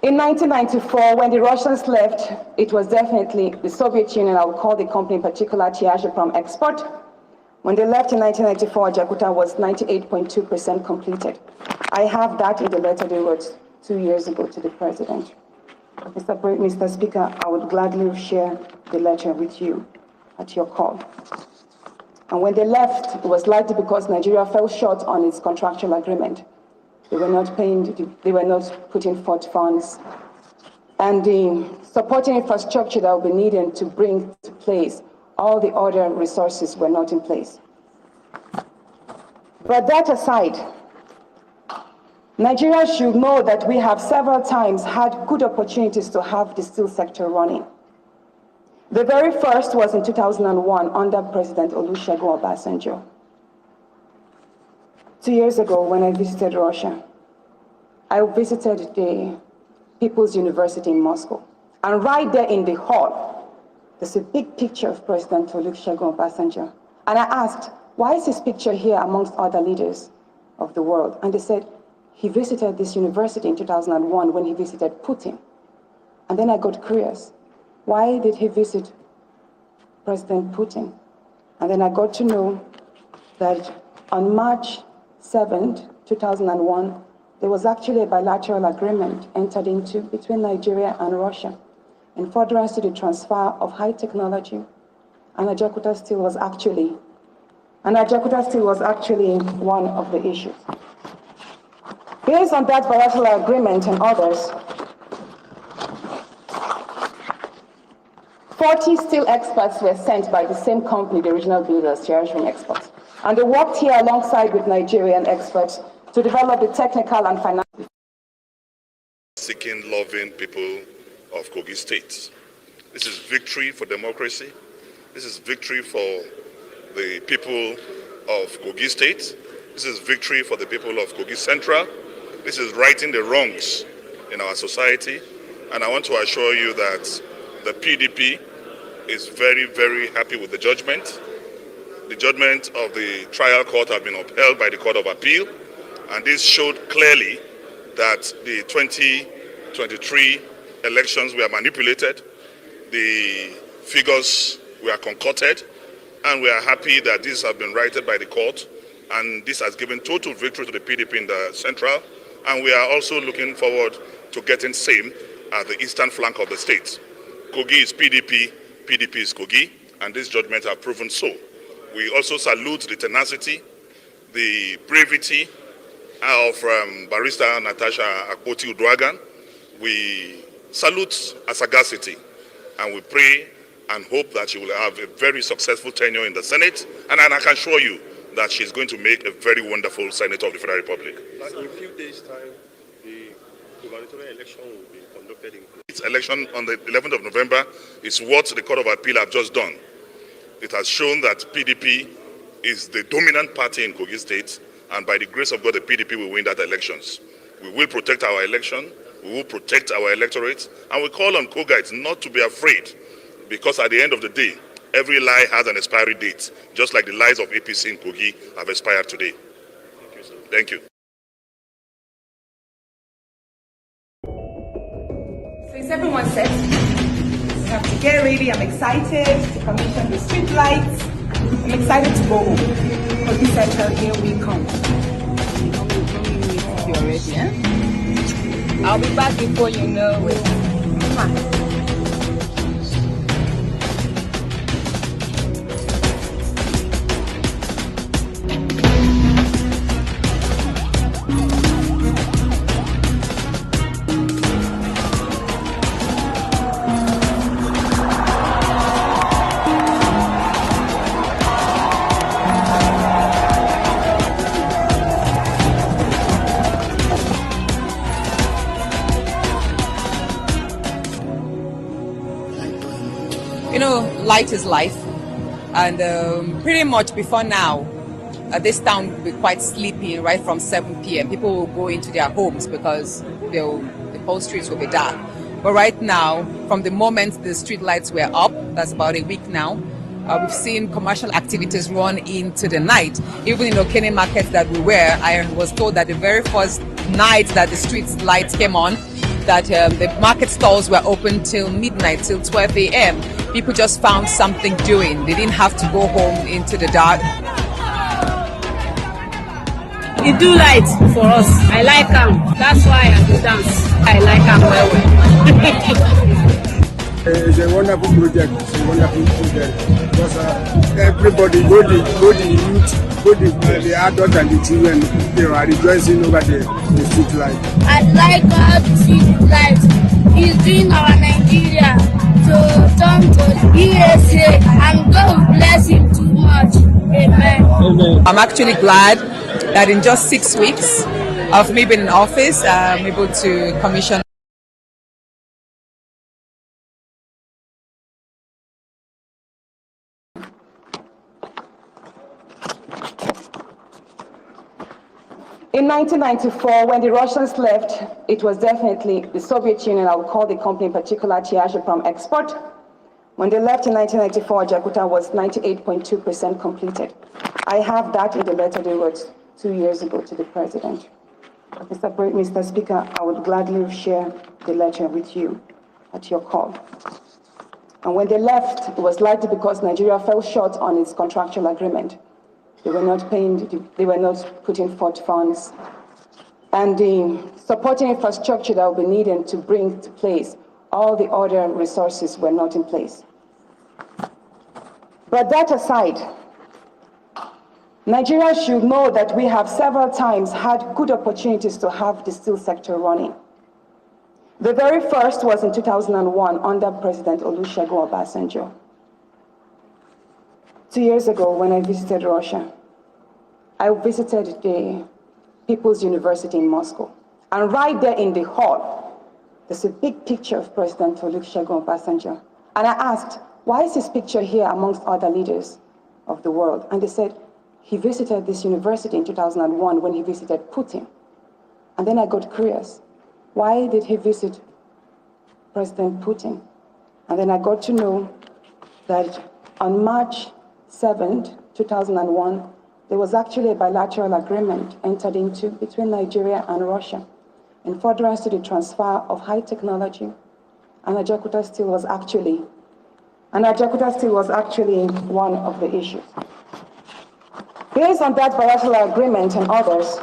In 1994, when the Russians left, it was definitely the Soviet Union, I would call the company in particular Ajaokuta Export. When they left in 1994, Ajaokuta was 98.2% completed. I have that in the letter they wrote 2 years ago to the president. Mr. Speaker, I would gladly share the letter with you at your call. And when they left, it was likely because Nigeria fell short on its contractual agreement. They were not putting forth funds. And the supporting infrastructure that will be needed to bring to place all the other resources were not in place. But that aside, Nigeria should know that we have several times had good opportunities to have the steel sector running. The very first was in 2001 under President Olusegun Obasanjo. 2 years ago, when I visited Russia, I visited the People's University in Moscow. And right there in the hall, there's a big picture of President Olusegun Obasanjo. And I asked, why is his picture here amongst other leaders of the world? And they said, he visited this university in 2001 when he visited Putin. And then I got curious. Why did he visit President Putin? And then I got to know that on March 7th, 2001, there was actually a bilateral agreement entered into between Nigeria and Russia in furtherance to the transfer of high technology. And Ajaokuta Steel was actually one of the issues. Based on that bilateral agreement and others, 40 steel experts were sent by the same company, the original builders, Nigerian Exports. And they worked here alongside with Nigerian experts to develop the technical and financial. Seeking, loving people of Kogi State. This is victory for democracy. This is victory for the people of Kogi State. This is victory for the people of Kogi Central. This is righting the wrongs in our society. And I want to assure you that the PDP is very, very happy with the judgment. The judgment of the trial court have been upheld by the Court of Appeal. And this showed clearly that the 2023 elections were manipulated. The figures were concocted. And we are happy that this has been righted by the court. And this has given total victory to the PDP in the central. And we are also looking forward to getting same at the eastern flank of the state. Kogi is PDP, PDP is Kogi, and this judgment have proven so. We also salute the tenacity, the brevity of Barrister Natasha Akpoti-Uduaghan. We salute her sagacity, and we pray and hope that she will have a very successful tenure in the Senate, and I can assure you that she's going to make a very wonderful Senator of the Federal Republic. In a few days' time, the gubernatorial election will be conducted in Kogi. This election on the 11th of November is what the Court of Appeal have just done. It has shown that PDP is the dominant party in Kogi State, and by the grace of God, the PDP will win that elections. We will protect our election, we will protect our electorate, and we call on Kogites not to be afraid, because at the end of the day, every lie has an expiry date, just like the lies of APC in Kogi have expired today. Thank you, sir. Thank you. So is everyone set? We have to get ready. I'm excited to commission the street lights. I'm excited to go home. Kogi Central, here we come. You already, eh? I'll be back before you know it. Come on. You know, light is life, and pretty much before now, this town will be quite sleepy right from 7 p.m. People will go into their homes because the whole streets will be dark. But right now, from the moment the street lights were up, that's about a week now, we've seen commercial activities run into the night. Even in Okene market that we were, I was told that the very first night that the street lights came on, that the market stalls were open till midnight, till 12 a.m. People just found something doing. They didn't have to go home into the dark. He do light for us. I like him. That's why I do dance. I like him well. It's a wonderful project. It's a wonderful project. Because everybody, both the youth, both the adults and the children, they are rejoicing over the street light. I like how the street light is doing our Nigeria to turn to USA, and God will bless him too much. Amen. I'm actually glad that in just 6 weeks of me being in office, I'm able to commission In 1994, when the Russians left, it was definitely the Soviet Union, I would call the company in particular Ajaokuta Export. When they left in 1994, Ajaokuta was 98.2% completed. I have that in the letter they wrote 2 years ago to the president. Mr. Speaker, I would gladly share the letter with you at your call. And when they left, it was likely because Nigeria fell short on its contractual agreement. They were not putting forth funds. And the supporting infrastructure that would be needed to bring to place all the other resources were not in place. But that aside, Nigeria should know that we have several times had good opportunities to have the steel sector running. The very first was in 2001 under President Olusegun Obasanjo. 2 years ago, when I visited Russia, I visited the People's University in Moscow. And right there in the hall, there's a big picture of President Olusegun Obasanjo. And I asked, why is his picture here amongst other leaders of the world? And they said, he visited this university in 2001 when he visited Putin. And then I got curious. Why did he visit President Putin? And then I got to know that on March 7th, 2001, there was actually a bilateral agreement entered into between Nigeria and Russia in furtherance to the transfer of high technology. And Ajaokuta Steel was actually one of the issues. Based on that bilateral agreement and others,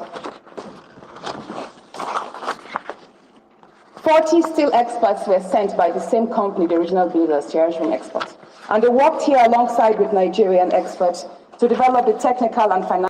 40 steel experts were sent by the same company, the original builders, Nigerian Exports. And they worked here alongside with Nigerian experts to develop the technical and financial.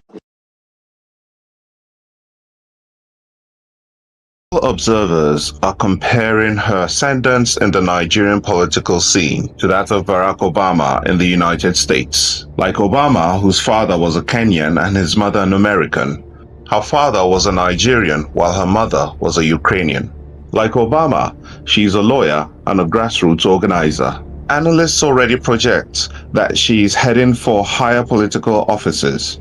Observers are comparing her ascendance in the Nigerian political scene to that of Barack Obama in the United States. Like Obama, whose father was a Kenyan and his mother an American, her father was a Nigerian while her mother was a Ukrainian. Like Obama, she is a lawyer and a grassroots organizer. Analysts already project that she is heading for higher political offices.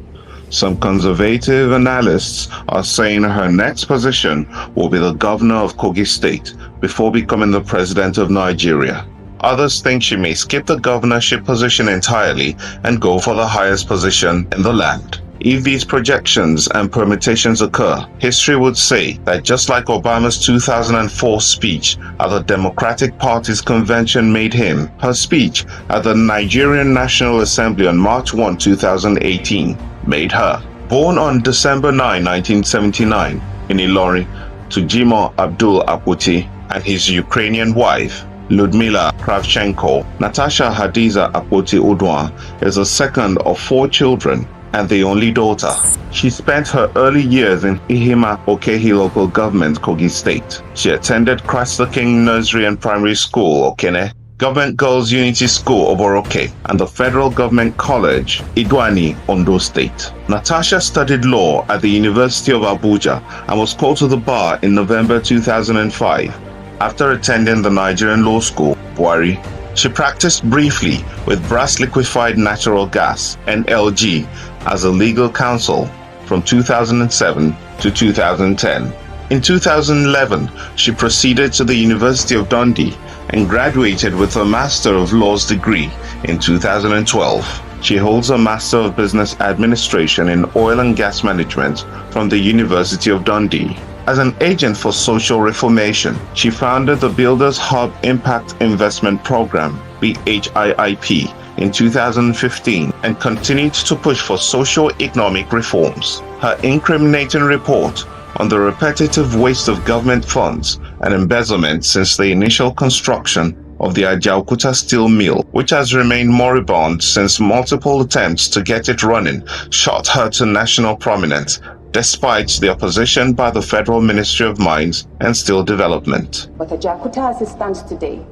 Some conservative analysts are saying her next position will be the governor of Kogi State before becoming the president of Nigeria. Others think she may skip the governorship position entirely and go for the highest position in the land. If these projections and permutations occur, history would say that just like Obama's 2004 speech at the Democratic Party's convention made him, her speech at the Nigerian National Assembly on March 1, 2018 made her. Born on December 9, 1979 in Ilorin to Jimoh Abdul Akpoti and his Ukrainian wife, Ludmila Kravchenko, Natasha Hadiza Akpoti-Uduaghan is the second of 4 children and the only daughter. She spent her early years in Ihima Okehi local government, Kogi State. She attended Christ the King Nursery and Primary School, Okene, Government Girls Unity School, Oboroke, and the Federal Government College, Idwani, Ondo State. Natasha studied law at the University of Abuja and was called to the bar in November 2005 after attending the Nigerian Law School, Buari. She practiced briefly with Brass Liquefied Natural Gas, NLG, as a legal counsel from 2007 to 2010. In 2011, she proceeded to the University of Dundee and graduated with a Master of Laws degree in 2012. She holds a Master of Business Administration in Oil and Gas Management from the University of Dundee. As an agent for social reformation, she founded the Builders Hub Impact Investment Program, BHIIP, in 2015 and continued to push for socio-economic reforms. Her incriminating report on the repetitive waste of government funds and embezzlement since the initial construction of the Ajaokuta Steel Mill, which has remained moribund since multiple attempts to get it running, shot her to national prominence, despite the opposition by the Federal Ministry of Mines and Steel Development. But Ajaokuta as it stands today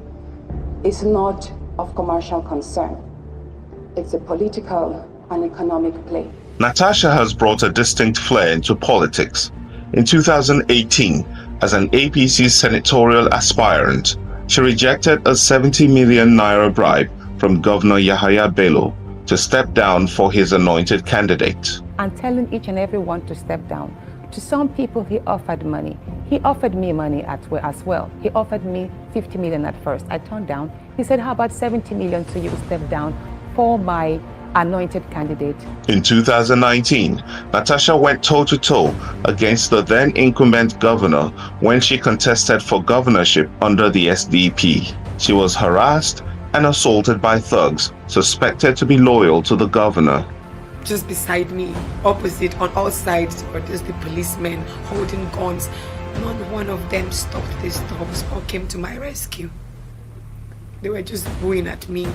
is not of commercial concern. It's a political and economic play. Natasha has brought a distinct flair into politics. In 2018, as an APC senatorial aspirant, she rejected a 70 million naira bribe from Governor Yahaya Bello to step down for his anointed candidate. And telling each and every one to step down. To some people, he offered money. He offered me money as well. He offered me 50 million at first. I turned down. He said, how about 70 million so you will step down for my anointed candidate? In 2019, Natasha went toe-to-toe against the then incumbent governor when she contested for governorship under the SDP. She was harassed and assaulted by thugs suspected to be loyal to the governor. Just beside me, opposite, on all sides, were just the policemen holding guns. Not one of them stopped these thugs or came to my rescue. They were just booing at me,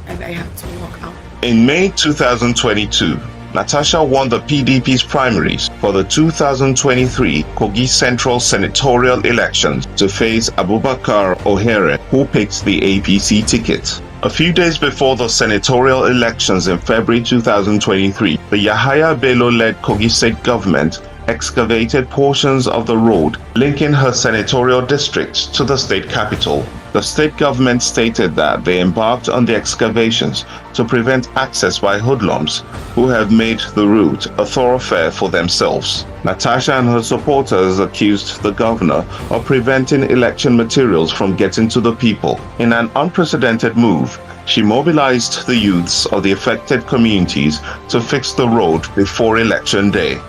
and I had to walk out. In May 2022, Natasha won the PDP's primaries for the 2023 Kogi Central Senatorial elections to face Abubakar Ohere, who picked the APC ticket. A few days before the senatorial elections in February 2023, the Yahaya Bello-led Kogi State government excavated portions of the road linking her senatorial district to the state capital. The state government stated that they embarked on the excavations to prevent access by hoodlums who have made the route a thoroughfare for themselves. Natasha and her supporters accused the governor of preventing election materials from getting to the people. In an unprecedented move, she mobilized the youths of the affected communities to fix the road before election day.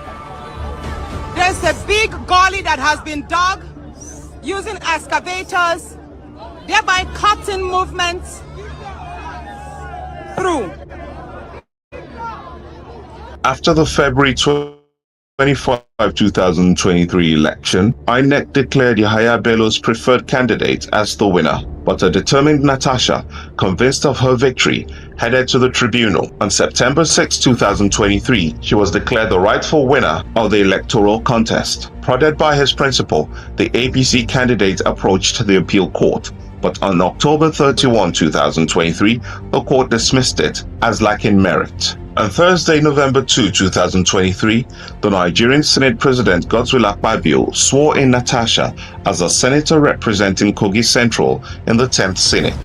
There's a big gully that has been dug using excavators, thereby cutting movements through. After the February 25, 2023 election, INEC declared Yahaya Bello's preferred candidate as the winner, but a determined Natasha, convinced of her victory, headed to the tribunal. On September 6, 2023, she was declared the rightful winner of the electoral contest. Prodded by his principal, the APC candidate approached the appeal court, but on October 31, 2023, the court dismissed it as lacking merit. On Thursday, November 2, 2023, the Nigerian Senate President Godswill Akpabio swore in Natasha as a senator representing Kogi Central in the 10th Senate.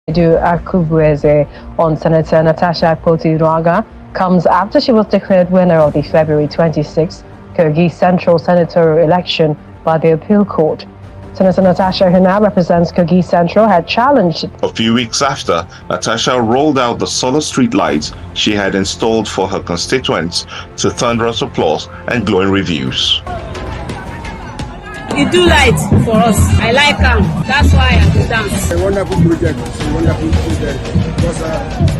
Ajaokuta on Senator Natasha Akpoti-Uduaghan comes after she was declared winner of the February 26 Kogi Central Senatorial election by the appeal court. Senator Natasha, who now represents Kogi Central, had challenged. A few weeks after, Natasha rolled out the solar street lights she had installed for her constituents to thunderous applause and glowing reviews. You do light for us. I like them. That's why I do dance. A wonderful project. It's a wonderful project. Because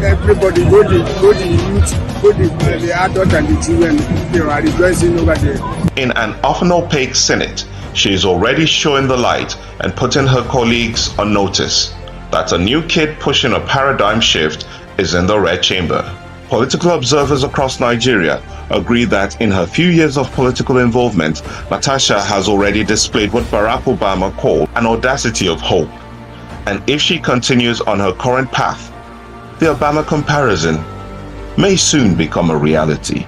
everybody, both the youth, both the adults and the children, they are rejoicing over there. In an often opaque Senate, she is already showing the light and putting her colleagues on notice that a new kid pushing a paradigm shift is in the red chamber. Political observers across Nigeria agree that in her few years of political involvement, Natasha has already displayed what Barack Obama called an audacity of hope. And if she continues on her current path, the Obama comparison may soon become a reality.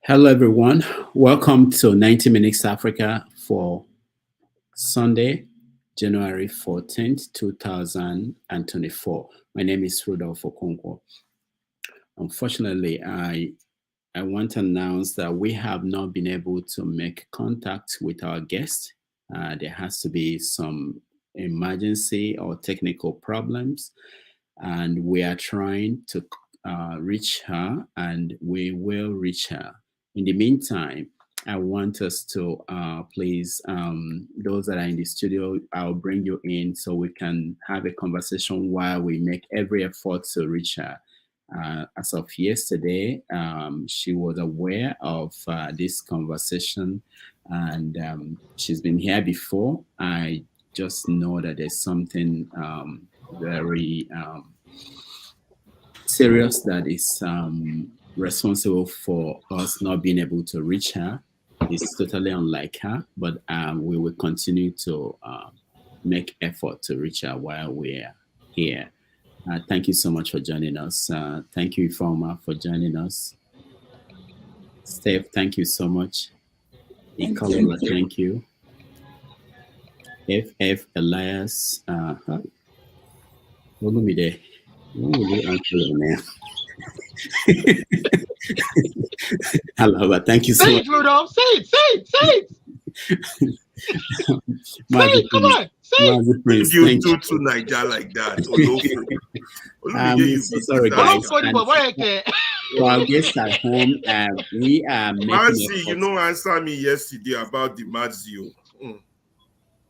Hello, everyone. Welcome to 90 Minutes Africa for Sunday, January 14th, 2024. My name is Rudolph Okonkwo. Unfortunately, I want to announce that we have not been able to make contact with our guest. There has to be some emergency or technical problems, and we are trying to reach her, and we will reach her. In the meantime, I want us to please, those that are in the studio, I'll bring you in so we can have a conversation while we make every effort to reach her. As of yesterday, she was aware of this conversation, and she's been here before. I just know that there's something very serious that is responsible for us not being able to reach her. It's totally unlike her, but we will continue to make effort to reach her while we're here. Thank you so much for joining us. Thank you, Ifeoma, for joining us. Steph, thank you so much. Ikola, thank you. FF Elias, Olumide, when will you answer your name? Hello, thank you so much. Say it, Rudolph. Say it. Say it. Come on. Say it. Prince, you do to Niger like that. I'm so sorry, guys. For our guests at home, we are making Mazi, you know, answer me yesterday about the Mazio.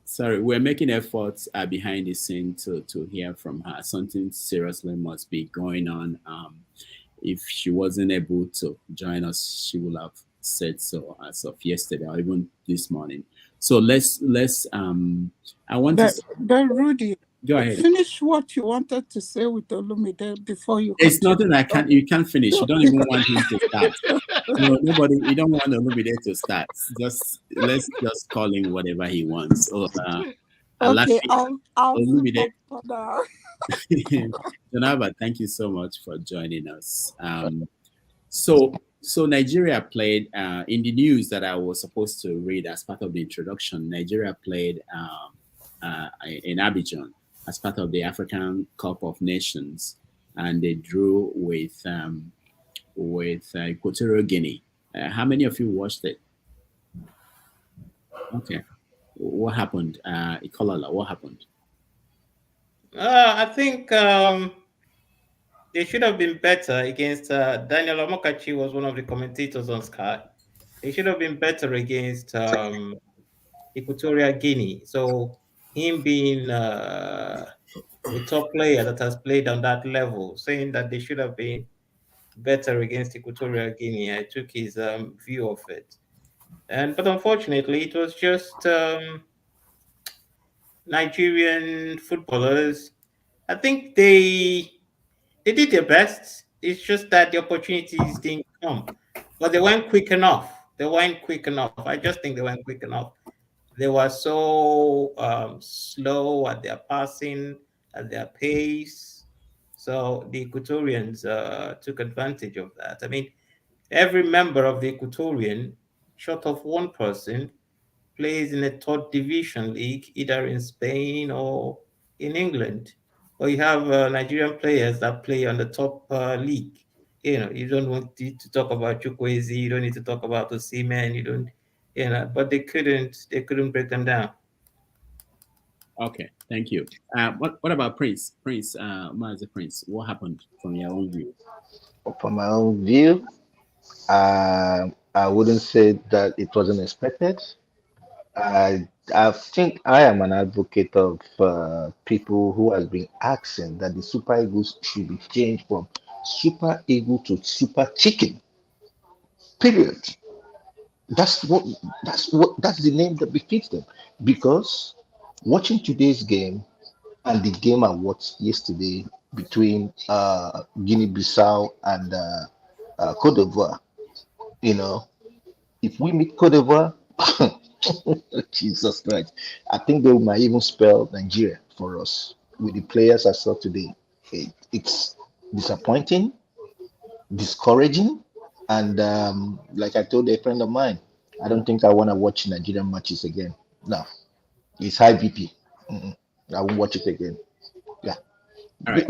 Sorry, we're making efforts behind the scene to hear from her. Something seriously must be going on. If she wasn't able to join us, she would have said so as of yesterday or even this morning. So let's I want to Rudy, go ahead. Finish what you wanted to say with Olumide before you It's nothing you can't finish. You don't even want him to start. No, nobody, you don't want Olumide to start. Let's just call him whatever he wants. So okay, I'll Olumide. Jonava, thank you so much for joining us. So Nigeria played in the news that I was supposed to read as part of the introduction. Nigeria played in Abidjan as part of the African Cup of Nations, and they drew with Equatorial Guinea. How many of you watched it? Okay, what happened? Ikolala, what happened? I think they should have been better against Daniel Omokachi was one of the commentators on Sky. They should have been better against Equatorial Guinea. So him being a top player that has played on that level, saying that they should have been better against Equatorial Guinea, I took his view of it. But unfortunately, it was just Nigerian footballers. I think they did their best. It's just that the opportunities didn't come. But they weren't quick enough. I just think they weren't quick enough. They were so slow at their passing, at their pace. So the Equatorians took advantage of that. I mean, every member of the Equatorian, short of one person, plays in a third division league, either in Spain or in England. Or you have Nigerian players that play on the top league. You know, you don't want to talk about Chukwueze, you don't need to talk about Osimhen, you don't, but they couldn't break them down. Okay, thank you. What about Prince? Prince, Mazi Prince, what happened from your own view? From my own view, I wouldn't say that it wasn't expected. I think I am an advocate of people who has been asking that the Super Eagles should be changed from Super Eagle to Super Chicken. Period. That's the name that befits them. Because watching today's game and the game I watched yesterday between Guinea-Bissau and Cote d'Ivoire, if we meet Cote d'Ivoire, Jesus Christ, I think they might even spell Nigeria for us with the players I saw today. It's disappointing, discouraging, And like I told a friend of mine, I don't think I want to watch Nigerian matches again. No, it's high BP. I won't watch it again. Yeah. All right.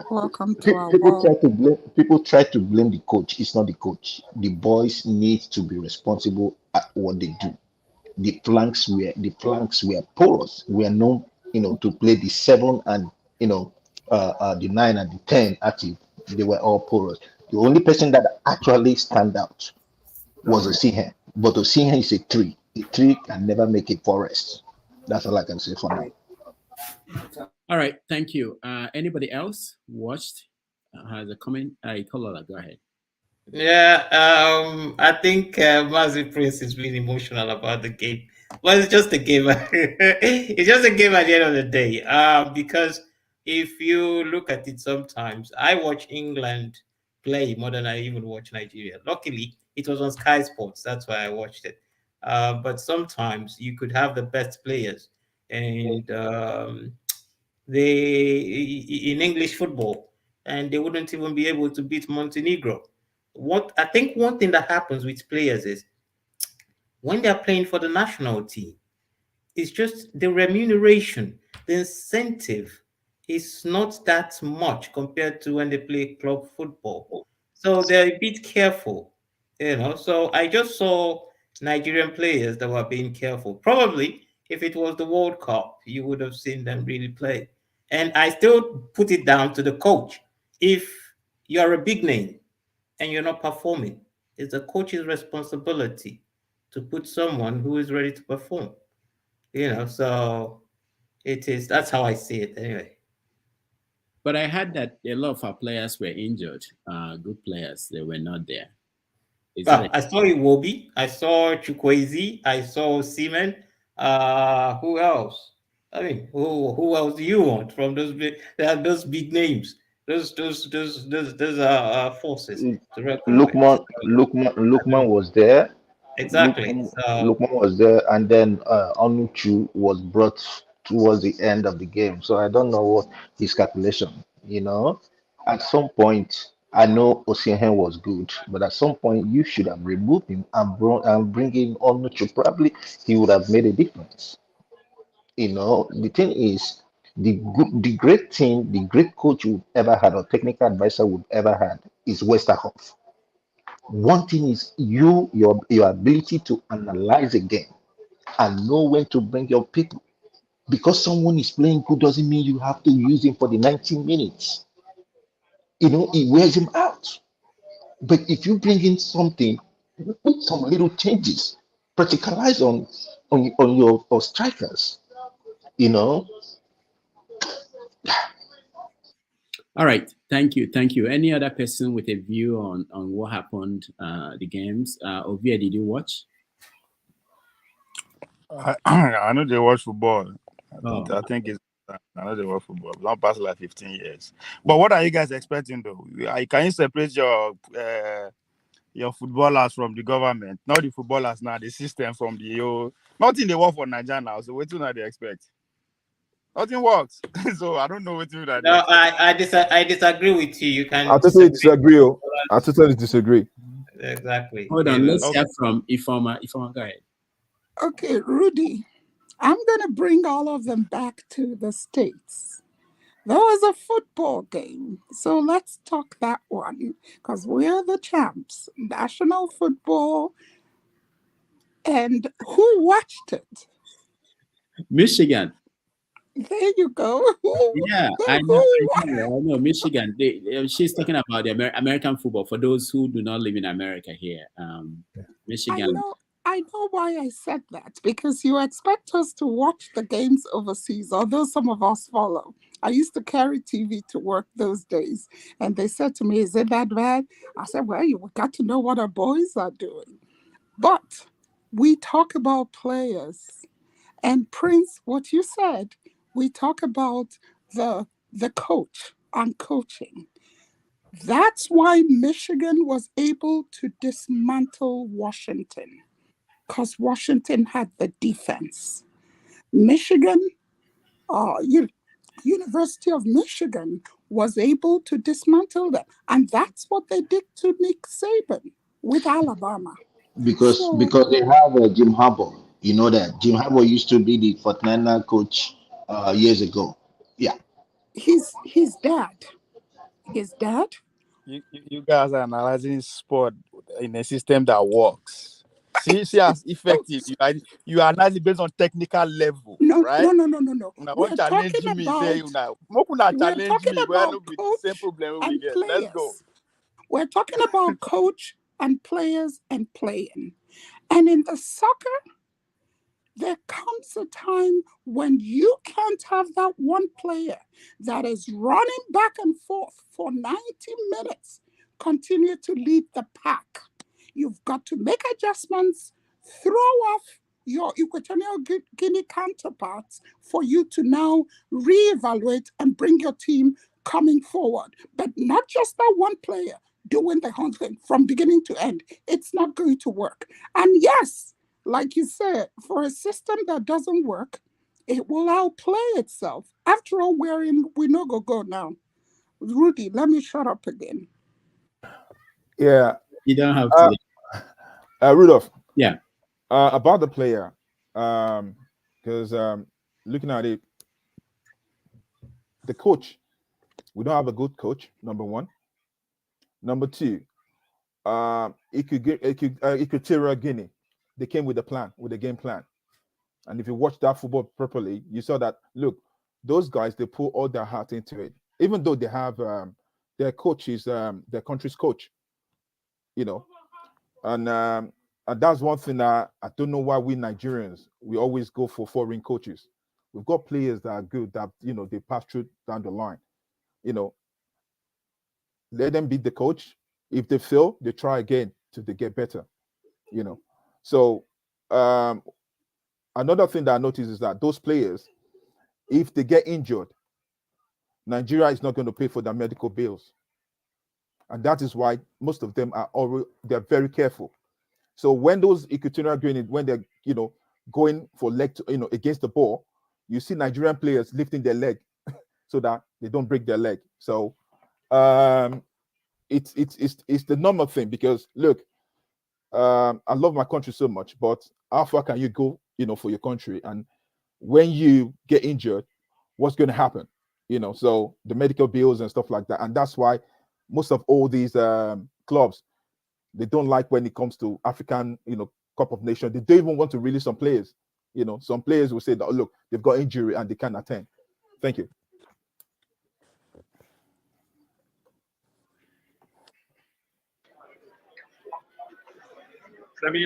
Welcome to our world. People try to blame the coach. It's not the coach. The boys need to be responsible at what they do. The flanks were porous. We are known, to play the 7 and the 9 and the 10 active. They were all porous. The only person that actually stand out was Osihen. But Osihen is a tree. A tree can never make a forest. That's all I can say for now. All right, thank you. Anybody else watched? Has a comment? Kolola, go ahead. Yeah, I think Mazi Prince is being emotional about the game. Well, it's just a game. It's just a game at the end of the day. Because if you look at it, sometimes I watch England play more than I even watch Nigeria. Luckily, it was on Sky Sports. That's why I watched it. But sometimes you could have the best players, and they in English football, and they wouldn't even be able to beat Montenegro. What I think one thing that happens with players is when they're playing for the national team, it's just the remuneration, the incentive is not that much compared to when they play club football. So they're a bit careful, So I just saw Nigerian players that were being careful. Probably if it was the World Cup, you would have seen them really play. And I still put it down to the coach. If you're a big name and you're not performing, it's the coach's responsibility to put someone who is ready to perform. So that's how I see it anyway. But I heard that a lot of our players were injured. Good players, they were not there. I saw Iwobi, I saw Chukwueze, I saw Seaman. Who else? I mean, who else do you want from those big? They have those big names. Those forces to reckon with. Lukman was there. Exactly. Lukman was there, and then Onuchu was brought towards the end of the game. So I don't know what his calculation. At some point, I know Osihen was good, but at some point you should have removed him and bring in Onuchu. Probably he would have made a difference. The thing is, the great team, the great coach would ever had, or technical advisor would ever had, is Westerhoff. One thing is your ability to analyze a game and know when to bring your people. Because someone is playing good doesn't mean you have to use him for the 90 minutes. It wears him out. But if you bring in something with some little changes, practicalize on your strikers, All right, thank you. Any other person with a view on what happened, the games? Ovia, did you watch? I know they watch football. I think it's. I know they watch football. It's not past like 15 years. But what are you guys expecting though? Can you separate your footballers from the government? Not the footballers now, the system from the nothing they work for Nigeria now. So what do they expect? Nothing works. So I don't know what to do. No, I disagree with you. You can. I totally disagree. I totally disagree. Exactly. Hold on. Let's hear from Ifoma. Ifoma, go ahead. Okay, Rudy, I'm going to bring all of them back to the States. There was a football game, so let's talk that one, because we're the champs. National football. And who watched it? Michigan. There you go. Yeah, I know. Michigan. She's talking about the American football for those who do not live in America here. Michigan. I know why I said that, because you expect us to watch the games overseas, although some of us follow. I used to carry TV to work those days, and they said to me, "Is it that bad?" I said, "Well, you got to know what our boys are doing." But we talk about players, and Prince, what you said, we talk about the coach on coaching. That's why Michigan was able to dismantle Washington, because Washington had the defense. Michigan, University of Michigan was able to dismantle them. And that's what they did to Nick Saban. with Alabama. because So they have Jim Harbaugh. You know that Jim Harbaugh used to be the 49er coach years ago. Yeah. he's dead. He's dead. You guys are analyzing sport in a system that works. See as effective you are analyzing based on technical level, No, right? no, no, no, no, no. Una We're want challenge talking me, say about una challenge talking me. Well, about no be the same coach problem we and get. Let's go. players. We're talking about coach and players and playing. And in the soccer, there comes a time when you can't have that one player that is running back and forth for 90 minutes, continue to lead the pack. You've got to make adjustments, throw off your Equatorial Guinea counterparts for you to now reevaluate and bring your team coming forward. But not just that one player doing the whole thing from beginning to end. It's not going to work. And yes, like you said, for a system that doesn't work, it will outplay itself. After all, we no go now. Rudy, let me shut up again. Yeah. You don't have to. Rudolph. Yeah. About the player, because looking at it, the coach, we don't have a good coach. Number one. Number two, Equatorial Guinea, they came with a plan, with a game plan. And if you watch that football properly, you saw that, look, those guys, they put all their heart into it. Even though they have their coach is their country's coach, you know. And that's one thing that I don't know why we Nigerians, we always go for foreign coaches. We've got players that are good, that, you know, they pass through down the line. You know, let them beat the coach. If they fail, they try again till they get better, you know. So another thing that I noticed is that those players, if they get injured, Nigeria is not going to pay for their medical bills. And that is why most of them are they're very careful. So when those Equatorial Guinea, when they're, you know, going for leg to, you know, against the ball, you see Nigerian players lifting their leg so that they don't break their leg. So it's the normal thing, because look, I love my country so much, but how far can you go, you know, for your country? And when you get injured, what's going to happen? You know, so the medical bills and stuff like that. And that's why most of all these clubs, they don't like when it comes to African, you know, Cup of Nations. They don't even want to release some players. You know, some players will say that, oh, look, they've got injury and they can't attend. Thank you.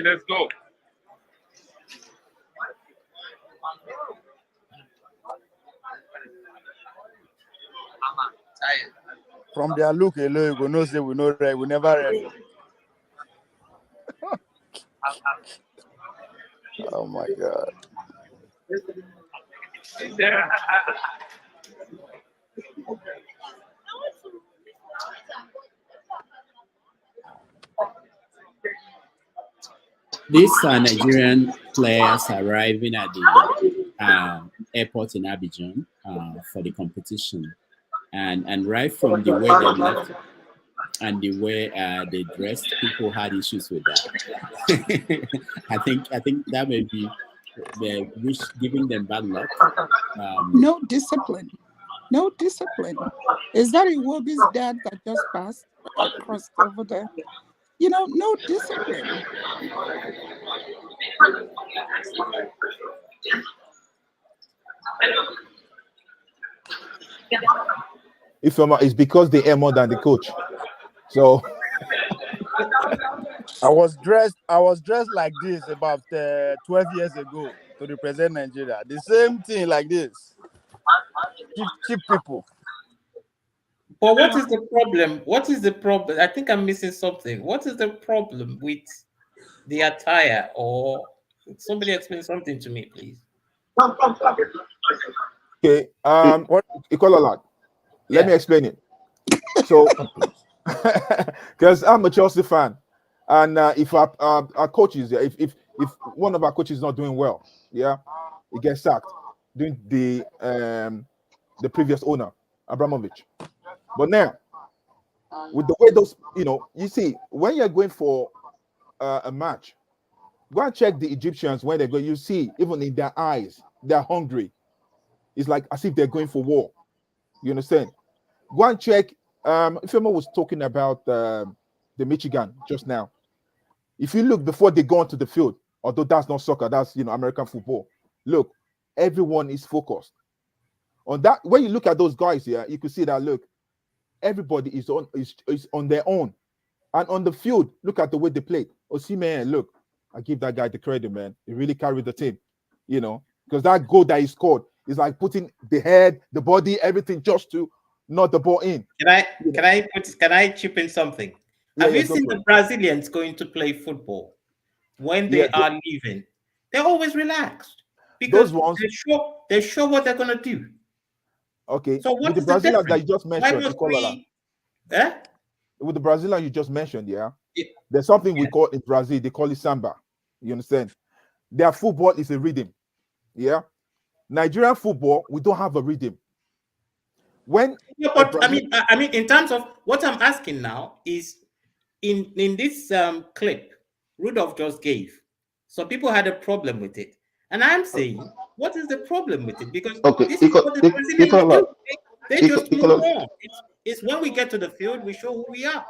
Let's go. From their look alone, you go know say we never ready. Oh my God. These are Nigerian players arriving at the airport in Abidjan for the competition, and right from the way they left and the way they dressed, people had issues with that. I think that may be giving them bad luck. No discipline. No discipline. Is that Iwobi's dad that just passed across over there? You know, no discipline. If it's because they earn more than the coach. So I was dressed like this about 12 years ago to represent Nigeria. The same thing like this. Cheap people. But what is the problem? What is the problem? I think I'm missing something. What is the problem with the attire? Or somebody explain something to me, please. Okay, Ikola, let me explain it. So, because I'm a Chelsea fan, and if our coaches, if one of our coaches is not doing well, yeah, he gets sacked during the previous owner, Abramovich. But now, with the way those, you know, you see, when you're going for a match. Go and check the Egyptians when they go. You see, even in their eyes, they're hungry. It's like as if they're going for war. You understand? Go and check. Ifemo was talking about the Michigan just now. If you look before they go onto the field, although that's not soccer, that's American football. Look, everyone is focused on that. When you look at those guys here, you can see that look, everybody is on their own. And on the field, look at the way they play. Man, look, I give that guy the credit, man. He really carried the team, because that goal that he scored is like putting the head, the body, everything just to knock the ball in. Can I chip in something? Have you seen the Brazilians going to play football when they are leaving? They're always relaxed because they're sure what they're gonna do. Okay. So what with the is the Brazilian that difference? you just mentioned, with the Brazilian you just mentioned, there's something we call in Brazil, they call it samba. You understand? Their football is a rhythm. Yeah. Nigerian football, we don't have a rhythm. When I mean, in terms of what I'm asking now is in this clip Rudolph just gave, so people had a problem with it, and I'm saying, what is the problem with it? Because this is what the Brazilians do. They just move on. It's when we get to the field, we show who we are.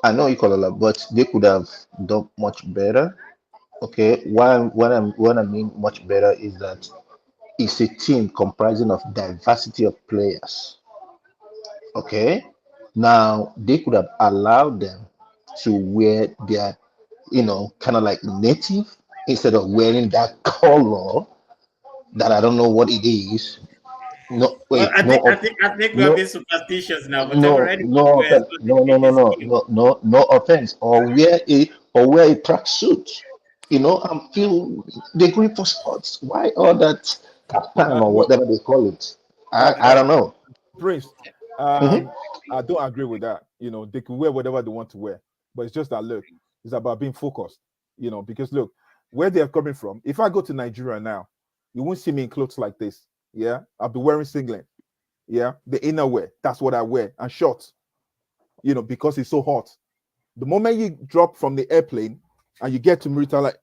I know Ikola, but they could have done much better. Okay, what I mean much better is that it's a team comprising of diversity of players. Okay, now they could have allowed them to wear their, kind of like native instead of wearing that color that I don't know what it is. No, wait, I think we are being superstitious now. Whatever, no offense, no offense, or wear a tracksuit. I'm feel they going for sports. Why all that kaftan or whatever they call it? I don't know. Prince, I don't agree with that. They can wear whatever they want to wear, but it's just that look, it's about being focused. Because look, where they're coming from. If I go to Nigeria now, you won't see me in clothes like this. Yeah, I'll be wearing singlet. Yeah, the inner wear. That's what I wear, and shorts. Because it's so hot. The moment you drop from the airplane and you get to Muritala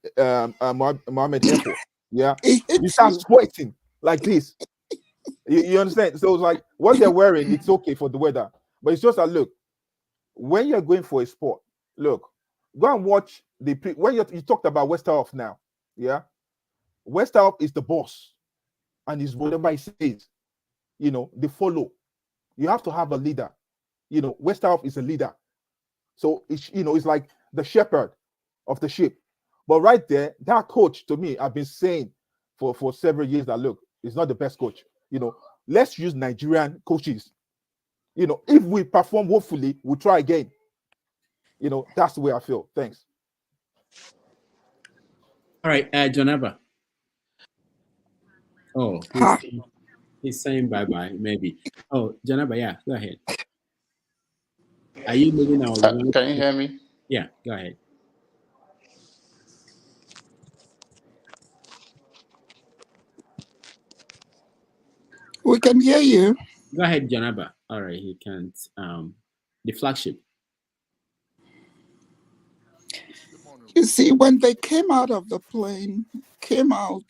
Mohammed Airport, you start sweating like this. You understand? So it's like what they're wearing, it's okay for the weather, but it's just that look, when you're going for a sport, look, go and watch when you talked about Westerhoff now. Yeah, Westerhoff is the boss, and is whatever he says. They follow. You have to have a leader. Westerhoff is a leader. So it's like the shepherd of the sheep. But right there, that coach, to me, I've been saying for several years that look, he's not the best coach. Let's use Nigerian coaches. If we perform woefully, we'll try again. That's the way I feel. Thanks. All right, Jonaba. Oh, he's saying bye-bye, maybe. Oh, Jonaba, yeah, go ahead. Are you moving our can you hear me? Yeah, go ahead. We can hear you. Go ahead, Jonaba. All right, he can't. The flagship. You see, when they came out of the plane, came out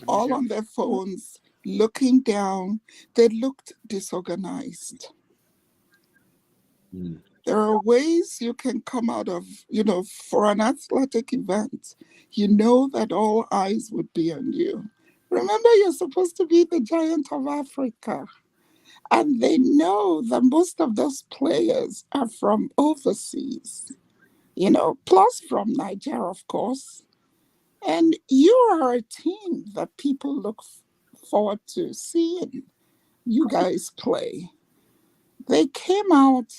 all on their phones, looking down, they looked disorganized. There are ways you can come out of, for an athletic event, that all eyes would be on you. Remember, you're supposed to be the giant of Africa. And they know that most of those players are from overseas, plus from Nigeria, of course. And you are a team that people look forward to seeing you guys play. They came out,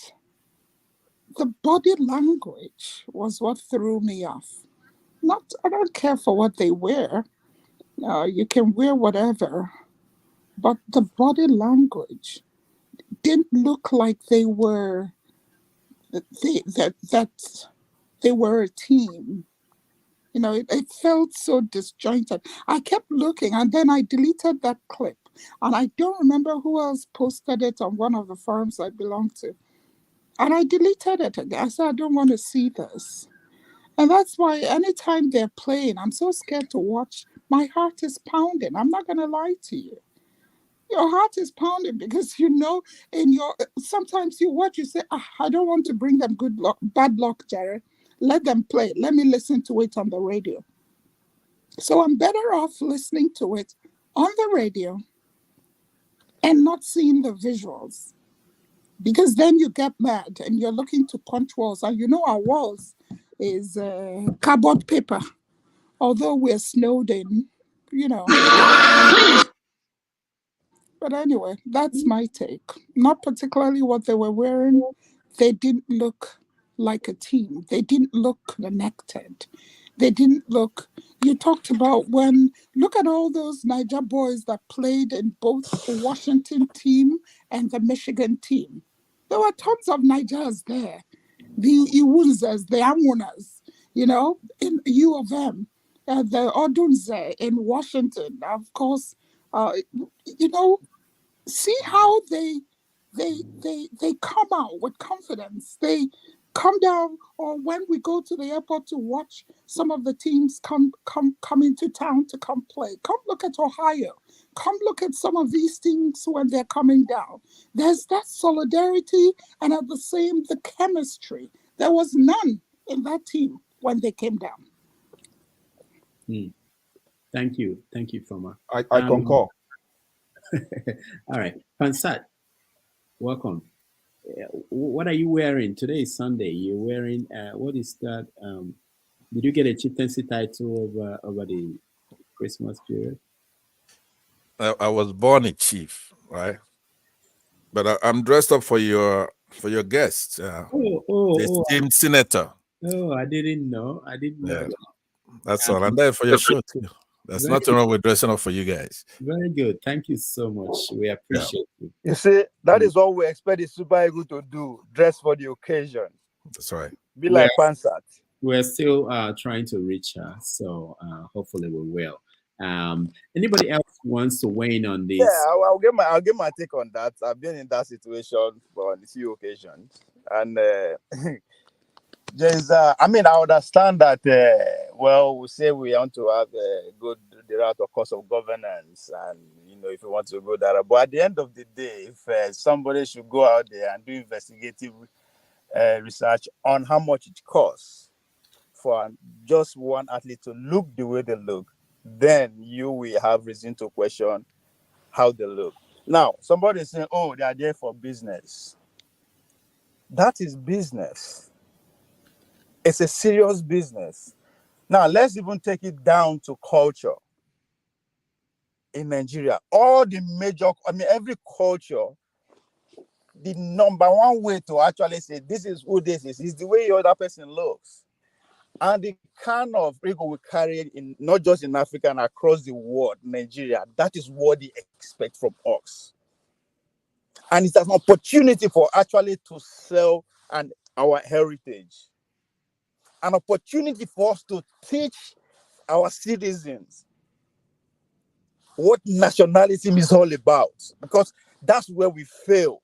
the body language was what threw me off. I don't care for what they wear. You can wear whatever, but the body language didn't look like they were they were a team. It felt so disjointed. I kept looking, and then I deleted that clip. And I don't remember who else posted it on one of the forums I belong to. And I deleted it again. I said, I don't want to see this. And that's why anytime they're playing, I'm so scared to watch. My heart is pounding. I'm not going to lie to you. Your heart is pounding because sometimes you watch, you say, I don't want to bring them bad luck, Jared. Let them play. Let me listen to it on the radio. So I'm better off listening to it on the radio and not seeing the visuals. Because then you get mad and you're looking to punch walls. And our walls is cardboard paper. Although we're snowed in, But anyway, that's my take. Not particularly what they were wearing. They didn't look like a team. They didn't look connected. They didn't look. You talked about look at all those Niger boys that played in both the Washington team and the Michigan team. There were tons of Nigers there. The Iwunzas, the Amunas, in U of M, the Odunze in Washington, of course, see how they come out with confidence. They come down, or when we go to the airport to watch some of the teams come into town to come play. Come look at Ohio. Come look at some of these teams when they're coming down. There's that solidarity and the chemistry. There was none in that team when they came down. Thank you, Foma. I concur. All right, Pansat, welcome. What are you wearing? Today is Sunday. You're wearing, what is that? Did you get a chieftaincy title over the Christmas period? I was born a chief, right? But I'm dressed up for your guest, the esteemed senator. Oh, I didn't know. Yeah, that's all. I'm there for your show too. There's nothing wrong with dressing up for you guys. Very good. Thank you so much. We appreciate it. You see, that is what we expect the Super Eagle to do, dress for the occasion. That's right. Be like Pansat. We're still trying to reach her, so hopefully we will. Anybody else wants to weigh in on this? Yeah, I'll get my take on that. I've been in that situation on a few occasions, and there's I understand that. We say we want to have a good route or course of governance, and if you want to go that, but at the end of the day, if somebody should go out there and do investigative research on how much it costs for just one athlete to look the way they look, then you will have reason to question how they look. Now, somebody is saying, oh, they are there for business. That is business. It's a serious business. Now, let's even take it down to culture. In Nigeria, all the every culture, the number one way to actually say this is who this is the way the other person looks. And the kind of ego we carry not just in Africa and across the world, Nigeria, that is what they expect from us. And it's an opportunity for actually to sell our heritage. An opportunity for us to teach our citizens what nationalism is all about, because that's where we fail.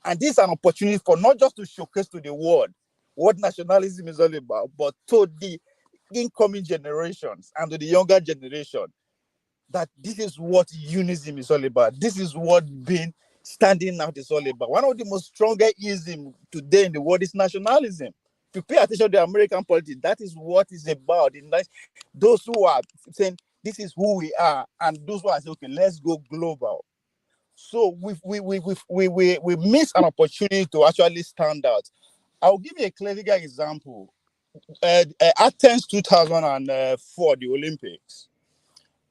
And this is an opportunity for not just to showcase to the world what nationalism is all about, but to the incoming generations and to the younger generation that this is what unionism is all about. This is what being standing out is all about. One of the most strongest isms today in the world is nationalism. If you pay attention to American politics, that is what it's about. Those who are saying this is who we are, and those who are saying, okay, let's go global. So we miss an opportunity to actually stand out. I'll give you a clinical example. Athens 2004, the Olympics.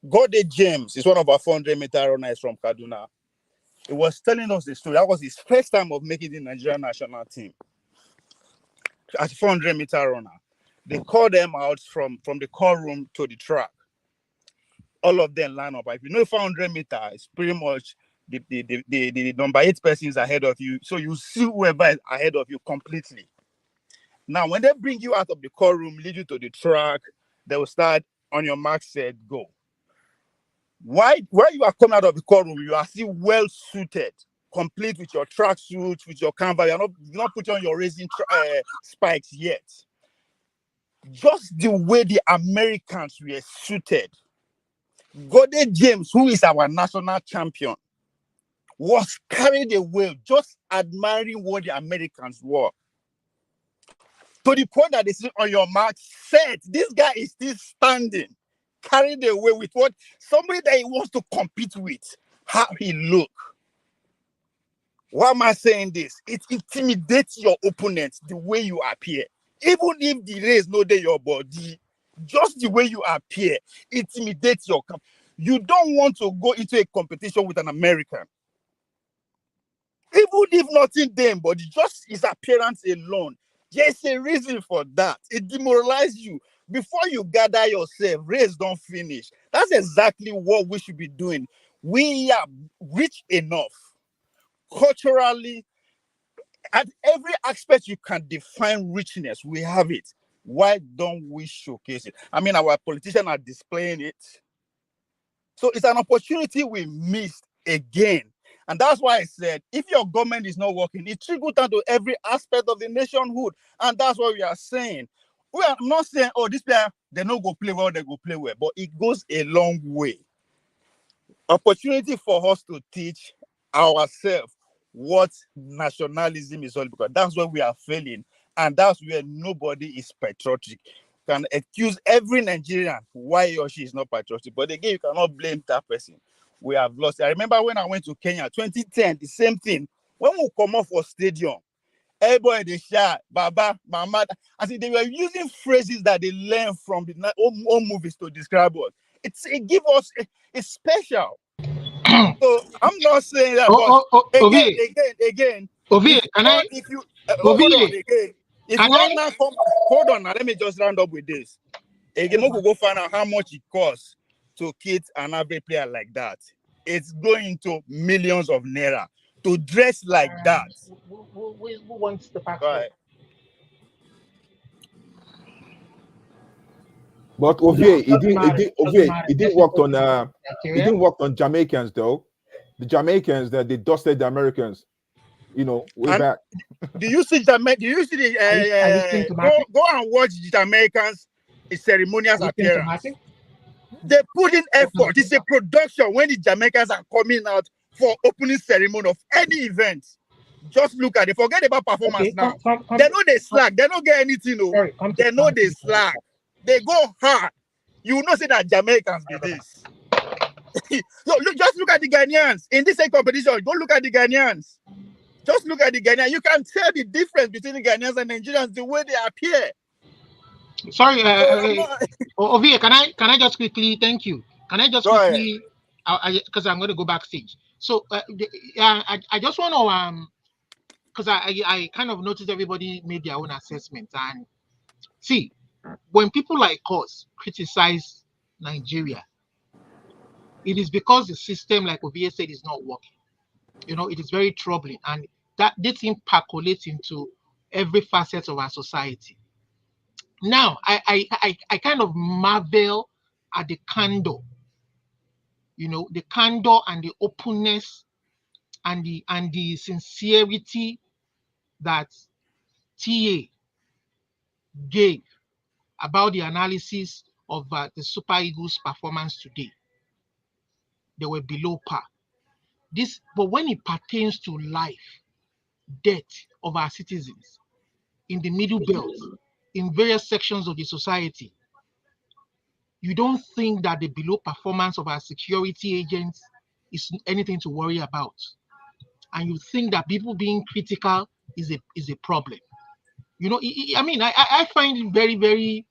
Gode James is one of our 400-meter runners from Kaduna. He was telling us the story. That was his first time of making the Nigerian national team as a 400-meter runner. They called them out from the call room to the track. All of them line up. If you know 400 meters, it's pretty much the number 8 person is ahead of you. So you see whoever is ahead of you completely. Now, when they bring you out of the call room, lead you to the track, they will start on your mark, set, go. While you are coming out of the call room, you are still well suited, complete with your track suit, with your canvas. You're not putting on your racing spikes yet. just the way the Americans were suited. Gode James, who is our national champion, was carried away just admiring what the Americans were. To the point that they say, on your mark, set, this guy is still standing, carried away with what somebody that he wants to compete with, how he look. Why am I saying this? It intimidates your opponents the way you appear. Even if the race no dey your body, just the way you appear intimidates your camp. You don't want to go into a competition with an American. Even if nothing them, but just his appearance alone, there's a reason for that. It demoralizes you. Before you gather yourself, race don't finish. That's exactly what we should be doing. We are rich enough culturally, at every aspect you can define richness, we have it. Why don't we showcase it? I mean, our politicians are displaying it. So it's an opportunity we missed again. And that's why I said, if your government is not working, it trickles down to every aspect of the nationhood. And that's what we are saying. We are not saying, oh, this player, they don't go play well, they go play well. But it goes a long way. Opportunity for us to teach ourselves what nationalism is all about. Because that's where we are failing. And that's where nobody is patriotic. You can accuse every Nigerian why he or she is not patriotic. But again, you cannot blame that person. We have lost. I remember when I went to Kenya, 2010, the same thing. When we come off for stadium, everybody they shout, Baba, Mama. I think they were using phrases that they learned from the old movies to describe us. It gives us it's special. So I'm not saying that, but again. Ovie, Hold on now, let me just round up with this. Again, we could go find out how much it costs to kit an average player like that. It's going to millions of naira to dress like that. Who wants the passport? Right. But Ovie, it didn't work on Jamaicans though. The Jamaicans that they dusted the Americans, way back. Do you see Jamaica? Do you see the go and watch the Jamaicans' ceremonial appearance? They put in effort. It's a production when the Jamaicans are coming out for opening ceremony of any event. Just look at it. Forget about performance now. They know they slack. They don't get anything. They know they slack. They go hard. You know, say that Jamaicans be this. So just look at the Ghanaians in this same competition. Go look at the Ghanaians. Just look at the Ghanaians. You can tell the difference between the Ghanaians and Nigerians the way they appear. Sorry, Ovie, can I just quickly? Thank you. Can I just quickly? Because I'm going to go backstage. So I just want to because I kind of noticed everybody made their own assessment, and see, when people like us criticize Nigeria, it is because the system, like Ovie said, is not working. It is very troubling, and that this thing percolates into every facet of our society. Now, I kind of marvel at the candor, the candor and the openness and the sincerity that TA gave about the analysis of the Super Eagles' performance today. They were below par. But when it pertains to life, death of our citizens in the middle belt, in various sections of the society, you don't think that the below performance of our security agents is anything to worry about, and you think that people being critical is a problem. I find it very, very.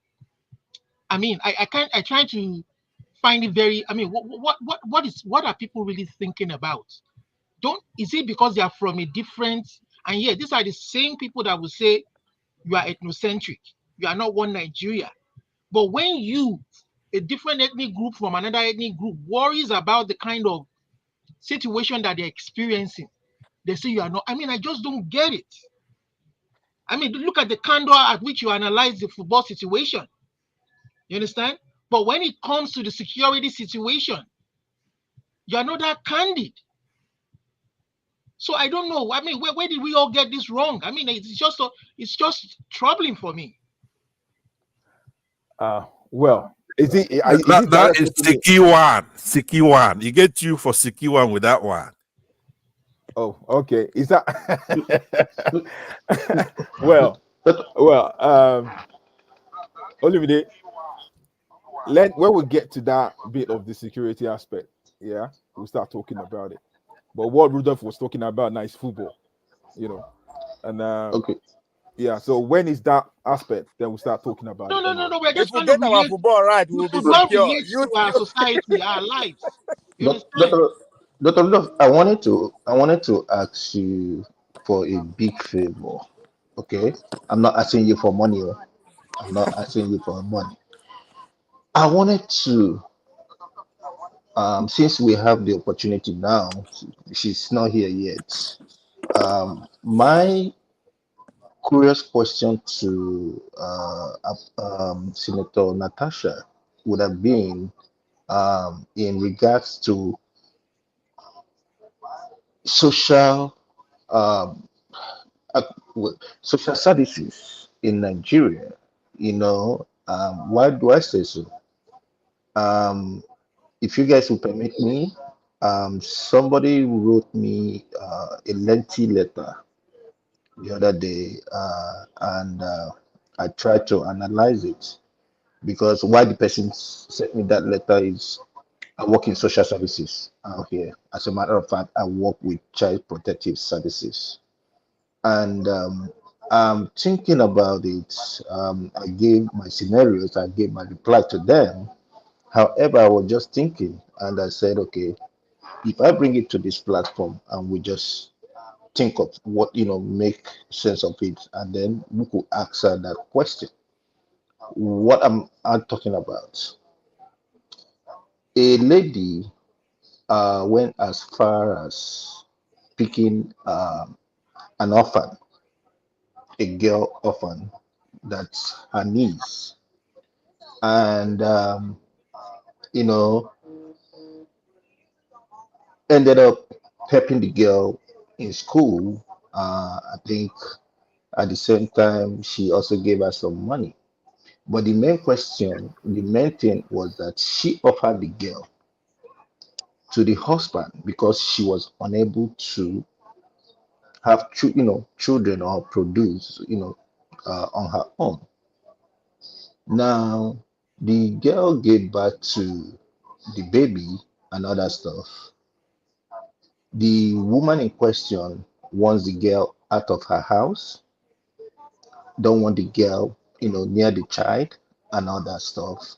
I try to find it very. What are people really thinking about? Is it because they are from a different? And yeah, these are the same people that will say you are ethnocentric. You are not one Nigeria. But when a different ethnic group from another ethnic group worries about the kind of situation that they're experiencing, they say you are not. I just don't get it. Look at the candor at which you analyze the football situation. You understand? But when it comes to the security situation, you're not that candid. So I don't know. Where did we all get this wrong? It's just troubling for me. Well, is it That is directed to me? Sikiwan. You get you for Sikiwan with that one. Oh, okay. Is that well? Olumide, when we get to that bit of the security aspect, yeah, we'll start talking about it. But what Rudolph was talking about now is football, and Okay. yeah. So when is that aspect? Then we'll start talking about it. Anyway. No. We're just If we trying to get our relate. football right, The we'll be football secure. relates to our society, our lives. You understand? Dr. Rudolph, I wanted to ask you for a big favor. Okay? I'm not asking you for money. I'm not asking you for money. I wanted to, since we have the opportunity now, she's not here yet. My curious question to Senator Natasha would have been in regards to social um, uh, social services in Nigeria. Why do I say so? If you guys will permit me, somebody wrote me a lengthy letter the other day, and I tried to analyze it because why the person sent me that letter is I work in social services out here. As a matter of fact, I work with child protective services. And I'm thinking about it. I gave my scenarios, I gave my reply to them. However, I was just thinking, and I said, okay, if I bring it to this platform and we just think of what, make sense of it, and then we could answer that question. What am I talking about? A lady went as far as picking an orphan, a girl orphan, that's her niece, and you know ended up helping the girl in school. I think at the same time she also gave her some money. But the main thing was that she offered the girl to the husband because she was unable to have children or produce on her own. Now the girl gave birth to the baby and other stuff. The woman in question wants the girl out of her house, don't want the girl, near the child and all that stuff.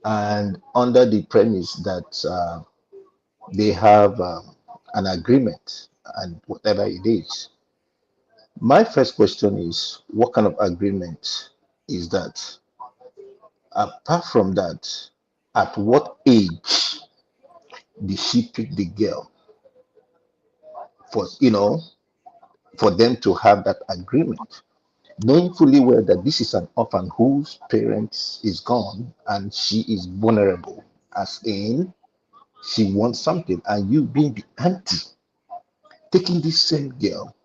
And under the premise that they have an agreement and whatever it is. My first question is, what kind of agreement is that? Apart from that, at what age did she pick the girl for, for them to have that agreement? Knowing fully well that this is an orphan whose parents is gone and she is vulnerable, as in she wants something, and you being the auntie, taking this same girl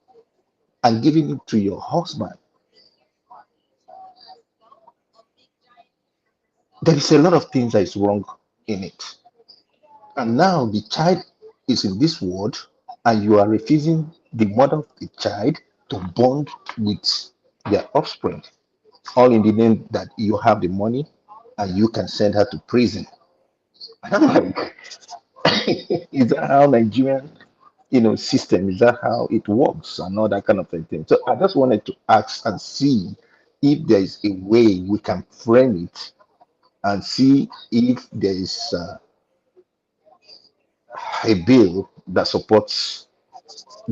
and giving it to your husband. There is a lot of things that is wrong in it. And now the child is in this world, and you are refusing the mother of the child to bond with their offspring, all in the name that you have the money and you can send her to prison. And I'm like, is that how Nigerian, system, is that how it works and all that kind of thing? So I just wanted to ask and see if there is a way we can frame it and see if there is a bill that supports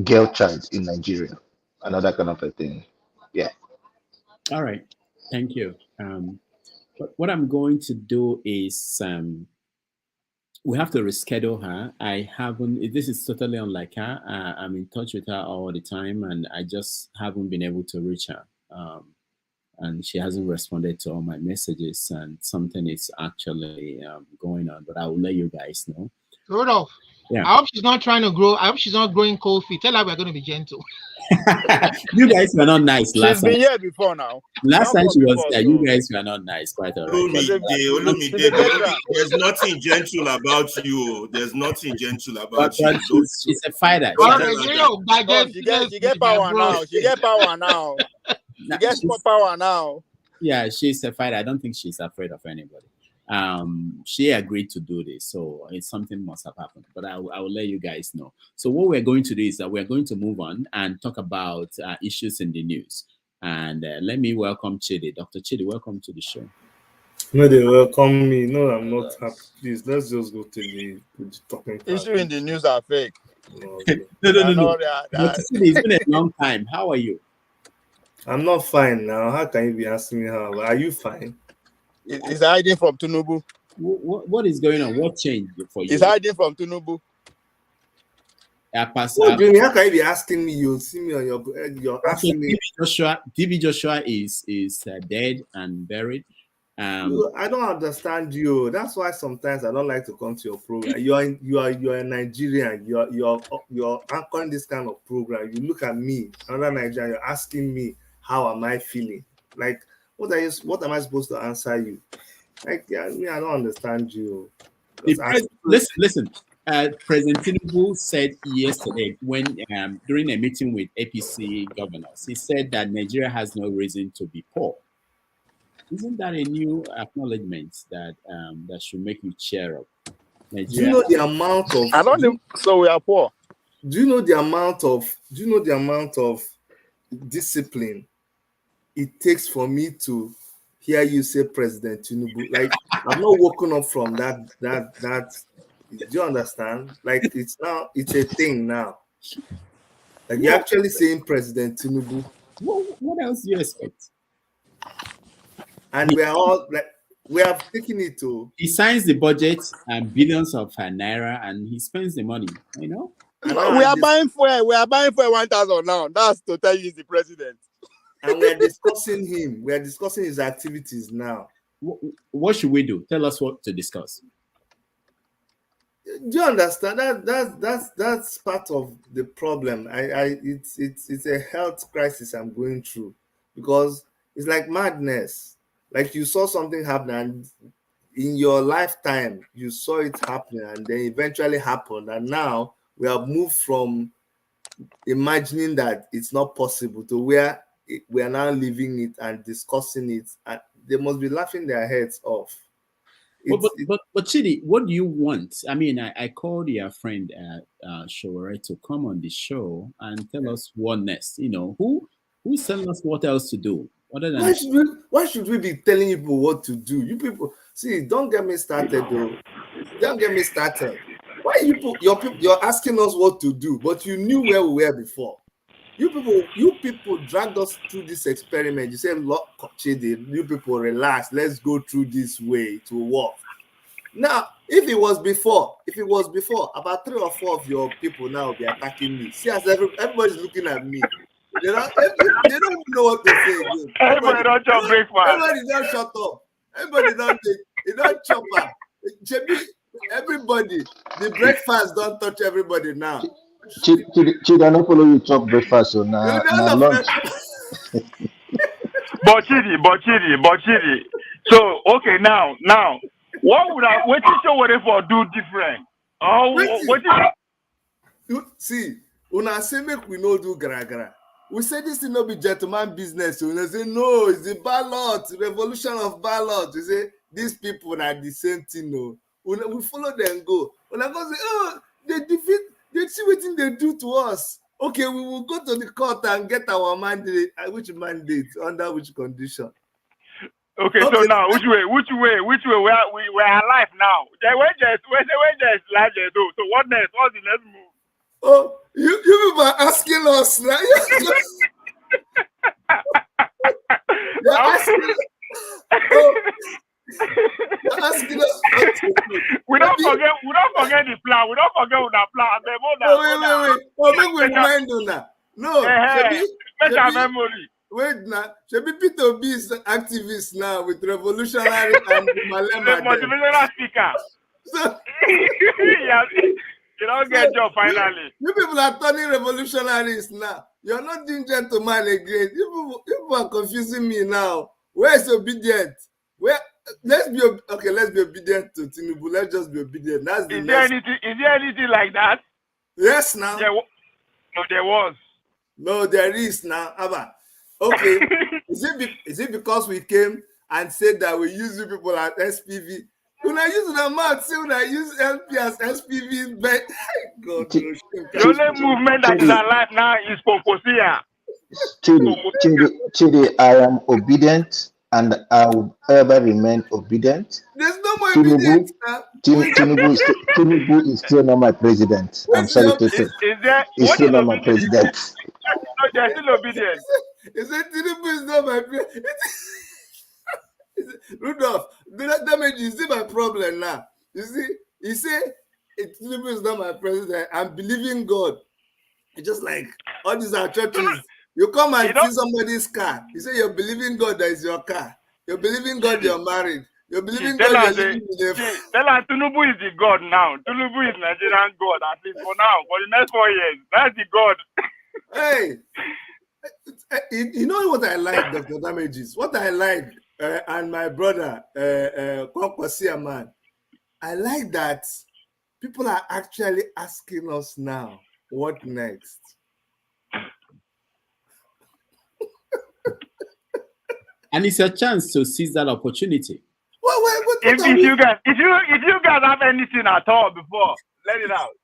girl child in Nigeria and all that kind of a thing. Yeah. All right. Thank you. What I'm going to do is we have to reschedule her. I haven't, this is totally unlike her. I'm in touch with her all the time, and I just haven't been able to reach her. And she hasn't responded to all my messages, and something is actually going on, but I will let you guys know. Rudolph. Yeah. I hope she's not trying to grow. I hope she's not growing cold feet. Tell her we're going to be gentle. You guys were not nice last She's time. been here before now. Last time she was before, here, you guys were not nice. Quite all right. There's nothing gentle about you. There's nothing gentle about you. But she's a fighter. She get power now. She get power now. She gets power now. Yeah, she's a fighter. I don't think she's afraid of anybody. She agreed to do this, so it's something must have happened. But I will let you guys know. So what we're going to do is that we're going to move on and talk about issues in the news. And let me welcome Chidi. Dr. Chidi, welcome to the show. No, they welcome me. No, I'm not happy. Please, let's just go to the talking part. Issue in the news are fake. No. Dr. Chidi, it's been a long time. How are you? I'm not fine now. How can you be asking me how? Are you fine? He's hiding from Tinubu. What is going on? What changed for you? He's hiding from Tinubu. What do you mean? How can you be asking me? You see me on you're asking me. DB Joshua is dead and buried. I don't understand you. That's why sometimes I don't like to come to your program. You are a Nigerian. You're anchoring this kind of program. You look at me, another Nigerian. You're asking me how am I feeling? Like what am I supposed to answer you? Like I don't understand you. Listen. President Tinubu said yesterday when during a meeting with APC governors, he said that Nigeria has no reason to be poor. Isn't that a new acknowledgement that that should make you cheer up? Nigeria. Do you know the amount of? I don't think so. We are poor. Do you know the amount of discipline it takes for me to hear you say President Tinubu? Like I'm not woken up from that. Do you understand? Like it's a thing now. Like you're actually saying President Tinubu. What else do you expect? And we are all like we have taken it to. He signs the budget and billions of naira, and he spends the money. You know. We are buying fuel. We are buying fuel 1,000 now. That's to tell you he's the president. And we are discussing him. We are discussing his activities now. What should we do? Tell us what to discuss. Do you understand that's part of the problem? It's a health crisis I'm going through because it's like madness. Like you saw something happen and in your lifetime you saw it happening and then eventually happened, and now we have moved from imagining that it's not possible to where we are now living it and discussing it, and they must be laughing their heads off. But Chidi, what do you want? I mean, I called your friend Showore to come on the show and tell us what next. You know, who's telling us what else to do? Other than why should we be telling people what to do? You people, see, don't get me started though. Don't get me started. Why you're asking us what to do, but you knew where we were before. You people dragged us through this experiment. You said, look, Chidi, you people relax. Let's go through this way to work. Now, if it was before, about 3 or 4 of your people now will be attacking me. See, as everybody's looking at me. They don't even know what to say again. Everybody don't jump breakfast. Everybody don't shut up. Everybody don't chop up. Everybody, the breakfast don't touch everybody now. Chidi, I don't follow you chop breakfast so now lunch. But Chidi. So okay, now, what would I wait to show what if I do different? See, when I say make we no do gara. We say this will not be gentleman business. So we say no, it's the ballot, revolution of ballot. We say these people are the same thing. No, we follow them go. When I go say, oh, they see what they do to us. Okay, we will go to the court and get our mandate. Which mandate? Under which condition? Okay, so now which way? We are alive now. When there's life, do. So what next? What's the next move? Oh, you people are asking us now. You're asking us. We don't forget the plan. We don't forget the plan. Wait. Oh, make we remind you now. No, make our memory. Wait now. Should be Peter B is activist now with revolutionary and Malema. The motivational speaker. So, he You don't get job finally. You people are turning revolutionaries now. You're not doing gentleman again. You people are confusing me now. Where is obedient? Where let's be obedient to Tinubu. Let's just be obedient. That's the Is there anything like that? Yes, now. There was. No, there is now. Abba. Okay. Is it because we came and said that we use you people at SPV? When I use the mouth, say when I use LP as SPV, but God, the only movement that is alive now is Poposia. Chidi, I am obedient and I will ever remain obedient. There's no more obedience now. Tinubu is still not my president. I'm sorry to say. He's still not my president. No, they're still obedient. He said Tinubu is not my president. Rudolph, the damage is my problem now. You see, he said Tinubu is not my president. I'm believing God. It's just like all these are churches. You come and see somebody's car. You say you're believing God that is your car. You're believing God you're married. You're believing God you're living in a... Tell us Tinubu is the God now. Tinubu is Nigerian God, at least for now. For the next 4 years. That's the God. Hey, you know what I like, Dr. Damages? What I like, and my brother, Kwakwasi man, I like that people are actually asking us now, what next? And it's a chance to seize that opportunity. If you guys have anything at all before, let it out.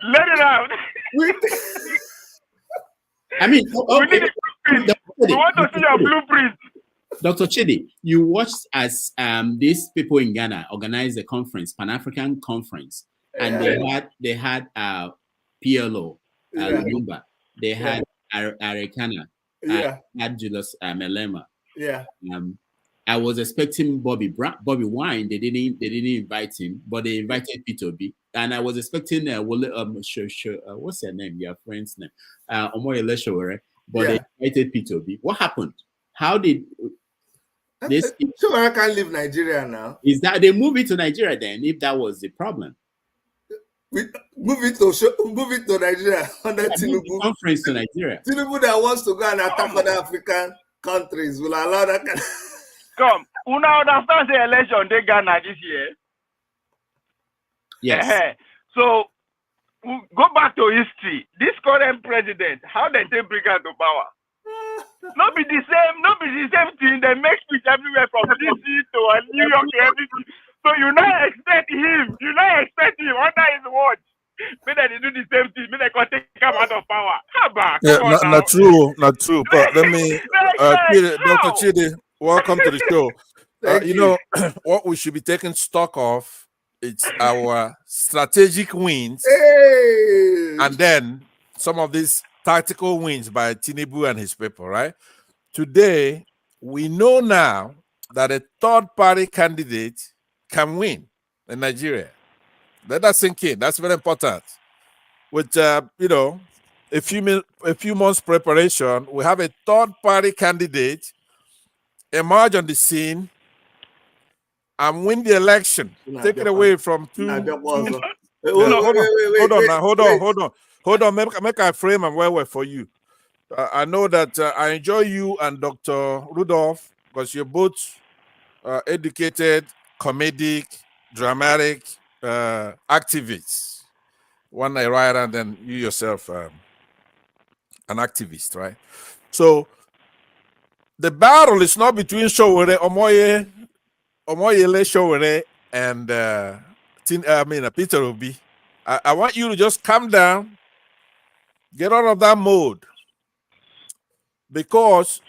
Let it out. I mean, we want to see your blueprint. Dr. Chidi, you watched as these people in Ghana organized a conference, Pan-African conference, and they had PLO, Lumumba, they had Arekana, had Julius Malema. Yeah. I was expecting Bobby Wine. They didn't invite him, but they invited P2B. And I was expecting what's her name? Your friend's name, Omoyele Sowore, but they invited P2B. What happened? How did this? Sowore can't leave Nigeria now. Is that they move it to Nigeria then? If that was the problem, we move it to Nigeria under Tinubu. Conference to Nigeria. Tinubu that wants to go and attack other African countries will allow that kind of... Come, una understand the election they Ghana this year? Yes. So, go back to history. This current president, how did they bring her to power? Not be the same thing. They make speech everywhere from DC to New York to everything. So you not expect him. Under his watch. Maybe they do the same thing. Maybe they can take him out of power. How about? Not true. But let me, Dr. Chidi, welcome to the show. You know what we should be taking stock of? It's our strategic wins, and then some of these tactical wins by Tinubu and his people. Right today, we know now that a third-party candidate can win in Nigeria. Let that sink in. That's very important. With a few months preparation, we have a third-party candidate emerge on the scene and win the election. Take it away from two. Hold on. Make I frame and well for you. I know that I enjoy you and Dr. Rudolph because you're both educated, comedic, dramatic activists. One a writer, and then you yourself an activist, right? So the battle is not between Omoyele Sowore and Peter Obi. I want you to just calm down, get out of that mode, because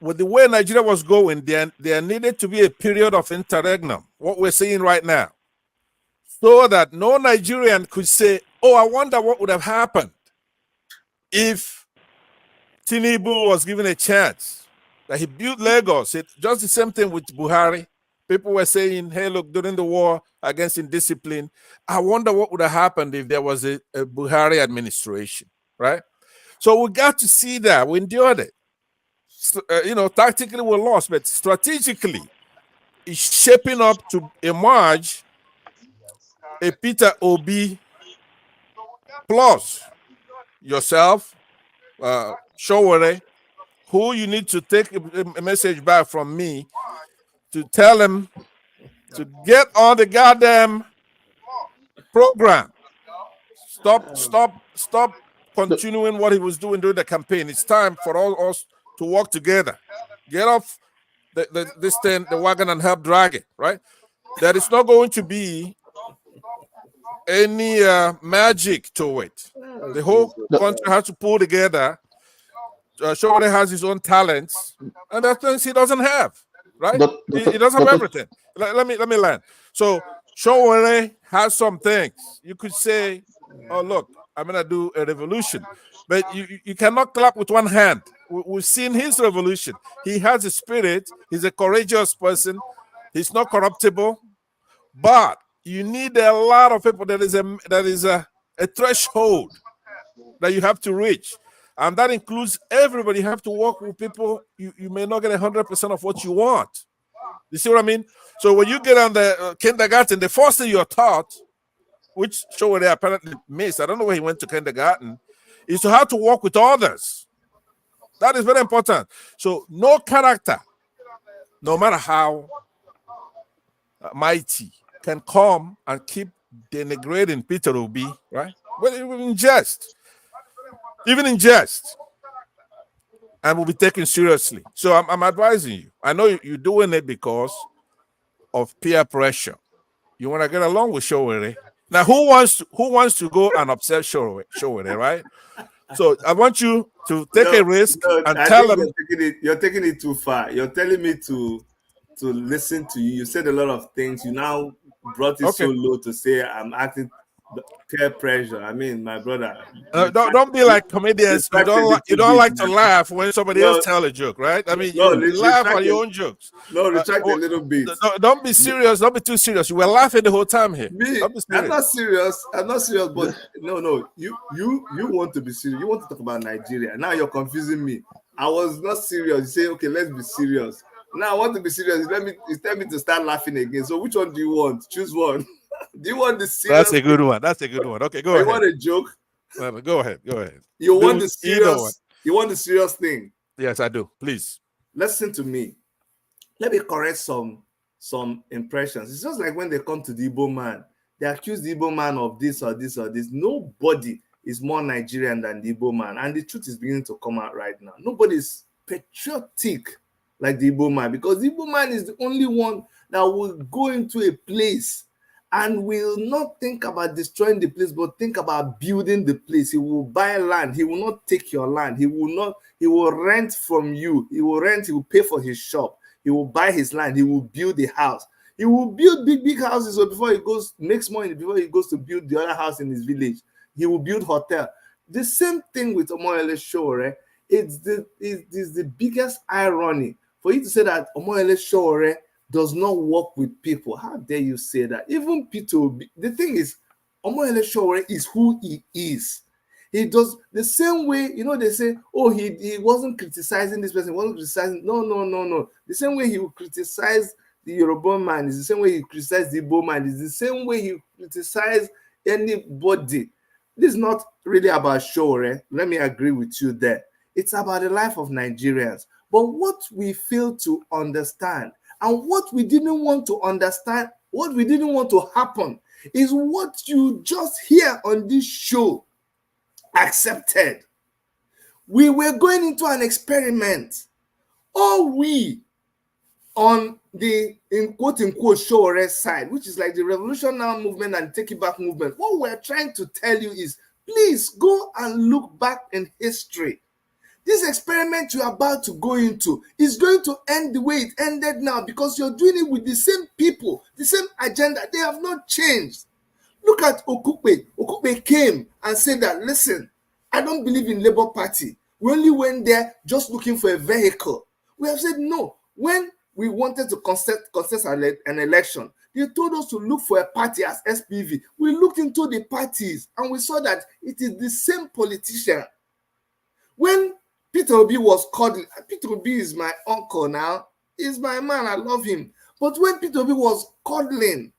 with the way Nigeria was going, there needed to be a period of interregnum, what we're seeing right now, so that no Nigerian could say, oh, I wonder what would have happened if Tinubu was given a chance. That he built Lagos. It's just the same thing with Buhari. People were saying, hey, look, during the war against indiscipline, I wonder what would have happened if there was a Buhari administration, right? So we got to see that. We endured it. So, tactically we lost, but strategically, it's shaping up to emerge a Peter Obi plus yourself, Showore, who you need to take a message back from me to tell him to get on the goddamn program. Stop continuing what he was doing during the campaign. It's time for all us to work together. Get off the wagon and help drag it, right? There is not going to be any magic to it. The whole country has to pull together. Showore has his own talents, and there are things he doesn't have, right? He doesn't have everything. Let me land. So Showore has some things. You could say, oh, look, I'm going to do a revolution. But you cannot clap with one hand. We've seen his revolution. He has a spirit. He's a courageous person. He's not corruptible. But you need a lot of people. There is a threshold that you have to reach. And that includes everybody. You have to work with people. You may not get 100% of what you want. You see what I mean? So when you get on the kindergarten, the first thing you're taught, which Showore apparently missed, I don't know where he went to kindergarten, is to how to work with others. That is very important. So no character, no matter how mighty, can come and keep denigrating Peter Obi, right? Well, even in jest, and will be taken seriously. So I'm advising you. I know you're doing it because of peer pressure. You want to get along with Showore. Now, who wants to go and upset Showore, right? So I want you to take a risk and tell them. You're taking it too far. You're telling me to listen to you. You said a lot of things. You now brought it so low to say I'm acting peer pressure. I mean, my brother. Don't be like comedians. You don't like to laugh when somebody else tell a joke, right? I mean, you laugh at your own jokes. No, retract a little bit. Don't be serious. Don't be too serious. You were laughing the whole time here. I'm not serious. But no. You want to be serious. You want to talk about Nigeria. Now you're confusing me. I was not serious. You say, okay, let's be serious. Now I want to be serious. You tell me to start laughing again. So which one do you want? Choose one. Do you want the serious? That's a good one. Okay, go ahead. You want a joke? Go ahead. You want the serious? You want the serious thing? Yes, I do. Please listen to me. Let me correct some impressions. It's just like when they come to the Igbo man, they accuse the Igbo man of this or this or this. Nobody is more Nigerian than the Igbo man, and the truth is beginning to come out right now. Nobody is patriotic like the Igbo man, because the Igbo man is the only one that will go into a place and will not think about destroying the place, but think about building the place. He will buy land. He will not take your land. He will rent from you. He will pay for his shop. He will buy his land. He will build a house. He will build big houses. So before he makes money, before he goes to build the other house in his village, he will build hotel. The same thing with Omoyele Showore. It's the biggest irony for you to say that Omoyele Showore does not work with people. How dare you say that? Even Peter Obi, the thing is, Omoyele Showore is who he is. He does the same way, they say, oh, he wasn't criticizing this person, he wasn't criticizing. No. The same way he will criticize the Yoruba man is the same way he criticizes the Igbo man, is the same way he criticizes anybody. This is not really about Showore. Let me agree with you there. It's about the life of Nigerians. But what we fail to understand, and what we didn't want to understand, what we didn't want to happen, is what you just hear on this show accepted. We were going into an experiment. All we on the, in quote unquote, Showore side, which is like the Revolution Now movement and Take It Back movement, what we're trying to tell you is, please go and look back in history. This experiment you're about to go into is going to end the way it ended now, because you're doing it with the same people, the same agenda. They have not changed. Look at Okupe. Okupe came and said that, listen, I don't believe in Labour Party. We only went there just looking for a vehicle. We have said no. When we wanted to contest an election, they told us to look for a party as SPV. We looked into the parties and we saw that it is the same politician. When Peter Obi was coddling, Peter Obi is my uncle now. He's my man. I love him. But when Peter Obi was coddling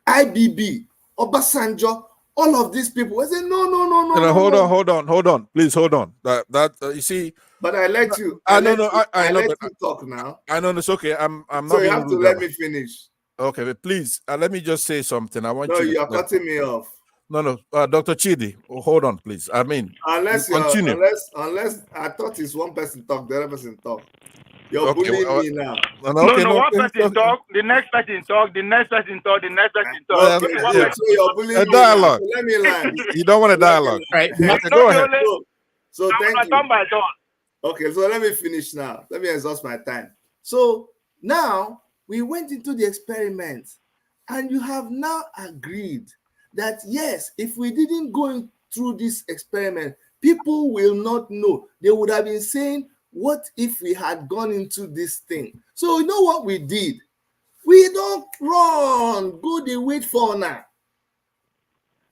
IBB, Obasanjo, all of these people. I say no. Hold on, please hold on. That you see. But I let you. I know. No, I know. Let you talk now. I know it's okay. I'm not. So you have to let me finish. Okay, but please let me just say something. I want you. you. No, you're cutting me off. No, Dr. Chidi, hold on, please. I mean, unless I thought it's one person talk, the other person talk. You're bullying me now. No, one person talk, the next person talk, the next person talk, the next person talk. Okay, so you're bullying a me dialogue. Now. So let me land. You don't want a dialogue, right? Okay, go ahead. So thank you. Okay, so let me finish now. Let me exhaust my time. So now we went into the experiment, and you have now agreed that yes, if we didn't go through this experiment, people will not know. They would have been saying, what if we had gone into this thing? So you know what we did? We don't run, go they wait for now.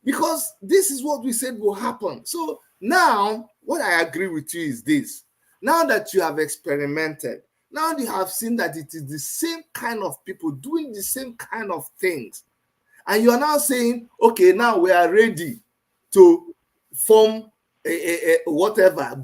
Because this is what we said will happen. So now, what I agree with you is this. Now that you have experimented, now you have seen that it is the same kind of people doing the same kind of things. And you are now saying, okay, now we are ready to form whatever,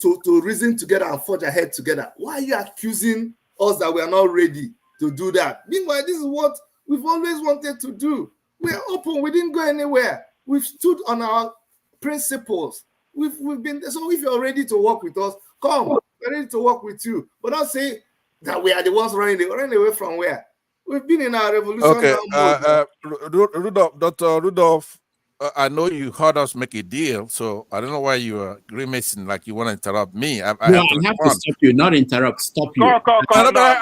to reason together and forge ahead together. Why are you accusing us that we are not ready to do that? Meanwhile, this is what we've always wanted to do. We are open. We didn't go anywhere. We've stood on our principles. We've been there. So if you're ready to work with us, come. We're ready to work with you. But don't say that we are the ones running away from where? We've been in our revolution. Okay, Rudolph, Dr. Rudolph, I know you heard us make a deal, so I don't know why you are grimacing like you want to interrupt me. I have to stop you, not interrupt. Stop you. I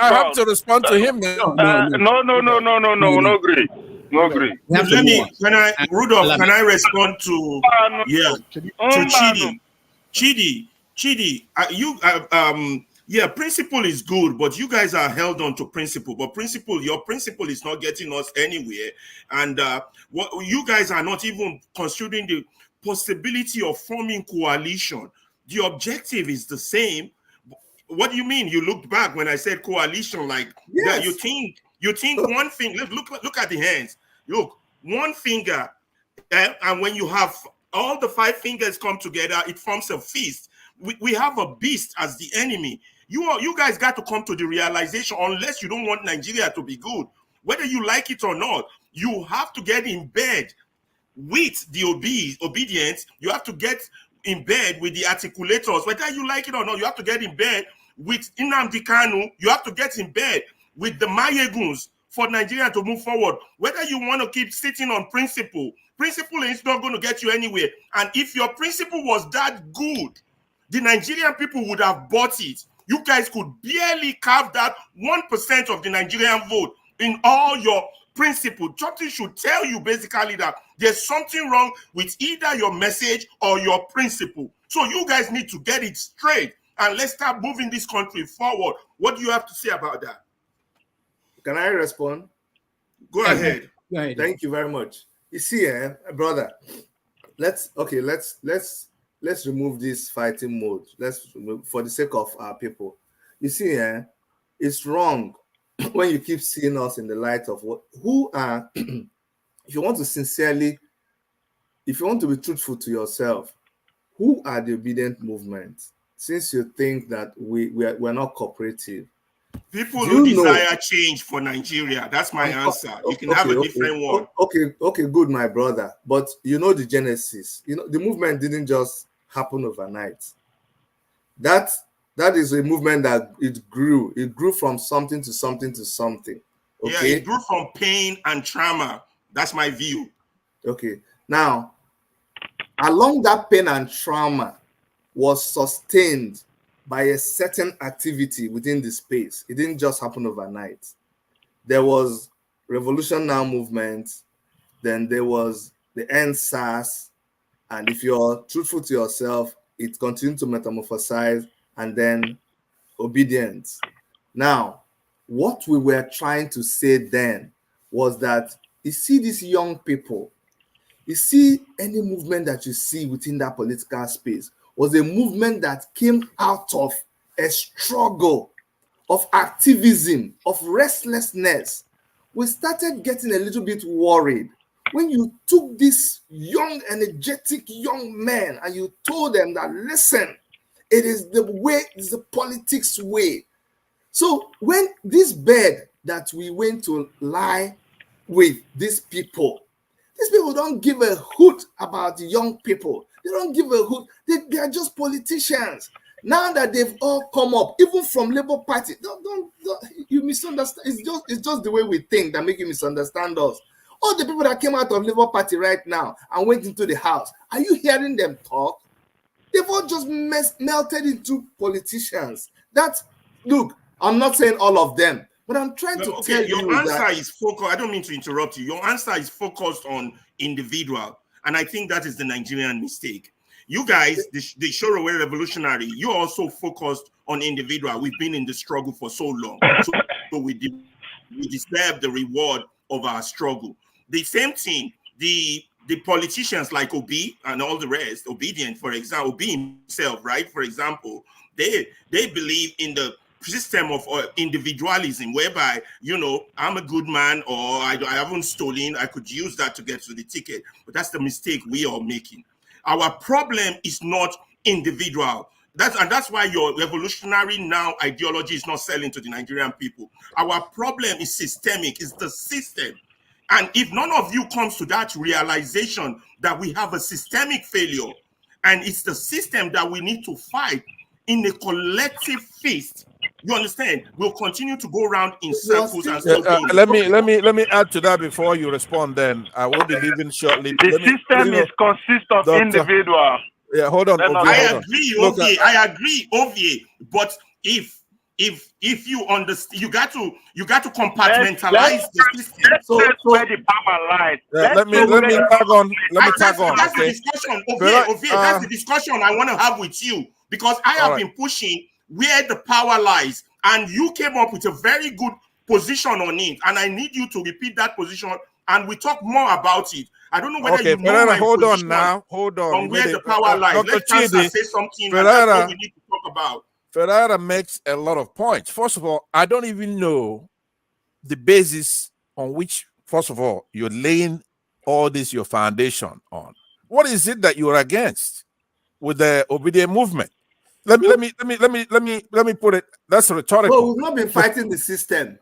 have to respond to him. No agree. No agree. Rudolph, can I respond to Chidi, principle is good, but you guys are held on to principle. But your principle is not getting us anywhere. And what you guys are not even considering the possibility of forming coalition. The objective is the same. What do you mean? You looked back when I said coalition, like that. You think one thing. Look at the hands. Look, one finger, and when you have all the 5 fingers come together, it forms a fist. We have a beast as the enemy. You guys got to come to the realization, unless you don't want Nigeria to be good, whether you like it or not, you have to get in bed with the obedience. You have to get in bed with the articulators, whether you like it or not. You have to get in bed with Nnamdi Kanu. You have to get in bed with the Mayeguns for Nigeria to move forward. Whether you want to keep sitting on principle is not going to get you anywhere. And if your principle was that good, the Nigerian people would have bought it. You guys could barely carve that 1% of the Nigerian vote in all your principle. Something should tell you basically that there's something wrong with either your message or your principle. So you guys need to get it straight, and let's start moving this country forward. What do you have to say about that? Can I respond? Go ahead. Thank you very much. You see, brother, let's remove this fighting mode. For the sake of our people. You see, it's wrong when you keep seeing us in the light of who are. If you want to be truthful to yourself, who are the obedient movement? Since you think that we're not cooperative. People who desire change for Nigeria. That's my answer. You can have a different one. Okay, good, my brother. But you know the genesis. You know the movement didn't just happen overnight. That is a movement that it grew. It grew from something to something to something. Okay? Yeah, it grew from pain and trauma. That's my view. Okay. Now, along that pain and trauma was sustained by a certain activity within the space. It didn't just happen overnight. There was Revolution Now movement, then there was the End SARS, and if you're truthful to yourself, it continued to metamorphosize, and then obedience. Now, what we were trying to say then was that you see these young people, you see any movement that you see within that political space was a movement that came out of a struggle, of activism, of restlessness, we started getting a little bit worried when you took these young, energetic young men and you told them that, listen, it is the way, it's the politics way. So when this bed that we went to lie with these people don't give a hoot about the young people. They don't give a hoot. They are just politicians. Now that they've all come up, even from Labour Party, don't you misunderstand. It's just the way we think that make you misunderstand us. All the people that came out of Labour Party right now and went into the House, are you hearing them talk? They've all just melted into politicians. Look, I'm not saying all of them, but I'm trying to tell you your answer that is focused. I don't mean to interrupt you. Your answer is focused on individual, and I think that is the Nigerian mistake. You guys, the Shoreway revolutionary, you also focused on individual. We've been in the struggle for so long, so we deserve the reward of our struggle. The same thing, the politicians like Obi and all the rest, Obedient, for example, Obi himself, right? For example, they believe in the system of individualism, whereby, you know, I'm a good man, or I haven't stolen, I could use that to get to the ticket. But that's the mistake we are making. Our problem is not individual. That's why your revolutionary now ideology is not selling to the Nigerian people. Our problem is systemic, it's the system. And if none of you comes to that realization that we have a systemic failure, and it's the system that we need to fight in a collective fist, you understand? We'll continue to go around in circles and so let me add to that before you respond. Then I will be leaving shortly. The system consists of individuals. Yeah, hold on. I agree, Ovie. I agree, Ovie. But if you understand, you got to compartmentalize the system. So where the power lies. Let me tag on. That's the discussion, Ovie. That's the discussion I want to have with you, because I have been pushing where the power lies, and you came up with a very good position on it, and I need you to repeat that position, and we talk more about it. I don't know whether you know my hold position on where the power lies. Dr. Let Chancellor say something, and that's what we need to talk about. Ferreira makes a lot of points. First of all, I don't even know the basis on which, first of all, you're laying all this your foundation on. What is it that you're against with the obedient movement? Let me put it. That's rhetorical. Well, we've not been fighting the system.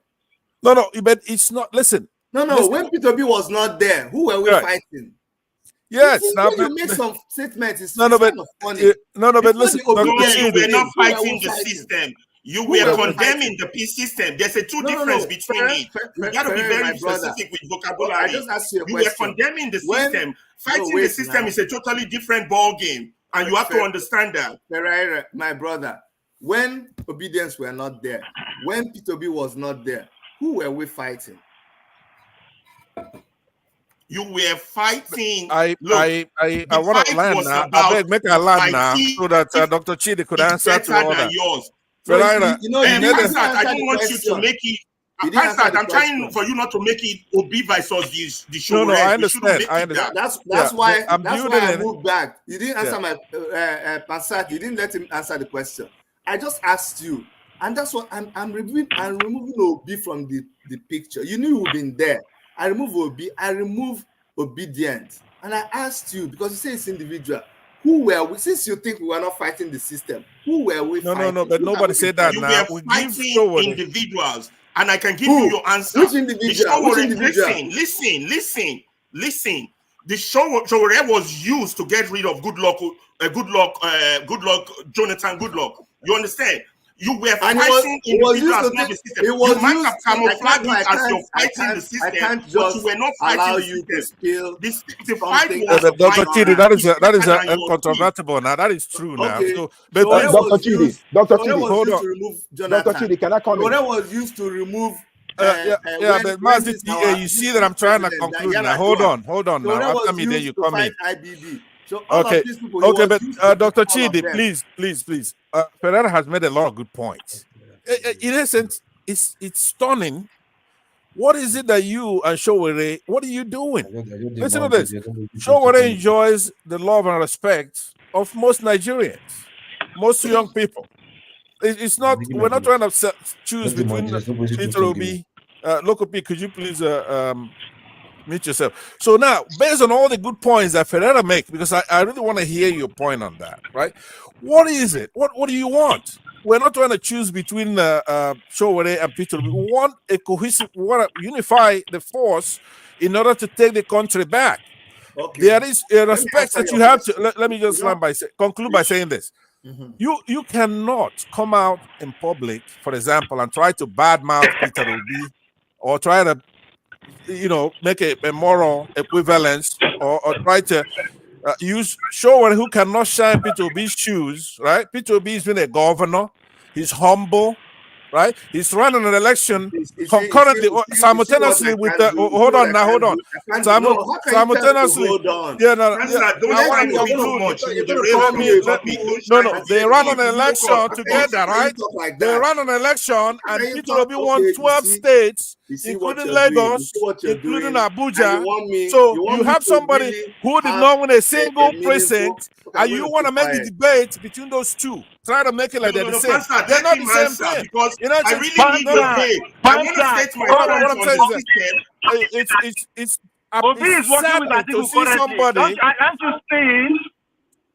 No, but it's not. Listen. No. When P2B was not there, who were we fighting? Yes. When you make some statements, it's but funny. But listen. You were not fighting the system. You were condemning the peace system. There's a two difference between it. You got to be very specific with vocabulary. I just asked you a You question. were condemning the system. Fighting the system is a totally different ball game. And you have to understand that. Ferreira, my brother, when Obedience were not there, when P2B was not there, who were we fighting? You were fighting. I want to land now. I beg, make a land now so that Dr. Chidi could answer to all that. Ferreira, I don't want you to make it. I'm trying for you not to make it Obi versus the show. No, I understand. That's why I moved back. You didn't answer my Passat. You didn't let him answer the question. I just asked you, and that's what I'm removing. I'm removing Obi from the picture. You knew you've been there. I remove Obi. I remove Obedient, and I asked you because you say it's individual. Who were we? Since you think we were not fighting the system, who were we? No. But nobody said that. You now were fighting individuals. And I can give you your answer. Which individual? Listen. The Showore was used to get rid of Good Luck, Jonathan Goodluck. You understand? You were fighting individuals, not the system. You might have camouflaged it as you're fighting the system, but you were not fighting the system. The fight was Dr. Chidi, that is uncontrovertible now. That is true now. So, but Dr. Chidi, hold on. Dr. Chidi, can I comment? What was used to remove. But Mazi, you see that I'm trying to conclude now. Hold on now. After me, then you come in. So okay, but Dr. Chidi, please. Ferreira has made a lot of good points. In essence, it's stunning. What is it that you and Showore, what are you doing? Listen to this. Showore enjoys the love and respect of most Nigerians, most young people. It's not. We're not trying to choose between Peter Obi Local P, could you please mute yourself? So now, based on all the good points that Ferreira make, because I really want to hear your point on that, right? What is it? What do you want? We're not trying to choose between Showore and Peter. We want a cohesive, we want to unify the force in order to take the country back. Okay. There is a respect that you have to. Let me just conclude by saying this. You cannot come out in public, for example, and try to badmouth Peter Obi or try to, make a moral equivalence or try to use Showore who cannot shine Peter Obi's shoes, right? Peter Obi has been a governor. He's humble, right? He's running an election concurrently, simultaneously with the. Hold on. Simultaneously. Yeah, no. They run an election together, right? They run an election, and Peter Obi won 12 states, including Lagos, including Abuja. So you have somebody who did not win a single precinct, and you want to make the debate between those two. Try to make it like they're the same. They're not the same thing. Because I really need to pay. I want to state my point on the system. It's upsetting to see somebody. Aren't you seeing?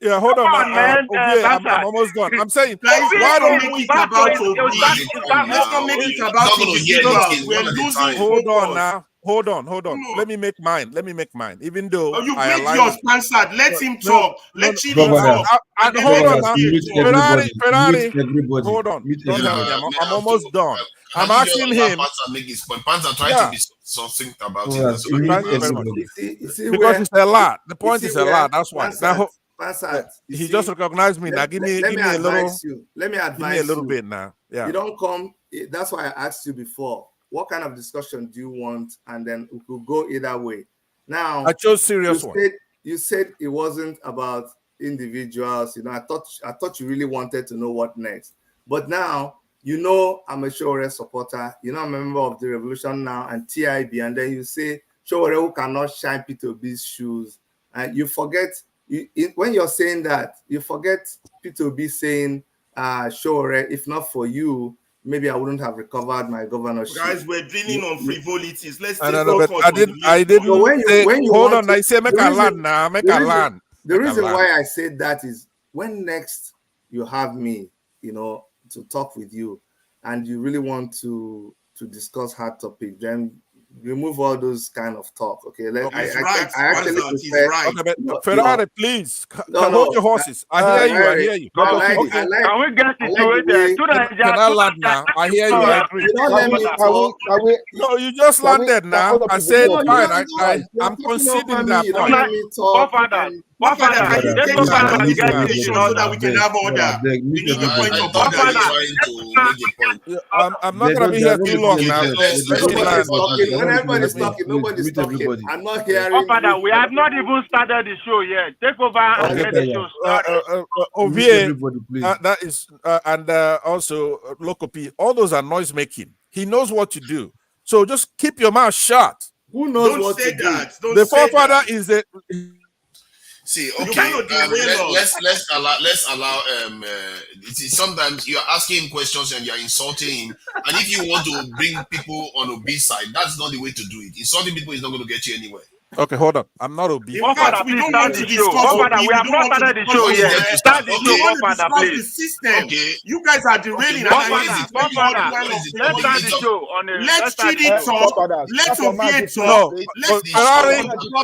Yeah, hold on, man. I'm almost done. I'm saying, why don't we make it about Obi? Let's not make it about individuals. We're losing. Hold on. Let me make mine. Even though you make yours, Pansad. Let him talk. Let Chidi talk. Hold on now. Ferrari. Hold on. Don't tell me. I'm almost done. I'm asking him. Pansa try to be something about it. Because it's a lot. The point is a lot. That's why. He just recognized me now. Give me a little. Let me advise give me a little bit now. Yeah. You don't come. That's why I asked you before. What kind of discussion do you want? And then we could go either way. Now, I chose serious one. You said it wasn't about individuals. I thought you really wanted to know what next. But now, I'm a Showore supporter. I'm a member of the Revolution Now and TIB. And then you say Showore who cannot shine Peter Obi's shoes. And you forget, when you're saying that, you forget Peter Obi saying, Showore, if not for you, maybe I wouldn't have recovered my governorship. Guys, we're dealing on frivolities. Let's I didn't hold on. I say make a land now. Make a land. The reason why I said that is when next you have me, to talk with you, and you really want to discuss hard topic, then remove all those kind of talk. Okay, I actually prefer. Okay, but Ferrari, please hold your horses. I hear you. Can we get situated? Can I land now? I hear you. I agree. No, you just landed now. I said fine. I'm conceding that point. So that we can have order. We need the point of order. I'm not gonna be here too long now. When everybody's talking, nobody's talking. I'm not hearing. Father, we have not even started the show yet. Take over and let the show start. That is, and also Local P. All those are noise making. He knows what to do. So just keep your mouth shut. Who knows what to do? The forefather is the. See, okay. Let's allow. Sometimes you are asking him questions and you are insulting him, and if you want to bring people on Obi's side, that's not the way to do it. Insulting people is not going to get you anywhere. Okay, hold on. I'm not Obi. We don't want to discuss. We have not started the show yet. Start the show, please. The system. Okay. You guys are derailing. Let's start the show. Let's Chidi talk. Let's Ovie talk.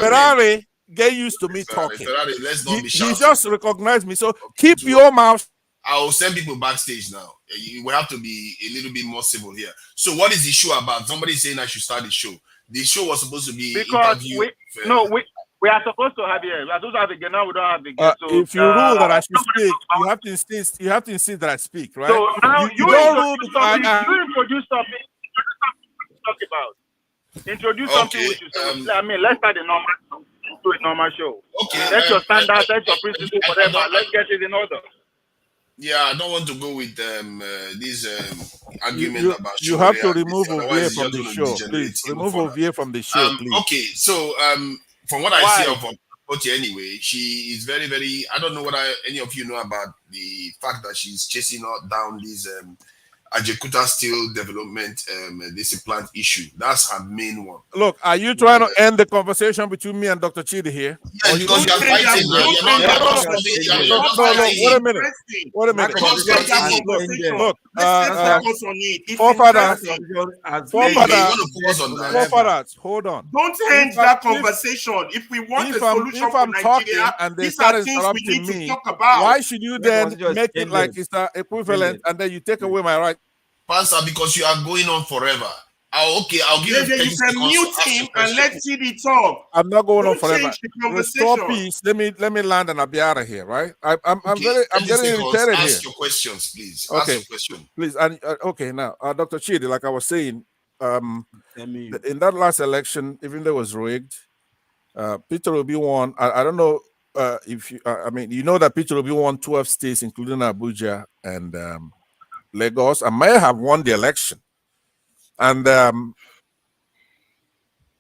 Ferrari. Get used to me talking. Ferrari, let's not be shouting. He just recognized me. So keep your mouth. I'll send people backstage now. We have to be a little bit more civil here. So what is the show about? Somebody saying I should start the show. The show was supposed to be because we are supposed to have here. We are supposed to have a game. Now we don't have the game. So if you rule that I should speak, you have to insist. You have to insist that I speak, right? So now you don't rule. You introduce something. Talk about. Introduce something which is. Let's start the normal show. Okay. Let your standards, let your principles, whatever. Let's get it in order. Yeah, I don't want to go with this argument about show. You have to remove Ovie from the show, please. Remove Ovie from the show, please. Okay, so from what I see of Akpoti anyway, she is very, very. I don't know what any of you know about the fact that she's chasing down these Ajaokuta Steel Development this plant issue. That's her main one. Look, are you trying to end the conversation between me and Dr. Chidi here? Yes, because you are fighting now. Wait a minute. Look, forefathers, hold on. Don't end that conversation. If we want a solution for Nigeria, and they these are start things we need interrupting me, to talk about. why should you then make it like it's equivalent and then you take away my right? Pastor, because you are going on forever. I'll give you 30 can seconds mute to him and let TD talk. I'm not going on Don't forever. change the Restore conversation. peace. Let me land and I'll be out of here, right? I'm Okay, getting irritated here. Ask your questions, please. Okay, Ask your question. please. And okay, now, Dr. Chidi, like I was saying, in that last election, even though it was rigged, Peter Obi won. I don't know if you, I mean, you know that Peter Obi won 12 states, including Abuja and Lagos. I may have won the election, and that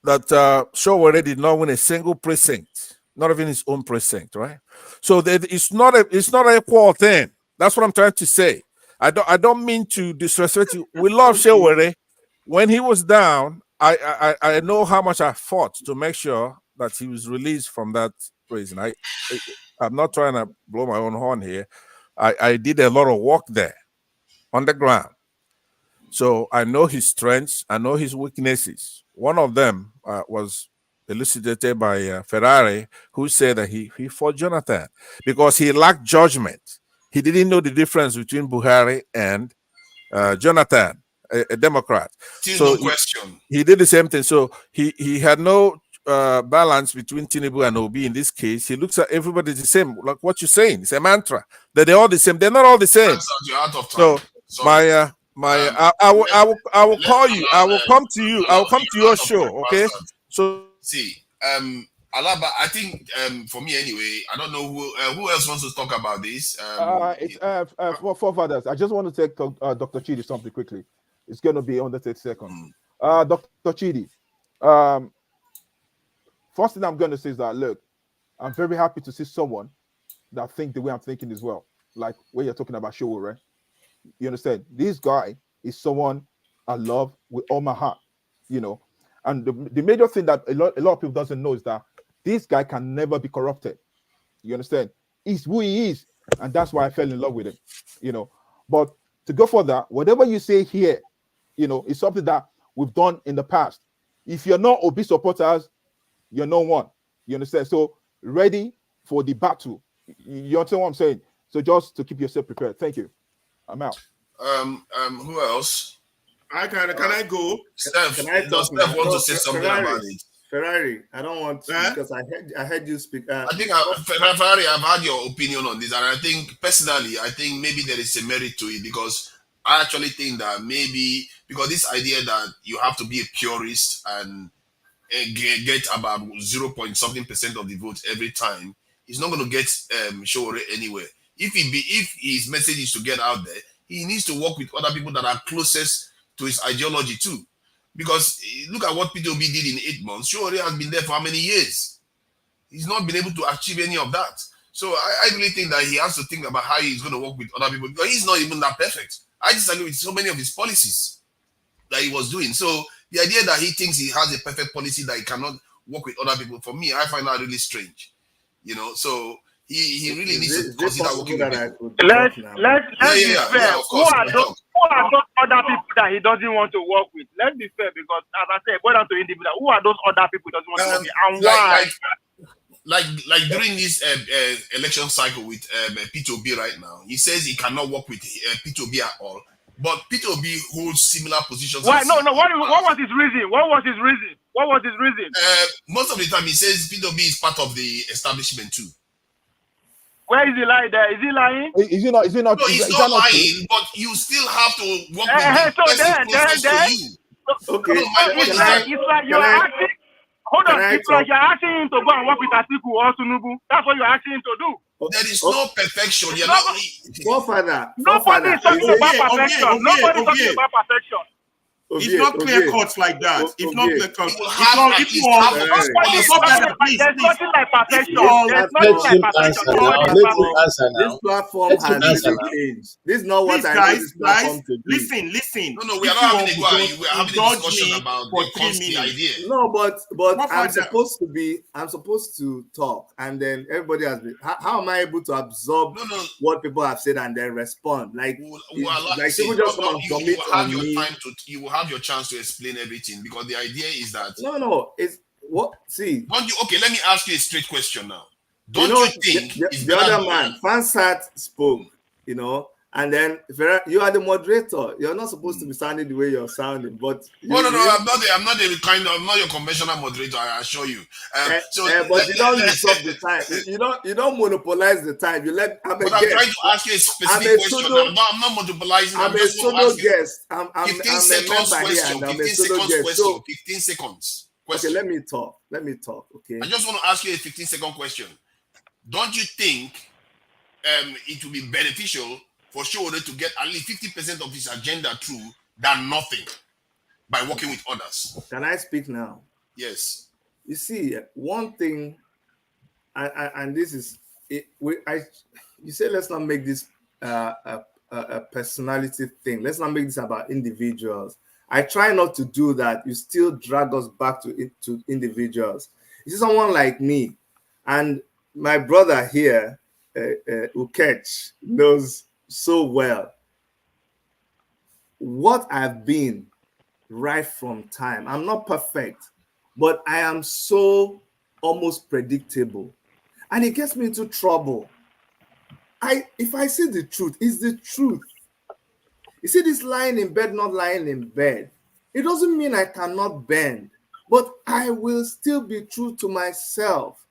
Showore did not win a single precinct, not even his own precinct, right? So it's not an equal thing. That's what I'm trying to say. I don't mean to disrespect you. We love Showore. When he was down, I know how much I fought to make sure that he was released from that prison. I'm not trying to blow my own horn here. I did a lot of work there on the ground. So I know his strengths, I know his weaknesses. One of them was elucidated by Ferrari, who said that he fought Jonathan because he lacked judgment. He didn't know the difference between Buhari and Jonathan, a Democrat. Still no question. He did the same thing. So he had no balance between Tinubu and Obi in this case. He looks at everybody the same, like what you're saying. It's a mantra that they're all the same. They're not all the same. You're out of time. So I will call you. I will come to you. I will come to your show. Okay. So see, Alaba, I think for me anyway, I don't know who else wants to talk about this. It's forefathers. I just want to take Dr. Chidi something quickly. It's going to be under 30 seconds. Dr. Chidi, first thing I'm going to say is that, look, I'm very happy to see someone that think the way I'm thinking as well. Like when you're talking about Showo, right? You understand? This guy is someone I love with all my heart, you know. And the major thing that a lot of people doesn't know is that this guy can never be corrupted. You understand? He's who he is, and that's why I fell in love with him, you know. But to go further, whatever you say here, you know, is something that we've done in the past. If you're not Obi supporters, you're no one. You understand? So ready for the battle. You understand what I'm saying? So just to keep yourself prepared. Thank you. I'm out. Who else? Can I go? Steph, does Steph want to say something about it? Ferrari, I don't want to because I heard you speak. I think Ferrari, I've had your opinion on this, and I think personally, maybe there is a merit to it because I actually think that maybe because this idea that you have to be a purist and get about 0.something% of the vote every time, he's not going to get Showore anywhere. If his message is to get out there, he needs to work with other people that are closest to his ideology too. Because look at what P2B did in 8 months. Showore has been there for how many years? He's not been able to achieve any of that. So I really think that he has to think about how he's going to work with other people because he's not even that perfect. I disagree with so many of his policies that he was doing. So the idea that he thinks he has a perfect policy that he cannot work with other people, for me, I find that really strange. You know, so he really needs to consider working with people. Let's be fair. Who are those other people that he doesn't want to work with? Let's be fair because, as I said, go down to individual. Who are those other people he doesn't want to work with and why? Like during this election cycle with P2B right now, he says he cannot work with P2B at all. But P2B holds similar positions. Why? No. What was his reason? What was his reason? Most of the time, he says P2B is part of the establishment too. Where is he lying there? Is he lying? Is he not? No, he's not lying, but you still have to work with the person closest to you. Okay. It's like you're asking. Hold on. It's like you're asking him to go and work with Atiku or Tinubu. That's what you're asking him to do. There is no perfection. You're not. Forefather. Nobody is talking about perfection. Nobody's talking about perfection. It's not clear cuts like that. It's not clear cuts. There's nothing like perfection. There's Let nothing like perfection. This platform has really changed. This is not what I know this platform to be. Listen. No, we are not having a go. We are having a discussion about the conspiracy idea. No, but I'm supposed to talk, and then everybody has been. How am I able to absorb what people have said and then respond? Like, people just come and commit on me. You will have your chance to explain everything, because the idea is that it's what. See, don't you? Okay, let me ask you a straight question now. Don't you think the other man, Fansat, spoke? And then you are the moderator. You're not supposed to be sounding the way you're sounding. But no, I'm not your conventional moderator. I assure you. But you don't use up the time. You don't monopolize the time. You let. I'm trying to ask you a specific question. I'm not monopolizing. I'm a solo guest. I'm 15 seconds question. 15 seconds question. 15 seconds question. Okay, let me talk. Okay. I just want to ask you a 15-second question. Don't you think it will be beneficial for Showore to get at least 50% of his agenda through than nothing by working with others? Can I speak now? Yes. You see, one thing, and this is it. You say let's not make this a personality thing. Let's not make this about individuals. I try not to do that. You still drag us back to individuals. You see, someone like me, and my brother here, Ukech, knows so well what I've been right from time. I'm not perfect, but I am so almost predictable, and it gets me into trouble. If I say the truth, it's the truth. You see, this lying in bed, not lying in bed, it doesn't mean I cannot bend, but I will still be true to myself.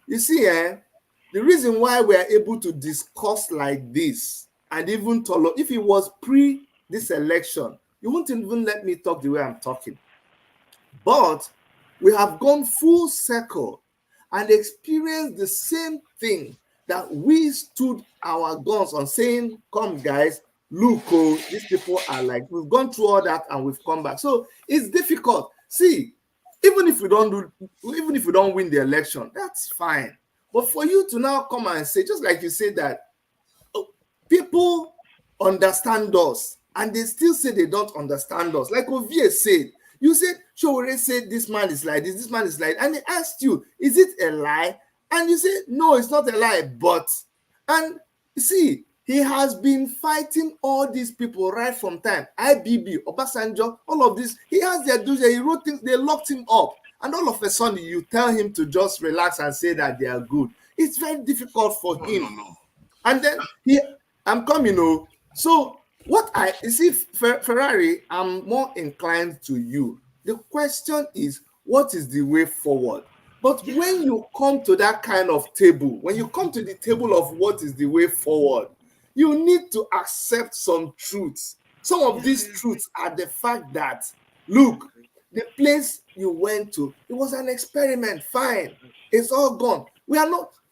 You see, the reason why we are able to discuss like this and even tolerate, if it was pre this election, you wouldn't even let me talk the way I'm talking. But we have gone full circle and experienced the same thing that we stood our guns on, saying, come guys, look, these people are like, we've gone through all that and we've come back. So it's difficult. See, even if we don't win the election, that's fine. But for you to now come and say, just like you said that people understand us and they still say they don't understand us. Like Ovie said, you said, Showore said this man is like this man is like, and they asked you, is it a lie? And you said, no, it's not a lie, but, and see, he has been fighting all these people right from time. IBB, Obasanjo, all of this, he has their dues, he wrote things, they locked him up. And all of a sudden, you tell him to just relax and say that they are good. It's very difficult for him. No. And then, I'm coming, so you see, Ferrari, I'm more inclined to you. The question is, what is the way forward? But when you come to that kind of table, when you come to the table of what is the way forward, you need to accept some truths. Some of these truths are the fact that, look, the place you went to, it was an experiment, fine. It's all gone.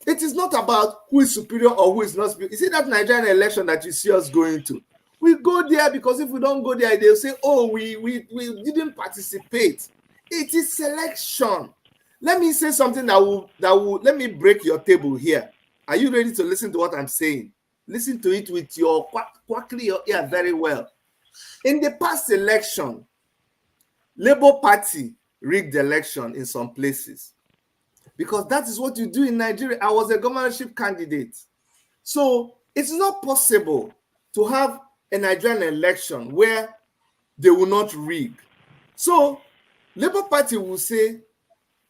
It is not about who is superior or who is not superior. You see that Nigerian election that you see us going to? We go there because if we don't go there, they'll say, oh, we didn't participate. It is selection. Let me say something that will let me break your table here. Are you ready to listen to what I'm saying? Listen to it with your quackly your ear very well. In the past election, Labour Party rigged the election in some places because that is what you do in Nigeria. I was a governorship candidate. So it's not possible to have a Nigerian election where they will not rig. So Labour Party will say,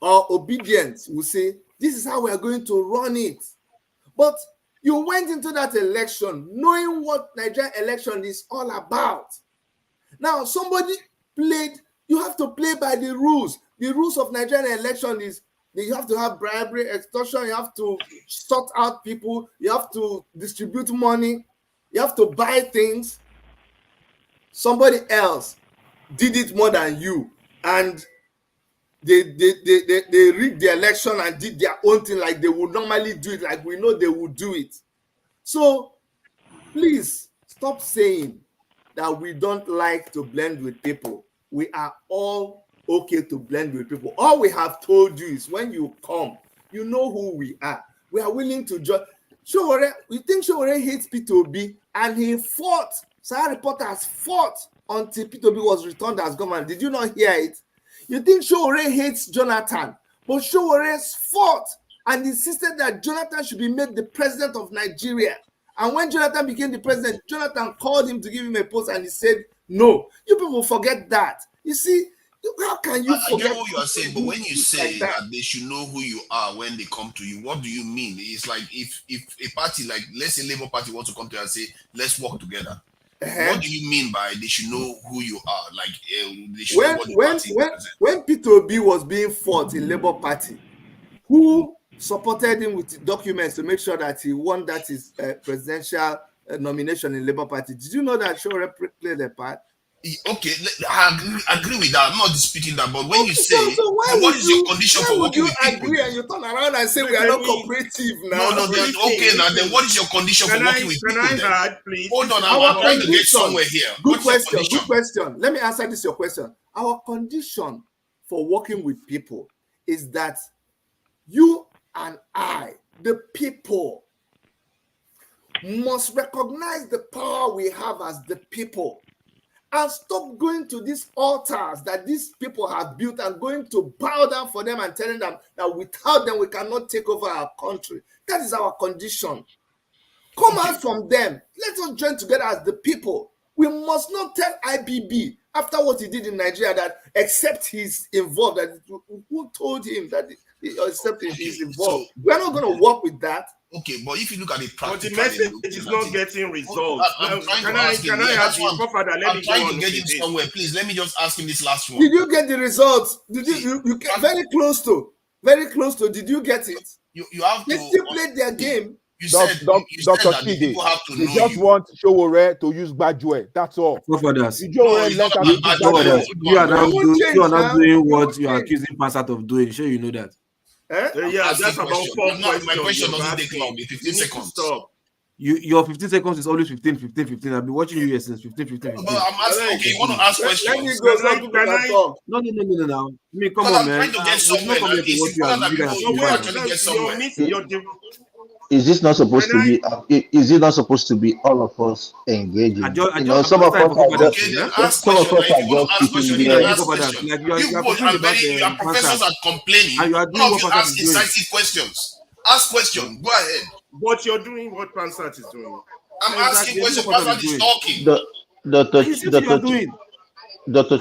or Obedience will say, this is how we are going to run it. But you went into that election knowing what Nigerian election is all about. Now, somebody played, you have to play by the rules. The rules of Nigerian election is that you have to have bribery, extortion, you have to sort out people, you have to distribute money, you have to buy things. Somebody else did it more than you, and they rigged the election and did their own thing like they would normally do it, like we know they would do it. So please stop saying that we don't like to blend with people. we are all okay to blend with people. All we have told you is when you come, you know who we are. We are willing to join. Showore, you think Showore hates P2B, and he fought. Sahara reporters fought until P2B was returned as governor. Did you not hear it? You think Showore hates Jonathan, but Showore fought and insisted that Jonathan should be made the president of Nigeria. And when Jonathan became the president, Jonathan called him to give him a post, and he said no. You people forget that. You see, how can you forget? I get what you are saying, but when you say like that they should know who you are when they come to you, what do you mean? It's like if a party, like let's say Labour Party, wants to come to you and say, let's work together. What do you mean by they should know who you are? Like they should know what the party represents. When P2B was being fought in Labour Party, who supported him with documents to make sure that he won that his presidential nomination in Labour Party? Did you know that Showore played a part? Okay, I agree with that. I'm not disputing that, but when you say, what is your condition for working with people? Agree and you turn around and say we are not cooperative now. No, okay, now then what is your condition for working with people? Can I add, please? Hold on, I'm trying to get somewhere here. Good question. Let me answer this your question. Our condition for working with people is that you and I, the people, must recognize the power we have as the people and stop going to these altars that these people have built and going to bow down for them and telling them that without them we cannot take over our country. That is our condition. Come out from them. Let us join together as the people. We must not tell IBB after what he did in Nigeria that except he's involved, that who told him that except he's involved. We are not going to work with that. Okay, but if you look at it practically, but the message is not getting resolved. Can I ask you, I'm trying to get him somewhere. Please, let me just ask him this last one. Did you get the results? Did you get very close to? Did you get it? You have to. They still played their game. You said Dr. Chide, they just want Showore to use Badue. That's all. You are not doing what you are accusing Passat of doing. Sure, you know that. Yeah, that's about 4 questions. My question doesn't take long. 15 seconds. Your 15 seconds is always 15. I've been watching you here since 15. But I'm asking, okay, you want to ask questions? Let me go. No. I mean, come on, man. I'm trying to get somewhere. Is this not supposed to be? Is it not supposed to be all of us engaging? Some of us are just sitting there. Your professors are complaining. All of you ask incisive questions. Ask questions. Go ahead. But you're doing what Pansat is doing. I'm asking questions. Pansat is talking. Dr.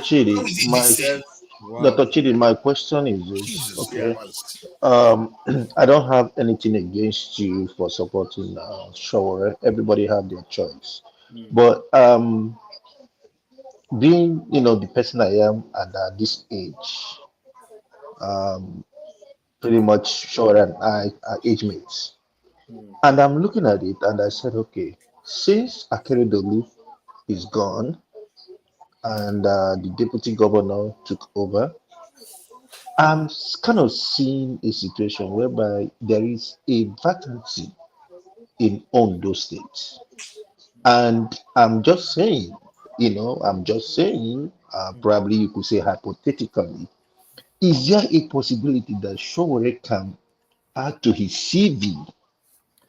Chidi, my question is this, okay? I don't have anything against you for supporting Showore. Everybody have their choice. But being, the person I am at this age, pretty much Showore and I are age mates. And I'm looking at it and I said, okay, since Akeredolu is gone, and the deputy governor took over, I'm kind of seeing a situation whereby there is a vacancy in Ondo State. And I'm just saying, probably you could say hypothetically, is there a possibility that Showore can add to his CV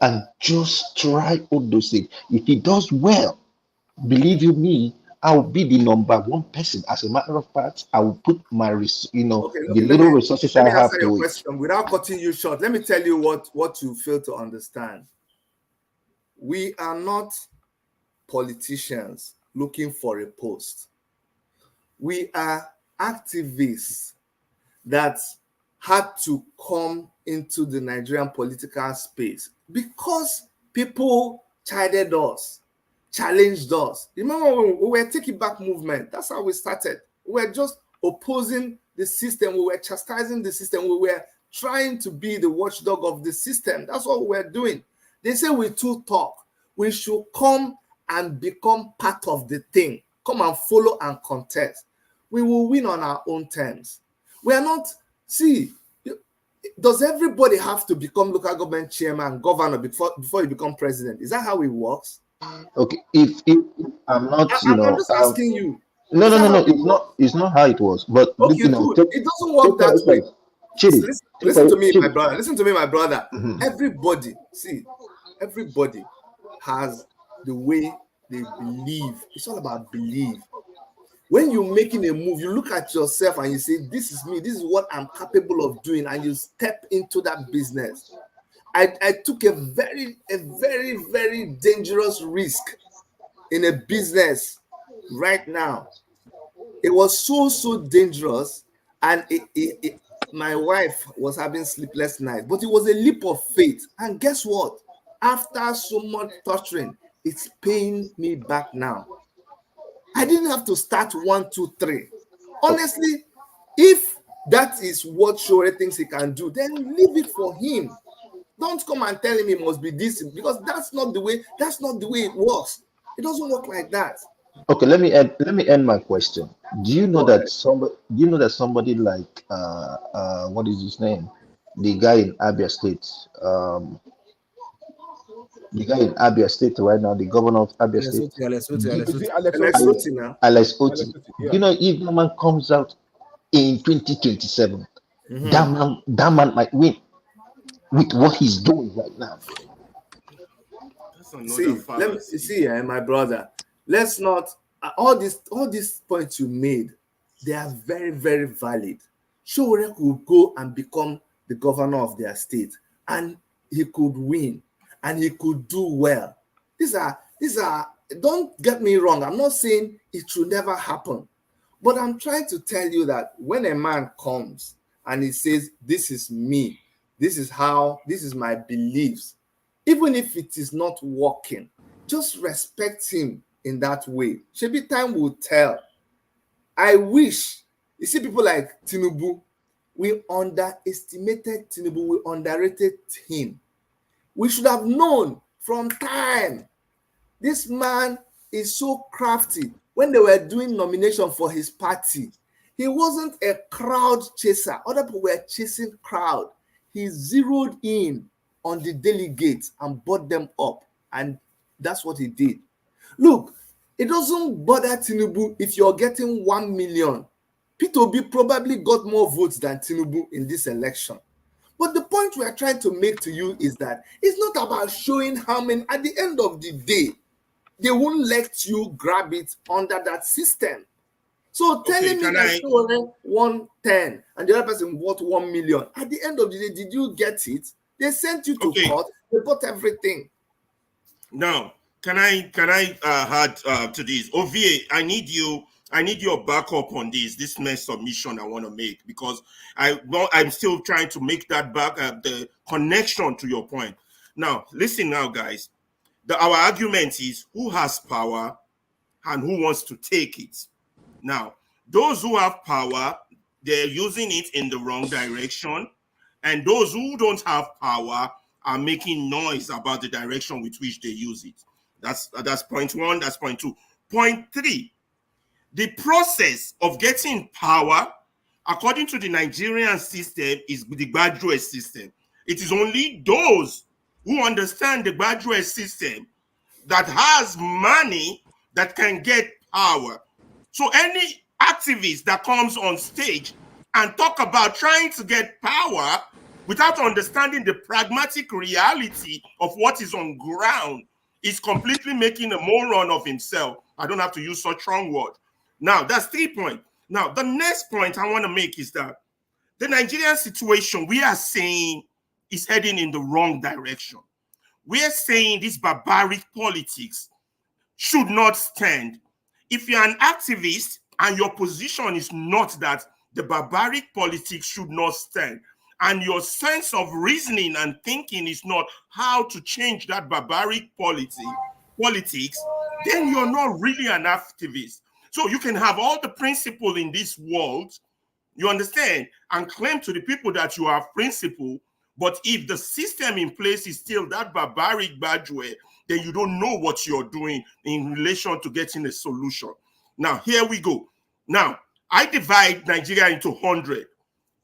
and just try Ondo State? If he does well, believe you me, I will be the number one person. As a matter of fact, I will put my, little resources I have to it. Without cutting you short, let me tell you what you fail to understand. We are not politicians looking for a post. We are activists that had to come into the Nigerian political space because people chided us, challenged us. Remember when we were taking back movement? That's how we started. We were just opposing the system. We were chastising the system. We were trying to be the watchdog of the system. That's what we were doing. They say we too talk. We should come and become part of the thing. Come and follow and contest. We will win on our own terms. We are not, does everybody have to become local government chairman, governor before you become president? Is that how it works? Okay, if I'm not, I'm just asking you. No, Is no, that no, how no. it It's works? not. It's not how it was. But look, Okay, good. take, It doesn't work for that way. instance, Chidi. Listen to me, my Chidi. brother. Listen to me, my brother. Mhm. Everybody, see, everybody has the way they believe. It's all about belief. When you're making a move, you look at yourself and you say, "This is me. This is what I'm capable of doing," and you step into that business. I took a very, very dangerous risk in a business right now. It was so dangerous, and my wife was having sleepless nights, but it was a leap of faith. And guess what? After so much torturing, it's paying me back now. I didn't have to start 1, 2, 3. Honestly, if that is what Shore thinks he can do, then leave it for him. Don't come and tell him he must be this, because that's not the way. That's not the way it works. It doesn't work like that. Okay, let me end my question. Do you know Go that ahead. somebody like what is his name? The guy in Abia State, the guy in Abia State right now, the governor of Abia State, Alex Is Oti. it Alex Alex Oti? Oti now. Alex Alex Oti. Oti, Do yeah. you know if that man comes out in 2027, Mhm. that man might win with what he's doing right now. That's another See, let me fallacy. see, my brother. Let's not all these points you made, they are very valid. Showore could go and become the governor of their state, and he could win, and he could do well. These are don't get me wrong. I'm not saying it should never happen, but I'm trying to tell you that when a man comes and he says, "This is me, this is my beliefs," even if it is not working, just respect him in that way. Shebi time will tell. I wish, you see, people like Tinubu, we underestimated Tinubu, we underrated him. We should have known from time. This man is so crafty. When they were doing nomination for his party, he wasn't a crowd chaser. Other people were chasing crowd. He zeroed in on the delegates and brought them up. And that's what he did. Look, it doesn't bother Tinubu if you're getting 1 million. P2B probably got more votes than Tinubu in this election. But the point we are trying to make to you is that it's not about showing how many. At the end of the day, they won't let you grab it under that system. So telling me that Showore won 10 and the other person bought 1 million, at the end of the day, did you get it? They sent you to court, they bought everything. Now, can I add to this? OVA, I need your backup on this next submission I want to make, because I'm still trying to make that the connection to your point. Now, listen now, guys. Our argument is who has power and who wants to take it. Now, those who have power, they're using it in the wrong direction, and those who don't have power are making noise about the direction with which they use it. That's point one. That's point two. Point three, the process of getting power, according to the Nigerian system, is the graduate system. It is only those who understand the graduate system that has money that can get power. So any activist that comes on stage and talk about trying to get power without understanding the pragmatic reality of what is on ground is completely making a moron of himself. I don't have to use such strong words. Now, that's 3 points. Now, the next point I want to make is that the Nigerian situation we are saying is heading in the wrong direction. We're saying this barbaric politics should not stand. If you're an activist and your position is not that the barbaric politics should not stand, and your sense of reasoning and thinking is not how to change that barbaric politics, then you're not really an activist. So you can have all the principle in this world, you understand, and claim to the people that you have principle, but if the system in place is still that barbaric bad way, then you don't know what you're doing in relation to getting a solution. Now, here we go. Now, I divide Nigeria into 100.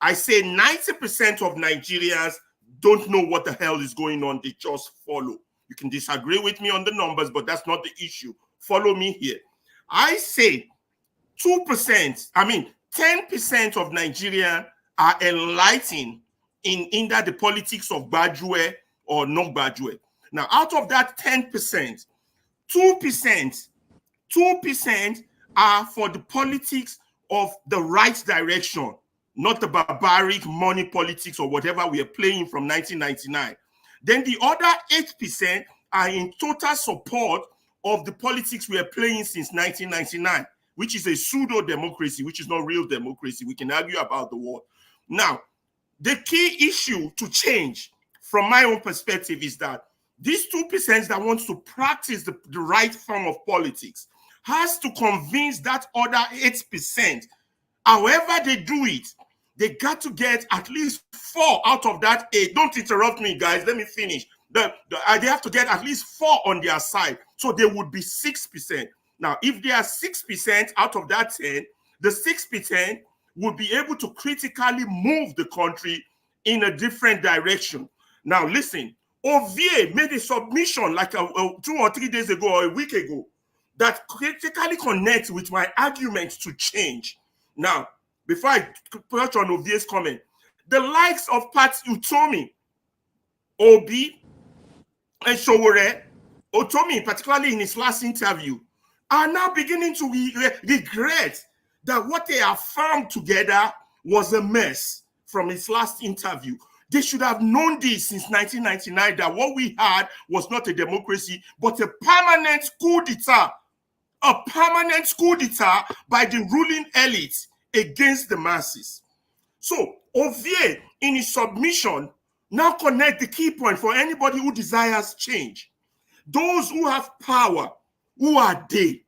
I say 90% of Nigerians don't know what the hell is going on. They just follow. You can disagree with me on the numbers, but that's not the issue. Follow me here. I say 2%, 10% of Nigerians are enlightened in either the politics of Gbajue or not Gbajue. Now, out of that 10%, 2% are for the politics of the right direction, not the barbaric money politics or whatever we are playing from 1999. Then the other 8% are in total support of the politics we are playing since 1999, which is a pseudo-democracy, which is not real democracy. We can argue about the word. Now, the key issue to change from my own perspective is that these 2% that wants to practice the right form of politics has to convince that other 8%, however they do it, they got to get at least 4 out of that 8. Don't interrupt me, guys. Let me finish. They have to get at least 4 on their side. So they would be 6%. Now, if they are 6% out of that 10, the 6% would be able to critically move the country in a different direction. Now, listen, Ovie made a submission like 2 or 3 days ago or a week ago that critically connects with my argument to change. Now, before I touch on Ovie's comment, the likes of Pat Utomi, Obi, and Showore, Utomi, particularly in his last interview, are now beginning to regret that what they affirmed together was a mess from his last interview. They should have known this since 1999, that what we had was not a democracy, but a permanent coup d'etat. A permanent coup d'etat by the ruling elite against the masses. So, Ovie, in his submission, now connect the key point for anybody who desires change. Those who have power, who are they?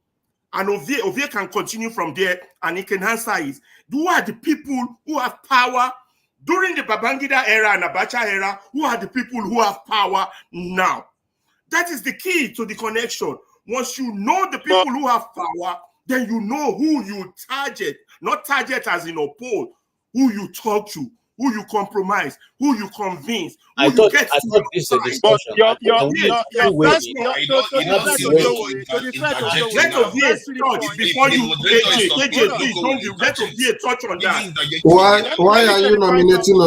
And Ovie can continue from there and he can answer it. Who are the people who have power during the Babangida era and Abacha era? Who are the people who have power now? That is the key to the connection. Once you know the people who have power, then you know who you target. Not target as in oppose, who you talk to, who you compromise, who you convince, who I thought this is a discussion. Let Ovie touch before you KJ, let Ovie touch on that. Why are you nominating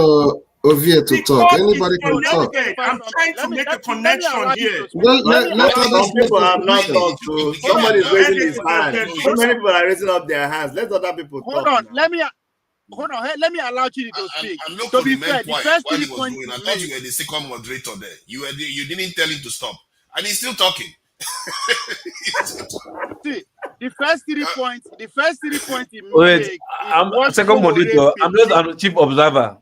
Ovie to talk? Anybody can talk. I'm trying to make a connection here. Let other people have not talked to. Somebody's raising his hand. So many people are raising up their hands. Let other people talk. Hold on, let me allow you to speak. I'm not To be fair, quiet the first while he 3 was points doing. I he thought made- you were the second moderator there. You didn't tell him to stop, and he's still talking. See, the first 3 points he made. Wait, I'm second monitor. I'm just a chief observer.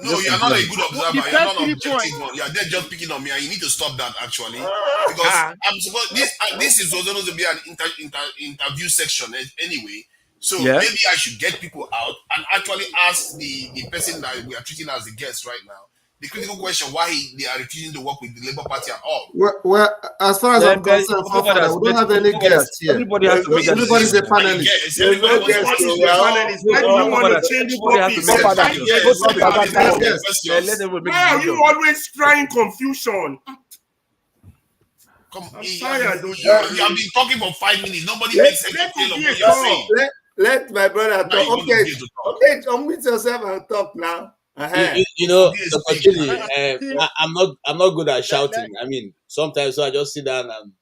No, you're not a good observer. You're not an objective one. You're there just picking on me, and you need to stop that actually, because I'm supposed this is supposed to be an interview section anyway. So maybe I should get people out and actually ask the person that we are treating as the guest right now the critical question why they are refusing to work with the Labour Party at all. Well, as far as I'm concerned, we don't have any guests here. Everybody has to make a Everybody's a panelist. There's no guest. You want to change topics? Why are you always trying confusion? Come, you have been talking for 5 minutes. Nobody makes any detail of what you're saying. Let my brother talk. Okay, unmute yourself and talk now. You know, Dr. Chidi, I'm not good at shouting. I mean, sometimes so I just sit down and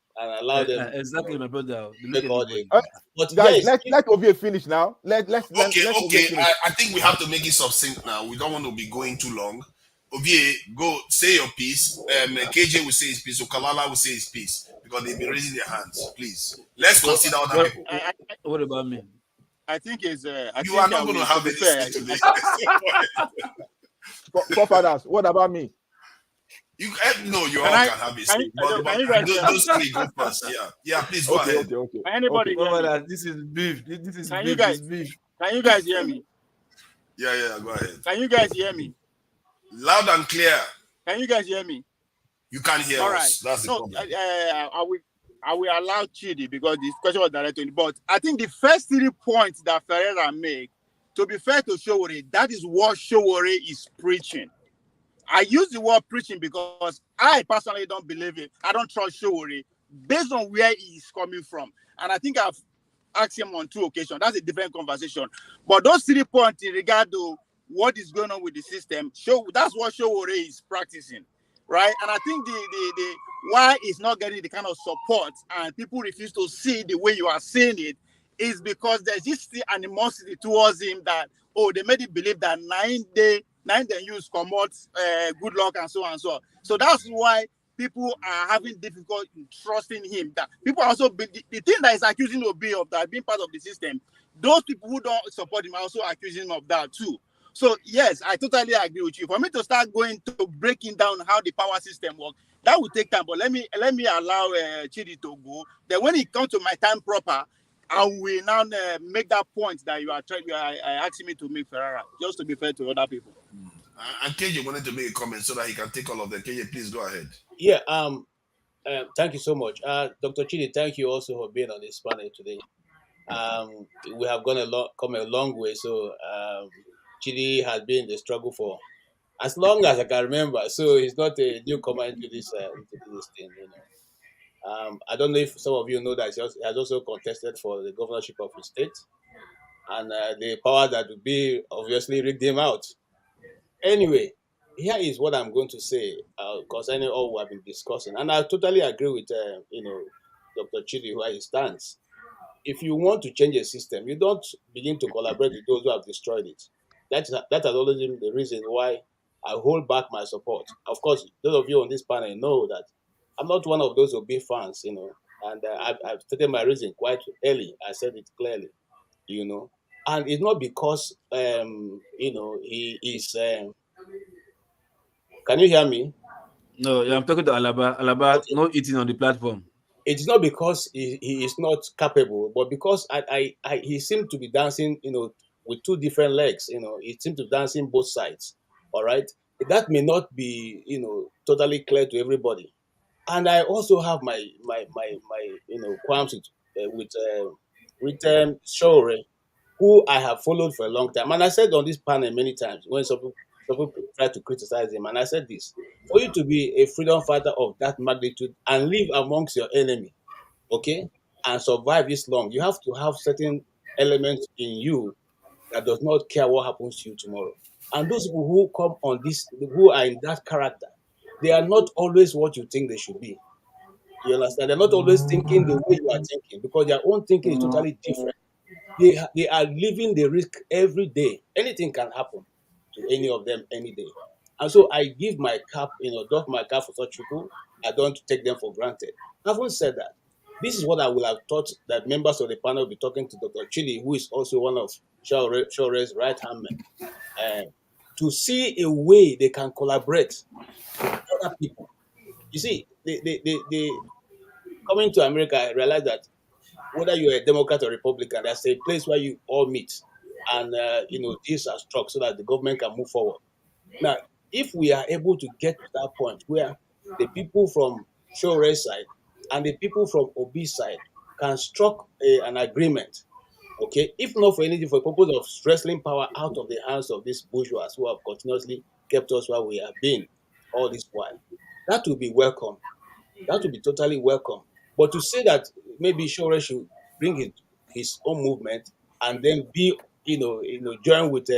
allow them. Exactly, my brother. But guys, let Ovie finish now. Let's okay. I think we have to make it succinct now. We don't want to be going too long. Ovie, go say your piece. KJ will say his piece. Okalala will say his piece because they've been raising their hands. Please, let's consider other people. What about me? I think it's. You are not going to have any today. Fathers, what about me? You no, you all can have a seat. But those three go first. Yeah. Please go ahead. Okay. Anybody? This is beef. This is Can beef. you guys? Can you guys hear me? Yeah. Go ahead. Can you guys hear me? Loud and clear. Can you guys hear me? You can't hear us. That's the problem. I will allow Chidi because this question was directed to him. But I think the first 3 points that Ferreira make, to be fair to Showore, that is what Showore is preaching. I use the word preaching because I personally don't believe it. I don't trust Showore based on where he is coming from. And I think I've asked him on 2 occasions. That's a different conversation. But those 3 points in regard to what is going on with the system, that's what Showore is practicing, right? And I think the why it's not getting the kind of support and people refuse to see the way you are seeing it is because there's this animosity towards him that, oh, they made it believe that 9 day use commot good luck and so on and so on. So that's why people are having difficulty in trusting him. That people also the thing that is accusing Obi of that being part of the system, those people who don't support him are also accusing him of that too. So yes, I totally agree with you. For me to start going to breaking down how the power system works, that will take time. But let me allow Chidi to go. Then when it comes to my time proper, I will now make that point that you are asking me to make, Ferrara, just to be fair to other people. And KJ wanted to make a comment so that he can take all of them. KJ, please go ahead. Yeah. Thank you so much, Dr. Chidi. Thank you also for being on this panel today. We have come a long way. So Chidi has been in the struggle for as long as I can remember. So he's not a newcomer into this thing, you know. I don't know if some of you know that he has also contested for the governorship of his state, and the power that would be obviously rigged him out. Anyway, here is what I'm going to say concerning all we have been discussing, and I totally agree with Dr. Chidi where he stands. If you want to change a system, you don't begin to collaborate with those who have destroyed it. That has always been the reason why I hold back my support. Of course, those of you on this panel know that I'm not one of those Obi fans, you know, and I've stated my reason quite early. I said it clearly, you know, and it's not because, he is. Can you hear me? No, I'm talking to Alaba. Alaba, okay. Not eating on the platform. It's not because he is not capable, but because he seemed to be dancing, you know, with 2 different legs. You know, he seemed to be dancing both sides. All right, that may not be, you know, totally clear to everybody. And I also have my qualms with Showore, who I have followed for a long time. And I said on this panel many times when some people try to criticize him, and I said this: for you to be a freedom fighter of that magnitude and live amongst your enemy, okay, and survive this long, you have to have certain elements in you that does not care what happens to you tomorrow. And those people who come on this, who are in that character, they are not always what you think they should be. You understand? They're not always thinking the way you are thinking, because their own thinking is totally different. They are living the risk every day. Anything can happen to any of them any day. And so I give my cap, doff my cap for such people. I don't take them for granted. Having said that, this is what I would have thought that members of the panel will be talking to Dr. Chidi, who is also one of Shore's right-hand men, to see a way they can collaborate with other people. You see, they coming to America, I realize that whether you're a Democrat or Republican, there's a place where you all meet and, deals are struck so that the government can move forward. Now, if we are able to get to that point where the people from Shore's side and the people from Obi's side can struck an agreement, okay, if not for anything, for the purpose of wrestling power out of the hands of these bourgeois who have continuously kept us where we have been all this while, that will be welcome. That will be totally welcome. But to say that maybe Shore should bring his own movement and then be, join with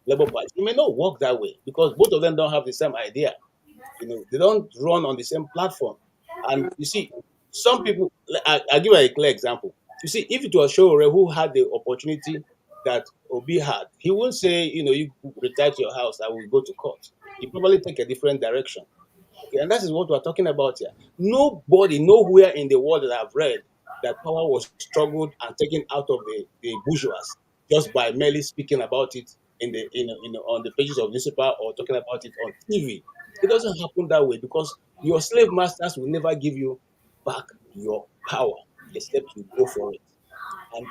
Labour Party, it may not work that way, because both of them don't have the same idea. They don't run on the same platform. And you see, some people, I'll give you a clear example. You see, if it was Shore who had the opportunity that Obi had, he wouldn't say, you retire to your house, I will go to court. He'd probably take a different direction. Okay, and that is what we're talking about here. Nobody, nowhere in the world that I've read that power was struggled and taken out of the bourgeois just by merely speaking about it on the pages of newspaper or talking about it on TV. It doesn't happen that way, because your slave masters will never give you back your power except you go for it.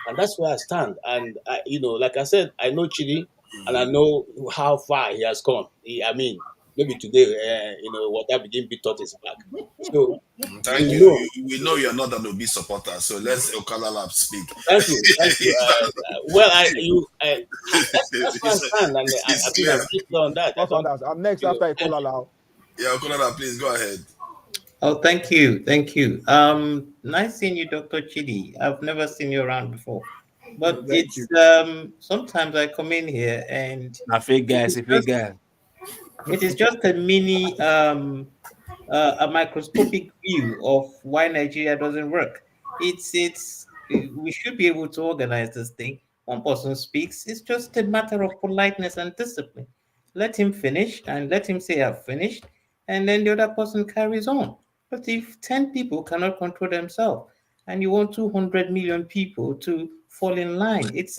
And that's where I stand. And like I said, I know Chidi, and I know how far he has come. Maybe today, water begin be taught his back. So thank you. We know you're not an Obi supporter, so let's Okalala speak. Thank you. That's where I stand, and I think I'm on that. I'm next after Okalala. Yeah, Okalala, please go ahead. Oh, thank you. Thank you. Nice seeing you, Dr. Chidi. I've never seen you around before. But Thank it's you. sometimes I come in here and A fake guy, it it's is a fake just guy. it is just a mini a microscopic view of why Nigeria doesn't work. It's we should be able to organize this thing. One person speaks. It's just a matter of politeness and discipline. Let him finish and let him say I've finished, and then the other person carries on. But if 10 people cannot control themselves and you want 200 million people to fall in line, it's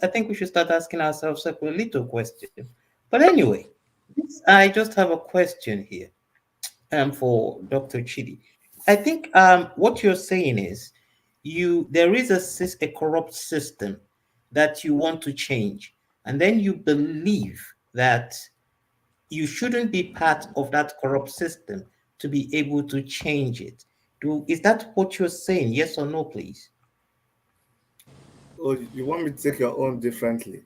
I think we should start asking ourselves a little question. But anyway, I just have a question here for Dr. Chidi. I think what you're saying is there is a corrupt system that you want to change, and then you believe that you shouldn't be part of that corrupt system to be able to change it. Is that what you're saying? Yes or no, please? Oh, you want me to take your own differently?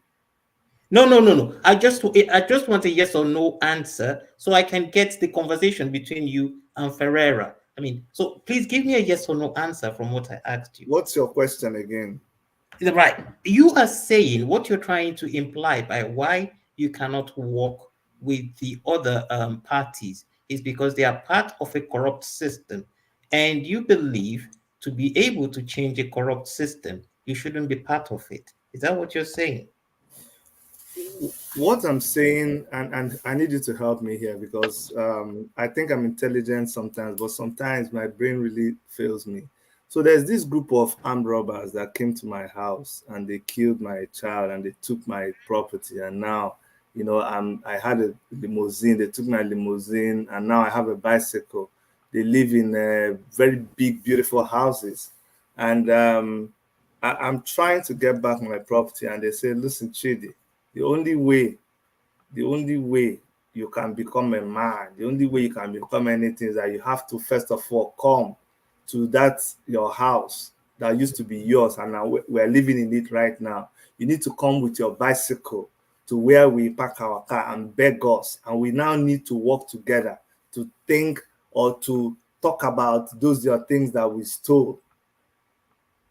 No, no, no, no. I just want a yes or no answer so I can get the conversation between you and Ferreira. I mean, so please give me a yes or no answer from what I asked you. What's your question again? Right. You are saying what you're trying to imply by why you cannot work with the other parties is because they are part of a corrupt system. And you believe to be able to change a corrupt system, you shouldn't be part of it. Is that what you're saying? What I'm saying, and I need you to help me here because I think I'm intelligent sometimes, but sometimes my brain really fails me. So there's this group of armed robbers that came to my house and they killed my child and they took my property. And now, I had a limousine. They took my limousine, and now I have a bicycle. They live in very big, beautiful houses, and I'm trying to get back my property. And they say, "Listen, Chidi, the only way you can become a man, the only way you can become anything is that you have to first of all come to that your house that used to be yours and now we're living in it right now. You need to come with your bicycle to where we park our car and beg us, and we now need to work together to think or to talk about those are things that we stole."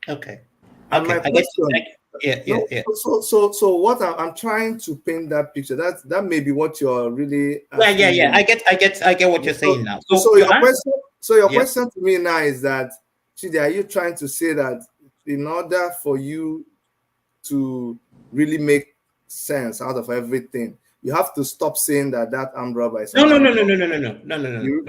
Okay. And Okay. my question, Yeah. so what I'm trying to paint that picture. That may be what you're really asking Yeah. me. I get what you're saying now. So your Yeah. question to me now is that, Chidi, are you trying to say that in order for you to really make sense out of everything, you have to stop saying that armed robber is No. an armed robber?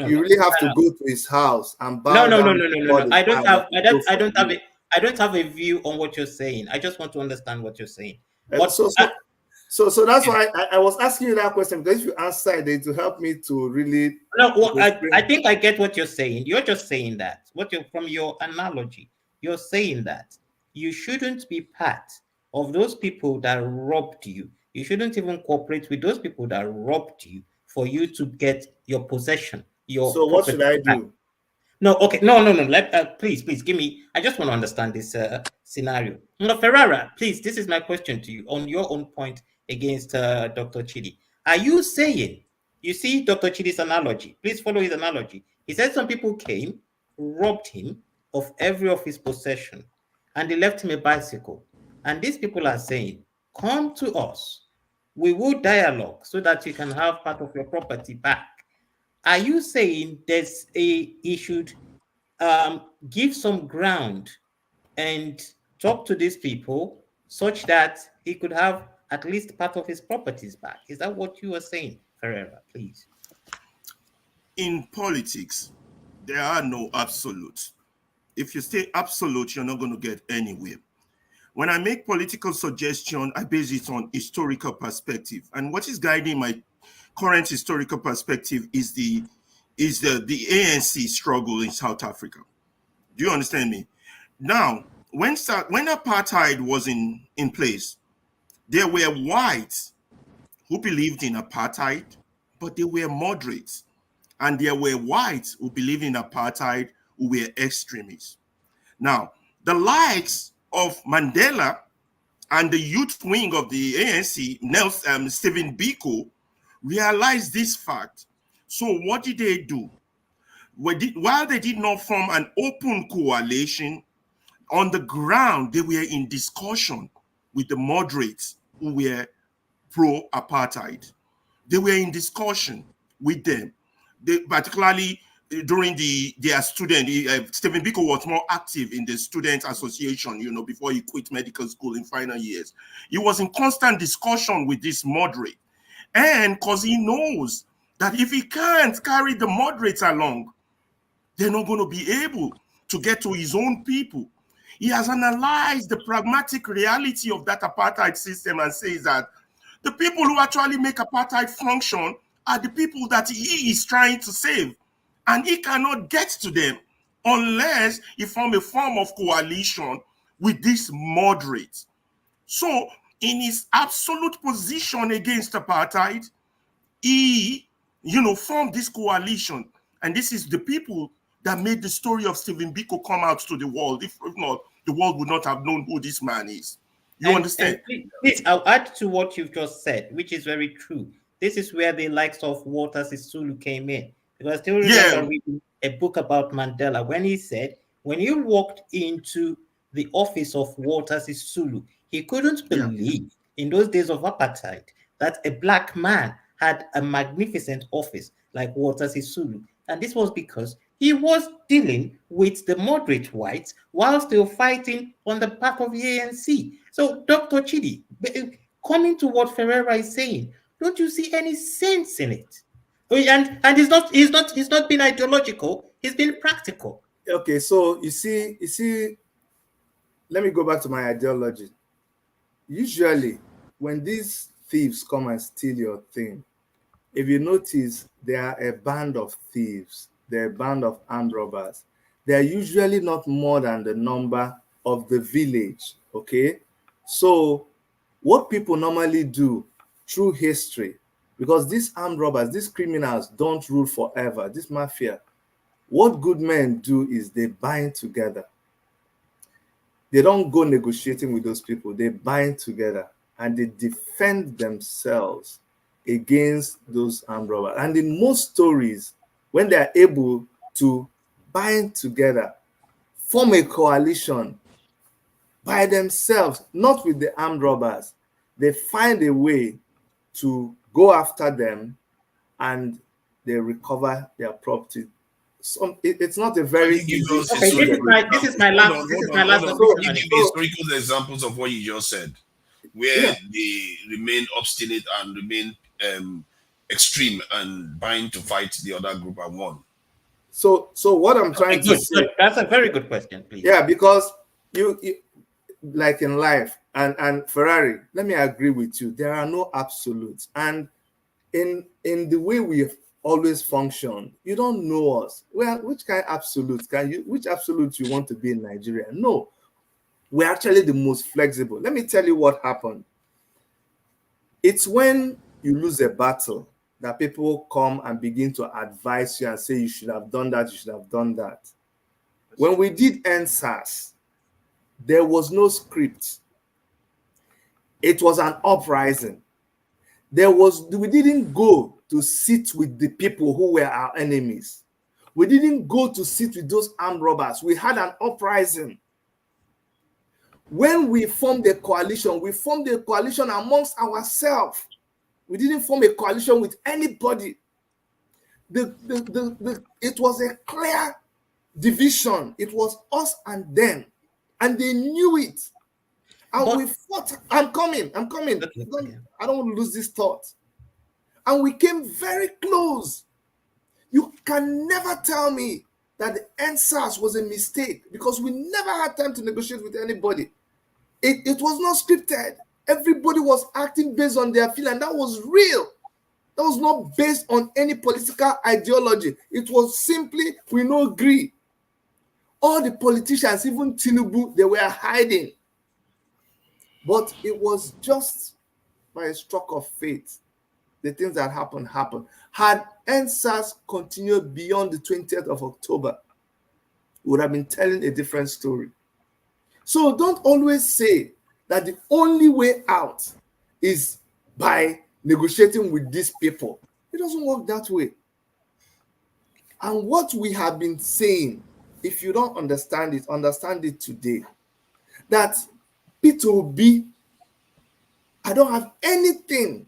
You really have to go to his house and bow down before the I don't child have that he stole from you. I don't have a view on what you're saying. I just want to understand what you're saying. And so that's why I was asking you that question, because if you answer it to help me to really. No, well, I think I get what you're saying. You're just saying that from your analogy, you're saying that you shouldn't be part of those people that robbed you. You shouldn't even cooperate with those people that robbed you for you to get your possession, your So what should I back. do? No, okay, no. Please, give me. I just want to understand this scenario. No, Ferrara, please. This is my question to you on your own point against Dr. Chidi. Are you saying? You see Dr. Chidi's analogy. Please follow his analogy. He said some people came, robbed him of every of his possession, and they left him a bicycle. And these people are saying, "Come to us. We will dialogue so that you can have part of your property back." Are you saying he should give some ground and talk to these people such that he could have at least part of his properties back? Is that what you are saying, Ferreira? Please. In politics, there are no absolutes. If you stay absolute, you're not going to get anywhere. When I make political suggestion, I base it on historical perspective. And what is guiding my current historical perspective is the ANC struggle in South Africa. Do you understand me? Now, when apartheid was in place, there were whites who believed in apartheid, but they were moderates. And there were whites who believed in apartheid who were extremists. Now, the likes of Mandela and the youth wing of the ANC, Stephen Biko, realized this fact. So what did they do? while they did not form an open coalition, on the ground, they were in discussion with the moderates who were pro-apartheid. They were in discussion with them. They, particularly during their student, Stephen Biko was more active in the student association, before he quit medical school in final years. He was in constant discussion with this moderate. And because he knows that if he can't carry the moderates along, they're not going to be able to get to his own people. He has analyzed the pragmatic reality of that apartheid system and says that the people who actually make apartheid function are the people that he is trying to save. And he cannot get to them unless he forms a form of coalition with these moderates. So in his absolute position against apartheid, he, formed this coalition. And this is the people that made the story of Stephen Biko come out to the world. If not, the world would not have known who this man is. You understand? Please, I'll add to what you've just said, which is very true. This is where the likes of Walter Sisulu came in. Because I still remember reading a book about Mandela when he said, when he walked into the office of Walter Sisulu, he couldn't believe in those days of apartheid that a black man had a magnificent office like Walter Sisulu. And this was because he was dealing with the moderate whites while still fighting on the part of the ANC. So, Dr. Chidi, coming to what Ferreira is saying, don't you see any sense in it? And he's not been ideological, he's been practical. Okay, so you see, let me go back to my ideology. Usually, when these thieves come and steal your thing, if you notice, they are a band of thieves. They're a band of armed robbers. They're usually not more than the number of the village, okay? So what people normally do through history, because these armed robbers, these criminals don't rule forever, this mafia, what good men do is they bind together. They don't go negotiating with those people. They bind together and they defend themselves against those armed robbers. And in most stories, when they are able to bind together, form a coalition by themselves, not with the armed robbers, they find a way to go after them and they recover their property. So it's not a very easy. This is my last historical examples of what you just said, where they remain obstinate and remain extreme and bind to fight the other group and won. So what I'm trying to say, that's a very good question, please. Yeah, because you like in life and Ferrari, let me agree with you. There are no absolutes, and in the way we always function, you don't know us. Well, which kind of absolutes which absolute you want to be in Nigeria? No, we're actually the most flexible. Let me tell you what happened. It's when you lose a battle that people come and begin to advise you and say you should have done that, you should have done that. When we did NSAS, there was no script. It was an uprising. We didn't go to sit with the people who were our enemies. We didn't go to sit with those armed robbers. We had an uprising. When we formed a coalition, we formed a coalition amongst ourselves. We didn't form a coalition with anybody. It was a clear division. It was us and them. And they knew it. And we fought. I'm coming. I don't want to lose this thought. And we came very close. You can never tell me that the NSAS was a mistake, because we never had time to negotiate with anybody. It was not scripted. Everybody was acting based on their feeling, and that was real. That was not based on any political ideology. It was simply, we no agree. All the politicians, even Tinubu, they were hiding. But it was just by a stroke of fate. The things that happened. Had NSAS continued beyond the 20th of October, we would have been telling a different story. So don't always say that the only way out is by negotiating with these people. It doesn't work that way. And what we have been saying, if you don't understand it today. That P2B, I don't have anything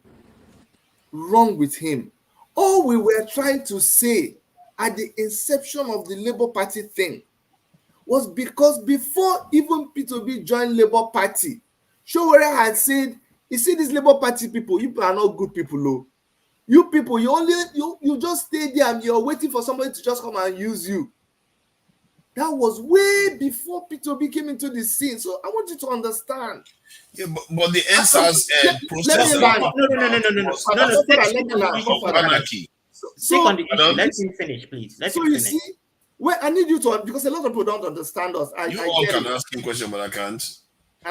wrong with him. All we were trying to say at the inception of the Labour Party thing was because before even P2B joined Labour Party, Showore had said, you see these Labour Party people, you are not good people, though. You people, you just stay there and you're waiting for somebody to just come and use you. That was way before P2B came into the scene. So I want you to understand. Yeah, but the NSAS process. Let him finish, please. Let him you finish. See, well, I need you to, because a lot of people don't understand us. You all can ask him questions, but I can't.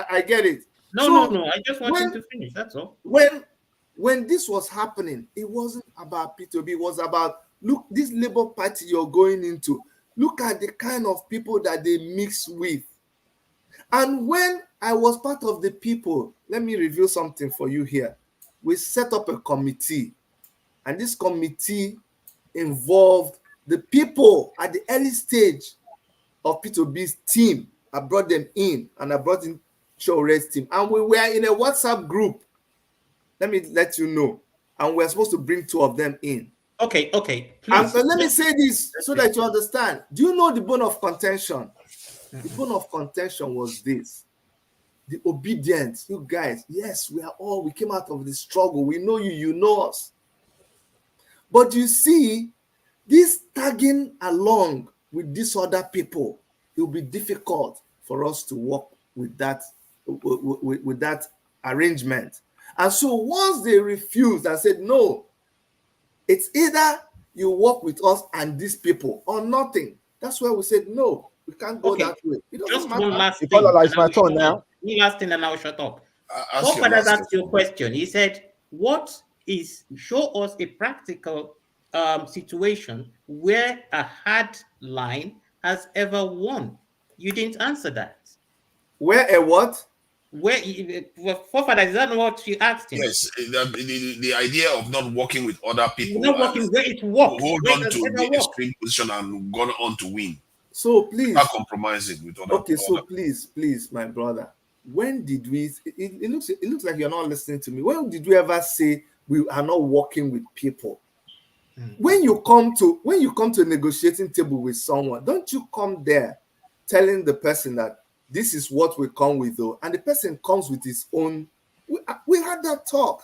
I get it. No. I just want him to finish. That's all. When this was happening, it wasn't about P2B. It was about, look, this Labour Party you're going into. Look at the kind of people that they mix with. And when I was part of the people, let me reveal something for you here. We set up a committee, and this committee involved the people at the early stage of P2B's team. I brought them in, and I brought in Shore's team. And we were in a WhatsApp group. Let me let you know. And we're supposed to bring 2 of them in. Okay. And let me say this so that you understand. Do you know the bone of contention? The bone of contention was this. The obedience. You guys, yes, we came out of the struggle. We know you, you know us. But you see, this tagging along with these other people, it will be difficult for us to work with that arrangement. And so once they refused and said, no, it's either you work with us and these people or nothing. That's why we said, no, we can't go that way. Just one last thing. It's my turn now. One last thing and I'll shut up. Forefathers asked your question. He said, show us a practical situation where a hard line has ever won. You didn't answer that. Where a what? Forefathers, is that what you asked him? Yes, the idea of not working with other people. Not working where it works. Hold on to the extreme position and gone on to win. So please. Not compromising with other people. Okay, so please, my brother. When did we? It looks like you're not listening to me. When did we ever say we are not working with people? When you come to a negotiating table with someone, don't you come there telling the person that this is what we come with, though, and the person comes with his own. We had that talk.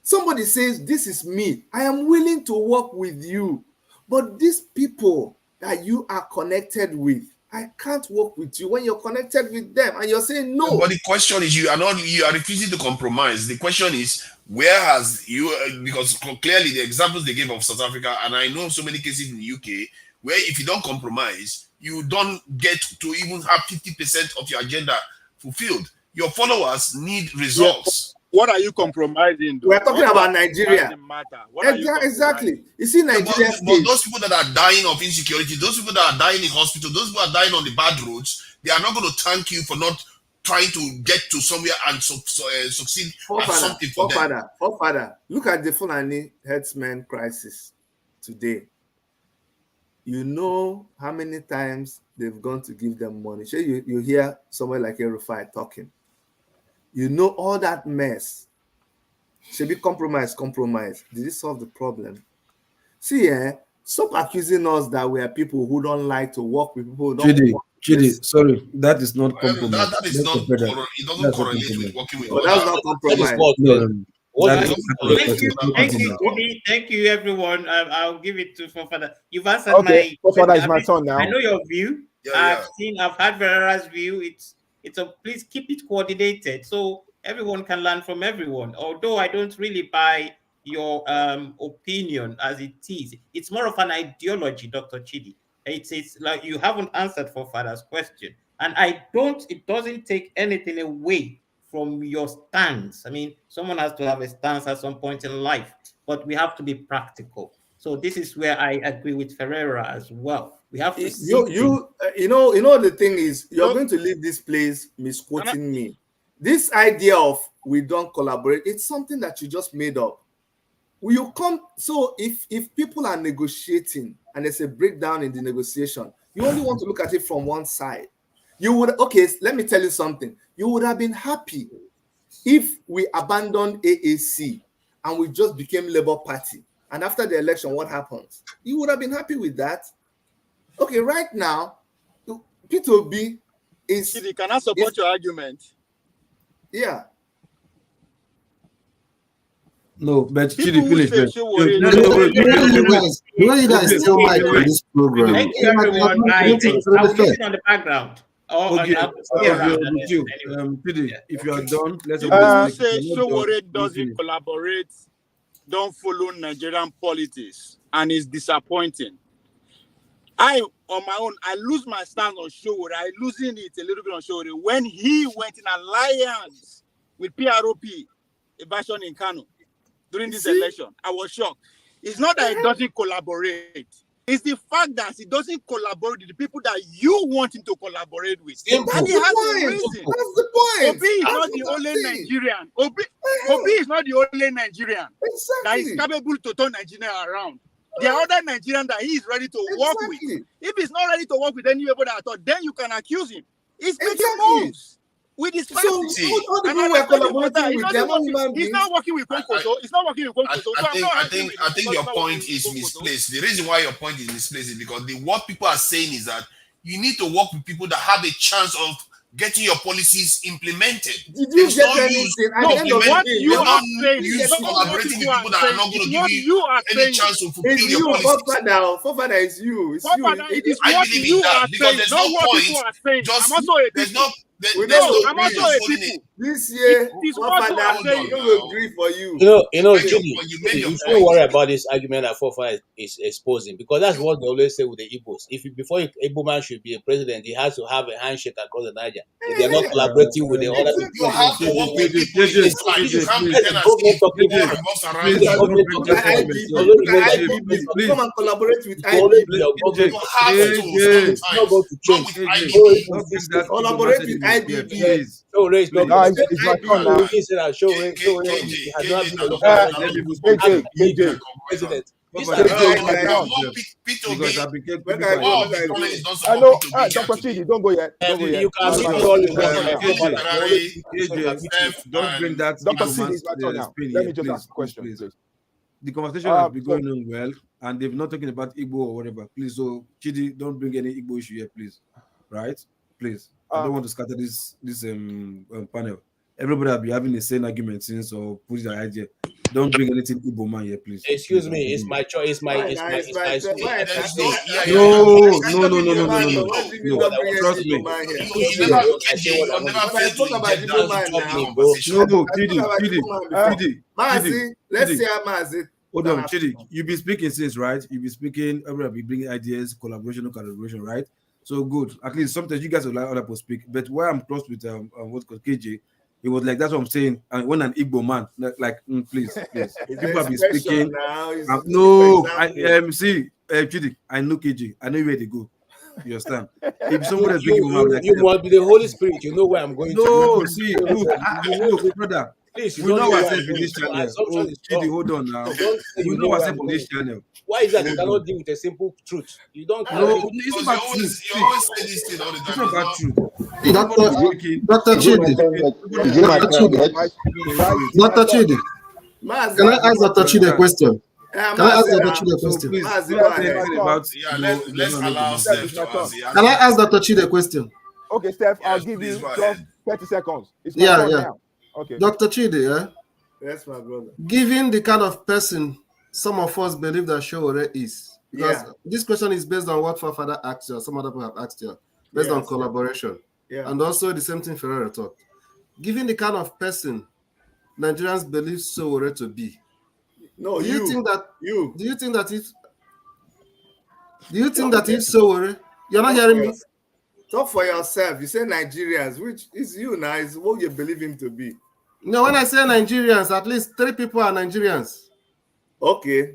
Somebody says, this is me. I am willing to work with you. But these people that you are connected with, I can't work with you when you're connected with them. And you're saying no. But the question is, you are refusing to compromise. The question is, where has you, because clearly the examples they gave of South Africa, and I know so many cases in the UK, where if you don't compromise, you don't get to even have 50% of your agenda fulfilled. Your followers need results. What are you compromising? We're talking about Nigeria. Exactly. You see, Nigeria. But those people that are dying of insecurity, those people that are dying in hospital, those people that are dying on the bad roads, they are not going to thank you for not trying to get to somewhere and succeed at something for them. Forefather, look at the Fulani herdsmen crisis today. You know how many times they've gone to give them money. Sure, you hear somewhere like Erufai talking. You know all that mess. Should be compromise. Did it solve the problem? See, stop accusing us that we are people who don't like to work with people who don't Chidi, sorry, that is not compromise. That is not, it doesn't correlate with working with others. That's not compromise. Thank you, everyone. I'll give it to Forefather. You've answered my question. It's my turn now. I know your view. I've had Verera's view. It's a please keep it coordinated so everyone can learn from everyone. Although I don't really buy your opinion as it is. It's more of an ideology, Dr. Chidi. It's like you haven't answered Forefather's question. And it doesn't take anything away from your stance. I mean, someone has to have a stance at some point in life, but we have to be practical. So this is where I agree with Ferreira as well. We have to you know the thing is, you're going to leave this place misquoting me. This idea of we don't collaborate, it's something that you just made up. will you come? So if people are negotiating and there's a breakdown in the negotiation, you only want to look at it from one side. You would, okay, let me tell you something. You would have been happy if we abandoned AAC and we just became Labour Party. And after the election, what happens? You would have been happy with that. Okay, right now, P2B is... Chidi, can I support your argument? Yeah. No, but People Chidi, who finish. say Showore- The way you guys still mic on this program. Thank you, everyone. I will listen on the background. Okay, I'll stay around. with you. Chidi, if you are done, let's People who say if you're not done, Showore doesn't collaborate, don't follow Nigerian politics, and is disappointing. I, on my own, I lose my stand on Showore. I losing it a little bit on Showore when he went in alliance with PROP, a version in Kano, during this election. I was shocked. It's not that he doesn't collaborate. It's the fact that he doesn't collaborate with the people that you want him to collaborate with. Simple. And he has That's a the reason. point. That's the point. Obi is That's not the what I'm only saying. Nigerian. Obi is not the only Nigerian that is capable to turn Nigeria around. There are other Nigerians that he is ready to work with. If he's not ready to work with anybody at all, then you can accuse him. He's making moves with his party. All the people we're collaborating with, they're not human beings. He's not working with Konkoso. He's not working with Konkoso. I think your point is misplaced. The reason why your point is misplaced is because what people are saying is that you need to work with people that have a chance of getting your policies implemented. Did you get anything? What you are saying is collaborating with people that are not going to give you any chance to fulfill it's your you, policies. Forefather is you. It's you. It is I what believe you in that are because saying, there's not no what point. people are saying. Just I'm also a there's people. no I'm also a people. This year, It's what you are Forefather, saying. you will agree for you. Chidi, you shouldn't worry about this argument that Fofa is exposing, because that's what they always say with the Igbos. Before an Igbo man should be a president, he has to have a handshake across the Niger. If they're not collaborating with the other people, You have to work with people in this land. You can't pretend as if all revolves around you. Come and collaborate with You IBB. have to sometimes. Collaborate with IBB. Guys, it's my turn now. I know, Dr. Chidi, don't go yet. Don't go yet. Don't bring that. Dr. Chidi, it's my turn now. Let me just ask a question, please. The conversation has been going on well, and they've not talking about Igbo or whatever. Please, so Chidi, don't bring any Igbo issue here, please. Right? Please. I don't want to scatter this panel. Everybody will be having the same argument since or push their idea. Don't bring anything Igbo man here, please. Excuse me, it's my choice. It's my No. Trust me. Let's see Mazi. Hold on, Chidi. You be speaking since, right? You be speaking. Everybody be bringing ideas, collaboration, right? So good. At least sometimes you guys will like other people speak. But where I'm close with what's called KJ, it was like that's what I'm saying. And when an Igbo man, please. People have been speaking. Chidi, I know KJ. I know where they go. You understand? If somebody is speaking, you must be the Holy Spirit. You know where I'm going. No, see, look, brother. Please, we know ourselves in this channel. Chidi, hold on now. We know ourselves in this channel. Why is that you cannot deal with a simple truth? You don't. No, it's about truth. You always say this thing all the time. It's not about truth. Dr. Chidi. Dr. Chidi. Can I ask Dr. Chidi a question? Can I ask Dr. Chidi a question? Can I ask Dr. Chidi a question? Okay, Steph, I'll give you just 30 seconds. It's yeah. Now. Okay. Dr. Chidi, Yes, my brother. Given the kind of person some of us believe that Showore is, because this question is based on what Forefather asked you, or some other people have asked you, based on collaboration. Yeah. And also the same thing Ferreira talked. Given the kind of person Nigerians believe Showore to be, do you think that it's Showore? You're not hearing me? Talk for yourself. You say Nigerians, which is you now, is what you believe him to be. No, when I say Nigerians, at least 3 people are Nigerians. Okay.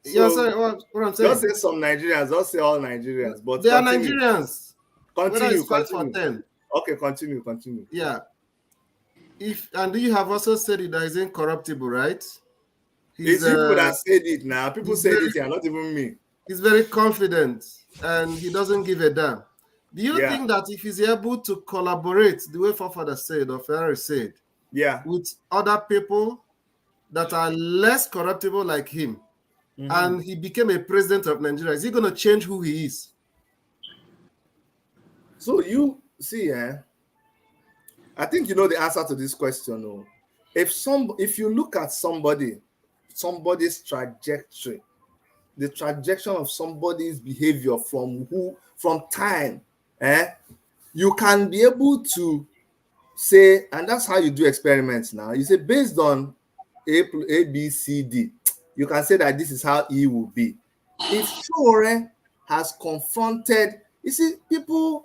So, what I'm saying? Don't say some Nigerians, don't say all Nigerians. But they are Nigerians. Continue. For 10. Okay, continue. Yeah. And you have also said it that is incorruptible, right? It's people that said it now. People said it here, not even me. He's very confident and he doesn't give a damn. Do you think that if he's able to collaborate the way Forefather said or Ferrari said, with other people that are less corruptible like him, and he became a president of Nigeria, is he going to change who he is? So you see, I think you know the answer to this question. No? If you look at somebody's trajectory, the trajectory of somebody's behavior from time, you can be able to say, and that's how you do experiments now. You say based on A, B, C, D, you can say that this is how E will be. If Showore has confronted, you see, people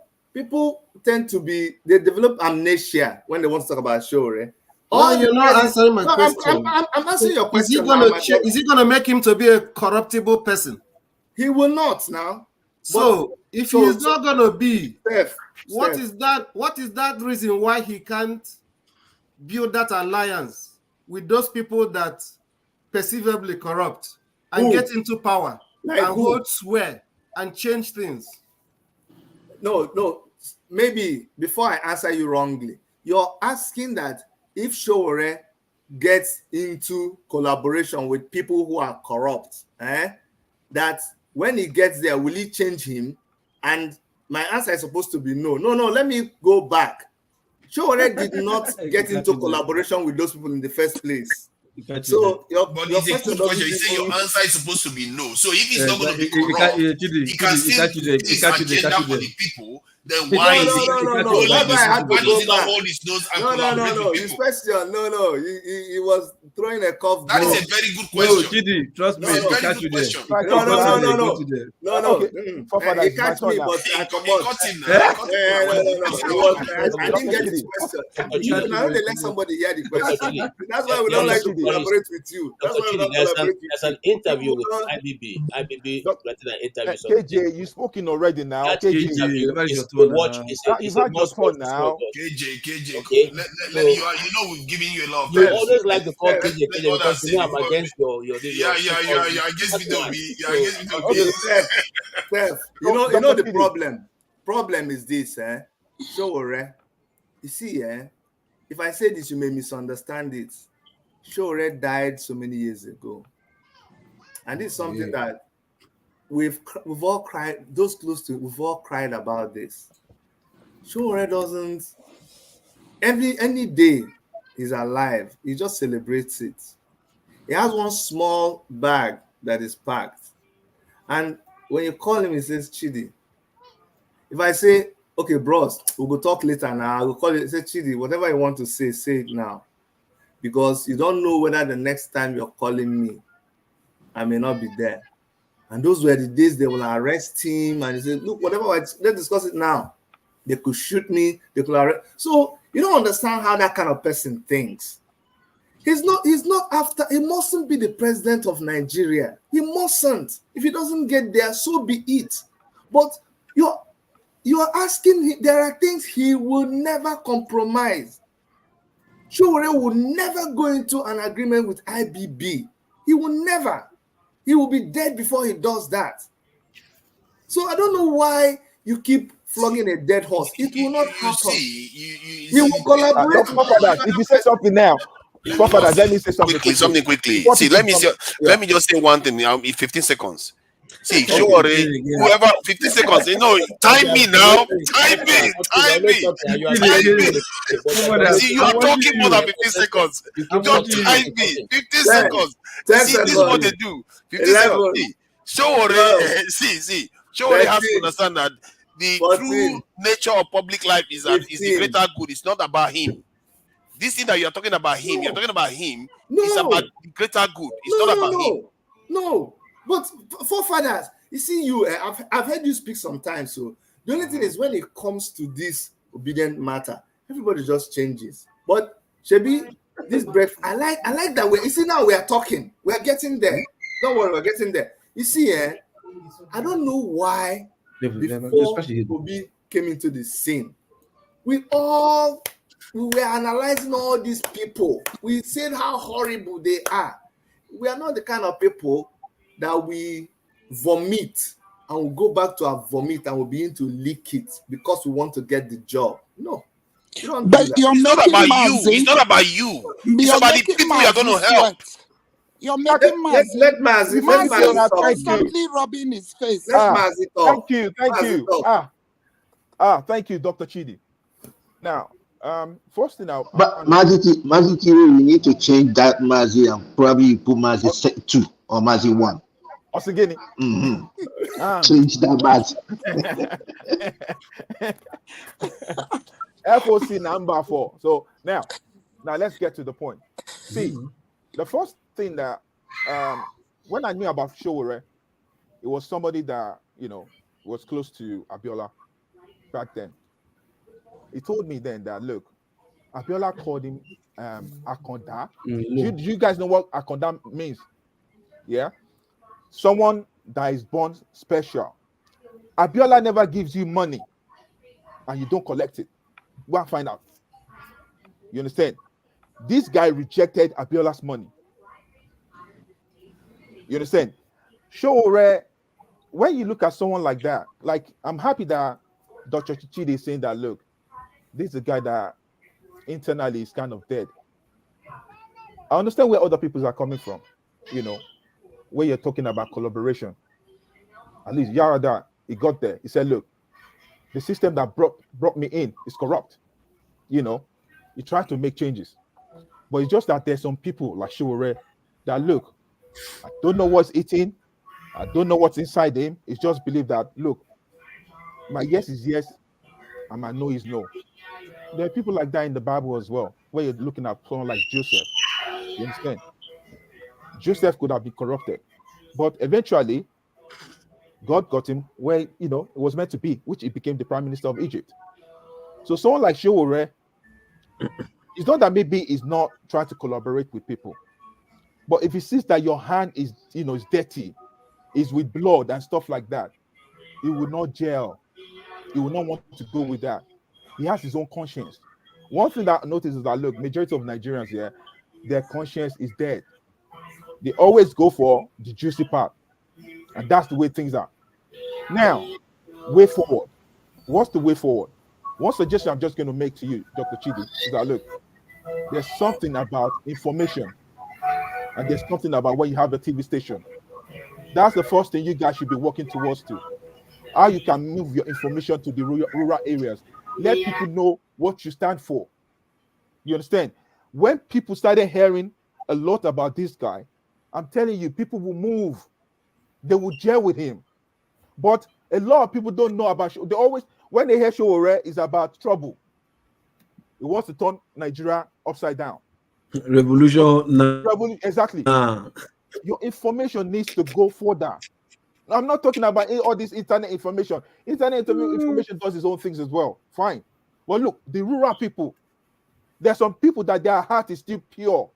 tend to they develop amnesia when they want to talk about Showore. No, you're not answering my question. I'm answering your question. Is he going to make him to be a corruptible person? He will not now. So if he is not going to be, what is that reason why he can't build that alliance with those people that perceivably corrupt and get into power and hold swear and change things? No. Maybe before I answer you wrongly, you're asking that if Showore gets into collaboration with people who are corrupt, that when he gets there, will he change him? And my answer is supposed to be no. No, let me go back. Showore did not get into collaboration with those people in the first place. So but it's a good question. You say your answer is supposed to be no. So if he's not going to be corrupt, he can still do his agenda for the people. Then why is he? Why does he not hold his nose and collaborate with people? His question, no. He was throwing a curve. That is a very good question. No, Chidi, trust me, he catch you there. No. He catch me, but I come on. I didn't get his question. Now they let somebody hear the question. That's why we don't like to collaborate with you. That's why we don't collaborate with you. There's an interview with IBB. IBB writing an interview. KJ, you've spoken already now. That KJ, interview is you've had your turn now. KJ, okay. You know we've given you a lot of You time. always like to call KJ because you know I'm against your You're against me, don't be. You're against me, don't be. Steph, you know the problem. Problem is this, Showore. You see, if I say this, you may misunderstand it. Showore died so many years ago, and it's something that we've all cried. Those close to we've all cried about this. Showore doesn't. Any day he's alive, he just celebrates it. He has one small bag that is packed, and when you call him, he says, "Chidi." If I say, "Okay, bros, we'll go talk later now," I will call you. Say, "Chidi, whatever you want to say it now," because you don't know whether the next time you're calling me, I may not be there. And those were the days they will arrest him and he said, "Look, whatever, let's discuss it now." They could shoot me. They could arrest. So you don't understand how that kind of person thinks. He mustn't be the president of Nigeria. He mustn't. If he doesn't get there, so be it. But you're asking him, there are things he will never compromise. Showore will never go into an agreement with IBB. He will never. He will be dead before he does that. So I don't know why you keep flogging a dead horse. It will not happen. He will collaborate. If you say something now, let me say something quickly. See, let me just say one thing now in 15 seconds. See, Showore, whoever 15 seconds, time me now. Time me. See, you are talking more than 15 seconds. Don't time me. 15 seconds. See, this is what they do. 15 seconds. Showore, see. Showore has to understand that the true nature of public life is that it's the greater good. It's not about him. This thing that you're talking about him, it's about the greater good. It's not about him. No. But forefathers, you see, I've heard you speak sometimes. So the only thing is when it comes to this obedient matter, everybody just changes. But Shebi, this breath, I like that way. You see, now we are talking. We are getting there. Don't worry, we're getting there. You see, I don't know why before Obi came into the scene, we were analyzing all these people. We said how horrible they are. we are not the kind of people that we vomit and we'll go back to our vomit and we'll begin to leak it because we want to get the job. No, you don't do that. It's not about you. It's not about you. It's about the people you're going to help. You're making let Mazi talk. Constantly rubbing his face. Let Mazi talk. Thank you. Thank you, Dr. Chidi. Now, first thing out. But Mazi Kiri, we need to change that Mazi and probably put Mazi 2 or Mazi 1. Osegini. Change that Mazi. FOC number 4. So now let's get to the point. See, the first thing that when I knew about Showore, it was somebody that was close to Abiola back then. He told me then that look, Abiola called him Akonda. Do you guys know what Akonda means? Yeah, someone that is born special. Abiola never gives you money and you don't collect it. Go and find out. You understand? This guy rejected Abiola's money. You understand? Showore, when you look at someone like that, like I'm happy that Dr. Chidi is saying that look, this is a guy that internally is kind of dead. I understand where other people are coming from, where you're talking about collaboration. At least Yarada, he got there. He said, look, the system that brought me in is corrupt. He tried to make changes. But it's just that there's some people like Showore that look, I don't know what's eating. I don't know what's inside him. It's just believe that, look, my yes is yes and my no is no. There are people like that in the Bible as well, where you're looking at someone like Joseph. You understand? Joseph could have been corrupted, but eventually God got him where it was meant to be, which he became the prime minister of Egypt. So someone like Showore, it's not that maybe he's not trying to collaborate with people, but if he sees that your hand is is dirty, is with blood and stuff like that, he would not gel. He would not want to go with that. He has his own conscience. One thing that I notice is that look, majority of Nigerians here, their conscience is dead. They always go for the juicy part, and that's the way things are. Now, way forward. What's the way forward? One suggestion I'm just going to make to you, Dr. Chidi, is that look, there's something about information, and there's something about when you have a TV station. That's the first thing you guys should be working towards to. How you can move your information to the rural areas. Let people know what you stand for. You understand? When people started hearing a lot about this guy, I'm telling you, people will move. They will gel with him. But a lot of people don't know about. They always, when they hear Showore, it's about trouble. He wants to turn Nigeria upside down. Revolution. Exactly. Your information needs to go further. I'm not talking about all this internet information. Internet information does its own things as well. Fine. But look, the rural people, there are some people that their heart is still pure.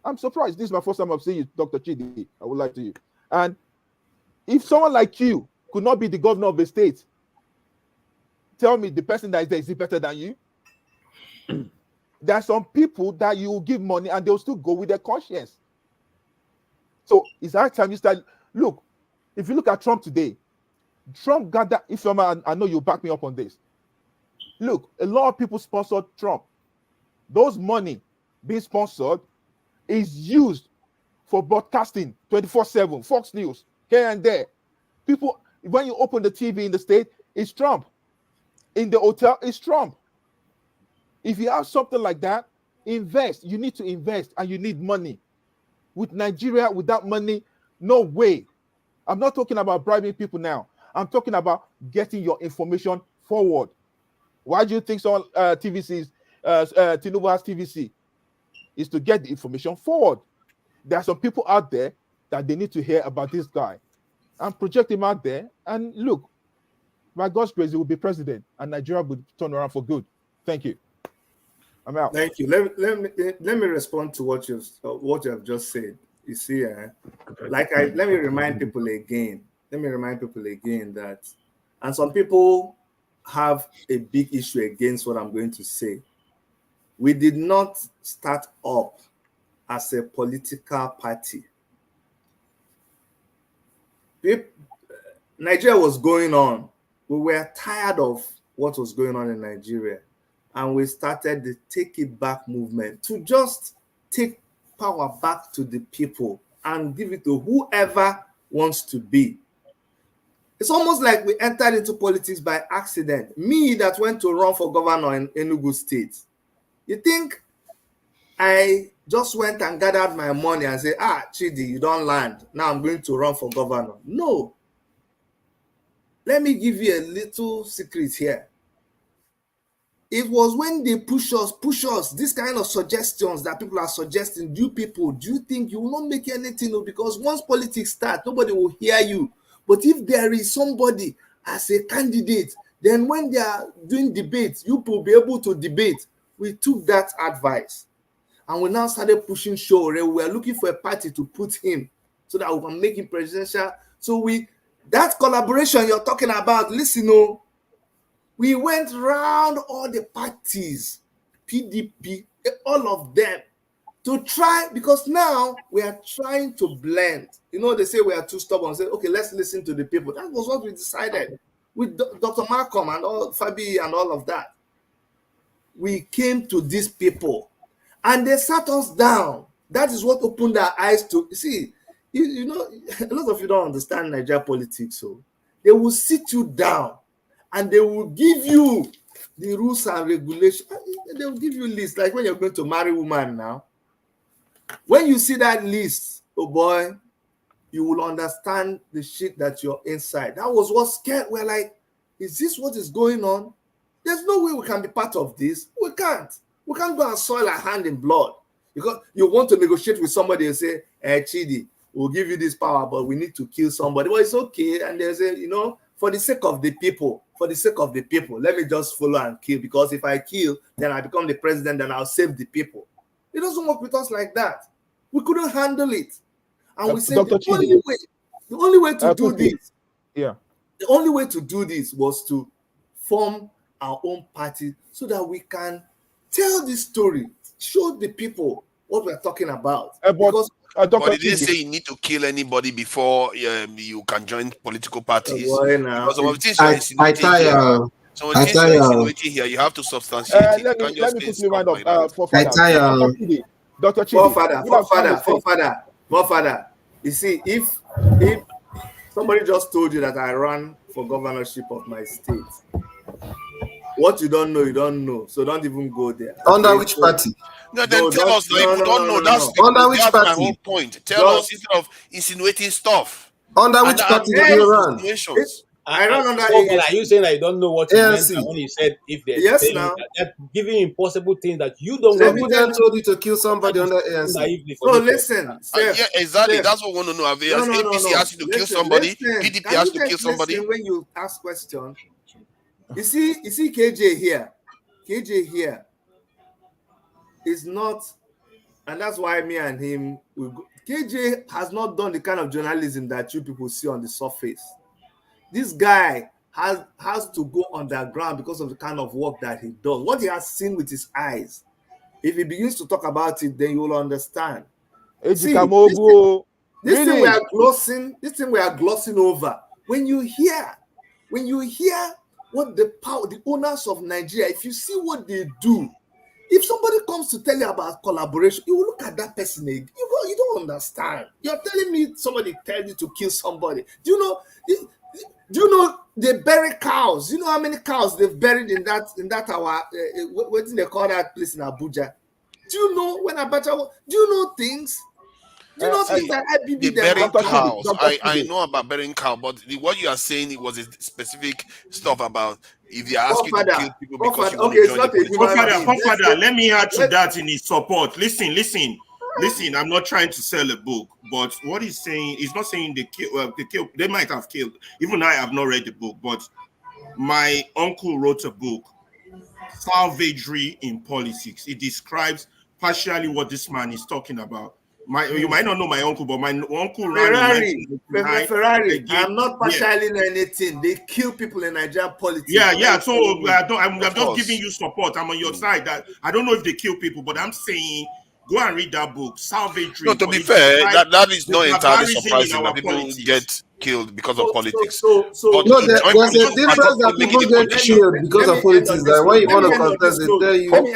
I'm surprised. This is my first time I've seen you, Dr. Chidi. I would like to you. And if someone like you could not be the governor of a state, tell me the person that is there, is he better than you? There are some people that you will give money and they'll still go with their conscience. So it's high time you start. Look, if you look at Trump today, Trump got that. If I know you'll back me up on this. Look, a lot of people sponsored Trump. Those money being sponsored is used for broadcasting 24/7, Fox News, here and there. People, when you open the TV in the state, it's Trump. In the hotel, it's Trump. If you have something like that, invest. You need to invest and you need money. With Nigeria, without money, no way. I'm not talking about bribing people now. I'm talking about getting your information forward. Why do you think so? TVCs, Tinubu has TVC? Is to get the information forward. There are some people out there that they need to hear about this guy and project him out there. And look, by God's grace, he will be president and Nigeria will turn around for good. Thank you. I'm out. Thank you. Let me respond to what you have just said. You see, let me remind people again. That, and some people have a big issue against what I'm going to say. We did not start up as a political party. Nigeria was going on. We were tired of what was going on in Nigeria, and we started the Take It Back movement to just take power back to the people and give it to whoever wants to be. It's almost like we entered into politics by accident. Me that went to run for governor in Enugu State. You think I just went and gathered my money and said, Chidi, you don't land. Now I'm going to run for governor. No. Let me give you a little secret here. It was when they push us, this kind of suggestions that people are suggesting, do you think you will not make anything? Because once politics start, nobody will hear you. But if there is somebody as a candidate, then when they are doing debates, you will be able to debate. We took that advice. And we now started pushing Showore. We were looking for a party to put him so that we can make him presidential. So that collaboration you're talking about, listen, we went round all the parties, PDP, all of them, to try, because now we are trying to blend. They say we are too stubborn. Say, okay, let's listen to the people. That was what we decided with Dr. Malcolm and all Fabi and all of that. We came to these people and they sat us down. That is what opened our eyes to see. A lot of you don't understand Nigeria politics, so they will sit you down and they will give you the rules and regulations. They will give you lists, like when you're going to marry a woman now. When you see that list, oh boy, you will understand the shit that you're inside. That was what scared. We're like, is this what is going on? There's no way we can be part of this. We can't. We can't go and soil our hand in blood. Because you want to negotiate with somebody and say, Chidi, we'll give you this power, but we need to kill somebody. Well, it's okay. And they say, for the sake of the people, let me just follow and kill. Because if I kill, then I become the president, then I'll save the people. It doesn't work with us like that. We couldn't handle it. And we said the only way to do this, the only way to do this was to form our own party so that we can tell this story, show the people what we're talking about. But it didn't say you need to kill anybody before you can join political parties. Because some of the things you're insinuating here, you have to substantiate it. Let me quickly round up. Dr. Forefather. You see, if somebody just told you that I ran for governorship of my state, what you don't know, you don't know. So don't even go there. Under which party? No, then tell us. People don't know. That's under which party? My whole point. Tell us instead of insinuating stuff. Under which party do you run? I run under. Are you saying I don't know what you meant when you said if there's giving impossible things that you don't want? Who then told you to kill somebody under ANC? So listen. Yeah, exactly. That's what we want to know. Have APC asked you to kill somebody? PDP asked you to kill somebody? When you ask questions, you see KJ here. KJ here is not, and that's why me and him will go. KJ has not done the kind of journalism that you people see on the surface. This guy has to go underground because of the kind of work that he does. What he has seen with his eyes. If he begins to talk about it, then you will understand. See, this thing we are glossing over. When you hear what the owners of Nigeria, if you see what they do, if somebody comes to tell you about collaboration, you will look at that person again. You don't understand. You're telling me somebody tells you to kill somebody. Do you know they bury cows? You know how many cows they've buried in that our what do they call that place in Abuja? Do you know when Abacha? Do you know things? Do you know things that IBB burying cows? I know about burying cows, but what you are saying, it was a specific stuff about if they ask you to kill people because you want to join the Forefather, let me add to that in his support. Listen. I'm not trying to sell a book, but what he's saying, he's not saying they kill. They might have killed. Even I have not read the book, but my uncle wrote a book, Salvagery in Politics. It describes partially what this man is talking about. You might not know my uncle, but my uncle Ferrari. I'm not partially anything. They kill people in Nigerian politics. Yeah. So I'm just giving you support. I'm on your side. That I don't know if they kill people, but I'm saying go and read that book, Salvagery. No, to be fair, that is not entirely surprising that people get killed because of politics. So but no, to there's join a political party difference that to make people it a get condition. killed because of politics. That when you want to contest, they tell you. Let me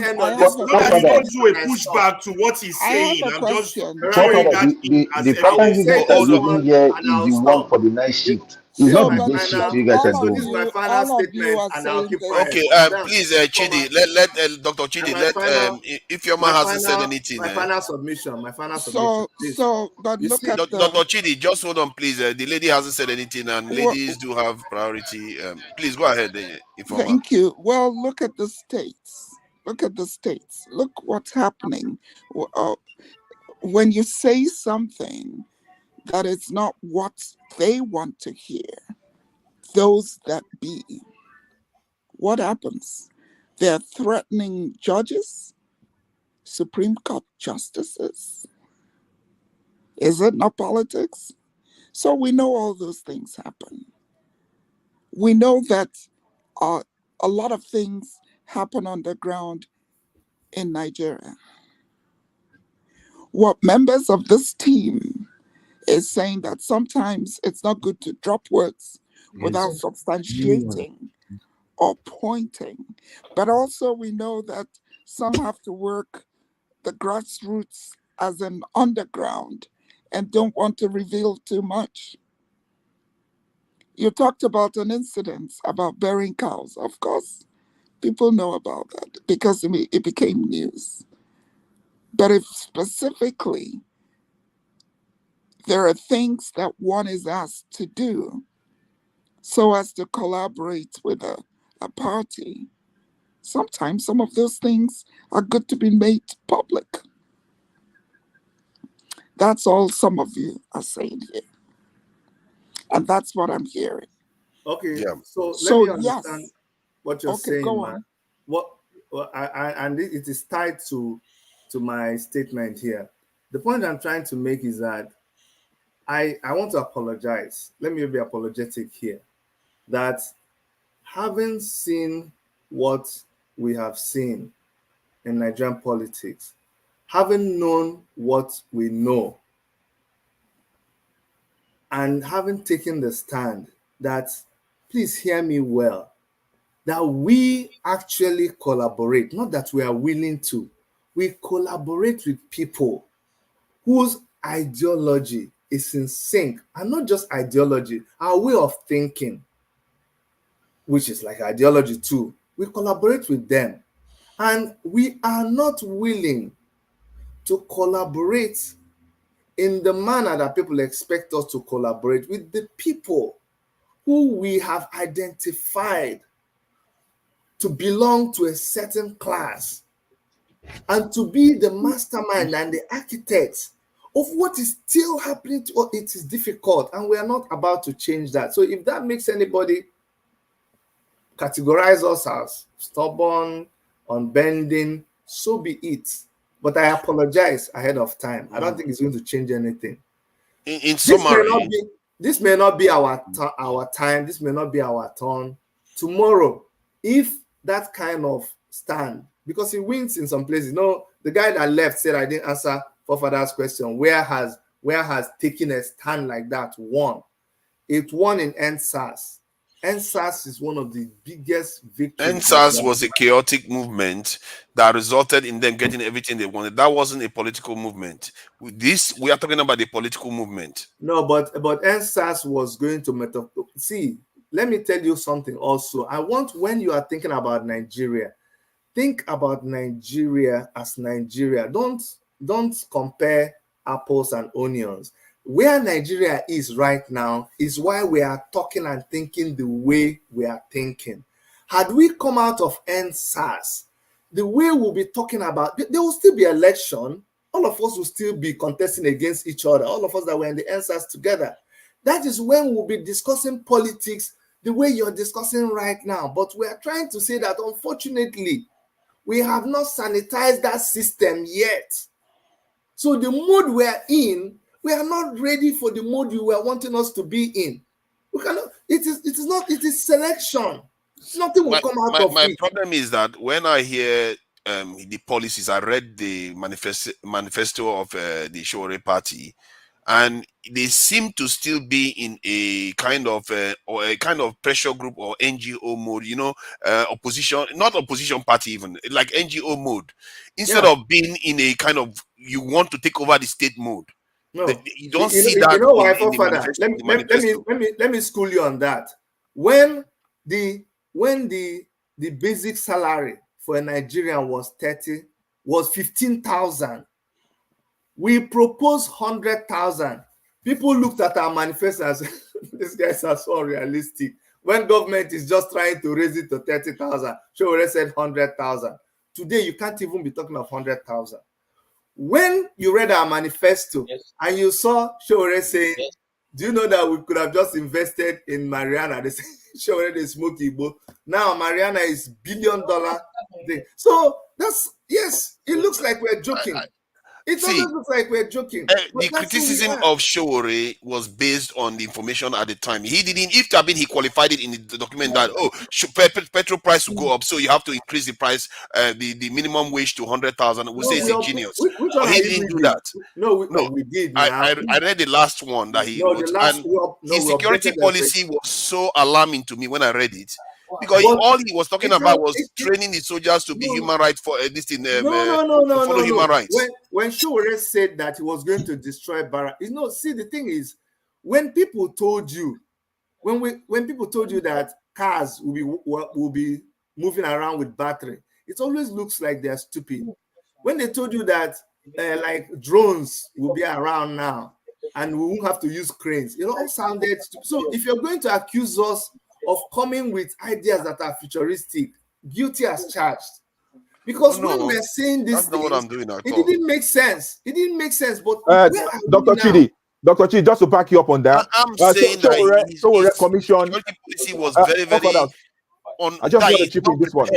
end I on this. have a Not that you don't do a question. pushback to what he's I have saying. a I'm just question. throwing that in as The pattern evidence. you guys are using here is the one for the night shift. It's So, not the day shift you guys are doing. This is my final statement, are and I'll saying keep this. quiet. Okay, please, Chidi, let Dr. Chidi, if your man hasn't said anything. My final submission. Please. But You look see, at Dr. Chidi, just hold on, please. The lady hasn't said anything, and ladies do have priority. Please go ahead, Informer. Thank you. Well, look at the states. Look at the states. Look what's happening. When you say something that is not what they want to hear, those that be, what happens? They're threatening judges, Supreme Court justices. Is it not politics? So we know all those things happen. We know that a lot of things happen on the ground in Nigeria. What members of this team is saying that sometimes it's not good to drop words without substantiating or pointing. But also we know that some have to work the grassroots as an underground and don't want to reveal too much. You talked about an incident about burying cows. Of course, people know about that because it became news. But if specifically there are things that one is asked to do so as to collaborate with a party, sometimes some of those things are good to be made public. That's all some of you are saying here. And that's what I'm hearing. Okay, yeah. so let me understand what you're saying, man. And it is tied to my statement here. The point I'm trying to make is that I want to apologize. Let me be apologetic here. That having seen what we have seen in Nigerian politics, having known what we know, and having taken the stand that, please hear me well, that we actually collaborate, not that we are willing to. We collaborate with people whose ideology is in sync, and not just ideology, our way of thinking, which is like ideology too. We collaborate with them, and we are not willing to collaborate in the manner that people expect us to collaborate with the people who we have identified to belong to a certain class and to be the mastermind and the architects of what is still happening to us. It is difficult, and we are not about to change that. So if that makes anybody categorize us as stubborn, unbending, so be it. But I apologize ahead of time. I don't think it's going to change anything. In summary, this may not be our time. This may not be our turn. Tomorrow, if that kind of stand, because he wins in some places. No, the guy that left said I didn't answer Forefather's question. Where has taken a stand like that won? It won in NSAS. NSAS is one of the biggest victories. NSAS was a chaotic movement that resulted in them getting everything they wanted. That wasn't a political movement. With this, we are talking about the political movement. No, but NSAS was going to see. Let me tell you something also. I want, when you are thinking about Nigeria, think about Nigeria as Nigeria. Don't compare apples and onions. Where Nigeria is right now is why we are talking and thinking the way we are thinking. Had we come out of NSAS, the way we'll be talking about, there will still be election. All of us will still be contesting against each other. All of us that were in the NSAS together. That is when we'll be discussing politics the way you're discussing right now. But we are trying to say that, unfortunately, we have not sanitized that system yet. So the mood we're in, we are not ready for the mode you were wanting us to be in. We cannot. It is selection. Nothing will come out of it. My problem is that when I hear the policies. I read the manifesto of the Shore Party, and they seem to still be in a kind of pressure group or NGO mode. Opposition, not opposition party, even like NGO mode, instead of being in a kind of you want to take over the state mode. No, you don't see that. You know why, in the Father? Let me school you on that. When the basic salary for a Nigerian was 15,000, we proposed 100,000. People looked at our manifesto and said, these guys are so unrealistic. When government is just trying to raise it to 30,000, Showore said 100,000. Today, you can't even be talking of 100,000. When you read our manifesto and you saw Showore saying, do you know that we could have just invested in Mariana? They say, Showore they smoke Igbo. Now Mariana is $1 billion thing. So that's, yes, it looks like we're joking. It always looks like we're joking. The criticism of Showore was based on the information at the time. He didn't, if there been, he qualified it in the document that, petrol price will go up, so you have to increase the price, the minimum wage to 100,000. We'll say it's genius. But he didn't do that. No, we did. I read the last one that he wrote, and his security policy was so alarming to me when I read it. Because all he was talking about was training the soldiers to be human rights for this thing. Follow human rights. When Showore said that he was going to destroy Barra, see, the thing is, when people told you, when people told you that cars will be moving around with battery, it always looks like they're stupid. When they told you that like drones will be around now and we won't have to use cranes, it all sounded stupid. So if you're going to accuse us of coming with ideas that are futuristic, guilty as charged. Because when we're saying this, that's not what I'm doing at all. It didn't make sense. But Dr. Chidi, just to back you up on that, I'm saying that his commission policy was very, very on. I just want to chip in this one.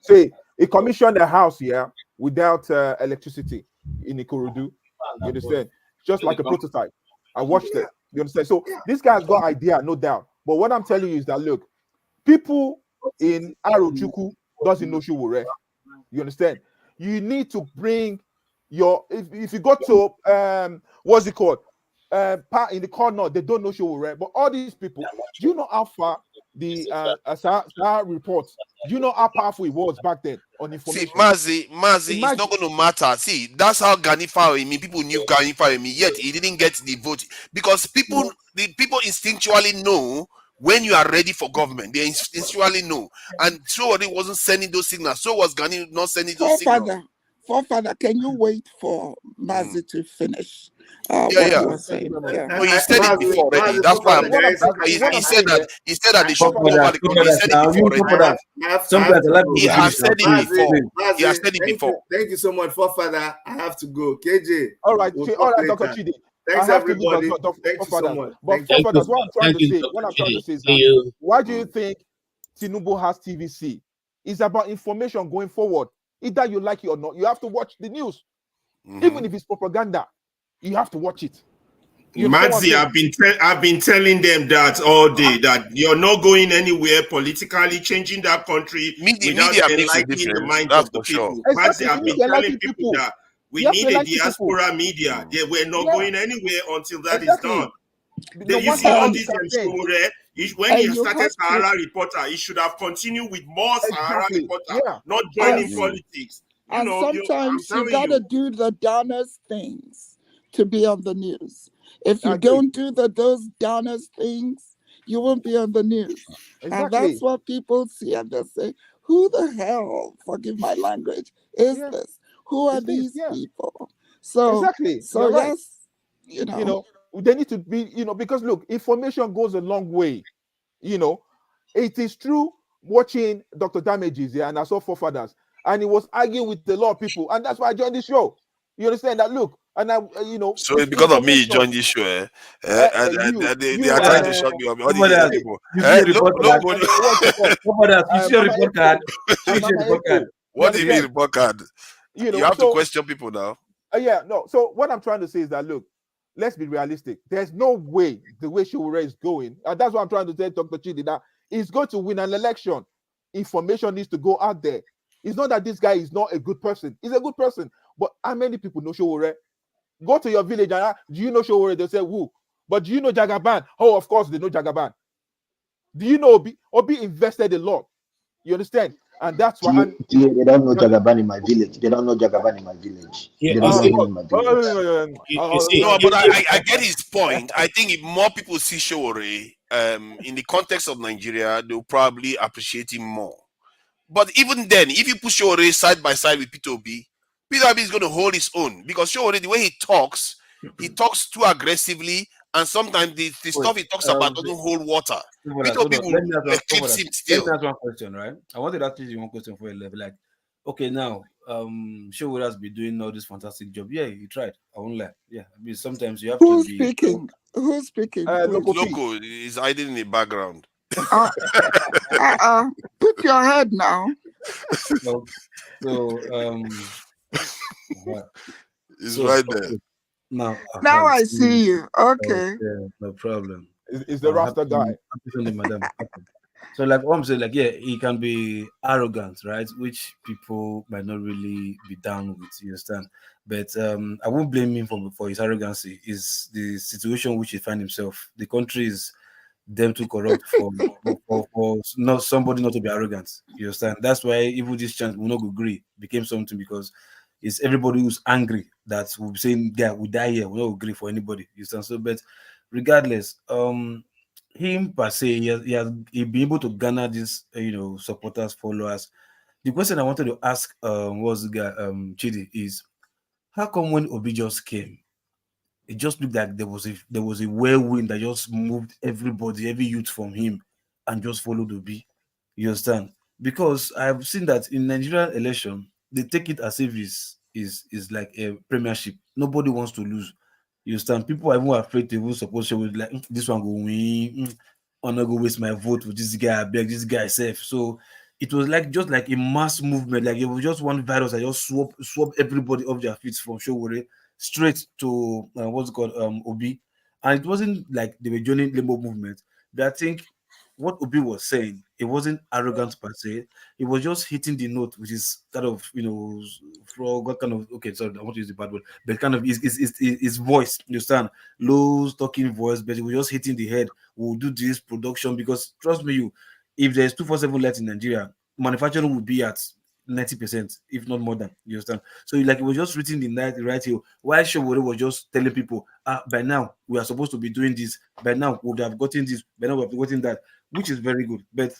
See, he commissioned a house here without electricity in Ikorodu. You understand? Just like a prototype. I watched it. You understand? So this guy's got idea, no doubt. But what I'm telling you is that, look, people in Arochukwu doesn't know Showore. You understand? You need to bring your, if you go to, what's it called? In the corner, they don't know Showore. But all these people, do you know how far the SAR reports, do you know how powerful it was back then on information? See, Mazi, it's not going to matter. See, that's how Gani Fawemi, people knew Gani Fawemi, yet he didn't get the vote. Because the people instinctually know when you are ready for government. They instinctually know. And Showore wasn't sending those signals. So was Gani not sending those signals. Forefather, can you wait for Mazi to finish what he was saying? No, he said it before already. That's why he said that they should come over the government. He has said it before. He has said it before. Thank you so much, Forefather. I have to go. KJ. All right, Dr. Chidi. Thanks, everybody. Thank you so much. But Forefather, what I'm trying to say is that why do you think Tinubu has TVC? It's about information going forward. Either you like it or not, you have to watch the news. Even if it's propaganda, you have to watch it. Madzi, I've been telling them that all day, that you're not going anywhere politically, changing that country without enlightening the minds of the people. Madzi, I've been telling people that we need a diaspora media. We're not going anywhere until that is done. You see all these when he started Sahara Reporter, he should have continued with more Sahara Reporter, not joining politics. And sometimes you gotta do the Donna's things to be on the news. If you don't do those Donna's things, you won't be on the news. And that's what people see and they say, who the hell, forgive my language, is this? Who are these people? So yes, you know, they need to be, because look, information goes a long way. It is true watching Dr. Damages here, and I saw Forefathers, and he was arguing with a lot of people, and that's why I joined the show. You understand that? Look, and so it's because of me you joined this show, they are trying to shut me up. All these people. What do you mean report card? You have to question people now. So what I'm trying to say is that, look, let's be realistic. There's no way the way Showore is going, and that's what I'm trying to say, Dr. Chidi, that he's going to win an election. Information needs to go out there. It's not that this guy is not a good person. He's a good person. But how many people know Showore? Go to your village and do you know Showore? They'll say, who? But do you know Jagaban? Oh, of course they know Jagaban. Do you know Obi? Obi invested a lot. You understand? And that's why. They don't know Jagaban in my village. They don't know Jagaban in my village. They don't know him in my village. No, but I get his point. I think if more people see Showore in the context of Nigeria, they'll probably appreciate him more. But even then, if you put Showore side by side with Peter Obi is going to hold his own, because Showore, the way he talks too aggressively, and sometimes the stuff he talks about doesn't hold water. Peter Obi will eclipse him still. Let me ask one question, right? I wanted to ask you one question for a level. Like, okay, now, Showore has been doing all this fantastic job. Yeah, he tried. I won't lie. Yeah, I mean, sometimes you have to be. Speaking? Who's speaking? Loco is hiding in the background. Put your head now. It's right there. Now I see you. Okay. No problem. Is the Rasta guy? So, like what I'm saying, like, yeah, he can be arrogant, right? Which people might not really be down with, you understand? But I won't blame him for his arrogancy. Is the situation which he finds himself. The country is them too corrupt for not somebody not to be arrogant. You understand? That's why even this chant will not agree became something, because it's everybody who's angry that will be saying, yeah, we die here, we not agree for anybody. You understand? So, but regardless, him per se, he been able to garner this, supporters, followers. The question I wanted to ask was the guy, Chidi, is how come when Obi just came, it just looked like there was a whirlwind that just moved everybody, every youth from him, and just followed Obi. You understand? Because I've seen that in Nigerian election, they take it as if is like a premiership. Nobody wants to lose. You understand? People are even afraid to even support show with like this one go win. I'm not gonna waste my vote with this guy. I beg this guy safe. So it was like just like a mass movement. Like it was just one virus that just swap everybody off their feet from Showore straight to what's it called Obi. And it wasn't like they were joining Limbo movement. But I think what Obi was saying, it wasn't arrogant per se. It was just hitting the note, which is kind of, for what kind of, okay, sorry, I want to use the bad word, but kind of his voice, you understand? Low talking voice, but it was just hitting the head. We'll do this production because trust me, if there's 247 lights in Nigeria, manufacturing will be at 90%, if not more than, you understand? So like it was just written the right here. While Showore was just telling people, by now we are supposed to be doing this, by now we would have gotten this, by now we have gotten that, which is very good. But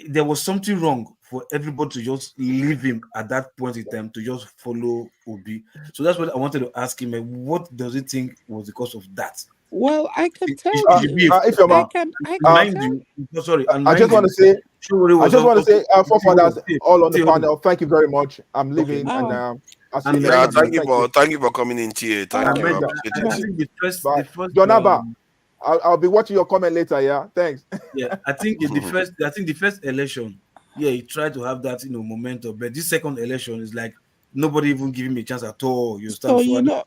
there was something wrong for everybody to just leave him at that point in time to just follow Obi. So that's what I wanted to ask him. What does he think was the cause of that? Well, I can tell you. I just want to say, forefathers all on the panel, thank you very much. I'm leaving, and thank you for coming in here. Thank you. Jonaba, I'll be watching your comment later. Yeah, thanks. Yeah, I think the first election, yeah, he tried to have that momentum, but this second election is like nobody even giving me a chance at all. But you know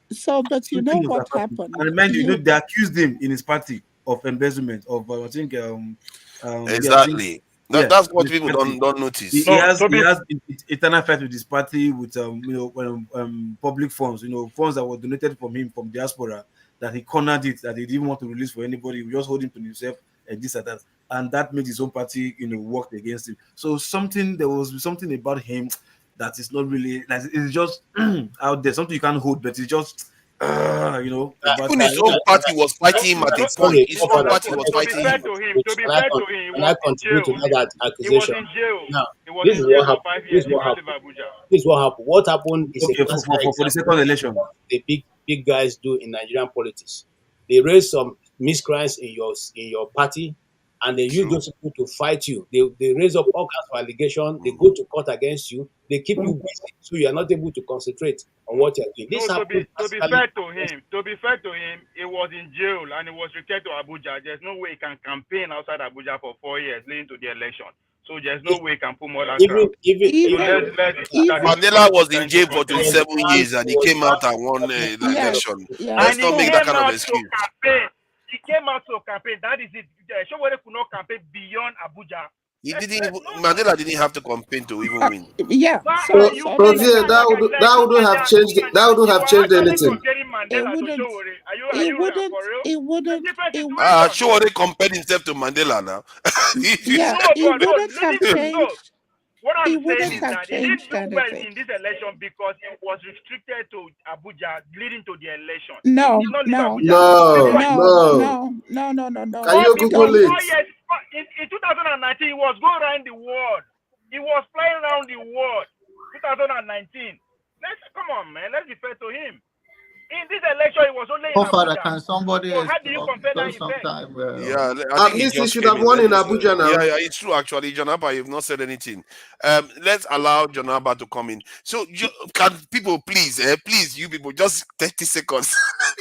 what happened. And remind you, they accused him in his party of embezzlement of I think exactly. That's what people don't notice. He has eternal fight with his party with public funds, funds that were donated from him from diaspora, that he cornered it, that he didn't want to release for anybody. We just hold him to himself and this and that, and that made his own party work against him. So there was something about him that is not really, like, it's just out there, something you can't hold, but it's just even his own party was fighting him at a point. His own party was fighting him. To be fair to him, I continue to that accusation. He was in jail. Now, he was in jail for 5 years. This is what happened. What happened is for the second election. The big guys do in Nigerian politics. They raise some miscreants in your party, and they use those people to fight you. They raise up all kinds of allegations. They go to court against you. They keep you busy, so you are not able to concentrate on what you're doing. To be fair to him, he was in jail and he was returned to Abuja. There's no way he can campaign outside Abuja for 4 years leading to the election. So there's no way he can put more than Mandela was in jail for 27 years and he came out and won the election. Let's not make that kind of excuse. He came out to campaign. That is it. Showore could not campaign beyond Abuja. Mandela didn't have to campaign to even win. Yeah. So that wouldn't have changed. That wouldn't have changed anything. It wouldn't. It wouldn't. It wouldn't. Showore compared himself to Mandela now. Yeah. It wouldn't have changed. What I'm It wouldn't saying is have that he didn't changed do well anything. in this election because it was restricted to Abuja leading to the election. No, He did not leave no, Abuja. no. Can you Google it? In 2019, he was going around the world. He was flying around the world. 2019. Come on, man. Let's be fair to him. In this election, it was only in Father, Abuja. can somebody So how do you compare that sometime? At least he should have won in Abuja now. Yeah, it's true. Actually, Jonaba, you've not said anything. Let's allow Jonaba to come in. So, can people please, you people, just 30 seconds,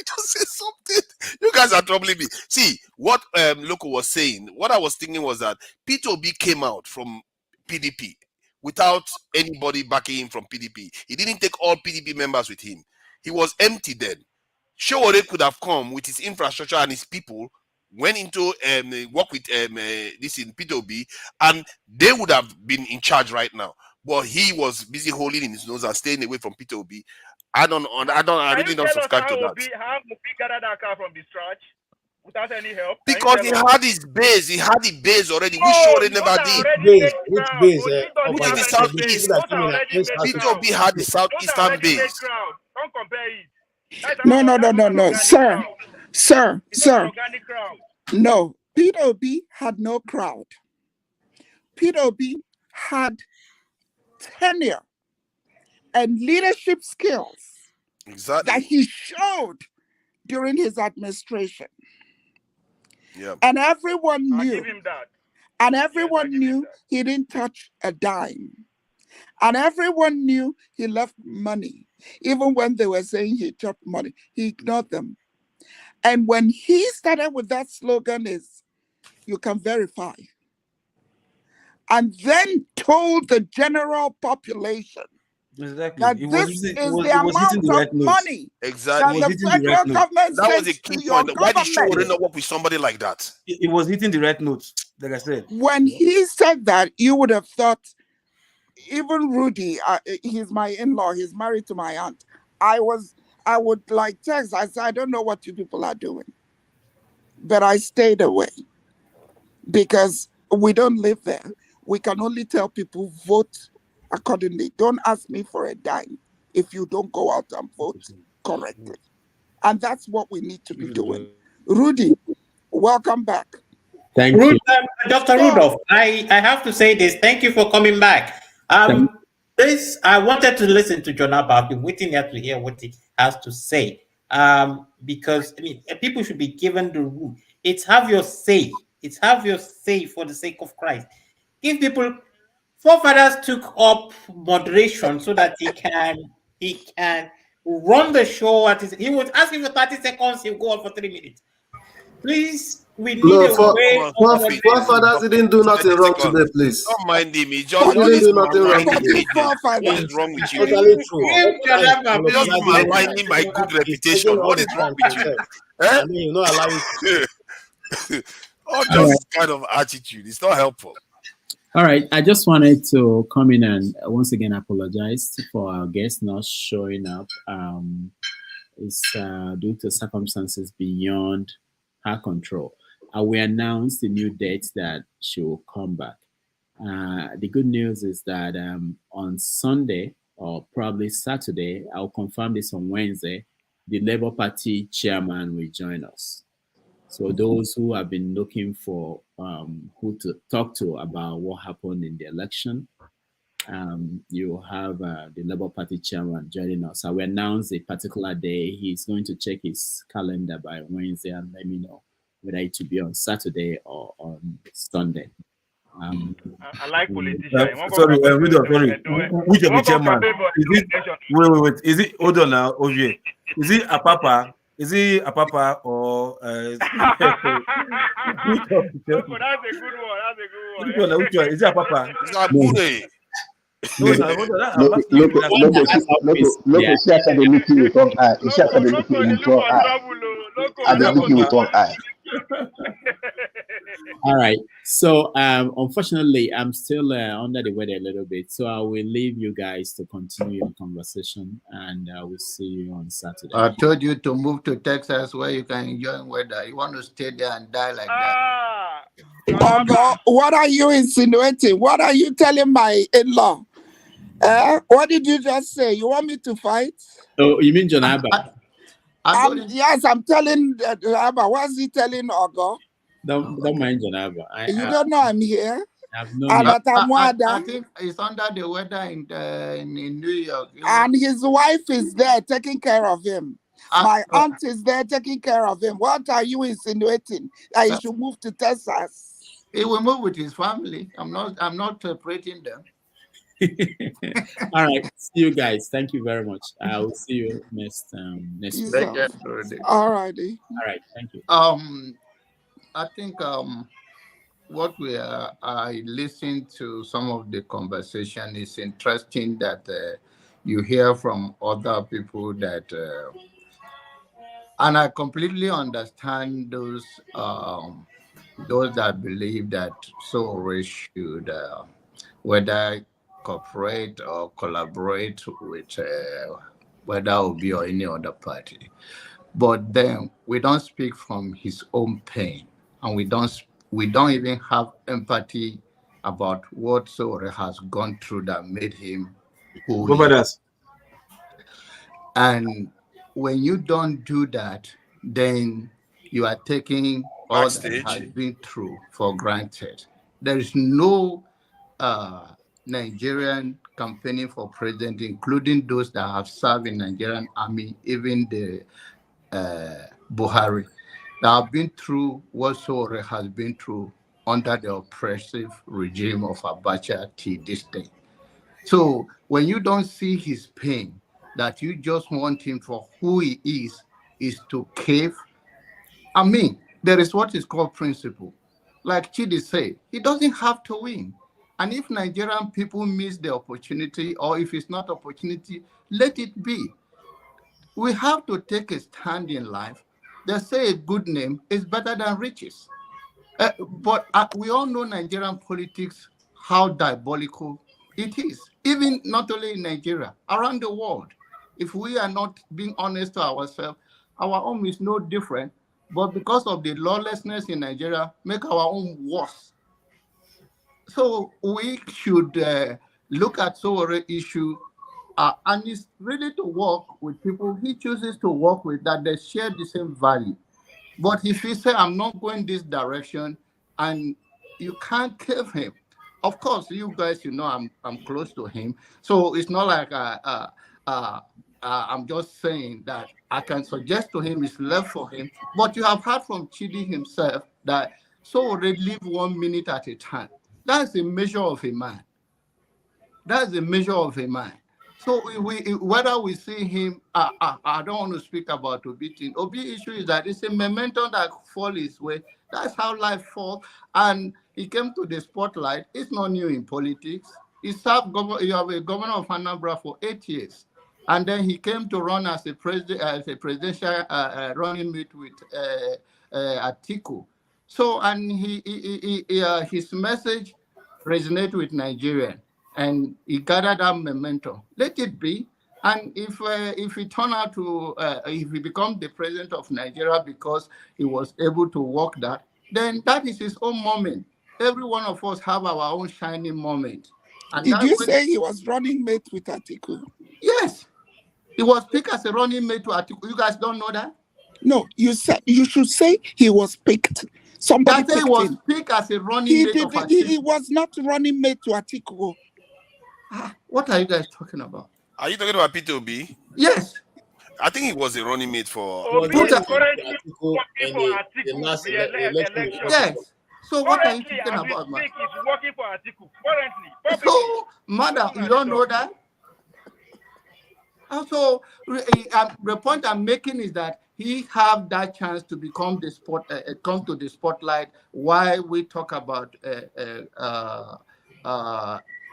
just say something. You guys are troubling me. See what Loco was saying. What I was thinking was that P2B came out from PDP without anybody backing him from PDP. He didn't take all PDP members with him. He was empty then. Showore could have come with his infrastructure and his people, went into work with this in P2B, and they would have been in charge right now. But he was busy holding in his nose and staying away from P2B. I really don't subscribe to that. How Obi gathered that car from the scratch without any help? Because he had his base. He had the base already. We Showore never did. Which base? Which is the southeast. P2B had the southeastern base. Don't compare it. No, sir. No, P2B had no crowd. P2B had tenure and leadership skills that he showed during his administration. Yeah. And everyone knew. I'll give him that. And everyone knew he didn't touch a dime. And everyone knew he left money. Even when they were saying he chopped money, he ignored them. And when he started with that slogan is, you can verify. And then told the general population that this is the amount of money Exactly. that the federal government that was sends a key to your point. Why did Showore government. not work with somebody like that? It was hitting the right notes, like I said. When he said that, you would have thought, even Rudy, he's my in-law, he's married to my aunt. I would like text, I said, I don't know what you people are doing. But I stayed away because we don't live there. We can only tell people vote accordingly. Don't ask me for a dime if you don't go out and vote correctly. And that's what we need to be doing. Rudy, welcome back. Thank you. Dr. Rudolph, I have to say this. Thank you for coming back. This I wanted to listen to Jonaba. I've been waiting here to hear what he has to say. Because I mean, people should be given the room. It's have your say. It's have your say for the sake of Christ. Give people. Forefathers took up moderation so that he can run the show. He was asking for 30 seconds. He'll go on for 3 minutes. Please, we need a way. Forefathers didn't do nothing wrong today, please. Don't mind him. He just didn't do nothing wrong today. What is wrong with you? Just maligning my good reputation. What is wrong with you? I mean, you know, allowing. Oh, just this kind of attitude. It's not helpful. All right, I just wanted to come in and once again apologize for our guest not showing up. It's due to circumstances beyond her control. We announced the new date that she will come back. The good news is that on Sunday or probably Saturday, I'll confirm this on Wednesday, the Labour Party chairman will join us. So those who have been looking for who to talk to about what happened in the election, you have the Labour Party chairman joining us. I will announce a particular day. He's going to check his calendar by Wednesday and let me know whether it will be on Saturday or on Sunday. I like politicians. Sorry, which of the chairman? Is it? Wait. Is it? Hold on now, Oje. Is it Apapa? Is he a papa or that's a good one. Which one? Is he a papa? It's a Bude. Look, she has the meeting with one eye. She has the meeting with one eye. And the meeting with one eye. All right. So, unfortunately, I'm still under the weather a little bit, so I will leave you guys to continue your conversation, and I will see you on Saturday. I told you to move to Texas where you can enjoy weather. You want to stay there and die like that? Ogo, what are you insinuating? What are you telling my in-law? What did you just say? You want me to fight? Oh, you mean John Abba? Yes, I'm telling Abba. What's he telling Ogo? Don't mind John Abba. You don't know I'm here? I've known I think he's under the weather in New York. And his wife is there taking care of him. My aunt is there taking care of him. What are you insinuating? That he should move to Texas? He will move with his family. I'm not separating them. All right. See you guys. Thank you very much. I will see you next week. All righty. All right. Thank you. I think what I listened to some of the conversation is interesting that you hear from other people that, and I completely understand those that believe that Sowore should whether cooperate or collaborate with whether Obi or any other party. But then we don't speak from his own pain, and we don't even have empathy about what Sowore has gone through that made him who he is. And when you don't do that, then you are taking all that has been through for granted. There is no Nigerian campaigning for president, including those that have served in Nigerian army, even the Buhari, that have been through what Sowore has been through under the oppressive regime of Abacha till this day. So when you don't see his pain, that you just want him for who he is to cave. I mean, there is what is called principle. Like Chidi said, he doesn't have to win. And if Nigerian people miss the opportunity, or if it's not opportunity, let it be. We have to take a stand in life. They say a good name is better than riches. But we all know Nigerian politics, how diabolical it is. Even not only in Nigeria, around the world. If we are not being honest to ourselves, our own is no different. But because of the lawlessness in Nigeria, make our own worse. So we should look at Sowore issue, and it's really to work with people he chooses to work with that they share the same value. But if he say, I'm not going this direction, and you can't cave him. Of course, you guys, you know, I'm close to him. So it's not like I'm just saying that I can suggest to him it's left for him. But you have heard from Chidi himself that Sowore live 1 minute at a time. That's a measure of a man. That's a measure of a man. So whether we see him, I don't want to speak about Obi thing. Obi issue is that it's a momentum that falls his way. That's how life falls. And he came to the spotlight. It's not new in politics. He served you have a governor of Anambra for 8 years. And then he came to run as a presidential running mate with Atiku. So, and his message resonates with Nigerians. And he gathered that momentum. Let it be. And if he turn out to, if he becomes the president of Nigeria because he was able to work that, then that is his own moment. Every one of us have our own shining moment. And did you say he was running mate with Atiku? Yes. He was picked as a running mate to Atiku. You guys don't know that? No, you should say he was picked. Somebody that picked was him. picked as a running mate of Atiku. He was not running mate to Atiku. What are you guys talking about? Are you talking about P2B? Yes. I think he was a running mate for. Yes. So what are you talking about, man? He's working for Atiku currently. So, madam, you don't know that? Also, the point I'm making is that he have that chance to become the come to the spotlight while we talk about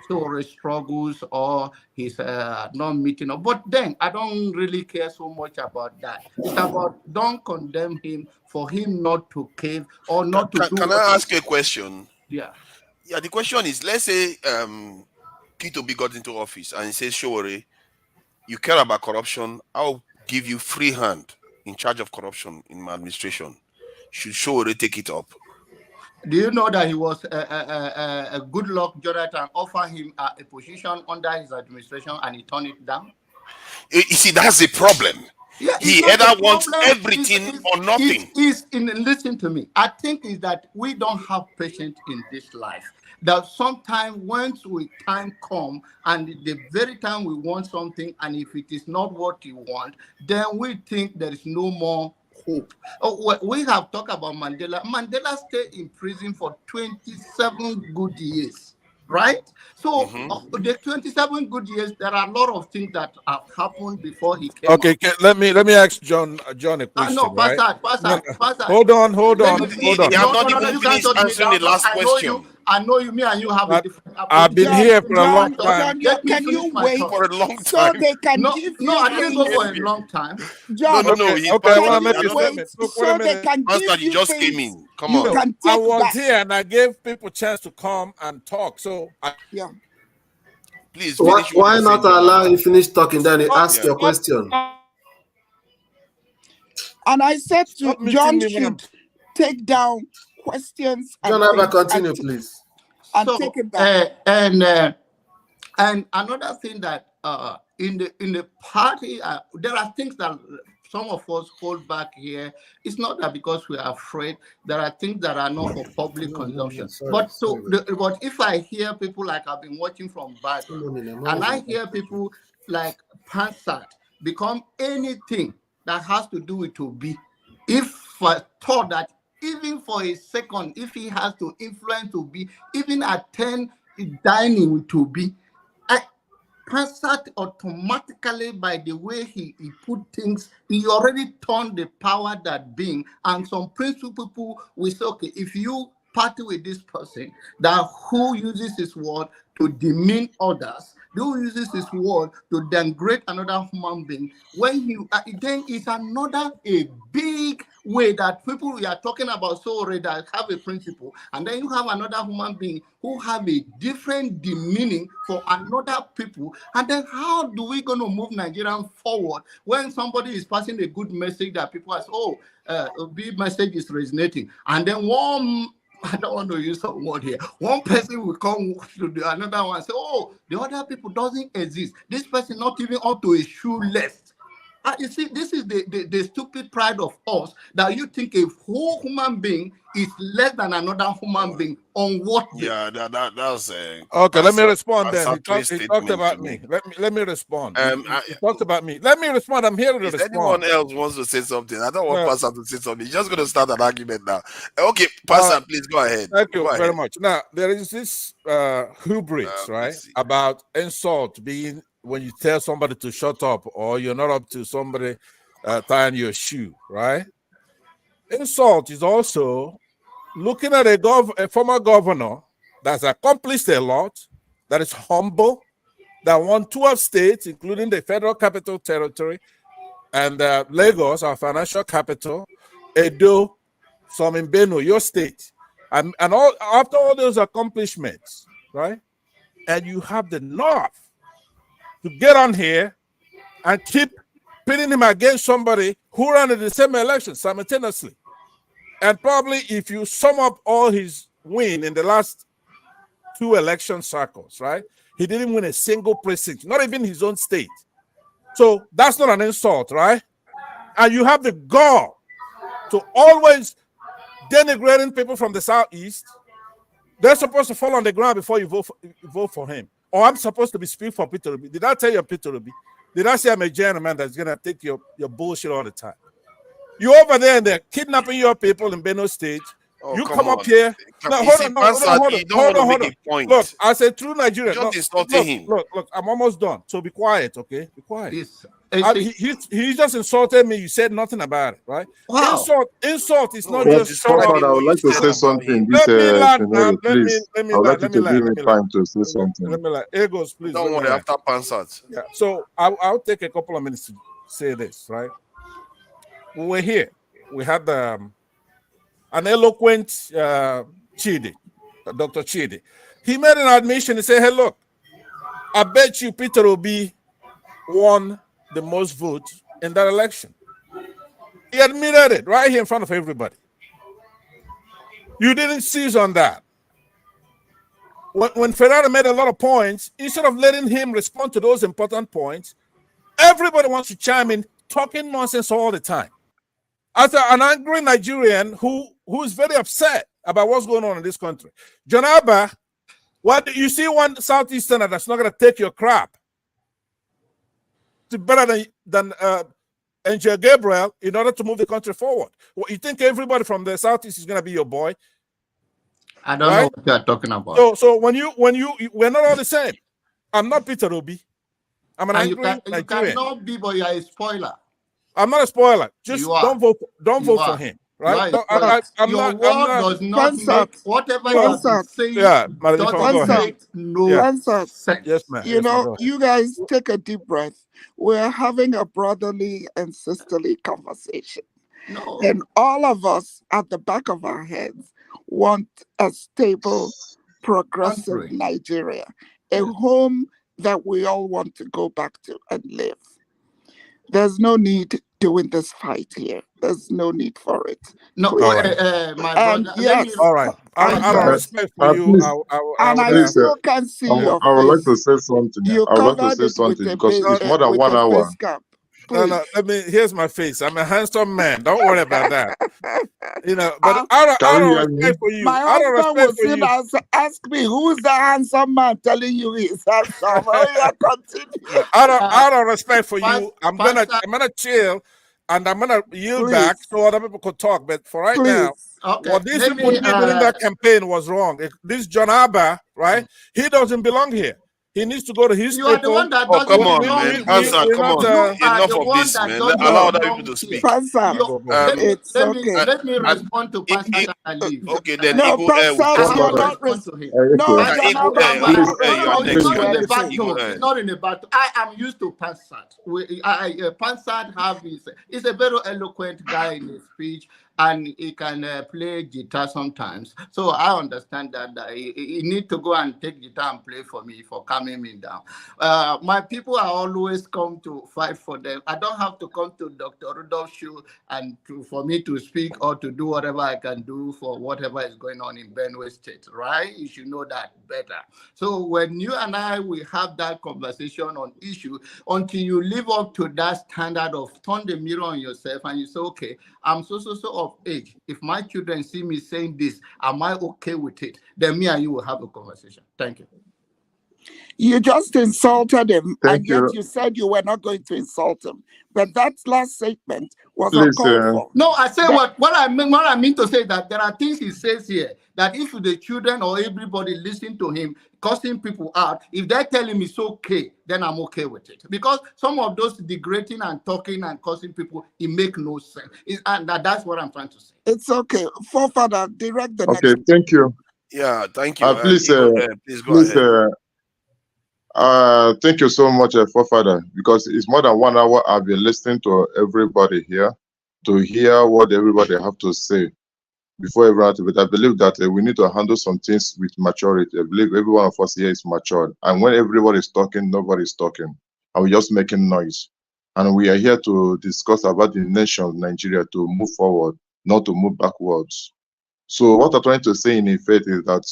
Sowore struggles or his not meeting up. But then I don't really care so much about that. It's about don't condemn him for him not to cave or not to do. Can I ask a question? Yeah. Yeah, the question is, let's say Kitobi got into office and he says, Showore, you care about corruption, I'll give you free hand in charge of corruption in my administration. Should Showore take it up? Do you know that he was a good luck Jonathan offer him a position under his administration and he turned it down? You see, that's a problem. Yeah, he either wants everything or nothing. Listen to me. I think is that we don't have patience in this life. That sometimes once time come and the very time we want something, and if it is not what you want, then we think there is no more hope. We have talked about Mandela. Mandela stayed in prison for 27 good years. Right? So the 27 good years, there are a lot of things that have happened before he came. Okay, let me ask John a question. No, right? pass that. Hold on. You have not even finished answering the last question. I know you, me and you have a different approach. I've been here for a long time. John, can you wait for a long time? So they can give you I didn't go for a long time. John, No. can you wait so they can give you just things came in. Come on. can I take was back. here and I gave people a chance to come and talk. So yeah. Please finish. Why not allow you finish talking, then you ask your question? And I said to John should take down questions. John, Abba, continue, please. And take it back. And another thing that in the party, there are things that some of us hold back here. It's not that because we are afraid. There are things that are not for public consumption. But if I hear people like I've been watching from background, and I hear people like Pansat become anything that has to do with Obi, if I thought that even for a second, if he has to influence Obi, even attend dining with Obi, Pansat automatically, by the way he put things, he already turned the power that being. And some principal people will say, okay, if you party with this person that who uses his word to demean others, who uses his word to degrade another human being, when he then it's another a big way that people we are talking about so already that have a principle, and then you have another human being who have a different demeaning for another people, and then how do we going to move Nigerian forward when somebody is passing a good message that people are a big message is resonating, and then I don't want to use some word here. One person will come to another one and say, oh, the other people doesn't exist. This person not even up to a shoe left. You see, this is the stupid pride of us that you think a whole human being is less than another human being on what? Yeah, that's okay. Let me respond. Then he talked about me. Let me respond. He talked about me. Let me respond. I'm here to respond. If anyone else wants to say something, I don't want Pastor to say something. He's just going to start an argument now. Okay, Pastor, please go ahead. Thank you very much. Now there is this hubris, right, about insult being when you tell somebody to shut up or you're not up to somebody tying your shoe, right? Insult is also looking at a former governor that's accomplished a lot, that is humble, that won 12 states, including the Federal Capital Territory and Lagos, our financial capital, Edo, some in Benue, your state. And all after all those accomplishments, right? And you have the nerve to get on here and keep pitting him against somebody who ran in the same election simultaneously. And probably if you sum up all his win in the last 2 election cycles, right? He didn't win a single precinct, not even his own state. So that's not an insult, right? And you have the gall to always denigrating people from the Southeast. They're supposed to fall on the ground before you vote for him. Or I'm supposed to be speaking for Peter Obi. Did I tell you Peter Obi? Did I say I'm a gentleman that's going to take your bullshit all the time? You over there and they're kidnapping your people in Benue State. You come up here. No, hold on. Look, I said true Nigerian. Look, I'm almost done. So be quiet, okay? Be quiet. He just insulted me. You said nothing about it, right? Wow. Insult is not just. I would like to say something. Please. I would like you to give me time to say something. Let me Egos, please. Don't worry, after Pansat. Yeah. So I'll take a couple of minutes to say this, right? We were here. We had an eloquent Chidi Dr. Chidi. He made an admission. He said, hey, look, I bet you Peter Obi won the most votes in that election. He admitted it right here in front of everybody. You didn't seize on that. When Ferrari made a lot of points, instead of letting him respond to those important points, everybody wants to chime in, talking nonsense all the time. As an angry Nigerian who is very upset about what's going on in this country, John Abba, what you see one Southeasterner that's not going to take your crap. It's better than Angel Gabriel in order to move the country forward. Well, you think everybody from the Southeast is going to be your boy? I don't know what you're talking about. So when you we're not all the same. I'm not Peter Obi. I'm an angry Nigerian. You cannot be, but you are a spoiler. I'm not a spoiler. Just don't vote for him. Right? Your word does not make whatever you are saying. Yeah, doesn't make no sense. Yes, ma'am. You know, you guys take a deep breath. We're having a brotherly and sisterly conversation. No. And all of us at the back of our heads want a stable, progressive Nigeria, a home that we all want to go back to and live. There's no need doing this fight here. There's no need for it. No, my brother. Yes. All right. Out of respect for you, I still can see your face. I would like to say something. I would like to say something because it's more than 1 hour. No, here's my face. I'm a handsome man. Don't worry about that. You know, but out of respect for you, my husband will soon ask me, who's the handsome man telling you he's handsome? Continue. Out of respect for you, I'm gonna chill and I'm gonna yield back so other people could talk. But for right now, what these people did during that campaign was wrong. This John Abba, right? He doesn't belong here. He needs to go to his people. The one that come on, man. Hansan, come on. Enough of this, man. Allow other people to speak. Let me respond to Pastor and leave. Okay, then no, Igbo Air will respond to him. It's not in a battle. I am used to Pansat. Pansat is a very eloquent guy in his speech, and he can play guitar sometimes. So I understand that he need to go and take guitar and play for me for calming me down. My people are always come to fight for them. I don't have to come to Dr. Rudolph's show and for me to speak or to do whatever I can do for whatever is going on in Benue State, right? You should know that better. So when you and I will have that conversation on issue, until you live up to that standard of turn the mirror on yourself and you say, okay, I'm so of age. If my children see me saying this, am I okay with it? Then me and you will have a conversation. Thank you. You just insulted him, and yet you said you were not going to insult him. But that last statement was uncalled for. No, I say what I mean to say that there are things he says here that if the children or everybody listen to him, cussing people out, if they tell him it's okay, then I'm okay with it. Because some of those degrading and talking and cussing people, it make no sense. And that's what I'm trying to say. It's okay. Forefather, direct the next. Okay, thank you. Yeah, thank you. Please go ahead. Thank you so much, Forefather, because it's more than 1 hour I've been listening to everybody here to hear what everybody have to say before everyone. But I believe that we need to handle some things with maturity. I believe every one of us here is matured, and when everybody is talking, nobody is talking, and we're just making noise. And we are here to discuss about the nation of Nigeria to move forward, not to move backwards. So what I'm trying to say in effect is that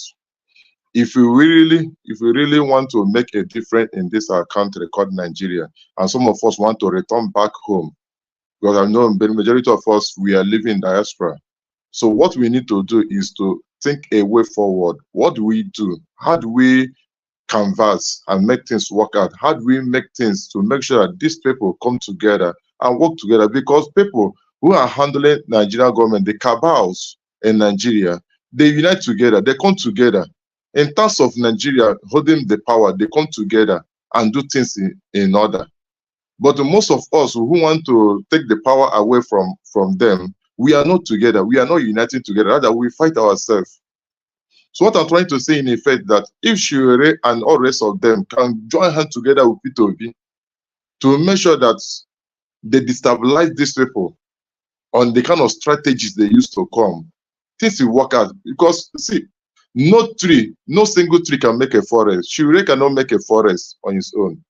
if we really want to make a difference in this our country called Nigeria, and some of us want to return back home, because I know the majority of us, we are living in diaspora. So what we need to do is to think a way forward. What do we do? How do we canvas and make things work out? How do we make things to make sure that these people come together and work together? Because people who are handling Nigerian government, the cabals in Nigeria, they unite together, they come together. In terms of Nigeria holding the power, they come together and do things in order. But most of us who want to take the power away from them, we are not together. We are not uniting together. Rather, we fight ourselves. So what I'm trying to say in effect that if Shiure and all rest of them can join hands together with P2B to make sure that they destabilize these people on the kind of strategies they used to come, things will work out. Because see, No tree, no single tree can make a forest. Shure cannot make a forest on his own.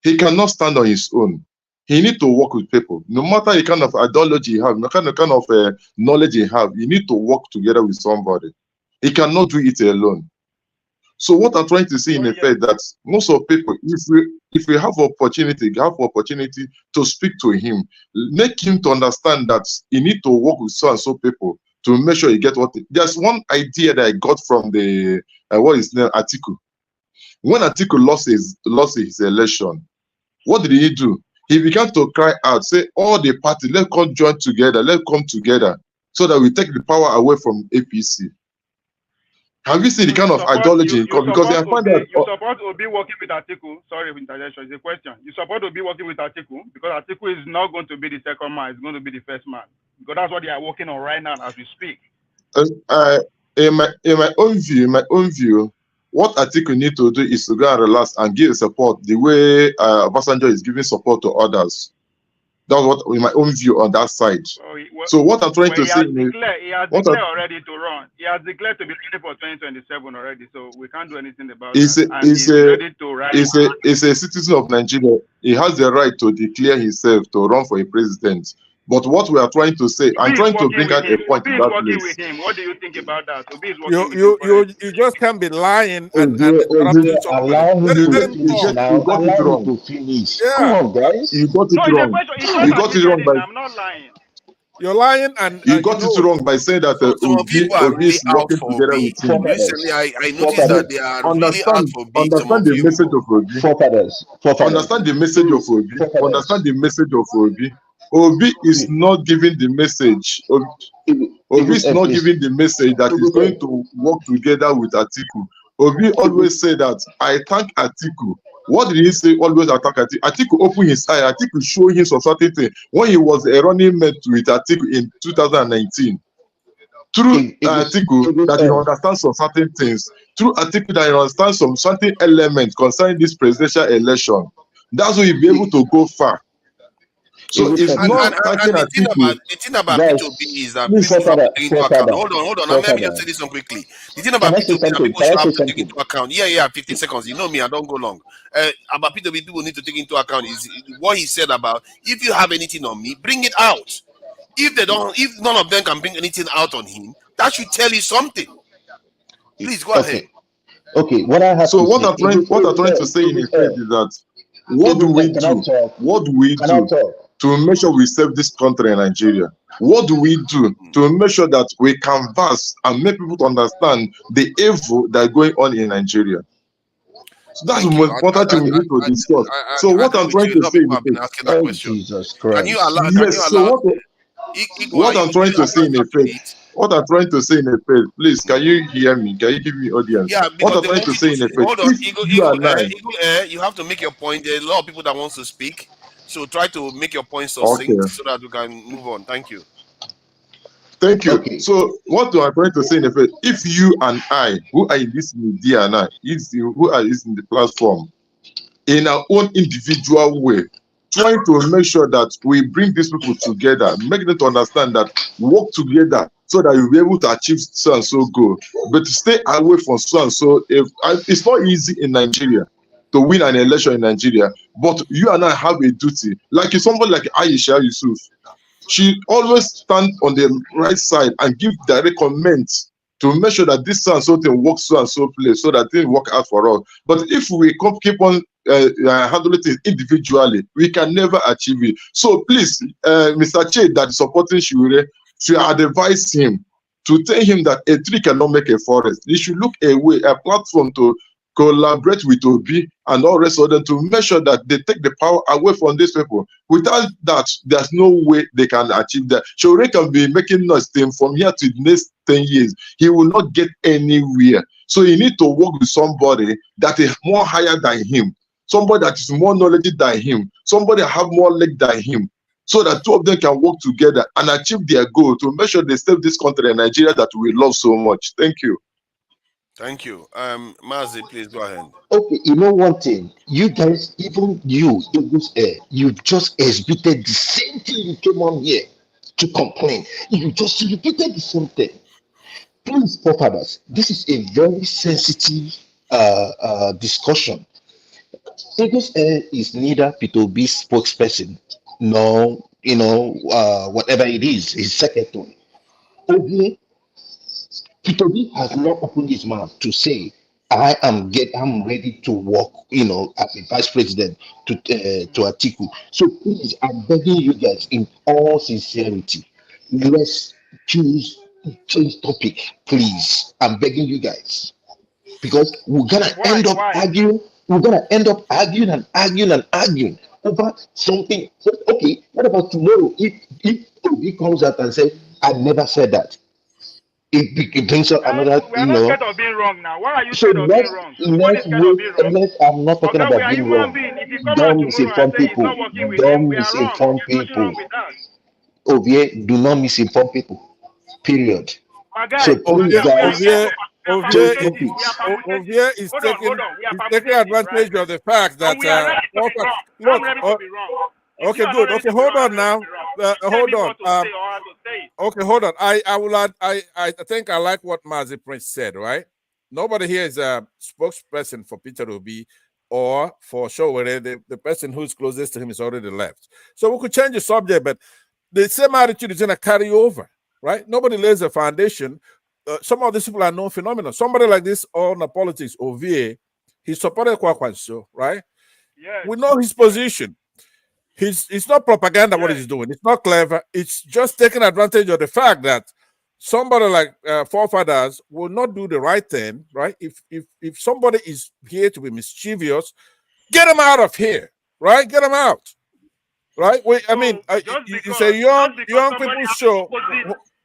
He cannot stand on his own. He need to work with people. No matter the kind of ideology you have, no kind of knowledge you have, you need to work together with somebody. He cannot do it alone. So what I'm trying to say in effect that most of people, if we have opportunity to speak to him, make him to understand that he need to work with so and so people to make sure he get what. There's one idea that I got from the what is the Atiku. When Atiku lost his election, what did he do? He began to cry out, say, all the parties, let's come join together, let's come together so that we take the power away from APC. Have you seen the kind of ideology? Because they find that you support Obi working with Atiku. Sorry, interjection. It's a question. You support Obi working with Atiku because Atiku is not going to be the second man; it's going to be the first man. Because that's what they are working on right now as we speak. In my own view, what Atiku need to do is to go and relax and give support the way Obasanjo is giving support to others. That's what, in my own view, on that side. So what I'm trying to say is, he has declared already to run. He has declared to be ready for 2027 already. So we can't do anything about that. He's a citizen of Nigeria. He has the right to declare himself to run for a president. But what we are trying to say, I'm trying to bring out a point in that place. With him. What do you think about that? You just can't be lying and interrupting somebody. Allow him to finish. Yeah. Come on, guys. You got it wrong. You got it wrong by. I'm not lying. You're lying, and you got it wrong by saying that Obi is working together with him. Recently, I noticed that they are really out for beat. Understand the message of Obi. Understand the message of Obi. Understand the message of Obi. Obi is not giving the message. Obi is not giving the message that he's going to work together with Atiku. Obi always say that I thank Atiku. What did he say? Always attack Atiku. Atiku opened his eye. Atiku showed him some certain thing when he was a running mate with Atiku in 2019. Through Atiku, that he understands some certain things. Through Atiku, that he understands some certain elements concerning this presidential election. That's why he'll be able to go far. So it's not attacking Atiku. The thing about P2B is that people have to take into account. Hold on. Let me just say this one quickly. The thing about P2B is that people have to take into account. Yeah, 15 seconds. You know me, I don't go long. About P2B, people need to take into account is what he said about if you have anything on me, bring it out. If none of them can bring anything out on him, that should tell you something. Please go ahead. Okay, what I have so what I'm trying to say in effect is that what do we do to make sure we save this country in Nigeria? What do we do to make sure that we canvass and make people to understand the evil that is going on in Nigeria? So that's the most important thing we need to discuss. So what I'm trying to say is, Jesus Christ. Can you allow? What I'm trying to say in effect, please, can you hear me? Can you give me audience? Yeah, what I'm trying to say in effect, hold on, you have to make your point. There are a lot of people that want to speak, so try to make your point succinct so that we can move on. Thank you. Thank you. Okay. So what I'm trying to say in effect, if you and I, who are in this media now, who are in the platform, in our own individual way, trying to make sure that we bring these people together, make them to understand that work together so that you'll be able to achieve so and so goal. But to stay away from so and so, it's not easy in Nigeria to win an election in Nigeria. But you and I have a duty. Like somebody like Aisha Yusuf, she always stand on the right side and give direct comments to make sure that this so and so thing works so and so place so that things work out for us. But if we keep on handling things individually, we can never achieve it. So please, Mr. Che that is supporting Shure, should advise him to tell him that a tree cannot make a forest. He should look a platform to collaborate with Obi and all rest of them to make sure that they take the power away from these people. Without that, there's no way they can achieve that. Shure can be making noise from here to the next 10 years. He will not get anywhere. So he need to work with somebody that is more higher than him, somebody that is more knowledgeable than him, somebody that have more leg than him, so that two of them can work together and achieve their goal to make sure they save this country in Nigeria that we love so much. Thank you. Thank you. Mazi, please go ahead. Okay, you know one thing, you guys, even you, you've just exhibited the same thing you came on here to complain. You just repeated the same thing. Please, forefathers, this is a very sensitive discussion. Lagos Air is neither P2B's spokesperson nor, whatever it is, his secretary. Obviously, P2B has not opened his mouth to say, I'm ready to work, as a vice president to Atiku. So please, I'm begging you guys in all sincerity, let's change topic, please. I'm begging you guys. Because we're gonna end up arguing, and arguing over something. Okay, what about tomorrow? If Obi comes out and says, I never said that, it brings up another, We are not scared of being wrong now. Why are you So scared of being wrong? What is scared of being wrong? I'm not talking Okay, we about are being human wrong. beings. If you come out Don't tomorrow and misinform say it's people. not working with him, Don't we are wrong. misinform There's nothing wrong people. with that. Ovie, do not misinform people. Period. My guy, So please, guys, change topics. Ovie is taking advantage of the fact that we are ready to be wrong. I'm ready to be wrong. Okay, good. Okay, hold on now. Hold on. Okay, hold on. I will add. I think I like what Mazi Prince said. Right? Nobody here is a spokesperson for Peter Obi or for Showore. The person who's closest to him is already left. So we could change the subject, but the same attitude is going to carry over. Right? Nobody lays a foundation. Some of these people are known phenomena. Somebody like this on the politics, Ovie, he supported Kwakwanso, right? Yes. We know his position. It's not propaganda what he's doing. It's not clever. It's just taking advantage of the fact that somebody like forefathers will not do the right thing, right? If somebody is here to be mischievous, get him out of here, right? Get him out, right? Wait, I mean, it's a young people show.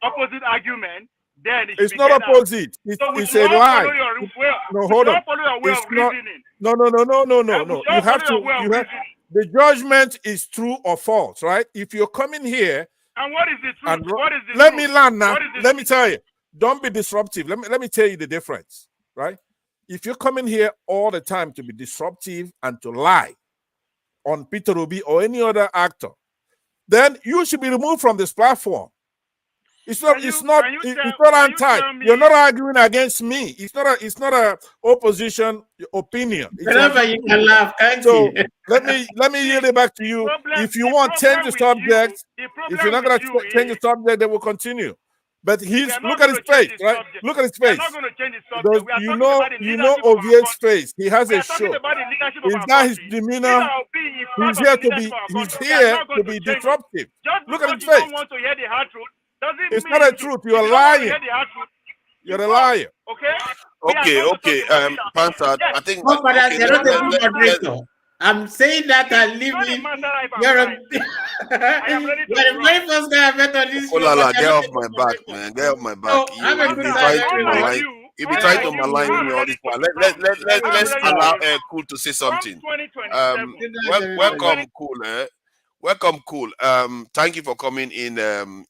Opposite argument. Then it's not opposite. It's a lie. No, hold on. It's not. No. You have to. The judgment is true or false, right? If you're coming here, and what is the truth? What is the let truth? me land now. Let me tell you. Don't be disruptive. Let me tell you the difference, right? If you're coming here all the time to be disruptive and to lie on Peter Obi or any other actor, then you should be removed from this platform. It's not anti. You're not arguing against me. It's not a opposition opinion. Whenever you can laugh, can't you? let me yield it back to you. If you want, change the subject. If you're not gonna change the subject, then we'll continue. But look at his face, right? Look at his face. You know Ovie's face. He has a show. Is that his demeanor? He's here to be disruptive. Look at his face. It's not a truth. You're lying. You're a liar. Okay. Pansat, I think. No, but you're not a good moderator. I'm saying that I'm leaving. You're a the very first guy I met on this show. Get off my back, man. Get off my back. You'll be trying to malign me all this while. Let's allow Cool to say something. Welcome, Cool. Welcome, Cool. Thank you for coming in.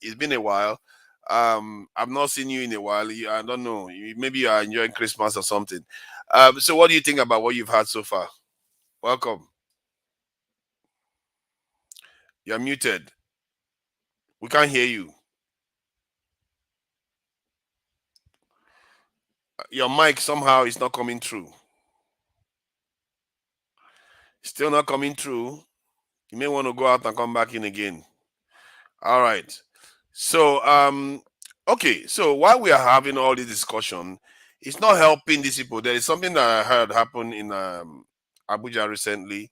It's been a while. I've not seen you in a while. I don't know. Maybe you are enjoying Christmas or something. So what do you think about what you've had so far? Welcome. You're muted. We can't hear you. Your mic somehow is not coming through. Still not coming through. You may want to go out and come back in again. All right. So, okay. So while we are having all this discussion, it's not helping these people. There is something that I heard happen in Abuja recently.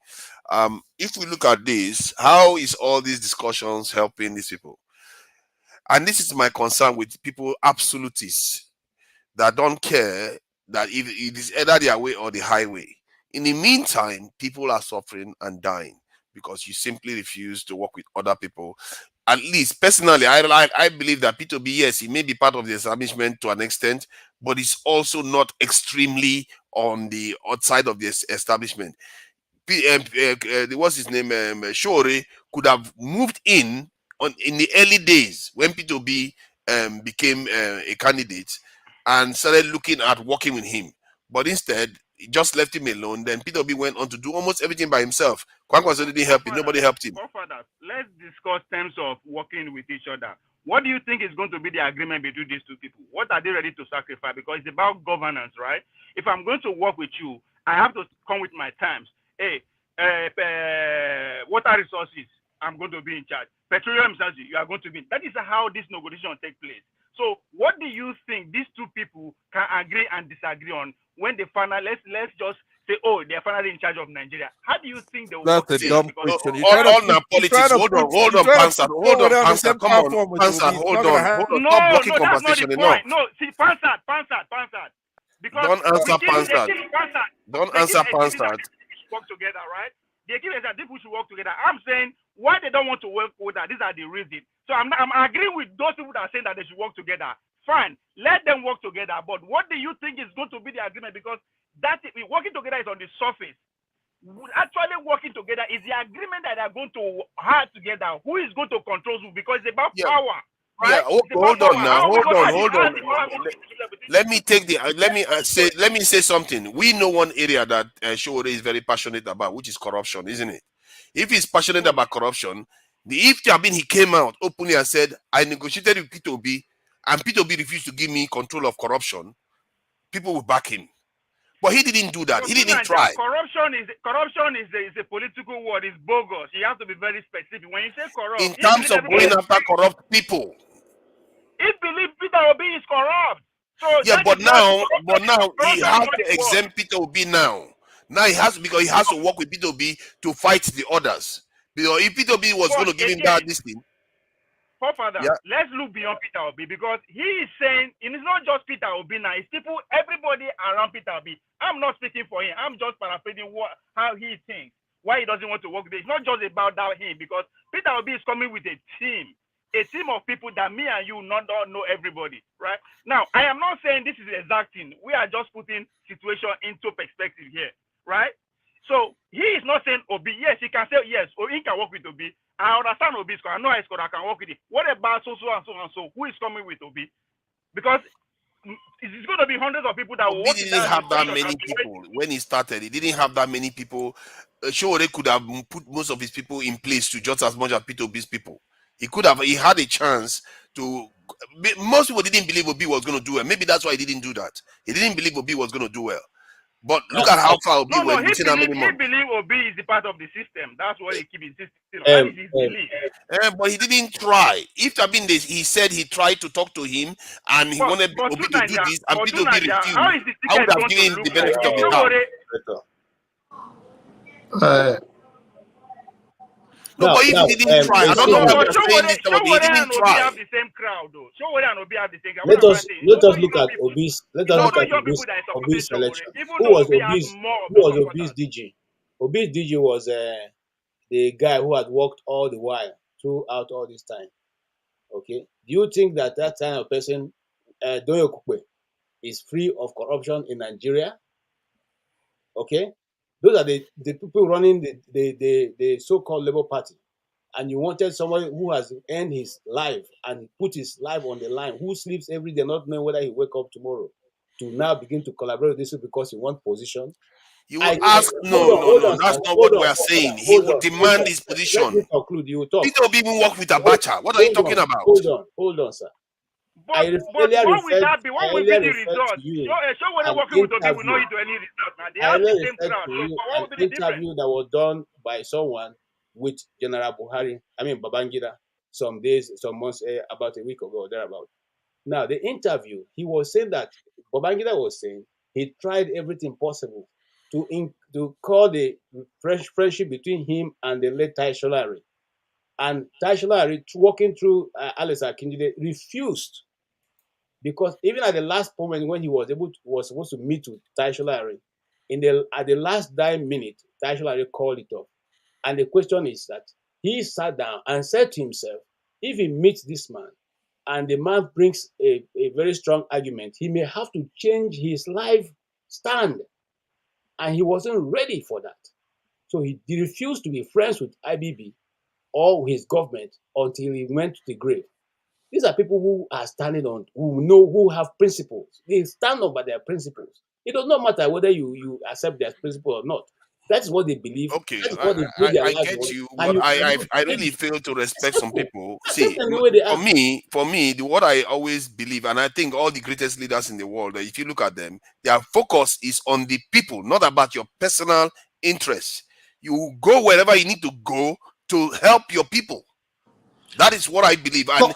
If we look at this, how is all these discussions helping these people? And this is my concern with people absolutists that don't care that if it is either their way or the highway. In the meantime, people are suffering and dying because you simply refuse to work with other people. At least personally, I believe that P2B, yes, he may be part of the establishment to an extent, but it's also not extremely on the outside of the establishment. What's his name? Shore could have moved in the early days when P2B became a candidate and started looking at working with him. But instead, he just left him alone. Then P2B went on to do almost everything by himself. Kwankwaso didn't help him. Nobody helped him. Let's discuss terms of working with each other. What do you think is going to be the agreement between these two people? What are they ready to sacrifice? Because it's about governance, right? If I'm going to work with you, I have to come with my terms. Hey, water resources, I'm going to be in charge. Petroleum resources, you are going to be. That is how this negotiation take place. So, what do you think these two people can agree and disagree on when they finally let's just say, oh, they're finally in charge of Nigeria? How do you think they will work That's a together? dumb Because question. All now politics. Hold on, Panzer. Hold on, on the Panzer. same Come on, platform with Panzer. Obi. It's Hold not gonna on. happen. Stop blocking no, that's not the conversation enough. point. No, see, Pansat. Because Don't answer they Panzer. keep Pansat. Don't They keep answer exhibing that Panzer. people should work together, right? They keep saying that people should work together. I'm saying why they don't want to work together. These are the reasons. So I'm agreeing with those people that are saying that they should work together. Fine, let them work together. But what do you think is going to be the agreement? Because working together is on the surface. Actually working together is the agreement that they are going to have together. Who is going to control who? Because it's about power. Right? Yeah, hold on now. Hold on. Let me say something. We know one area that Showore is very passionate about, which is corruption, isn't it? If he's passionate about corruption, if he came out openly and said, I negotiated with P2B and P2B refused to give me control of corruption, people will back him. But he didn't do that. He didn't try. Corruption is a political word. It's bogus. You have to be very specific. When you say corrupt, in terms of going after corrupt people. He believes Peter Obi is corrupt. So yeah, but now he has to exempt Peter Obi now. Now he has because he has to work with Peter Obi to fight the others. Because if Peter Obi was going to give him this thing. Father, let's look beyond Peter Obi because he is saying, and it's not just Peter Obi now, it's people, everybody around Peter Obi. I'm not speaking for him. I'm just paraphrasing how he thinks, why he doesn't want to work with it. It's not just about him because Peter Obi is coming with a team of people that me and you don't know everybody, right? Now, I am not saying this is exacting. We are just putting situation into perspective here, right? So he is not saying Obi. Yes, he can say yes, or he can work with Obi. I understand Obi's score. I know his score. I can work with it. What about so and so? Who is coming with Obi? Because it's going to be hundreds of people that will Obi didn't have that many people when he started. He didn't have that many people. Sure, they could have put most of his people in place to just as much as Peter Obi's people. He could have. He had a chance to. Most people didn't believe Obi was going to do well. Maybe that's why he didn't do that. He didn't believe Obi was going to do well. But look at how far Obi went. He believe Obi is the part of the system. That's what he keep insisting on. That is his belief. But he didn't try. If he said he tried to talk to him and he wanted Obi to do this and Peter Obi refused, I would have given him the benefit of the doubt. No, but if he didn't try, I don't know why we're saying this, but he didn't try. Have the same crowd, though. Showore and Obi have the same crowd. Let us look at Obi's. Let us look at Obi's selection. Who was Obi's DG? Obi's DG was the guy who had worked all the while throughout all this time. Okay, do you think that kind of person, Doyo Kukwe, is free of corruption in Nigeria? Okay. Those are the people running the so-called Labour Party. And you wanted someone who has earned his life and put his life on the line, who sleeps every day not knowing whether he wake up tomorrow, to now begin to collaborate with this because he wants position. You will ask, no, that's not what we are saying. He will demand his position. Let me conclude. You talk. Peter Obi even work with Abacha. What are you talking about? Hold on, sir. But what will that be? What will be the result? Showore working with Obi will not lead to any result. Now they have the same crowd. So what will be the difference? Interview that was done by someone with General Babangida, some months, about a week ago or thereabout. Now, the interview, he was saying that Babangida was saying he tried everything possible to call the friendship between him and the late Tai Sholari. And Tai Sholari, walking through Alice Akinjide, refused. Because even at the last moment when he was supposed to meet with Tai Sholari, at the last dying minute, Tai Sholari called it off. And the question is that he sat down and said to himself, if he meets this man and the man brings a very strong argument, he may have to change his life stand. And he wasn't ready for that. So he refused to be friends with IBB or his government until he went to the grave. These are people who are standing on, who have principles. They stand up by their principles. It does not matter whether you accept their principle or not. That's what they believe. Okay, That's what they build their I lives get on. you, And but you I cannot I change really it. fail to respect some Simple. people. Accept See, them the way they are. what I always believe, and I think all the greatest leaders in the world, if you look at them, their focus is on the people, not about your personal interests. You go wherever you need to go to help your people. That is what I believe. And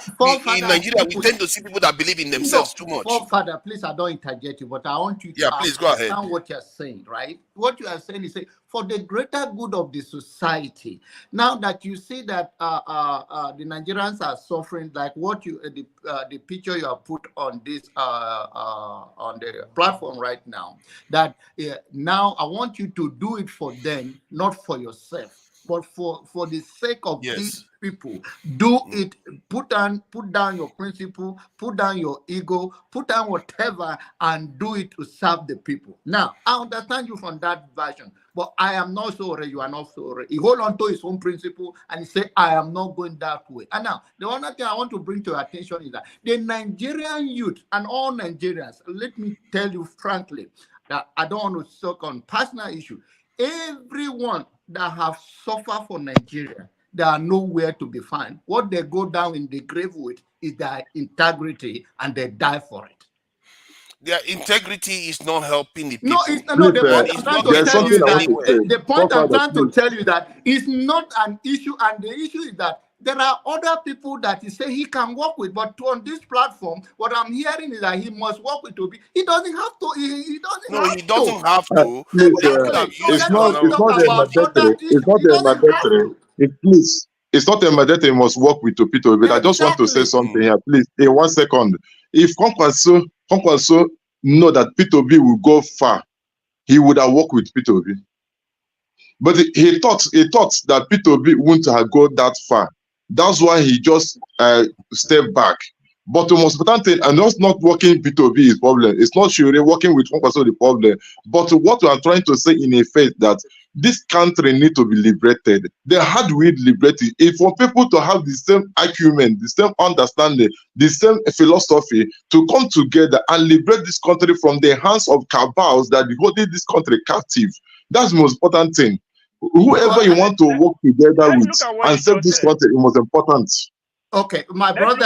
in Nigeria, we tend to see people that believe in themselves too much. Father, please, I don't interject you, but I want you to Yeah, please go ahead. understand what you're saying, right? What you are saying is for the greater good of the society. Now that you see that the Nigerians are suffering, like what you the picture you have put on this on the platform right now, that now I want you to do it for them, not for yourself, but for the sake of these people. Do it. Put down your principle, put down your ego, put down whatever, and do it to serve the people. Now, I understand you from that version, but I am not sorry. You are not sorry. He hold on to his own principle and he say, I am not going that way. And now, the other thing I want to bring to your attention is that the Nigerian youth and all Nigerians, let me tell you frankly, that I don't want to talk on personal issue. Everyone that have suffered for Nigeria, they are nowhere to be found. What they go down in the grave with is their integrity, and they die for it. Their integrity is not helping the people. No, it's no. The point I'm trying to tell you is that the point I'm trying to tell you that it's not an issue, and the issue is that there are other people that he say he can work with, but on this platform, what I'm hearing is that he must work with Obi. He doesn't have to. He doesn't. No, have he doesn't have to. Please, It's not a mandatory. It's not a mandatory. Please, it's not a mandatory. He must work with Topito. But I just want to say something here, please. In 1 second, if Kwankwaso know that P2B will go far, he would have worked with P2B. But he thought that P2B wouldn't have gone that far. That's why he just stepped back. But the most important thing, and not working P2B is problem. It's not Shure working with one person the problem. But what we are trying to say in effect that this country need to be liberated. Then how do we liberate it? If for people to have the same acumen, the same understanding, the same philosophy to come together and liberate this country from the hands of cabals that holding this country captive. That's the most important thing. Whoever you want to work together with and save this country is most important. Okay, my brother,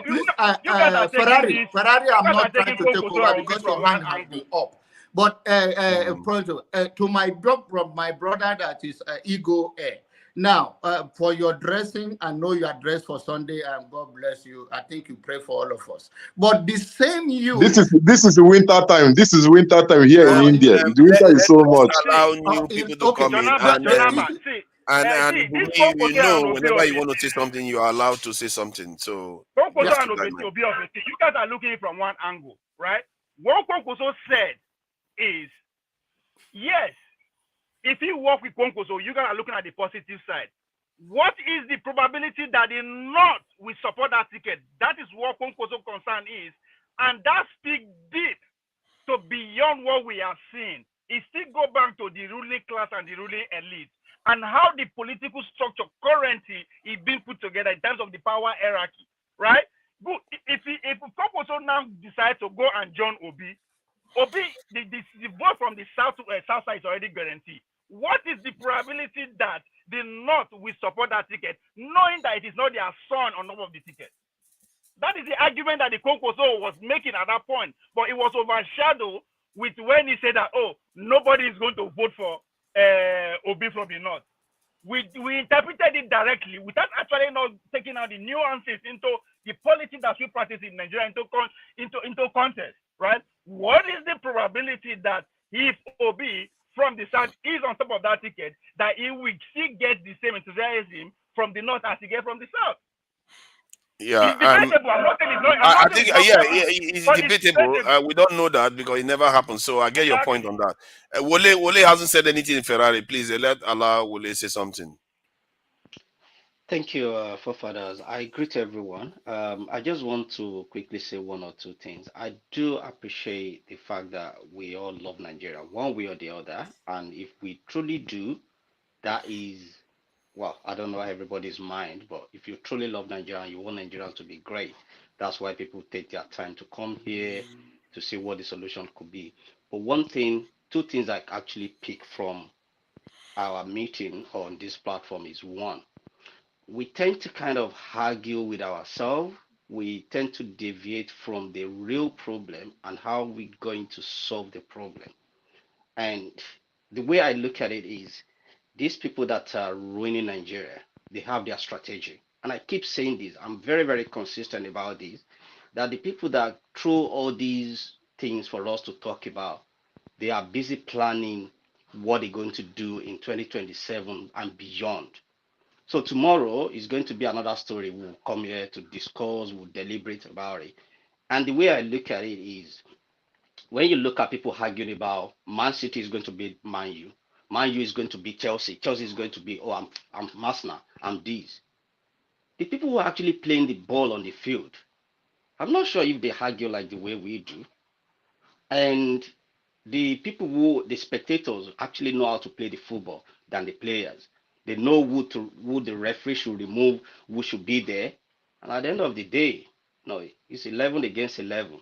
please, Ferrari, I'm not trying to take over because your hand has been up. But to my brother that is Ego Air. Now, for your dressing, I know you are dressed for Sunday, and God bless you. I think you pray for all of us. But the same you. This is winter time. This is winter time here in India. The winter is so much. Allow new people to come in. And we know whenever you want to say something, you are allowed to say something. So you guys are looking from one angle, right? What Konkoso said is, yes, if you work with Konkoso, you guys are looking at the positive side. What is the probability that the North will support that ticket? That is what Konkoso concern is. And that speaks deep to beyond what we are seeing. It still go back to the ruling class and the ruling elite, and how the political structure currently is being put together in terms of the power hierarchy, right? Good. If Konkoso now decide to go and join Obi, the vote from the south side is already guaranteed. What is the probability that the North will support that ticket, knowing that it is not their son on top of the ticket? That is the argument that the Konkoso was making at that point, but it was overshadowed with when he said that, oh, nobody is going to vote for Obi from the North. We interpreted it directly without actually not taking out the nuances into the politics that we practice in Nigeria into context, right? What is the probability that if Obi from the South is on top of that ticket, that he will still get the same enthusiasm from the North as he gets from the South? Yeah, it's debatable. I think it's debatable. We don't know that because it never happened. So I get your point on that. Wole hasn't said anything in Ferrari. Please let Allah Wole say something. Thank you, forefathers. I greet everyone. I just want to quickly say one or two things. I do appreciate the fact that we all love Nigeria, one way or the other. And if we truly do, that is, well, I don't know everybody's mind, but if you truly love Nigeria and you want Nigeria to be great, that's why people take their time to come here to see what the solution could be. But one thing two things I actually pick from our meeting on this platform is one, we tend to kind of argue with ourselves. We tend to deviate from the real problem and how we're going to solve the problem. And the way I look at it is these people that are ruining Nigeria, they have their strategy. And I keep saying this, I'm very, very consistent about this, that the people that throw all these things for us to talk about, they are busy planning what they're going to do in 2027 and beyond. So tomorrow is going to be another story. We'll come here to discuss, we'll deliberate about it. And the way I look at it is when you look at people arguing about Man City is going to beat Man U, Man U is going to beat Chelsea, Chelsea is going to be, oh, I'm Arsenal, I'm this. The people who are actually playing the ball on the field, I'm not sure if they argue like the way we do. And the people who, the spectators, actually know how to play the football than the players. They know who the referee should remove, who should be there. And at the end of the day, no, it's 11 against 11.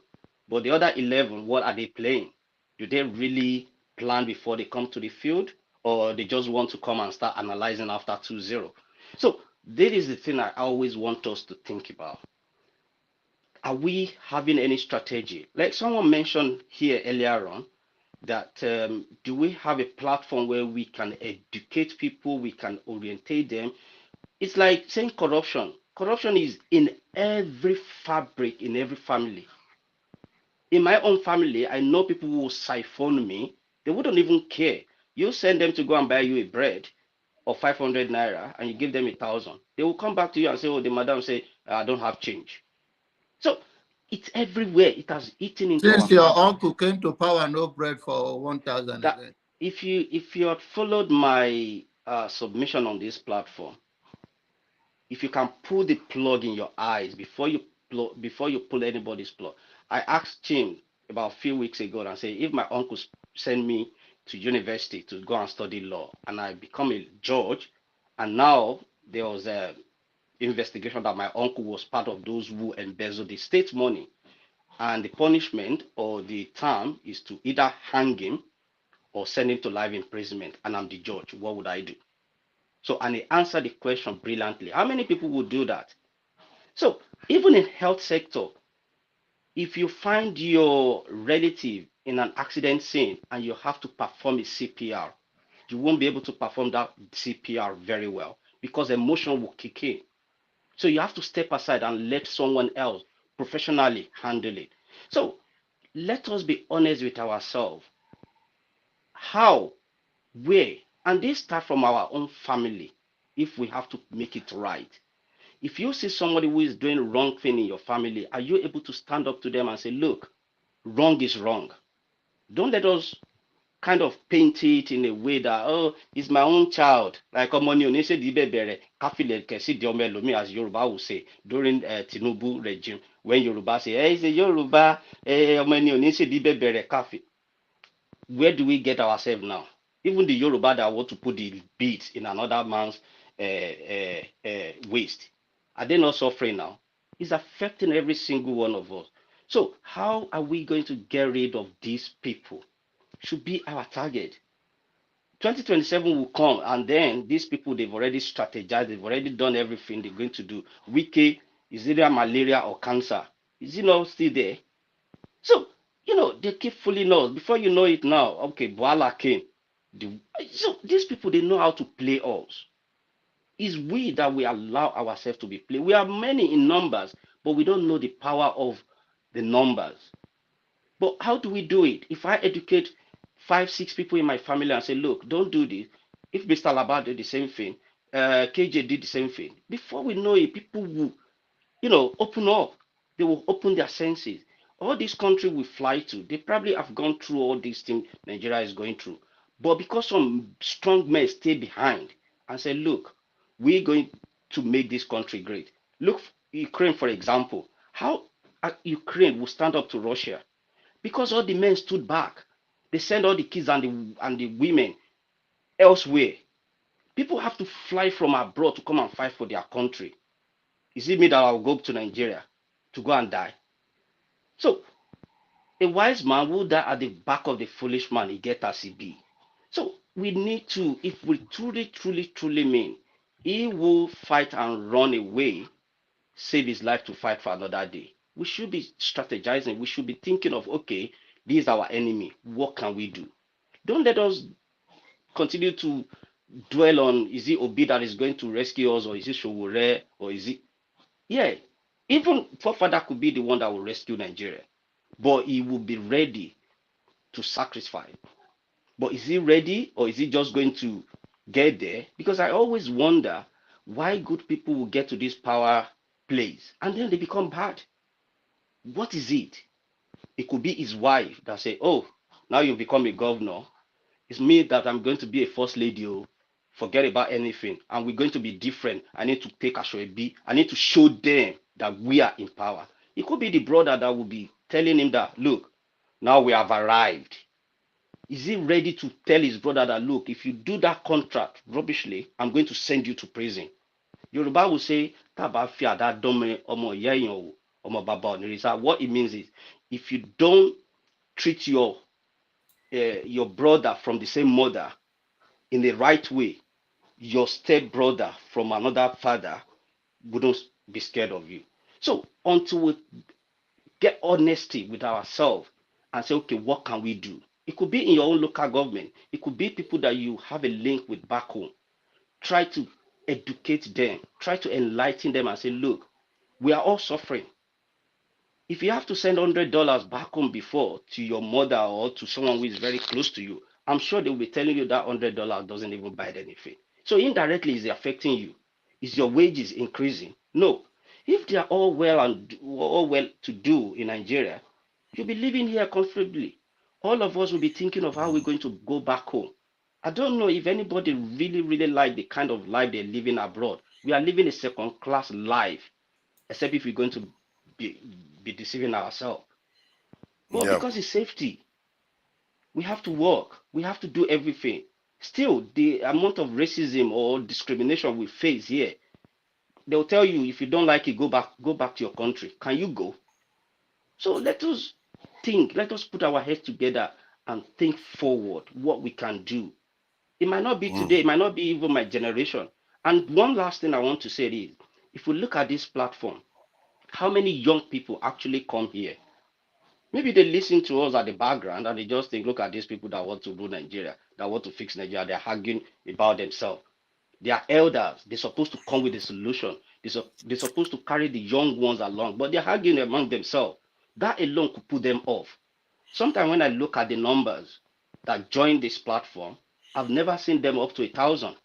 But the other 11, what are they playing? Do they really plan before they come to the field? Or they just want to come and start analyzing after 2-0? So that is the thing I always want us to think about. Are we having any strategy? Like someone mentioned here earlier on, that do we have a platform where we can educate people, we can orientate them? It's like saying corruption. Corruption is in every fabric, in every family. In my own family, I know people who will siphon me. They wouldn't even care. You send them to go and buy you a bread of 500 naira and you give them 1,000. They will come back to you and say, oh, the madam say, I don't have change. So it's everywhere. It has eaten into Since our your fabric. uncle came to power, no bread for 1,000 That again. if you had followed my submission on this platform, if you can pull the plug in your eyes before you pull anybody's plug. I asked him about a few weeks ago and say, if my uncle send me to university to go and study law and I become a judge, and now there was a investigation that my uncle was part of those who embezzled the state money, and the punishment or the term is to either hang him or send him to life imprisonment, and I'm the judge, what would I do? So, and he answered the question brilliantly. How many people would do that? So, even in health sector, if you find your relative in an accident scene and you have to perform a CPR, you won't be able to perform that CPR very well because emotion will kick in. So you have to step aside and let someone else professionally handle it. So let us be honest with ourselves. How, where, and this start from our own family if we have to make it right. If you see somebody who is doing wrong thing in your family, are you able to stand up to them and say, look, wrong is wrong? Don't let us kind of paint it in a way that, oh, it's my own child. Like as Yoruba will say during Tinubu regime, when Yoruba say, hey, it's a Yoruba, where do we get ourselves now? Even the Yoruba that want to put the beads in another man's waist, are they not suffering now? It's affecting every single one of us. So how are we going to get rid of these people? Should be our target. 2027 will come, and then these people, they've already strategized, they've already done everything they're going to do. Wike, is either malaria or cancer? Is it not still there? So, they keep fooling us. Before you know it now, okay, Boala came. So these people, they know how to play us. It's we that we allow ourselves to be played. We are many in numbers, but we don't know the power of the numbers. But how do we do it? If I educate 5, 6 people in my family and say, look, don't do this. If Mr. Labar did the same thing, KJ did the same thing. Before we know it, people will, open up. They will open their senses. All this country we fly to, they probably have gone through all these things Nigeria is going through. But because some strong men stay behind and say, look, we're going to make this country great. Look, Ukraine, for example. How Ukraine will stand up to Russia? Because all the men stood back. They sent all the kids and the women elsewhere. People have to fly from abroad to come and fight for their country. Is it me that I'll go to Nigeria to go and die? So A wise man will die at the back of the foolish man, he get as he be. So we need to, if we truly mean, he will fight and run away, save his life to fight for another day. We should be strategizing. We should be thinking of, okay, this is our enemy. What can we do? Don't let us continue to dwell on, is it Obi that is going to rescue us, or is it Showore, or is it, yeah, even forefather could be the one that will rescue Nigeria, but he will be ready to sacrifice. But is he ready, or is he just going to get there? Because I always wonder why good people will get to this power place and then they become bad. What is it? It could be his wife that say, oh, now you become a governor. It's me that I'm going to be a first lady. Oh, forget about anything. And we're going to be different. I need to take Ashoebi. I need to show them that we are in power. It could be the brother that will be telling him that, look, now we have arrived. Is he ready to tell his brother that, look, if you do that contract rubbishly, I'm going to send you to prison? Yoruba will say, what it means is, if you don't treat your brother from the same mother in the right way, your step brother from another father wouldn't be scared of you. So until we get honesty with ourselves and say, okay, what can we do? It could be in your own local government. It could be people that you have a link with back home. Try to educate them. Try to enlighten them and say, look, we are all suffering. If you have to send $100 back home before to your mother or to someone who is very close to you, I'm sure they will be telling you that $100 doesn't even buy anything. So indirectly, is it affecting you? Is your wages increasing? No. If they are all well to do in Nigeria, you'll be living here comfortably. All of us will be thinking of how we're going to go back home. I don't know if anybody really like the kind of life they're living abroad. We are living a second-class life, except if we're going to be deceiving ourselves. But because it's safety, we have to work. We have to do everything. Still, the amount of racism or discrimination we face here, they'll tell you, if you don't like it, go back to your country. Can you go? So let us think. Let us put our heads together and think forward what we can do. It might not be today. It might not be even my generation. And one last thing I want to say is, if we look at this platform, how many young people actually come here? Maybe they listen to us at the background and they just think, look at these people that want to rule Nigeria, that want to fix Nigeria. They're arguing about themselves. They are elders. They're supposed to come with a solution. They're supposed to carry the young ones along, but they're arguing among themselves. That alone could put them off. Sometimes when I look at the numbers that join this platform, I've never seen them up to 1,000.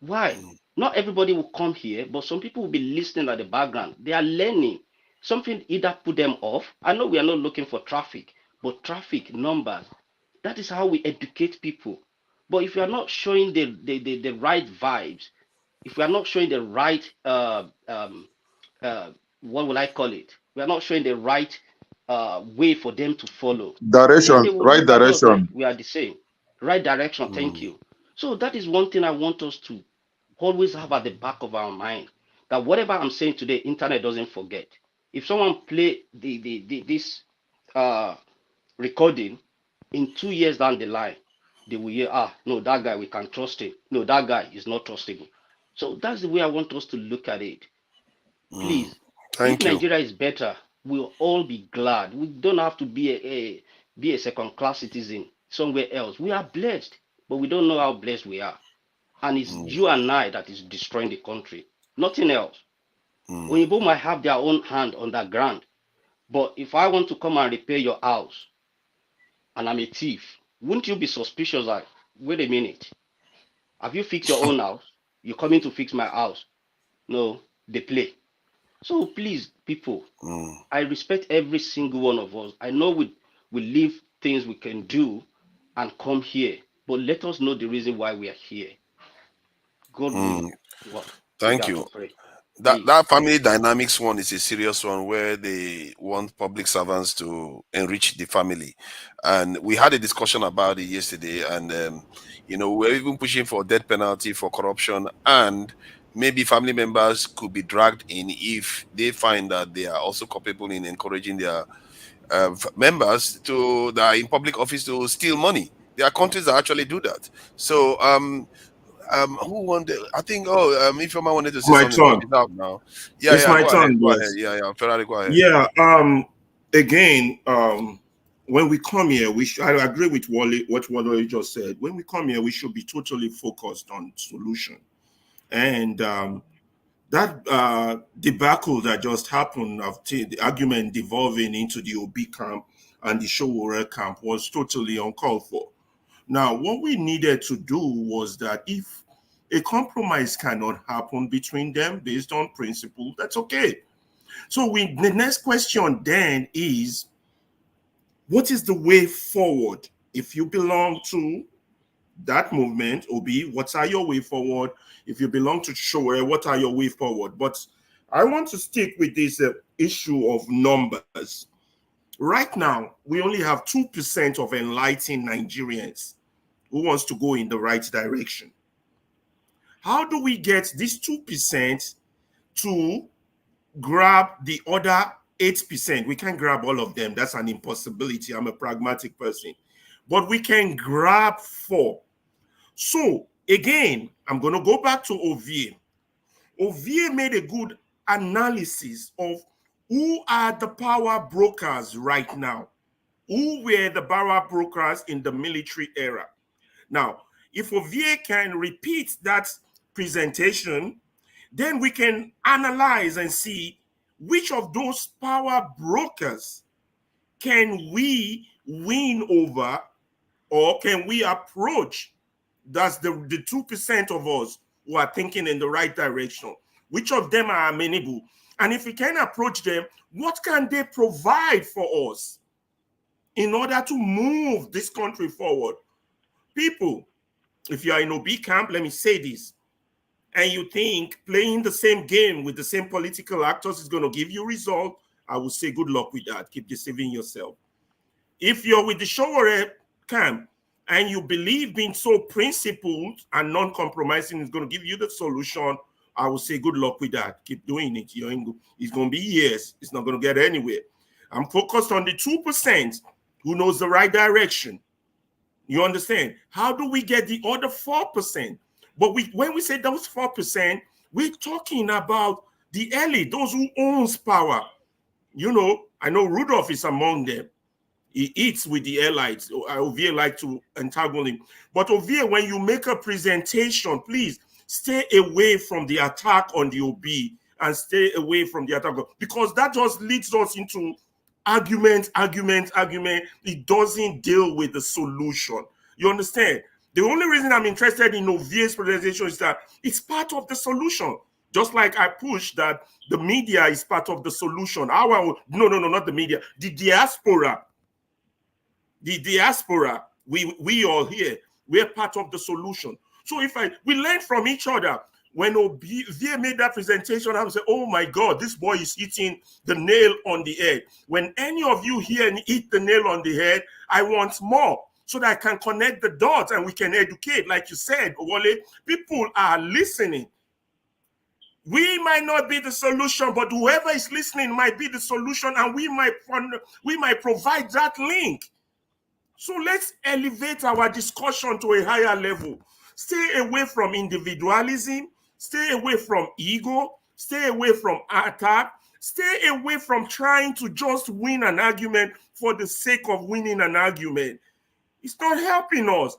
Why? Not everybody will come here, but some people will be listening at the background. They are learning. Something either put them off. I know we are not looking for traffic, but traffic numbers. That is how we educate people. But if we are not showing the right vibes, if we are not showing the right what will I call it? We are not showing the right way for them to follow. Then they Direction, will right look at us like direction. we are the same. Right direction. Thank you. So that is one thing I want us to always have at the back of our mind, that whatever I'm saying today, internet doesn't forget. If someone play this recording in 2 years down the line, they will hear, no, that guy, we can trust him. No, that guy is not trustable. So that's the way I want us to look at it. Please, if Thank you. Nigeria is better, we'll all be glad. We don't have to be a second-class citizen somewhere else. We are blessed, but we don't know how blessed we are. And it's you and I that is destroying the country, nothing else. Oyinbo might have their own hand on that ground, but if I want to come and repair your house and I'm a thief, wouldn't you be suspicious? Like, wait a minute, have you fixed your own house? You're coming to fix my house? No, they play. So please, people, I respect every single one of us. I know we leave things we can do and come here, but let us know the reason why we are here. God willing. Well, Thank you. That family dynamics one is a serious one, where they want public servants to enrich the family, and we had a discussion about it yesterday. And we're even pushing for death penalty for corruption and maybe family members could be dragged in if they find that they are also culpable in encouraging their members to that are in public office to steal money. There are countries that actually do that. So who wanted? I think if someone wanted to say My something, but turn. he's out now. Yeah, It's yeah, my go ahead, turn, go ahead. boss. Yeah, Ferrari, go ahead. Yeah. Again, when we come here, I agree with what Wale just said. When we come here, we should be totally focused on solution. And that debacle that just happened of the argument devolving into the Obi camp and the Showore camp was totally uncalled for. Now, what we needed to do was that if a compromise cannot happen between them based on principle, that's okay. So the next question then is, what is the way forward? If you belong to that movement, Obi, what are your way forward? If you belong to Showore, what are your way forward? But I want to stick with this issue of numbers. Right now, we only have 2% of enlightened Nigerians who wants to go in the right direction. How do we get this 2% to grab the other 8%? We can't grab all of them. That's an impossibility. I'm a pragmatic person. But we can grab 4. So again, I'm going to go back to Ovie. Ovie made a good analysis of who are the power brokers right now. Who were the power brokers in the military era? Now, if Ovie can repeat that presentation, then we can analyze and see which of those power brokers can we win over, or can we approach? That's the 2% of us who are thinking in the right direction. Which of them are amenable? And if we can approach them, what can they provide for us in order to move this country forward? People, if you are in Obi camp, let me say this, and you think playing the same game with the same political actors is going to give you result, I would say good luck with that. Keep deceiving yourself. If you're with the Showore camp and you believe being so principled and non-compromising is going to give you the solution, I would say good luck with that. Keep doing it. It's going to be years. It's not going to get anywhere. I'm focused on the 2% who knows the right direction. You understand? How do we get the other 4%? But when we say those 4%, we're talking about the elite, those who owns power. You know, I know Rudolph is among them. He eats with the elites. Ovie like to entangle him. But Ovie, when you make a presentation, please stay away from the attack on the Obi and stay away from the attack, because that just leads us into argument. It doesn't deal with the solution. You understand? The only reason I'm interested in Ovie's presentation is that it's part of the solution. Just like I push that the media is part of the solution. No, not the media. The diaspora. The diaspora. We all here. We're part of the solution. So we learn from each other. When Ovie made that presentation, I would say, oh my God, this boy is hitting the nail on the head. When any of you here hit the nail on the head, I want more, so that I can connect the dots and we can educate. Like you said, Wale, people are listening. We might not be the solution, but whoever is listening might be the solution, and we might provide that link. So let's elevate our discussion to a higher level. Stay away from individualism. Stay away from ego. Stay away from attack. Stay away from trying to just win an argument for the sake of winning an argument. It's not helping us.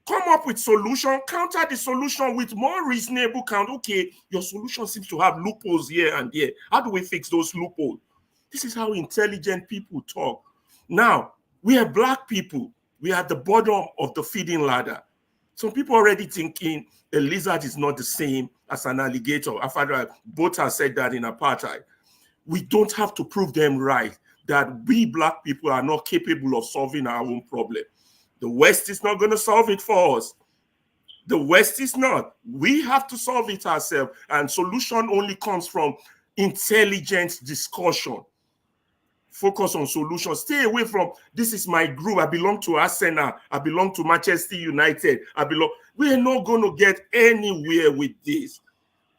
Come up with solution, counter the solution with more reasonable count. Okay, your solution seems to have loopholes here and there. How do we fix those loopholes? This is how intelligent people talk. Now, we are Black people. We are at the bottom of the feeding ladder. Some people already thinking a lizard is not the same as an alligator. Both have said that in apartheid. We don't have to prove them right that we Black people are not capable of solving our own problem. The West is not going to solve it for us. The West is not. We have to solve it ourselves. And solution only comes from intelligent discussion. Focus on solutions. Stay away from, this is my group. I belong to Arsenal. I belong to Manchester United. We are not going to get anywhere with this.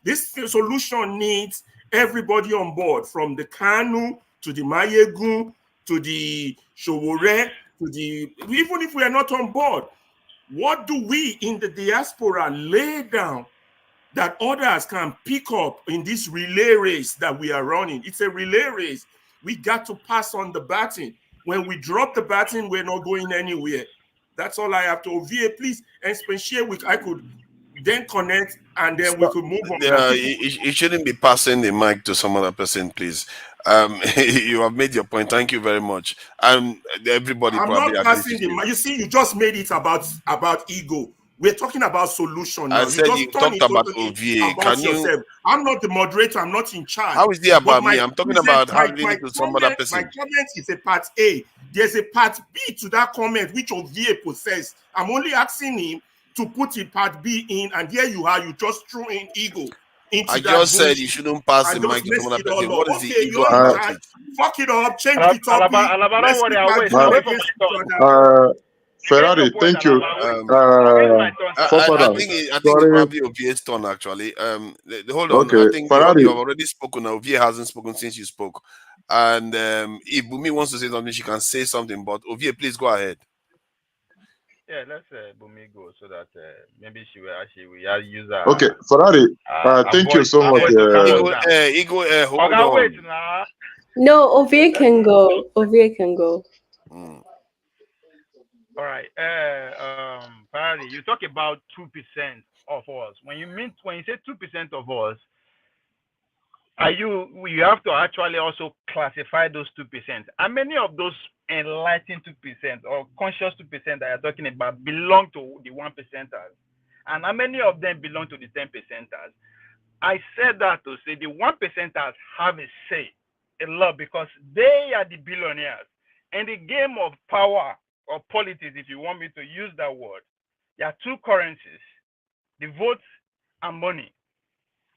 This solution needs everybody on board, from the Kanu to the Mayegun to the Showore to the, even if we are not on board, what do we in the diaspora lay down that others can pick up in this relay race that we are running? It's a relay race. We got to pass on the baton. When we drop the baton, we're not going anywhere. That's all I have to. OVA, please, and share with, I could then connect and then we could move on. Yeah, you shouldn't be passing the mic to some other person, please. You have made your point. Thank you very much. Everybody I'm probably not agrees passing with the you. mic. You see, you just made it about ego. We're talking about solution now. I You said just you turn talked it about totally OVA. about Can you? yourself. I'm not the moderator. I'm not in charge. How is it But about me? I'm talking about having it to some other person. my comment is a part A. There's a part B to that comment which OVA possessed. I'm only asking him to put a part B in, and here you are. You just threw in ego into I that just said you bullshit shouldn't pass the and just mic to some messed other it all person. up. What is the Okay, ego you're in about charge. it? Fuck it up. Change the topic. Alaba, Let's don't worry, keep I'll our wait. team I'll wait for against my each turn. other. Ferrari, thank you. I Forefather, think it's sorry. probably OVA's turn actually. Hold on. Okay, I think Ferrari. you have already spoken. OVA hasn't spoken since you spoke. And if Bumi wants to say something, she can say something. But OVA, please go ahead. Yeah, let's Bumi go so that maybe she will use her. Okay, Ferrari. Thank you so much. Hold on. Wait now. No, Ovie can go. Ovie can go. All right. Barry, you talk about 2% of us. When you say 2% of us, you have to actually also classify those 2%. How many of those enlightened 2% or conscious 2% that you're talking about belong to the 1%ers? And how many of them belong to the 10%ers? I said that to say the 1%ers have a say a lot because they are the billionaires. In the game of power or politics, if you want me to use that word, there are two currencies, the votes and money.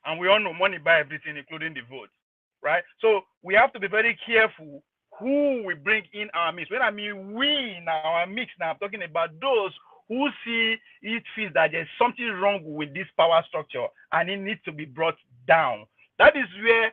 And we all know money buys everything, including the vote, right? So we have to be very careful who we bring in our mix. When I mean we in our mix now, I'm talking about those who see it feels that there's something wrong with this power structure and it needs to be brought down. That is where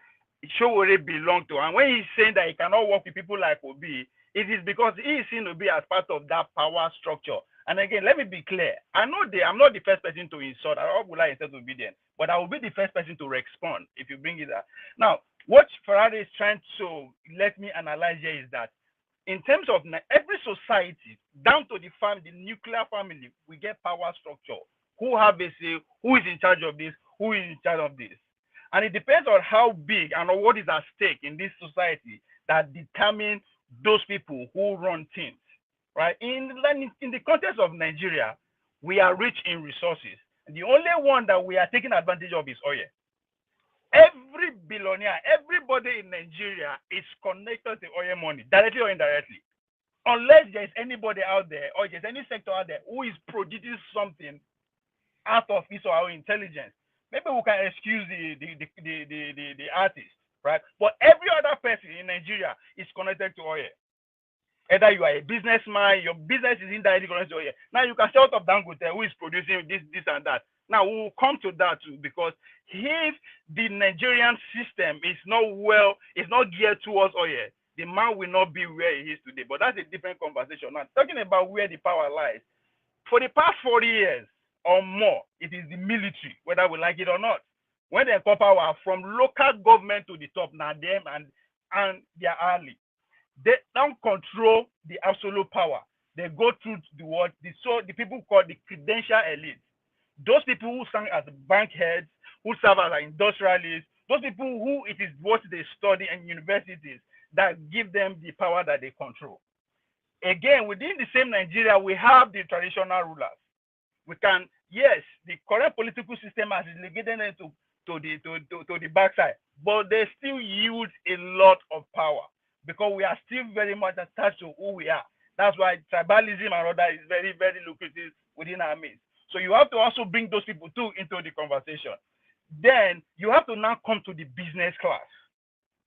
Showore belongs to. And when he's saying that he cannot work with people like Obi, it is because he is seen to be as part of that power structure. And again, let me be clear. I'm not the first person to insult. I would like instead obedient, but I will be the first person to respond if you bring it up. Now, what Ferrari is trying to let me analyze here is that in terms of every society, down to the family, the nuclear family, we get power structure. Who have a say? Who is in charge of this? Who is in charge of this? And it depends on how big and on what is at stake in this society that determine those people who run things. Right? In the context of Nigeria, we are rich in resources. The only one that we are taking advantage of is oil. Every billionaire, everybody in Nigeria is connected to oil money, directly or indirectly. Unless there's anybody out there or there's any sector out there who is producing something out of his or our intelligence, maybe we can excuse the artist, right? But every other person in Nigeria is connected to oil. Either you are a businessman, your business is indirectly connected to oil. Now you can shout up Dangote who is producing this and that. Now we will come to that too, because if the Nigerian system is not geared towards oil, the man will not be where he is today. But that's a different conversation. Now talking about where the power lies, for the past 40 years or more, it is the military, whether we like it or not. When they call power from local government to the top, now them and their ally. They don't control the absolute power. They go through the people called the credential elite. Those people who serve as bank heads, who serve as industrialists, those people who it is what they study in universities that give them the power that they control. Again, within the same Nigeria, we have the traditional rulers. The current political system has relegated them to the backside, but they still use a lot of power because we are still very much attached to who we are. That's why tribalism and other is very, very lucrative within our midst. So you have to also bring those people too into the conversation. Then you have to now come to the business class.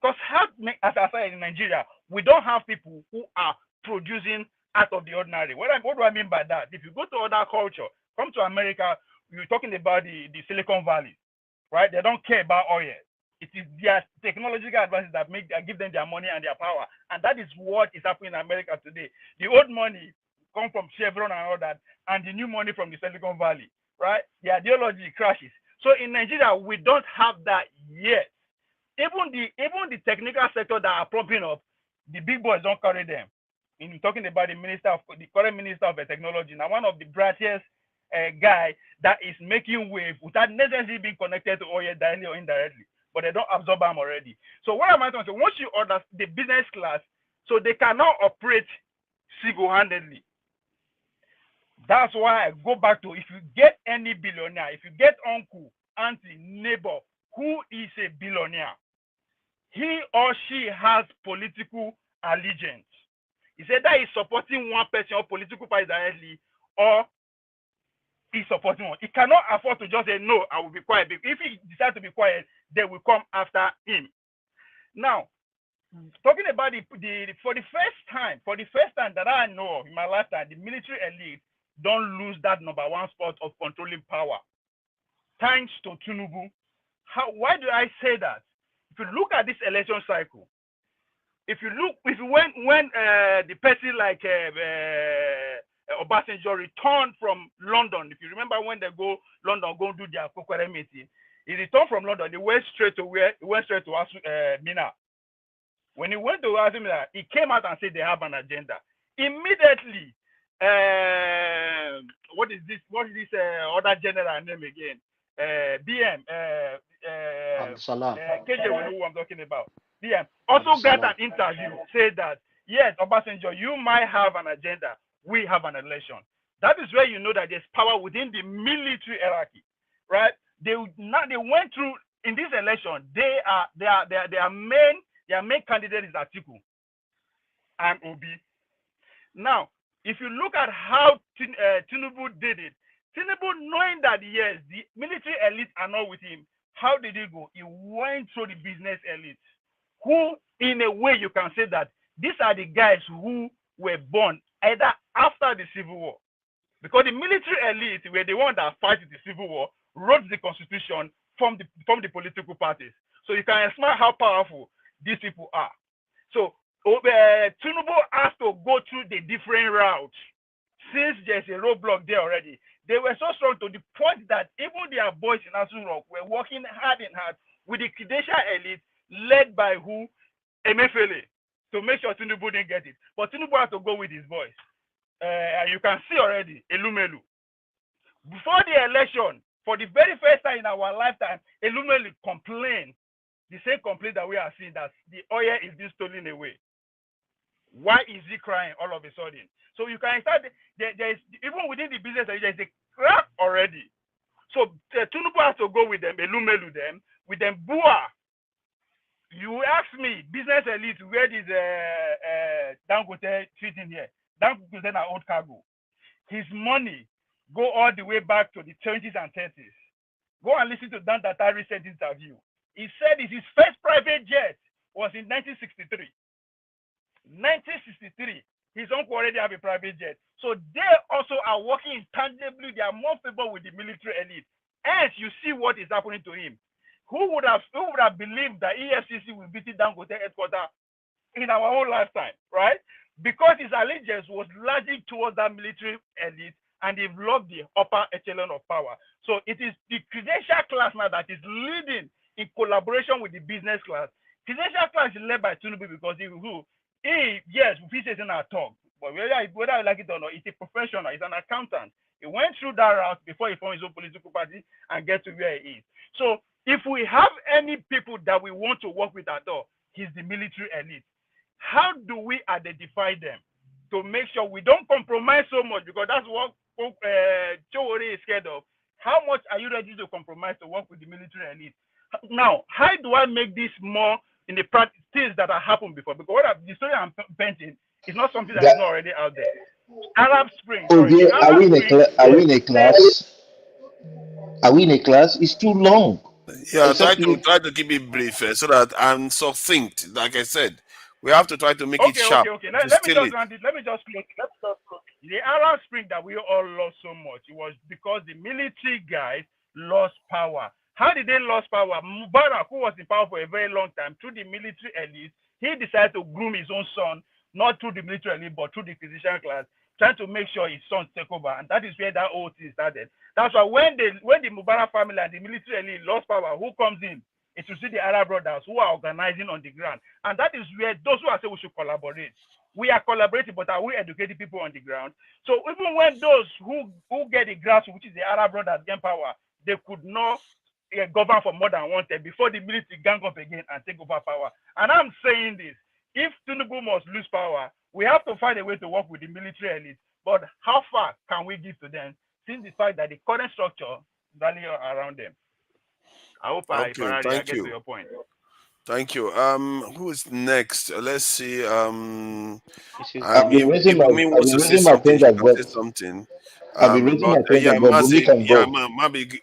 Because as I said in Nigeria, we don't have people who are producing out of the ordinary. What do I mean by that? If you go to other culture, come to America, you're talking about the Silicon Valley, right? They don't care about oil. It is their technological advances that give them their money and their power. And that is what is happening in America today. The old money come from Chevron and all that, and the new money from the Silicon Valley, right? The ideology crashes. So in Nigeria, we don't have that yet. Even the technical sector that are propping up, the big boys don't carry them. In talking about the current minister of technology, now one of the brightest guy that is making wave without necessarily being connected to oil directly or indirectly, but they don't absorb them already. So what am I trying to say? Once you order the business class, so they cannot operate single-handedly. That's why I go back to, if you get any billionaire, if you get uncle, auntie, neighbor who is a billionaire, he or she has political allegiance. He said that he's supporting one person or political party directly, or he's supporting one. He cannot afford to just say, no, I will be quiet. If he decides to be quiet, they will come after him. Now, talking about for the first time that I know in my lifetime, the military elite don't lose that number one spot of controlling power. Thanks to Tinubu. Why do I say that? If you look at this election cycle, when the person like Obasanjo returned from London, if you remember when they go London, go do their Kokore meeting, he returned from London, he went straight to Mina. When he went to Mina, he came out and said they have an agenda. Immediately, what is this other general name again? BM KJ will know who I'm talking about. BM also got an interview, said that yes, Obasanjo, you might have an agenda, we have an election. That is where you know that there's power within the military hierarchy, right? They went through in this election. Their main candidate is Atiku and Obi. Now, if you look at how Tinubu did it, Tinubu, knowing that yes, the military elite are not with him, how did he go? He went through the business elite, who, in a way, you can say that these are the guys who were born either after the Civil War, because the military elite were the ones that fight the Civil War, wrote the constitution from the political parties. So you can smell how powerful these people are. So Tinubu has to go through the different routes. Since there's a roadblock there already, they were so strong to the point that even their boys in Asu Rock were working hand in hand with the credential elite led by who? Emefiele, to make sure Tinubu didn't get it. But Tinubu had to go with his boys. And you can see already, Elumelu. Before the election, for the very first time in our lifetime, Elumelu complained, the same complaint that we are seeing, that the oil is being stolen away. Why is he crying all of a sudden? So you can start, there's even within the business, there's a crack already. So Tinubu has to go with them, Elumelu them, with them Bua. You ask me, business elite, where is Dangote sitting here? Dangote is old cargo. His money go all the way back to the 20s and 30s. Go and listen to Dan Tata recent interview. He said his first private jet was in 1963. 1963, his uncle already have a private jet. So they also are working intangibly. They are more favored with the military elite. Hence, you see what is happening to him. Who would have believed that EFCC will beat Dangote headquarters in our whole lifetime, right? Because his allegiance was largely towards that military elite, and they've loved the upper echelon of power. So it is the credential class now that is leading in collaboration with the business class. Credential class is led by Tinubu because yes, he says in our talk, but whether I like it or not, he's a professional, he's an accountant. He went through that route before he formed his own political party and get to where he is. So if we have any people that we want to work with at all, he's the military elite. How do we identify them to make sure we don't compromise so much? Because that's what Chowore is scared of. How much are you ready to compromise to work with the military elite? Now, how do I make this more in the things that have happened before? Because the story I'm painting is not something that is not already out there. Arab Spring. Are we in a class? Are we in a class? It's too long. Yeah, try to keep it brief so that I'm succinct. Like I said, we have to try to make it sharp. Okay. Let me just close. The Arab Spring that we all lost so much, it was because the military guys lost power. How did they lose power? Mubarak, who was in power for a very long time, through the military elite, he decided to groom his own son, not through the military elite, but through the physician class, trying to make sure his sons take over. And that is where that whole thing started. That's why when the Mubarak family and the military elite lost power, who comes in? It's to see the Arab brothers who are organizing on the ground. And that is where those who are saying we should collaborate. We are collaborating, but are we educating people on the ground? So even when those who get the grassroots, which is the Arab brothers, gain power, they could not govern for more than 1 term before the military gang up again and take over power. And I'm saying this, if Tinubu must lose power, we have to find a way to work with the military elite. But how far can we give to them, since the fact that the current structure is rallying around them? I hope I get to your point. Thank you. Who is next? Let's see. I've been raising my finger, but something. I've been raising my finger, but Bumi can go. Maybe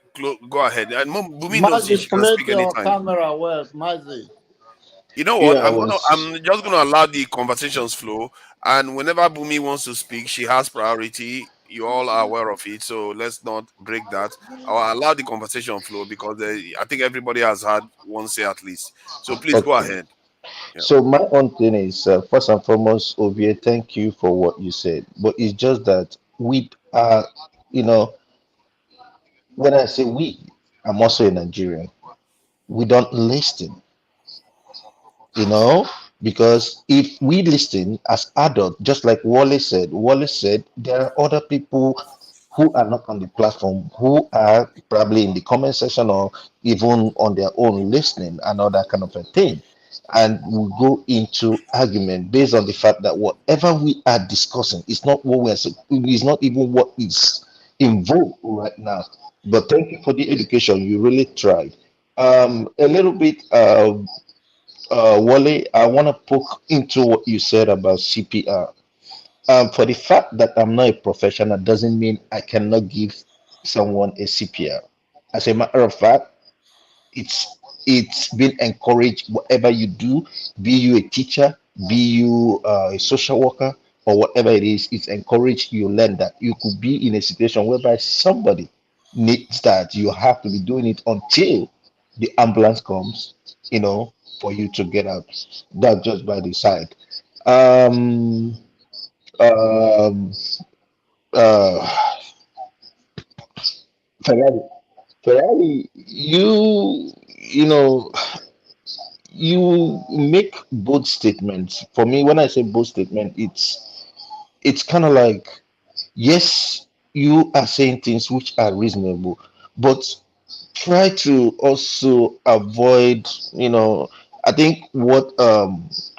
go ahead. And Bumi knows Mazi, she can speak your anytime. camera well, Mazi. You know what? I'm just gonna allow the conversations flow, and whenever Bumi wants to speak, she has priority. You all are aware of it, so let's not break that. I'll allow the conversation flow because I think everybody has had one say at least. So please go ahead. Yeah. So my own thing is first and foremost, Ovie, thank you for what you said. But it's just that we are, when I say we, I'm also a Nigerian. We don't listen, because if we listen as adults, just like Wallace said, there are other people who are not on the platform, who are probably in the comment section or even on their own listening and all that kind of a thing. And we go into argument based on the fact that whatever we are discussing is not what is not even what is in vogue right now. But thank you for the education. You really tried. A little bit, Wale, I want to poke into what you said about CPR. For the fact that I'm not a professional doesn't mean I cannot give someone a CPR. As a matter of fact, it's been encouraged. Whatever you do, be you a teacher, be you a social worker, or whatever it is, it's encouraged. You learn that you could be in a situation whereby somebody needs that. You have to be doing it until the ambulance comes, for you to get out. That's just by the side. Um, um, uh, Ferrari, you make bold statements. For me, when I say bold statement, it's kind of like, yes, you are saying things which are reasonable, but try to also avoid, I think what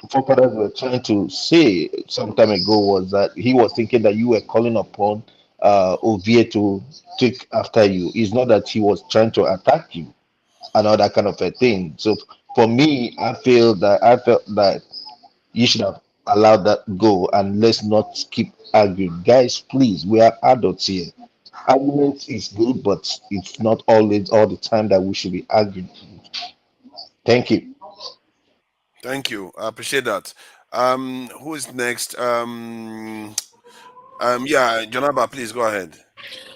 forefathers were trying to say some time ago was that he was thinking that you were calling upon Ovie to take after you. It's not that he was trying to attack you and all that kind of a thing. So for me, I felt that you should have allowed that go and let's not keep arguing. Guys, please, we are adults here. Argument is good, but it's not always all the time that we should be arguing. Thank you. Thank you. I appreciate that. Who is next? Jonaba, please go ahead.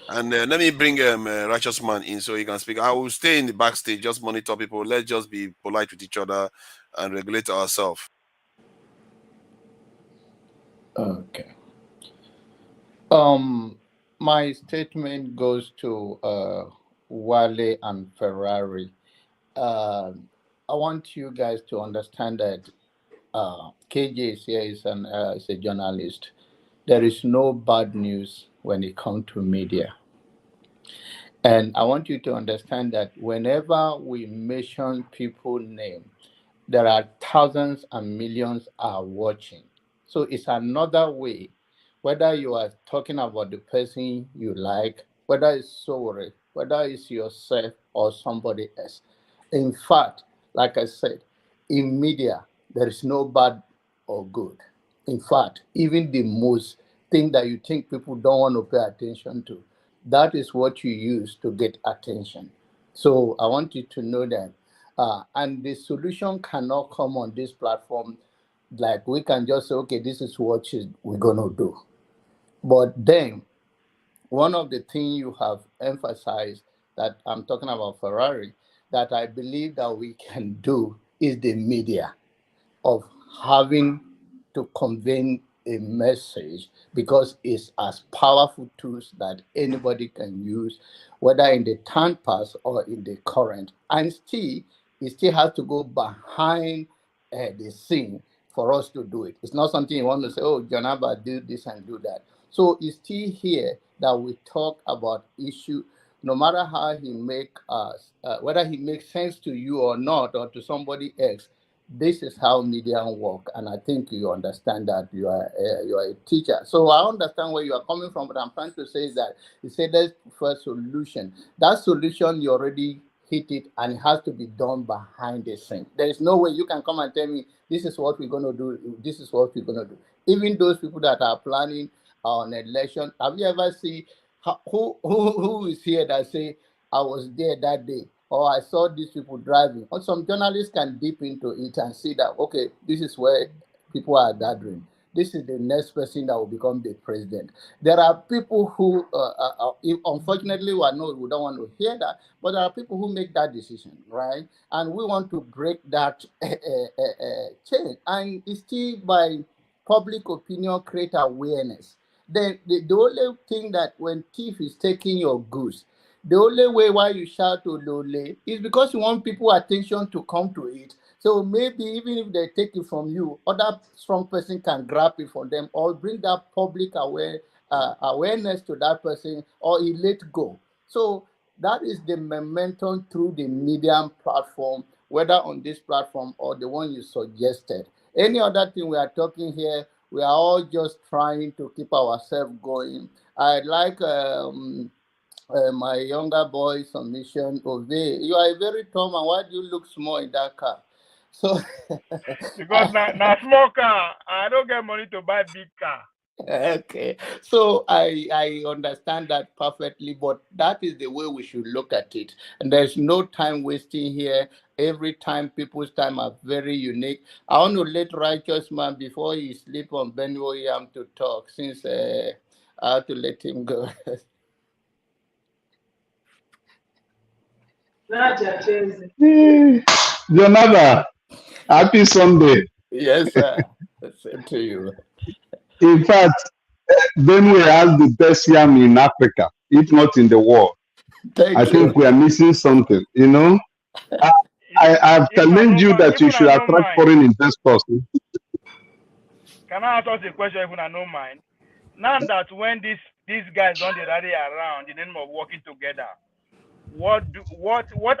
And let me bring Righteous Man in so he can speak. I will stay in the backstage, just monitor people. Let's just be polite with each other and regulate ourselves. Okay. My statement goes to Wale and Ferrari. I want you guys to understand that KJ is here, is a journalist. There is no bad news when it comes to media. And I want you to understand that whenever we mention people's name, there are thousands and millions are watching. So it's another way, whether you are talking about the person you like, whether it's sorry, whether it's yourself or somebody else. In fact, like I said, in media, there is no bad or good. In fact, even the most thing that you think people don't want to pay attention to, that is what you use to get attention. So I want you to know that. And the solution cannot come on this platform like we can just say, okay, this is what we're going to do. But then, one of the things you have emphasized that I'm talking about Ferrari, that I believe that we can do is the media, of having to convey a message, because it's as powerful tools that anybody can use, whether in the time past or in the current. And still, it still has to go behind the scene for us to do it. It's not something you want to say, oh, Janaba, do this and do that. So it's still here that we talk about issue, no matter how he make us, whether he makes sense to you or not, or to somebody else. This is how media work, and I think you understand that. You are a teacher, so I understand where you are coming from. But I'm trying to say that you say there's first solution. That solution you already hit it, and it has to be done behind the scene. There is no way you can come and tell me this is what we're going to do. This is what we're going to do. Even those people that are planning an election, have you ever seen who is here that say I was there that day, or I saw these people driving? Or some journalists can dip into it and see that, okay, this is where people are gathering. This is the next person that will become the president. There are people who, unfortunately, we don't want to hear that, but there are people who make that decision, right? And we want to break that chain. And it's still by public opinion, create awareness. The only thing that when thief is taking your goods, the only way why you shout to Lole is because you want people attention to come to it. So maybe even if they take it from you, other strong person can grab it from them or bring that public awareness to that person, or he let go. So that is the momentum through the media platform, whether on this platform or the one you suggested. Any other thing we are talking here, we are all just trying to keep ourselves going. I like my younger boy submission, Ove. You are a very tall man. Why do you look small in that car? So because now small car, I don't get money to buy big car. Okay, so I understand that perfectly, but that is the way we should look at it. And there's no time wasting here. Every time, people's time are very unique. I want to let Righteous Man, before he sleep on Benwo Yam, to talk, since I have to let him go. Jonathan, happy Sunday. Yes, sir. Same to you. In fact, Benue has the best yam in Africa, if not in the world. I think we are missing something, you know. I've challenged you that you should attract foreign investors. Can I ask us a question if I don't mind? Now that when these guys don't rally around in the name of working together, what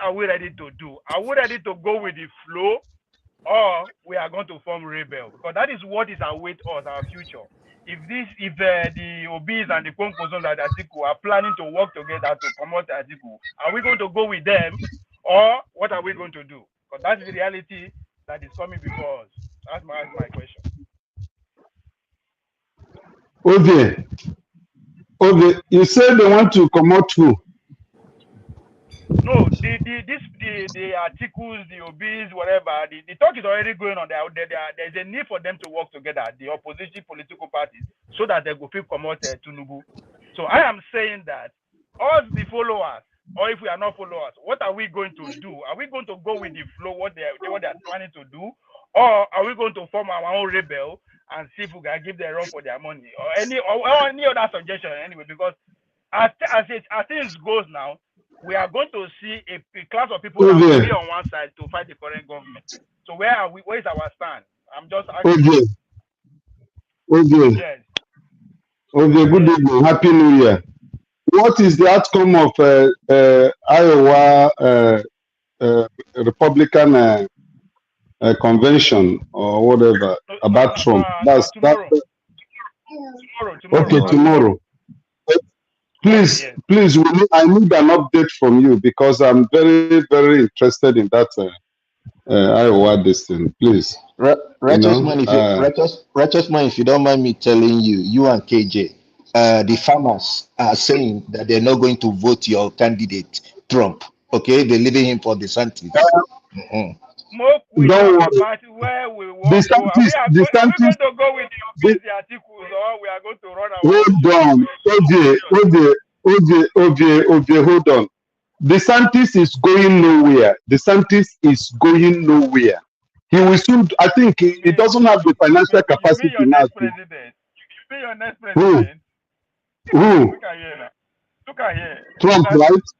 are we ready to do? Are we ready to go with the flow, or we are going to form rebel? Because that is what is await us, our future. If the OBs and the Kwankwason that Atiku are planning to work together to promote Atiku, are we going to go with them, or what are we going to do? Because that's the reality that is coming before us. That's my question. Okay, you said they want to come out who? No, the articles, the OBs, whatever, the talk is already going on there. There's a need for them to work together, the opposition political parties, so that they go feel promoted to Nubu. So I am saying that us, the followers, or if we are not followers, what are we going to do? Are we going to go with the flow, what they are planning to do, or are we going to form our own rebel and see if we can give them run for their money, or any other suggestion anyway? Because as things goes now, we are going to see a class of people that will be on one side to fight the current government. So where are we? Where is our stand? I'm just asking. Yes. Okay, good evening. Happy New Year. What is the outcome of Iowa Republican convention or whatever about Trump? That's tomorrow. Okay, tomorrow. Please, I need an update from you because I'm very, very interested in that Iowa thing. Please. Righteous man, if you don't mind me telling you, you and KJ, the farmers are saying that they're not going to vote your candidate, Trump. Okay, they're leaving him for DeSantis. We talk about where we want to. Are we going to go with the articles, or we are going to run our Hold on, OJ, hold on. DeSantis is going nowhere. DeSantis is going nowhere. He will soon. I think he doesn't have the financial capacity your now. next president. You mean your next Who? president? Who? Look at here now. Look at here. Trump, DeSantis.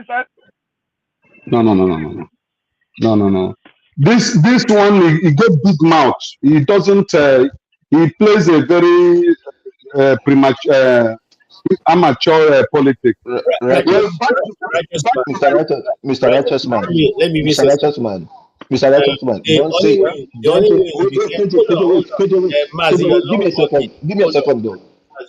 right? No. No. This one, he get big mouth. He doesn't. He plays a very premature, amateur politics. Right, Well, Mr. Righteous Man. Let me Mr. Righteous Man. Mr. Righteous Man. Don't say. Don't say. Wait. Give me a second. Give me a second, though.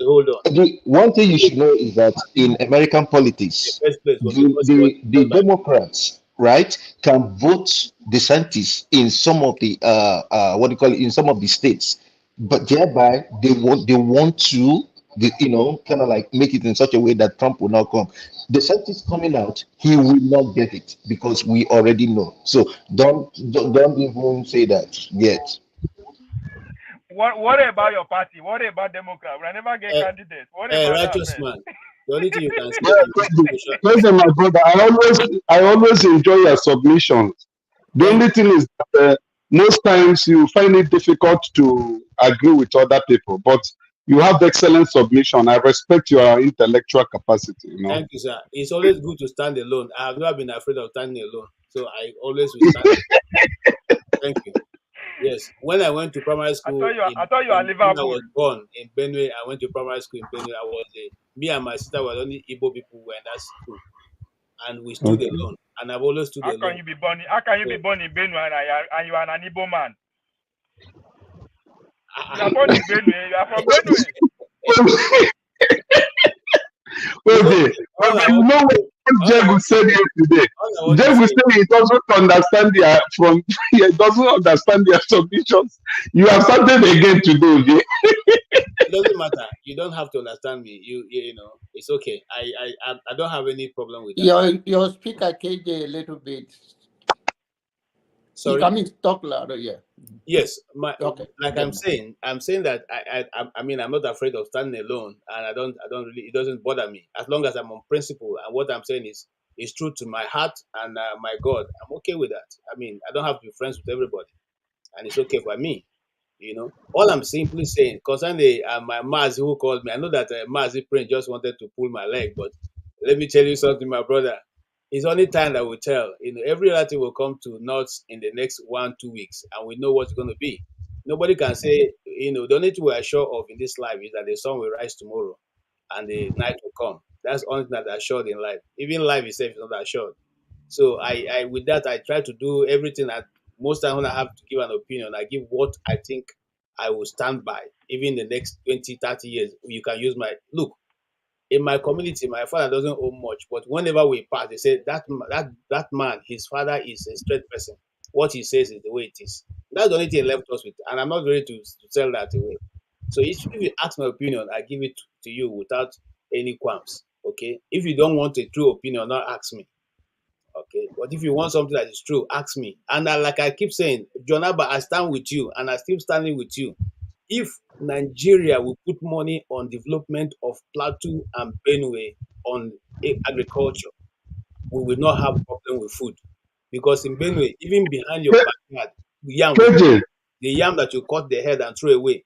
Hold on. One thing you should know is that in American politics, the Democrats, right, can vote DeSantis in some of the in some of the states, but thereby they want to kind of like make it in such a way that Trump will not come. DeSantis coming out, he will not get it because we already know. So don't even say that yet. What about your party? What about Democrat? We never get candidates. What about Righteous that? Man. The only thing you can say listen, my brother, I always enjoy your submissions. The only thing is that most times you find it difficult to agree with other people, but you have excellent submission. I respect your intellectual capacity. Thank you, sir. It's always good to stand alone. I have never been afraid of standing alone, so I always will stand. Thank you. Yes, when I went to primary school, I thought you are Liverpool. When I was born in Benue, I went to primary school in Benue. Me and my sister were the only Igbo people who were in that school, and we stood alone. And I've always stood alone. How can you be born in Benue and you are an Igbo man? You are born in Benue. You are from Benue. Okay. You know what Jego said yesterday? Jego said he doesn't understand he doesn't understand their submissions. You have something again to do, okay? It doesn't matter. You don't have to understand me. You know, it's okay. I don't have any problem with that. Your speaker KJ a little bit. Sorry. You can talk louder, yeah. Yes, okay. Like I'm saying that I mean I'm not afraid of standing alone, and I don't really, it doesn't bother me as long as I'm on principle, and what I'm saying is true to my heart and my God. I'm okay with that. I mean, I don't have to be friends with everybody, and it's okay for me. You know, all I'm simply saying concerning my Mazi who called me. I know that Mazi Prince just wanted to pull my leg, but let me tell you something, my brother. It's only time that will tell. You know, every relative will come to nuts in the next 1-2 weeks, and we know what's going to be. Nobody can say, you know, the only thing we are sure of in this life is that the sun will rise tomorrow and the night will come. That's the only thing that's assured in life. Even life itself is not assured. So I with that, I try to do everything that most times when I have to give an opinion, I give what I think I will stand by. Even the next 20, 30 years, you can use my look. In my community, my father doesn't own much, but whenever we pass, they say that man, his father is a straight person. What he says is the way it is. That's the only thing left us with, and I'm not ready to tell that away. So if you ask my opinion, I give it to you without any qualms. Okay. If you don't want a true opinion, not ask me. Okay. But if you want something that is true, ask me. And like I keep saying, John Abba, I stand with you, and I'm still standing with you. If Nigeria will put money on development of Plateau and Benue on agriculture, we will not have a problem with food. Because in Benue, even behind your backyard, the yam that you cut the head and throw away,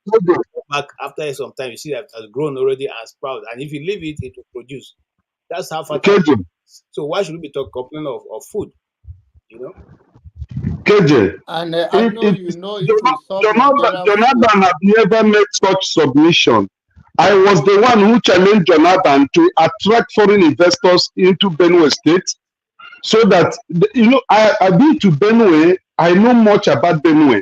back after some time, you see that it has grown already and sprouted. And if you leave it, it will produce. That's how fertile it is. So why should we be complaining of food? You know? KJ, and I know you know if we solve Jonathan have never made such submission. I was the one who challenged Jonathan to attract foreign investors into Benue State, so that you know I've been to Benue. I know much about Benue.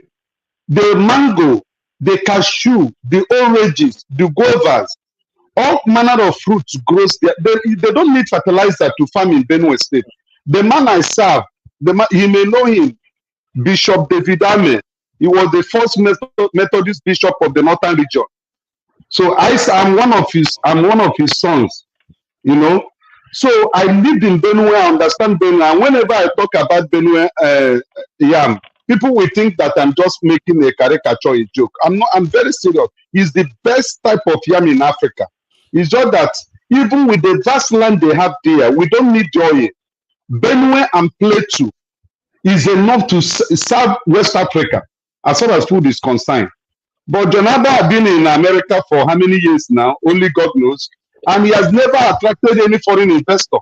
The mango, the cashew, the oranges, the guavas, all manner of fruits grows there. They don't need fertilizer to farm in Benue State. The man I serve, you may know him. Bishop David Ame, he was the first Methodist bishop of the northern region. So I'm one of his sons, you know. So I lived in Benue, I understand Benue, and whenever I talk about Benue yam, people will think that I'm just making a caricature, a joke. I'm not. I'm very serious. It's the best type of yam in Africa. It's just that even with the vast land they have there, we don't need the oil. Benue and Plateau is enough to serve West Africa as far as food is concerned. But Jonaba has been in America for how many years now? Only God knows. And he has never attracted any foreign investor.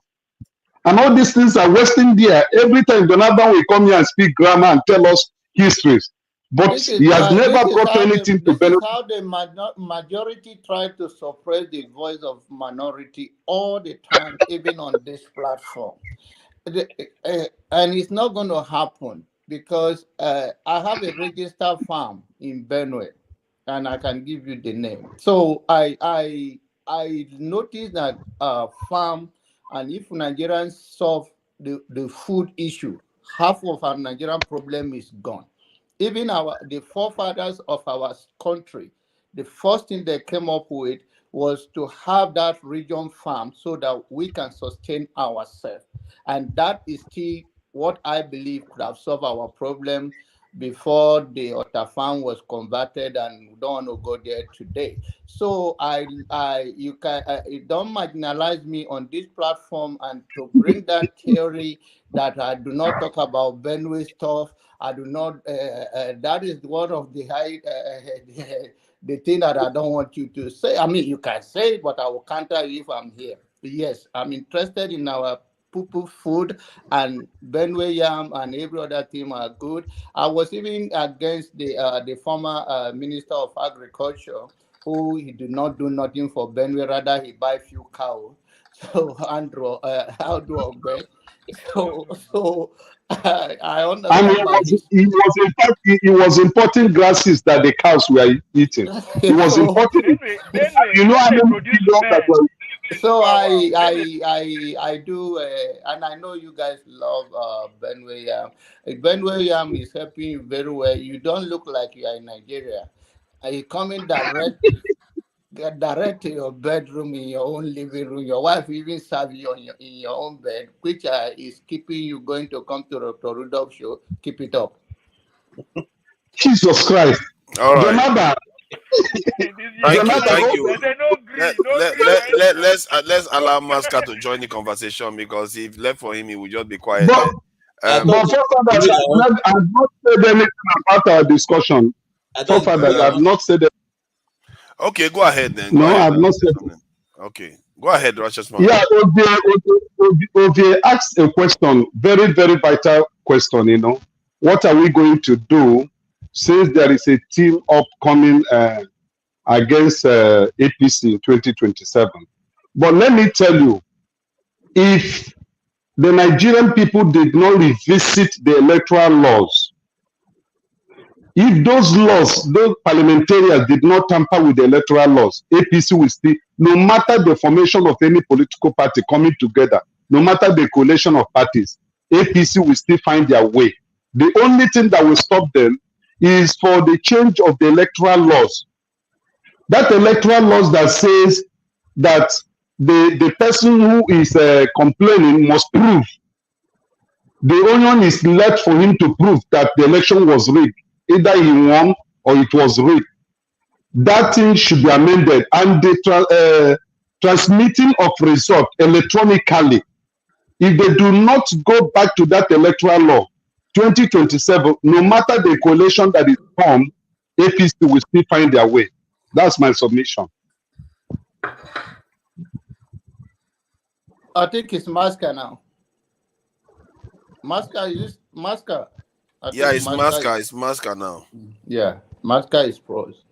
And all these things are wasting there. Every time Jonaba will come here and speak grammar and tell us histories. But he has never brought anything to benefit. This is how the majority try to suppress the voice of minority all the time, even on this platform. And it's not going to happen because I have a registered farm in Benue, and I can give you the name. So I noticed that farm, and if Nigerians solve the food issue, half of our Nigerian problem is gone. Even the forefathers of our country, the first thing they came up with was to have that region farm so that we can sustain ourselves. And that is still what I believe could have solved our problem before the Otta farm was converted, and we don't want to go there today. So you don't marginalize me on this platform and to bring that theory that I do not talk about Benue stuff. I do not. That is one of the the thing that I don't want you to say. I mean, you can say it, but I will counter you if I'm here. Yes, I'm interested in our poo food, and Benue yam and every other thing are good. I was even against the former Minister of Agriculture, who he did not do nothing for Benue, rather he buy few cows. So Andrew, so I understand. And he was importing grasses that the cows were eating. He was importing. You know how many people that were. So I do, and I know you guys love Benue yam. Benue yam is helping you very well. You don't look like you are in Nigeria. You coming direct to your bedroom, in your own living room. Your wife even serve you in your own bed, which is keeping you going to come to Dr. Rudolph show. Keep it up. Jesus Christ. All right. Jonaba. Thank you. Let's allow Master to join the conversation, because if left for him, he will just be quiet. But I've not said anything about our discussion. I've not said it. Okay, go ahead then. No, I've not said it. Okay, go ahead, Russia's man. Yeah, Ovie asked a question, very, very vital question, you know. What are we going to do since there is a team upcoming against APC in 2027? But let me tell you, if the Nigerian people did not revisit the electoral laws, if those laws, those parliamentarians did not tamper with the electoral laws, APC will still, no matter the formation of any political party coming together, no matter the coalition of parties, APC will still find their way. The only thing that will stop them is for the change of the electoral laws. That electoral laws that says that the person who is complaining must prove. The onion is left for him to prove that the election was rigged. Either he won or it was rigged. That thing should be amended. And the transmitting of result electronically, if they do not go back to that electoral law, 2027, no matter the coalition that is formed, APC will still find their way. That's my submission. I think it's Masca now. Masca is Masca. Yeah, it's Masca. It's Masca now. Yeah, Masca is frozen.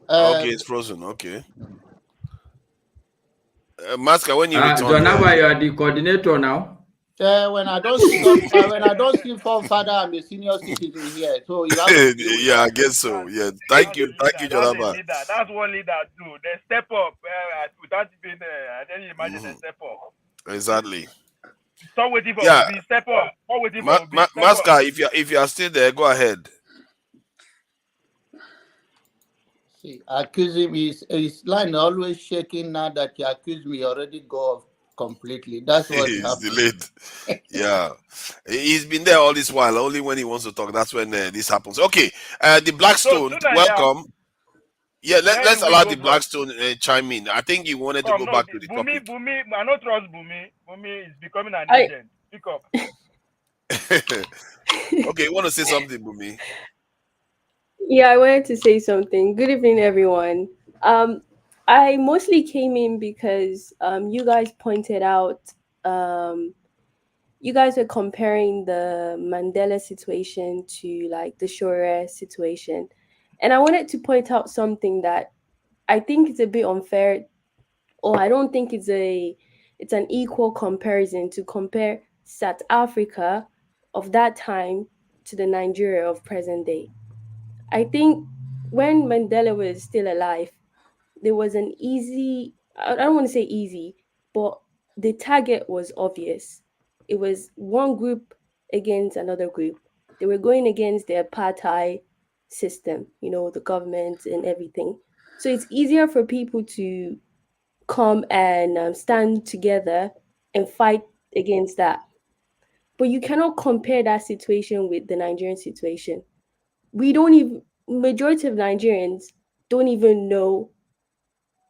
Okay, it's frozen. Okay. Masca, when you return, Jonaba, you are the coordinator now. When I don't see father, I'm a senior citizen here. So you have to yeah, I guess so. Yeah, thank you, Jonaba. That's what leaders do. They step up without even. Then you imagine they step up. Exactly. Stop waiting for me. Step up. Stop waiting for me. Masca, if you are still there, go ahead. See, accuse him. His line always shaking now that you accuse me. Already go off completely. That's what he's happened. delayed. Yeah, he's been there all this while. Only when he wants to talk, that's when this happens. Okay, the Blackstone, welcome. Yeah, Where let's do we allow go the from? Blackstone chime in. I think you wanted to go No, back to the Bumi, topic. I don't trust Bumi. Bumi is becoming an I agent. Pick up. Okay, you want to say something, Bumi? Yeah, I wanted to say something. Good evening, everyone. I mostly came in because you guys pointed out you guys were comparing the Mandela situation to like the Shore situation. And I wanted to point out something that I think it's a bit unfair, or I don't think it's an equal comparison to compare South Africa of that time to the Nigeria of present day. I think when Mandela was still alive, there was an easy, I don't want to say easy, but the target was obvious. It was one group against another group. They were going against the apartheid system, the government and everything. So it's easier for people to come and stand together and fight against that. But you cannot compare that situation with the Nigerian situation. We don't even, majority of Nigerians don't even know.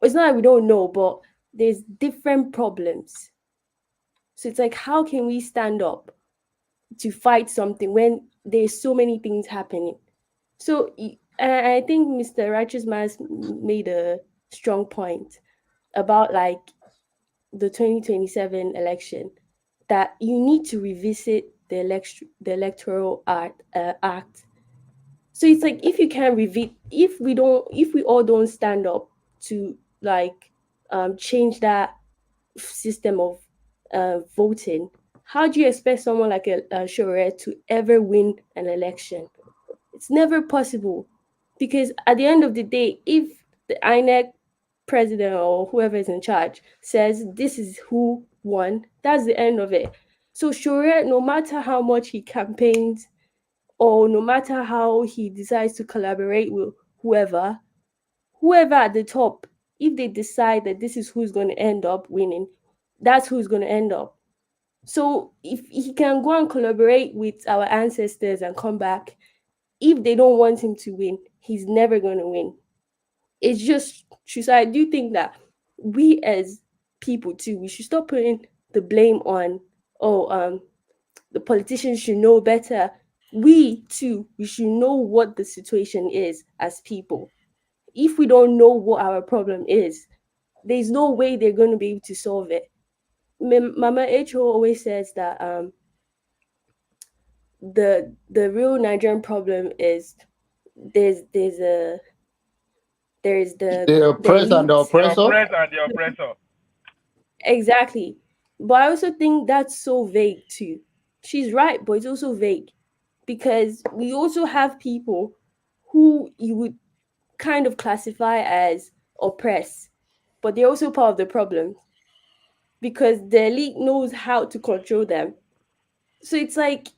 It's not like we don't know, but there's different problems. So it's like, how can we stand up to fight something when there's so many things happening? So I think Mr. Righteous Mas made a strong point about like the 2027 election, that you need to revisit the electoral act. So it's like, if you can't if we all don't stand up to like change that system of voting, how do you expect someone like a Shore to ever win an election? It's never possible, because at the end of the day, if the INEC president or whoever is in charge says this is who won, that's the end of it. So Shore, no matter how much he campaigns, or no matter how he decides to collaborate with whoever at the top, if they decide that this is who's going to end up winning, that's who's going to end up. So if he can go and collaborate with our ancestors and come back, if they don't want him to win, he's never going to win. It's just true. So I do think that we as people too, we should stop putting the blame on, the politicians should know better. We too, we should know what the situation is as people. If we don't know what our problem is, there's no way they're going to be able to solve it. Mama H.O. always says that the real Nigerian problem is there's the The oppressed and the elite. The oppressor. oppressed and the oppressor. Exactly. But I also think that's so vague too. She's right, but it's also vague, because we also have people who you would kind of classify as oppressed, but they're also part of the problem, because the elite knows how to control them. So it's like,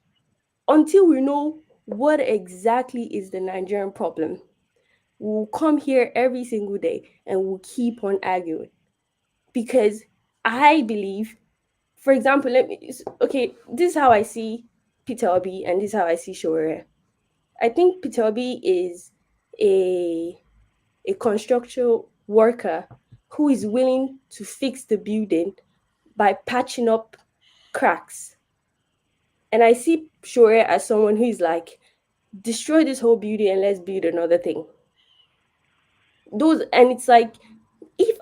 until we know what exactly is the Nigerian problem, we'll come here every single day and we'll keep on arguing. Because I believe, for example, this is how I see Peter Obi and this is how I see Shore. I think Peter Obi is a construction worker who is willing to fix the building by patching up cracks. And I see Shore as someone who is like, destroy this whole building and let's build another thing. And it's like, if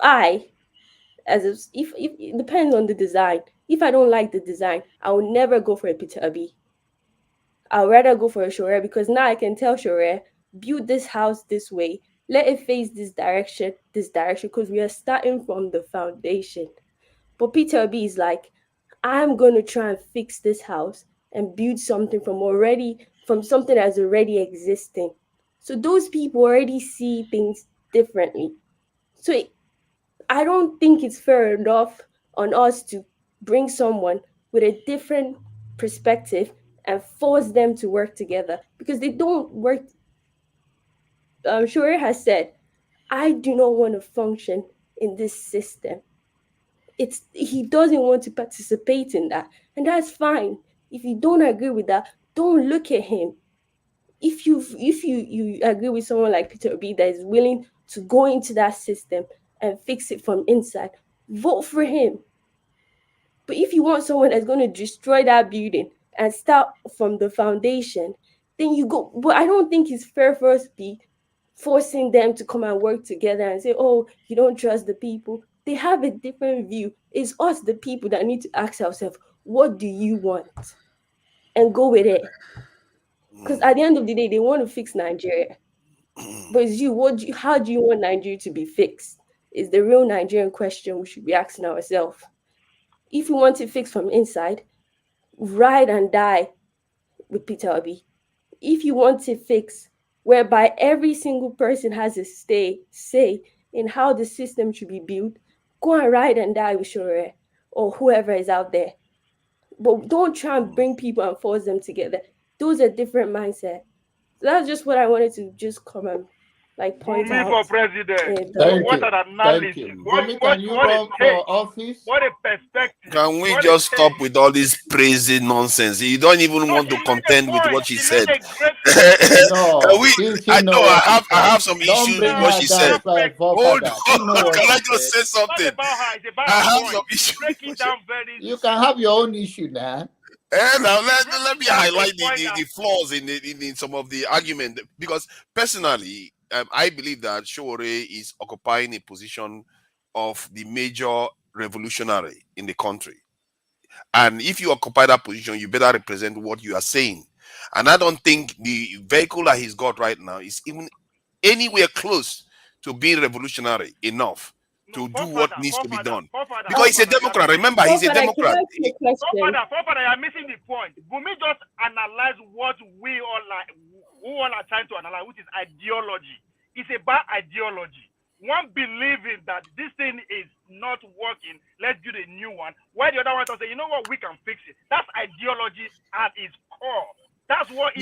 it depends on the design. If I don't like the design, I will never go for a Peter Obi. I'll rather go for a Shore, because now I can tell Shore, build this house this way, let it face this direction, because we are starting from the foundation. But Peter Obi is like, I'm going to try and fix this house and build something from something that's already existing. So those people already see things differently. So I don't think it's fair enough on us to bring someone with a different perspective and force them to work together, because they don't work. Shore has said, I do not want to function in this system. He doesn't want to participate in that, and that's fine. If you don't agree with that, don't look at him. if you agree with someone like Peter Obi that is willing to go into that system and fix it from inside, vote for him. But if you want someone that's going to destroy that building and start from the foundation, then you go. But I don't think it's fair for us to be forcing them to come and work together and say, oh, you don't trust the people. They have a different view. It's us, the people, that need to ask ourselves, what do you want? And go with it. Because at the end of the day, they want to fix Nigeria. But it's you, how do you want Nigeria to be fixed? Is the real Nigerian question we should be asking ourselves. If you want it fixed from inside, ride and die with Peter Obi. If you want it fixed whereby every single person has a say in how the system should be built, go and ride and die with Shore or whoever is out there. But don't try and bring people and force them together. Those are different mindsets. So that's just what I wanted to just come and point out. for president. Thank What you. an analysis. Can you run for office? What a perspective. Can we just stop with all this crazy nonsense? You don't even want to contend with what she said. No, Can we? I know I have some issues with what she said. Hold on. Can I just say something? I have some issues. You can have your own issue now. And now let me highlight the flaws in some of the argument, because personally, I believe that Showore is occupying a position of the major revolutionary in the country. And if you occupy that position, you better represent what you are saying. And I don't think the vehicle that he's got right now is even anywhere close to being revolutionary enough to do what needs to be done. Because he's a Democrat. Remember, he's a Democrat. Forefather, you are missing the point. Bumi just analyze what we all are trying to analyze, which is ideology. It's about ideology. One believing that this thing is not working, let's do the new one. While the other one say, you know what, we can fix it. That's ideology at its core. That's what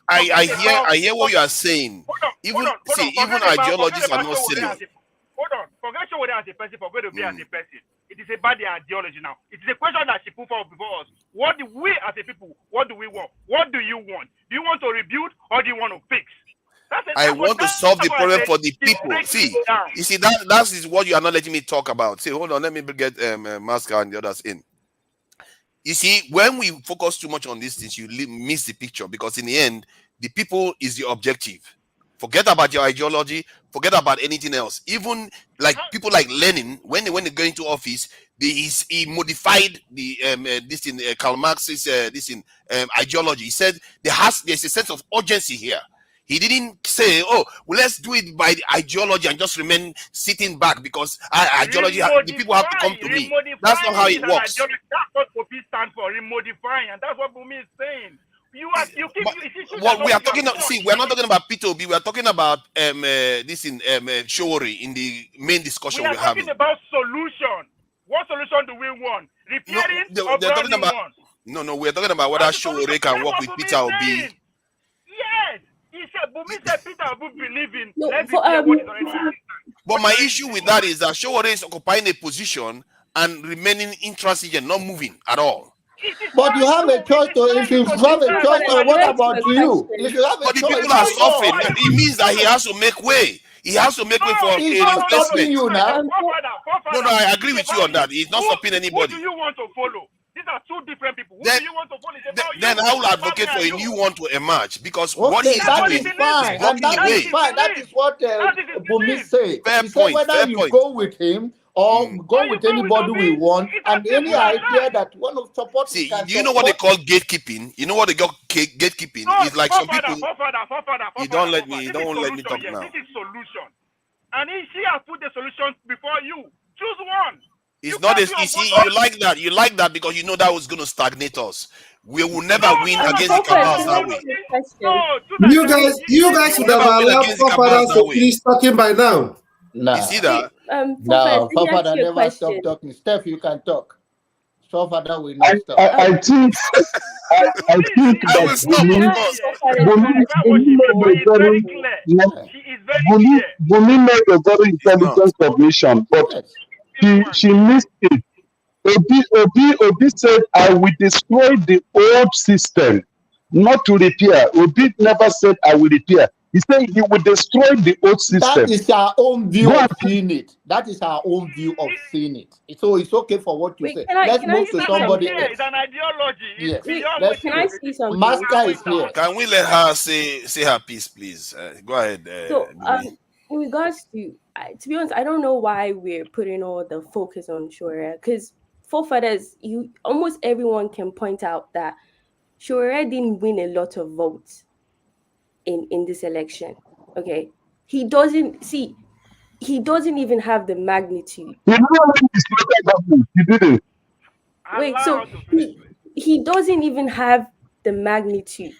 I hear what you are saying. Even ideologies are not silly. Hold on. Forget Showore as a person, forget Obi as a person. It is about the ideology now. It is a question that she put forward before us. What do we as a people, what do we want? What do you want? Do you want to rebuild or do you want to fix? I want to solve the problem for the people. You see, that is what you are not letting me talk about. See, hold on, let me get Masca and the others in. You see, when we focus too much on these things, you miss the picture, because in the end, the people is the objective. Forget about your ideology. Forget about anything else. Even like people like Lenin, when they go into office, he modified the Karl Marx's ideology. He said there's a sense of urgency here. He didn't say, "Oh, well, let's do it by the ideology and just remain sitting back because ideology. The people have to come to me." That's not how it works. That's what Popi stands for, remodifying, and that's what Bumi is saying. What we are talking about, we're not talking about P2B, we are talking about Showore in the main discussion we're having. We are talking about solution. What solution do we want? Repairing or building one? No, we're talking about whether Showore can work with Peter Obi. Yes. He said, Bumi said Peter Obi believe in. But my issue with that is that Showore is occupying a position and remaining intransigent, not moving at all. But you have a choice. If you have a choice, what about you? If you have a but the choice, people are suffering. It means that he has to make way. He has to make way for a replacement. You now. No, I agree with you on that. He's not stopping anybody. Who do you want to follow? These are two different people. Who do you want to follow? Then I will advocate for a new one to emerge, because what he's doing is fine. That is fine. That is what Bumi said. Fair he point. Said whether you go with him or go with anybody we want, and any idea that one of support. See, you know what they call gatekeeping? You know what they call gatekeeping? It's like some people. You don't let me talk now. This is solution, and she has put the solution before you. Choose one. It's not as easy. You like that because you know that was going to stagnate us. We will never win against the Kabals that way. You guys should have allowed forefathers to finish talking by now. Nah. You see that? No, forefather never stop talking. Steph, you can talk. Forefather will not stop. I think that Bumi made a very intelligent submission, but she missed it. Obi said, "I will destroy the old system not to repair. Obi never said, I will repair. He said he will destroy the old system. That is our own view of seeing it. That is our own view of seeing it. So it's okay for what you say. Let's move to somebody else. It's an ideology. Yes. Can I say something? Master is here. Can we let her say her piece, please? Go ahead. So, in regards to be honest, I don't know why we're putting all the focus on Shura, because forefathers, almost everyone can point out that Shura didn't win a lot of votes in this election. Okay, he doesn't even have the magnitude. He didn't. Wait, so he doesn't even have the magnitude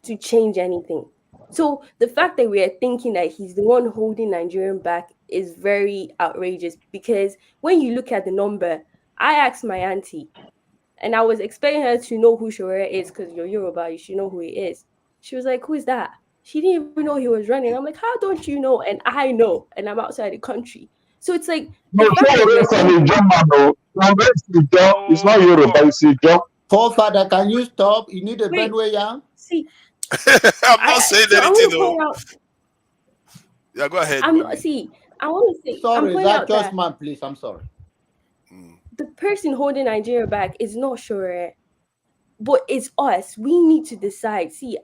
to change anything. So the fact that we are thinking that he's the one holding Nigerian back is very outrageous, because when you look at the number, I asked my auntie, and I was expecting her to know who Shura is, because you're Yoruba, you should know who he is. She was like, who is that? She didn't even know he was running. I'm like, how don't you know? And I know, and I'm outside the country. So it's like, No, it's not Yoruba, it's a job. Forefather, can you stop? You need a bedway, yeah? See, I'm not saying anything though. Yeah, go ahead. I want to say. Sorry, that just man, please. I'm sorry. The person holding Nigeria back is not Shura, but it's us. We need to decide. See,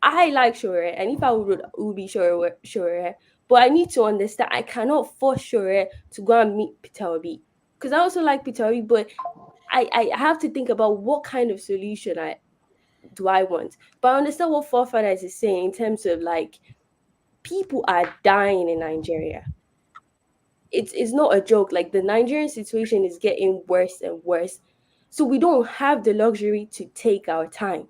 I like Shura, and if I would be Shura, but I need to understand I cannot force Shura to go and meet Peter Obi, because I also like Peter Obi, but I have to think about what kind of solution do I want. But I understand what Forefathers is saying in terms of like, people are dying in Nigeria. It's not a joke. Like, the Nigerian situation is getting worse and worse. So we don't have the luxury to take our time.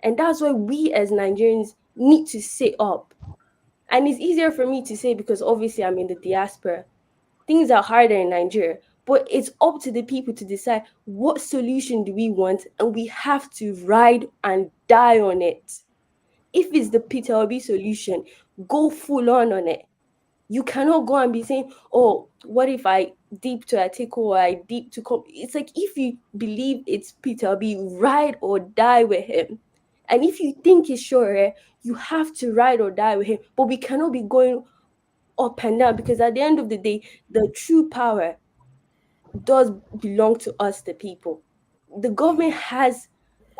And that's why we as Nigerians need to sit up. And it's easier for me to say because obviously I'm in the diaspora. Things are harder in Nigeria. But it's up to the people to decide what solution do we want, and we have to ride and die on it. If it's the Peter Obi solution, go full on it. You cannot go and be saying, oh, what if I deep to Atiku or I deep to... It's like, if you believe it's Peter Obi, ride or die with him. And if you think it's Shura, you have to ride or die with him. But we cannot be going up and down, because at the end of the day, the true power does belong to us, the people. The government has,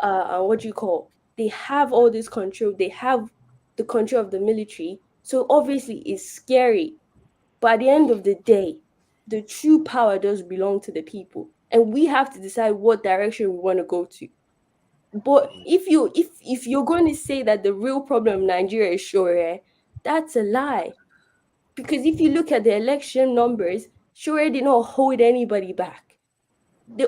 they have all this control. They have the control of the military. So obviously it's scary. But at the end of the day, the true power does belong to the people. And we have to decide what direction we want to go to. But if you're going to say that the real problem in Nigeria is Shura, that's a lie. Because if you look at the election numbers, Shura did not hold anybody back.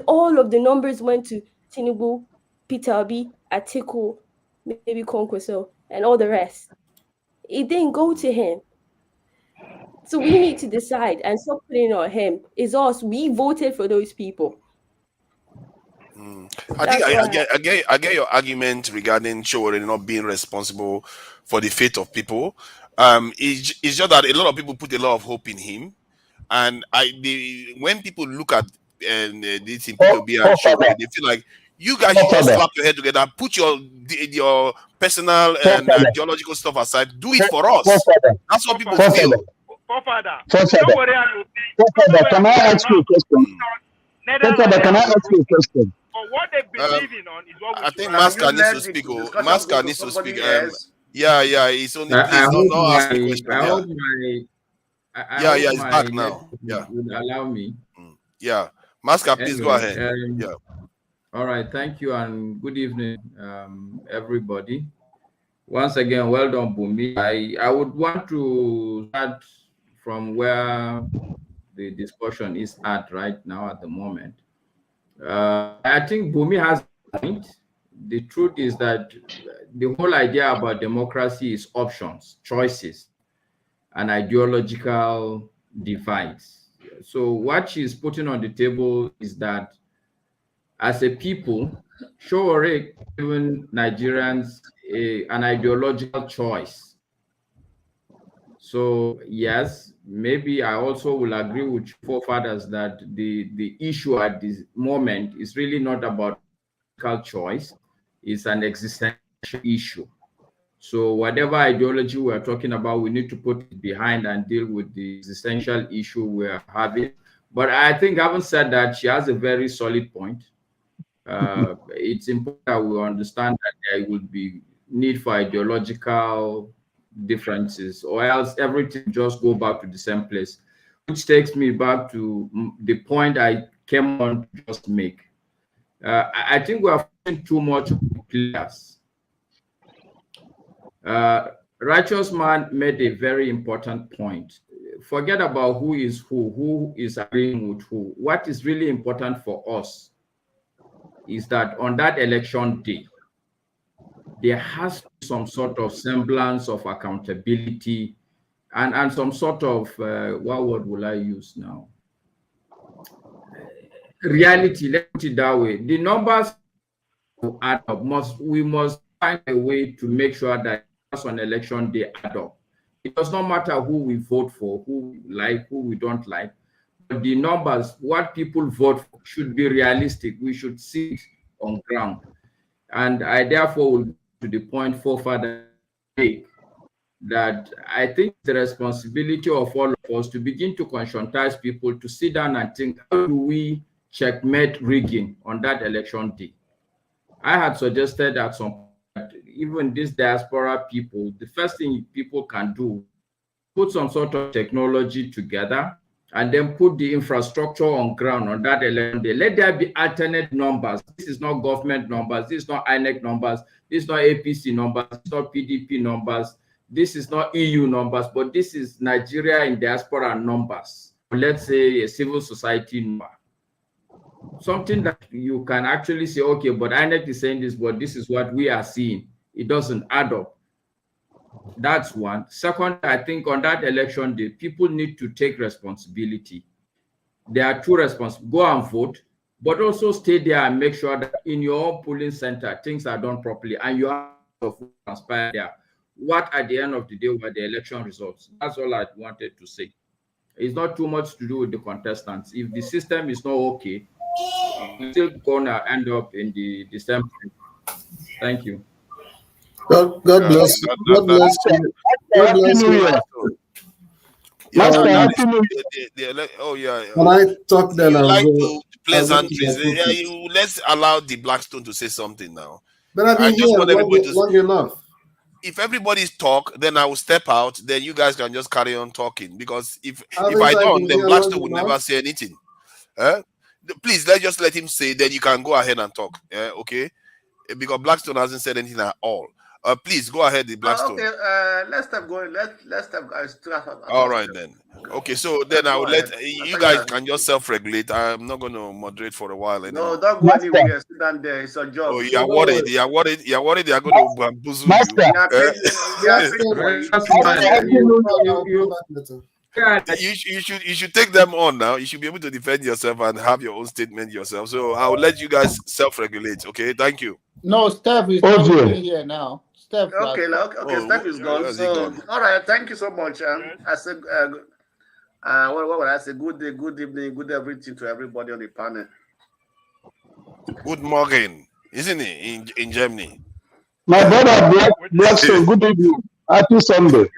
All of the numbers went to Tinubu, Peter Obi, Atiku, maybe Kwankwaso, and all the rest. It didn't go to him. So we need to decide and stop putting on him. It's us. We voted for those people. I get your argument regarding Showore not being responsible for the fate of people. It's just that a lot of people put a lot of hope in him, and when people look at this in Peter Obi and Showore, they feel like you guys should just slap your head together, put your personal and ideological stuff aside, do it for us. That's what people feel. Can I ask you a question? Can I ask you a question? But what they believe in on is what we I think Masker needs to speak. Masker needs to speak. Yeah, it's only please don't ask me question. It's back now. Yeah, allow me. Yeah, Masker, please go ahead. Yeah. All right, thank you and good evening, everybody. Once again, well done, Bumi. I would want to start from where the discussion is at right now at the moment. I think Bumi has a point. The truth is that the whole idea about democracy is options, choices, and ideological divides. So what she's putting on the table is that as a people, Showore given Nigerians an ideological choice. So yes, maybe I also will agree with forefathers that the issue at this moment is really not about choice. It's an existential issue. So whatever ideology we're talking about, we need to put it behind and deal with the existential issue we're having. But I think, having said that, she has a very solid point. It's important that we understand that there would be need for ideological differences, or else everything just go back to the same place, which takes me back to the point I came on to just make. I think we are focusing too much on players. Righteous Man made a very important point. Forget about who is agreeing with who. What is really important for us is that on that election day, there has to be some sort of semblance of accountability and some sort of, what word will I use now? Reality, let's put it that way. The numbers add up. We must find a way to make sure that on election day add up. It does not matter who we vote for, who we like, who we don't like, but the numbers, what people vote for, should be realistic. We should see it on ground. And I therefore will go to the point forefather make, that I think the responsibility of all of us to begin to conscientize people to sit down and think, how do we checkmate rigging on that election day? I had suggested at some point, even these diaspora people, the first thing people can do, put some sort of technology together and then put the infrastructure on ground on that election day. Let there be alternate numbers. This is not government numbers. This is not INEC numbers. This is not APC numbers. This is not PDP numbers. This is not EU numbers, but this is Nigeria in diaspora numbers. Let's say a civil society number. Something that you can actually say, okay, but INEC is saying this, but this is what we are seeing. It doesn't add up. That's one. Second, I think on that election day, people need to take responsibility. There are two responsibilities. Go and vote, but also stay there and make sure that in your own polling center, things are done properly and you have to transpire there. What at the end of the day were the election results? That's all I wanted to say. It's not too much to do with the contestants. If the system is not okay, we're still gonna end up in the same thing. Thank you. God bless you. God bless you. God bless you. Oh yeah. Can I talk then? You like go, to pleasantries. Let's allow the Blackstone to say something now. But I've been here long enough. If everybody's talk, then I will step out. Then you guys can just carry on talking. Because if I don't, then Blackstone would never say anything. Please, let's just let him say. Then you can go ahead and talk. Okay? Because Blackstone hasn't said anything at all. Please go ahead, the Blackstone. Okay, let's start going. Let's start. All right then. Okay, so then I will let you guys can just self-regulate. I'm not going to moderate for a while anymore. No, don't go anywhere. Sit down there. It's a job. Oh, you're worried. You're worried. You're worried. They're going to bamboozle you. You should take them on now. You should be able to defend yourself and have your own statement yourself. So I will let you guys self-regulate. Okay, thank you. No, Steph is not here now. Steph. Okay, Steph is gone. So, all right, thank you so much. I said, what would I say? Good day, good evening, good everything to everybody on the panel. Good morning, isn't it, in Germany? My brother Blackstone, good evening. Happy Sunday.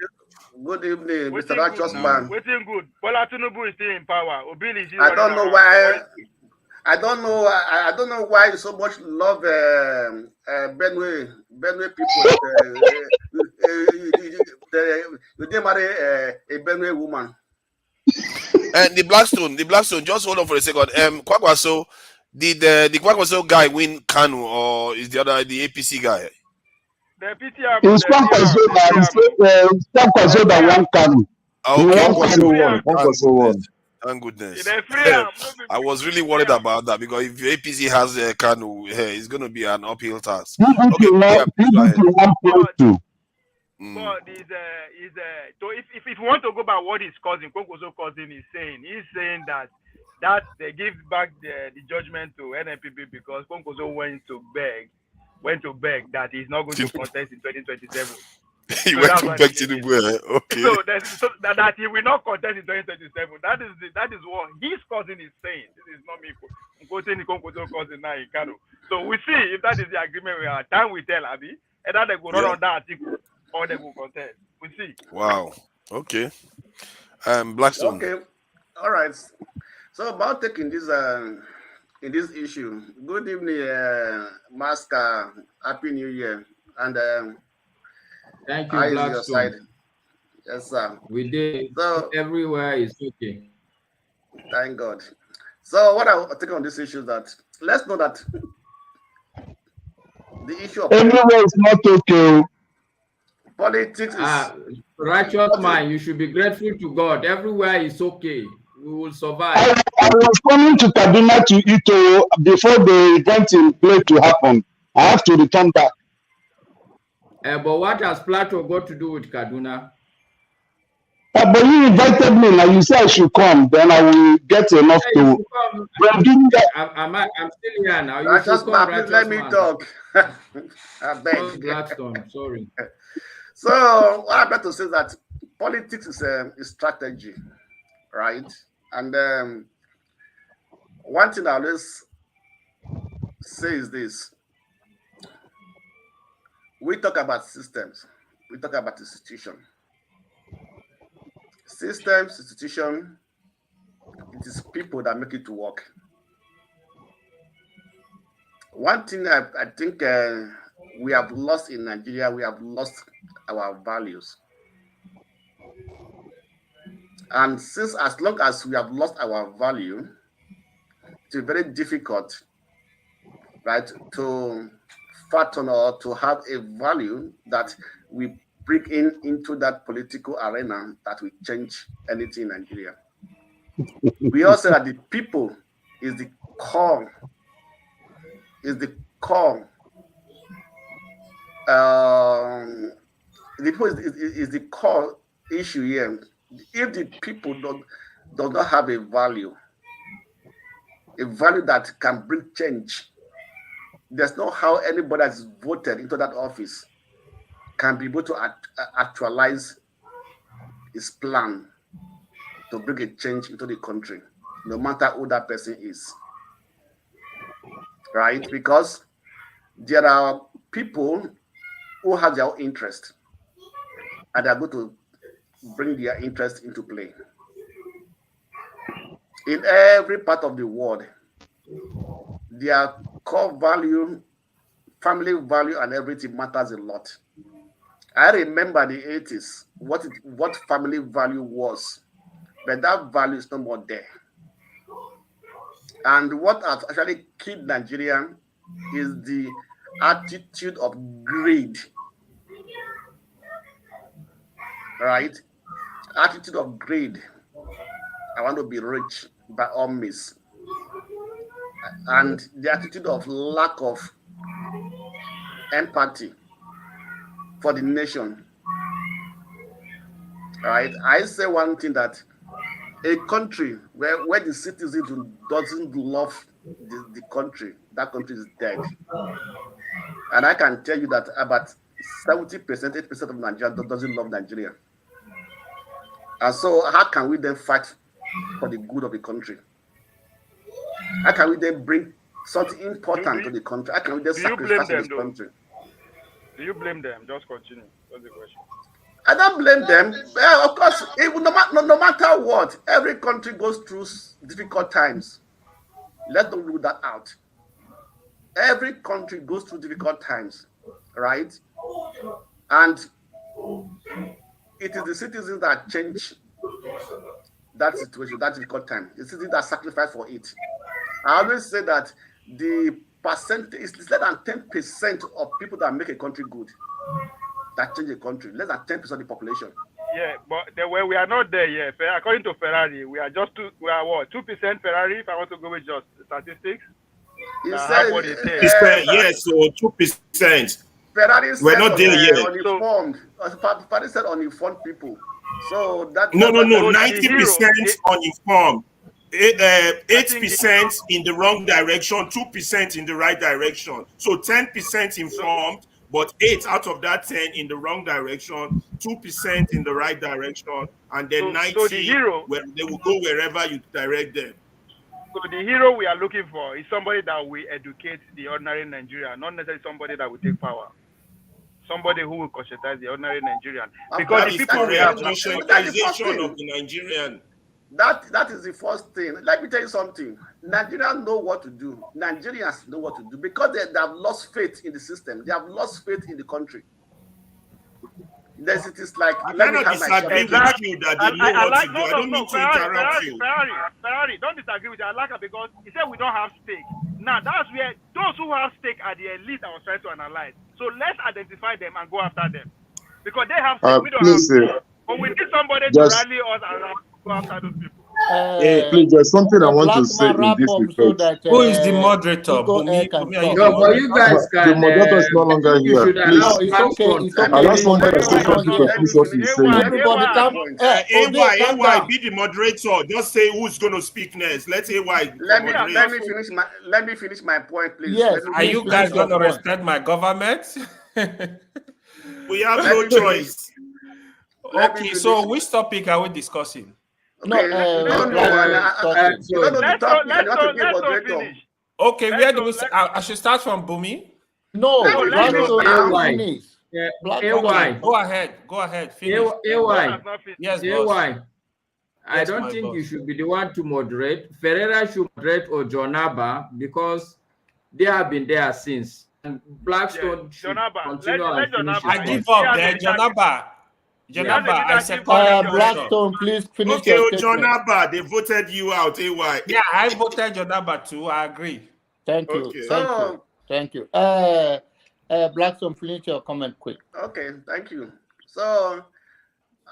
Good evening, Mr. Righteous Man. Waiting good. Bola Tinubu is still in power. I don't know why. I don't know why you so much love Benue people. You didn't marry a Benue woman. And the Blackstone. Just hold on for a second. Kwakwaso, did the Kwakwaso guy win Kanu, or is the APC guy? The PTR. It's Kwakwaso that won Kanu. Kwakwaso won. Thank goodness. I was really worried about that, because if APC has a Kanu, it's going to be an uphill task. Okay, But so if you want to go by what his cousin, Kokoso cousin, is saying, he's saying that they give back the judgment to NNPP because Kokoso went to beg that he's not going to contest in 2027. He went to beg Tinubu. Okay. So that he will not contest in 2027. That is what his cousin is saying. This is not me quoting the Kokoso cousin now in Kano. So we see if that is the agreement we have. Time will tell, Abi. Either they go run on that article or they go contest. We see. Wow. Okay. Blackstone. Okay. All right. So about taking this in this issue. Good evening, Master. Happy New Year. And thank you, how is your Blackstone. side? Yes, sir. We did. So Everywhere is okay. thank God. So what I take on this issue is that let's know that the issue of Everywhere is not okay. politics is righteous man. You should be grateful to God. Everywhere is okay. We will survive. I was coming to Kaduna to Ito before the event in play to happen. I have to return back. But what has Plateau got to do with Kaduna? But you invited me, now you said I should come, then I will get enough to. I'm still here now. You righteous should come, man, please righteous let me man. talk. I beg. Blackstone, sorry. So what I'm about to say is that politics is a strategy, right? And one thing I always say is this: we talk about systems, we talk about institution. Systems, institution, it is people that make it work. One thing I think we have lost in Nigeria, we have lost our values. And since as long as we have lost our value, it's very difficult, right, to fathom or to have a value that we bring into that political arena that will change anything in Nigeria. We also that the people is the core, the people is the core issue here. If the people do not have a value that can bring change, there's no how anybody that's voted into that office can be able to actualize his plan to bring a change into the country, no matter who that person is. Right? Because there are people who have their own interest and they're going to bring their interest into play. In every part of the world, their core value, family value, and everything matters a lot. I remember the 80s, what family value was, but that value is no more there. And what has actually killed Nigeria is the attitude of greed. Right? Attitude of greed. I want to be rich by all means. And the attitude of lack of empathy for the nation. Right? I say one thing, that a country where the citizen doesn't love the country, that country is dead. And I can tell you that about 70%, 80% of Nigeria doesn't love Nigeria. And so how can we then fight for the good of the country? How can we then bring something important to the country? How can we then sacrifice this country? Do you blame them? Just continue. That's the question. I don't blame them. Of course, no matter what, every country goes through difficult times. Let's not rule that out. Every country goes through difficult times, right? And it is the citizens that change that situation, that difficult time. The citizens that sacrifice for it. I always say that the percentage is less than 10% of people that make a country good, that change a country. Less than 10% of the population. Yeah, but we are not there yet. According to Ferrari, we are what, 2% Ferrari, if I want to go with just statistics? Yes, so 2%. Ferrari we're not there yet. Uninformed. Ferrari said uninformed people. So that no, 90% uninformed. 8% in the wrong direction, 2% in the right direction. So 10% informed, but 8 out of that 10 in the wrong direction, 2% in the right direction, and then 90 where they will go wherever you direct them. So the hero we are looking for is somebody that will educate the ordinary Nigerian, not necessarily somebody that will take power. somebody who will conscientize the ordinary Nigerian. Because Because the people we have now, conscientization of the Nigerian. That is the first thing. Let me tell you something. Nigerians know what to do. Nigerians know what to do because they have lost faith in the system. They have lost faith in the country. It is like I cannot disagree with you that they know what to do. I don't mean to interrupt you. Ferrari, don't disagree with that. I like it because he said we don't have stake. Now that's where those who have stake are the elite I was trying to analyze. So let's identify them and go after them because they have stake. We don't have stake. But we need somebody to rally us and go after those people. Please, there's something I want to say in this effect. Who is the moderator? Bumi, No, but you guys can. The moderator is no longer here. Please, allow somebody to say something to finish what he's saying. AY, be the moderator. Just say who's going to speak next. Let's AY. Let me finish my point, please. Yes. Are you guys going to respect my government? We have no choice. Okay, so which topic are we discussing? No, okay, where do we? I should start from Bumi. No, AY. Go ahead. Finish. AY. Yes, AY. I don't think you should be the one to moderate. Ferreira should moderate or Jonaba because they have been there since. And Blackstone should continue and finish. I give up there, Jonaba. I second Blackstone, please finish. Okay, Jonaba, they voted you out, AY. Yeah, I voted Jonaba too. I agree. Thank you. Okay. Thank you. Blackstone, finish your comment quick. Okay, thank you. So,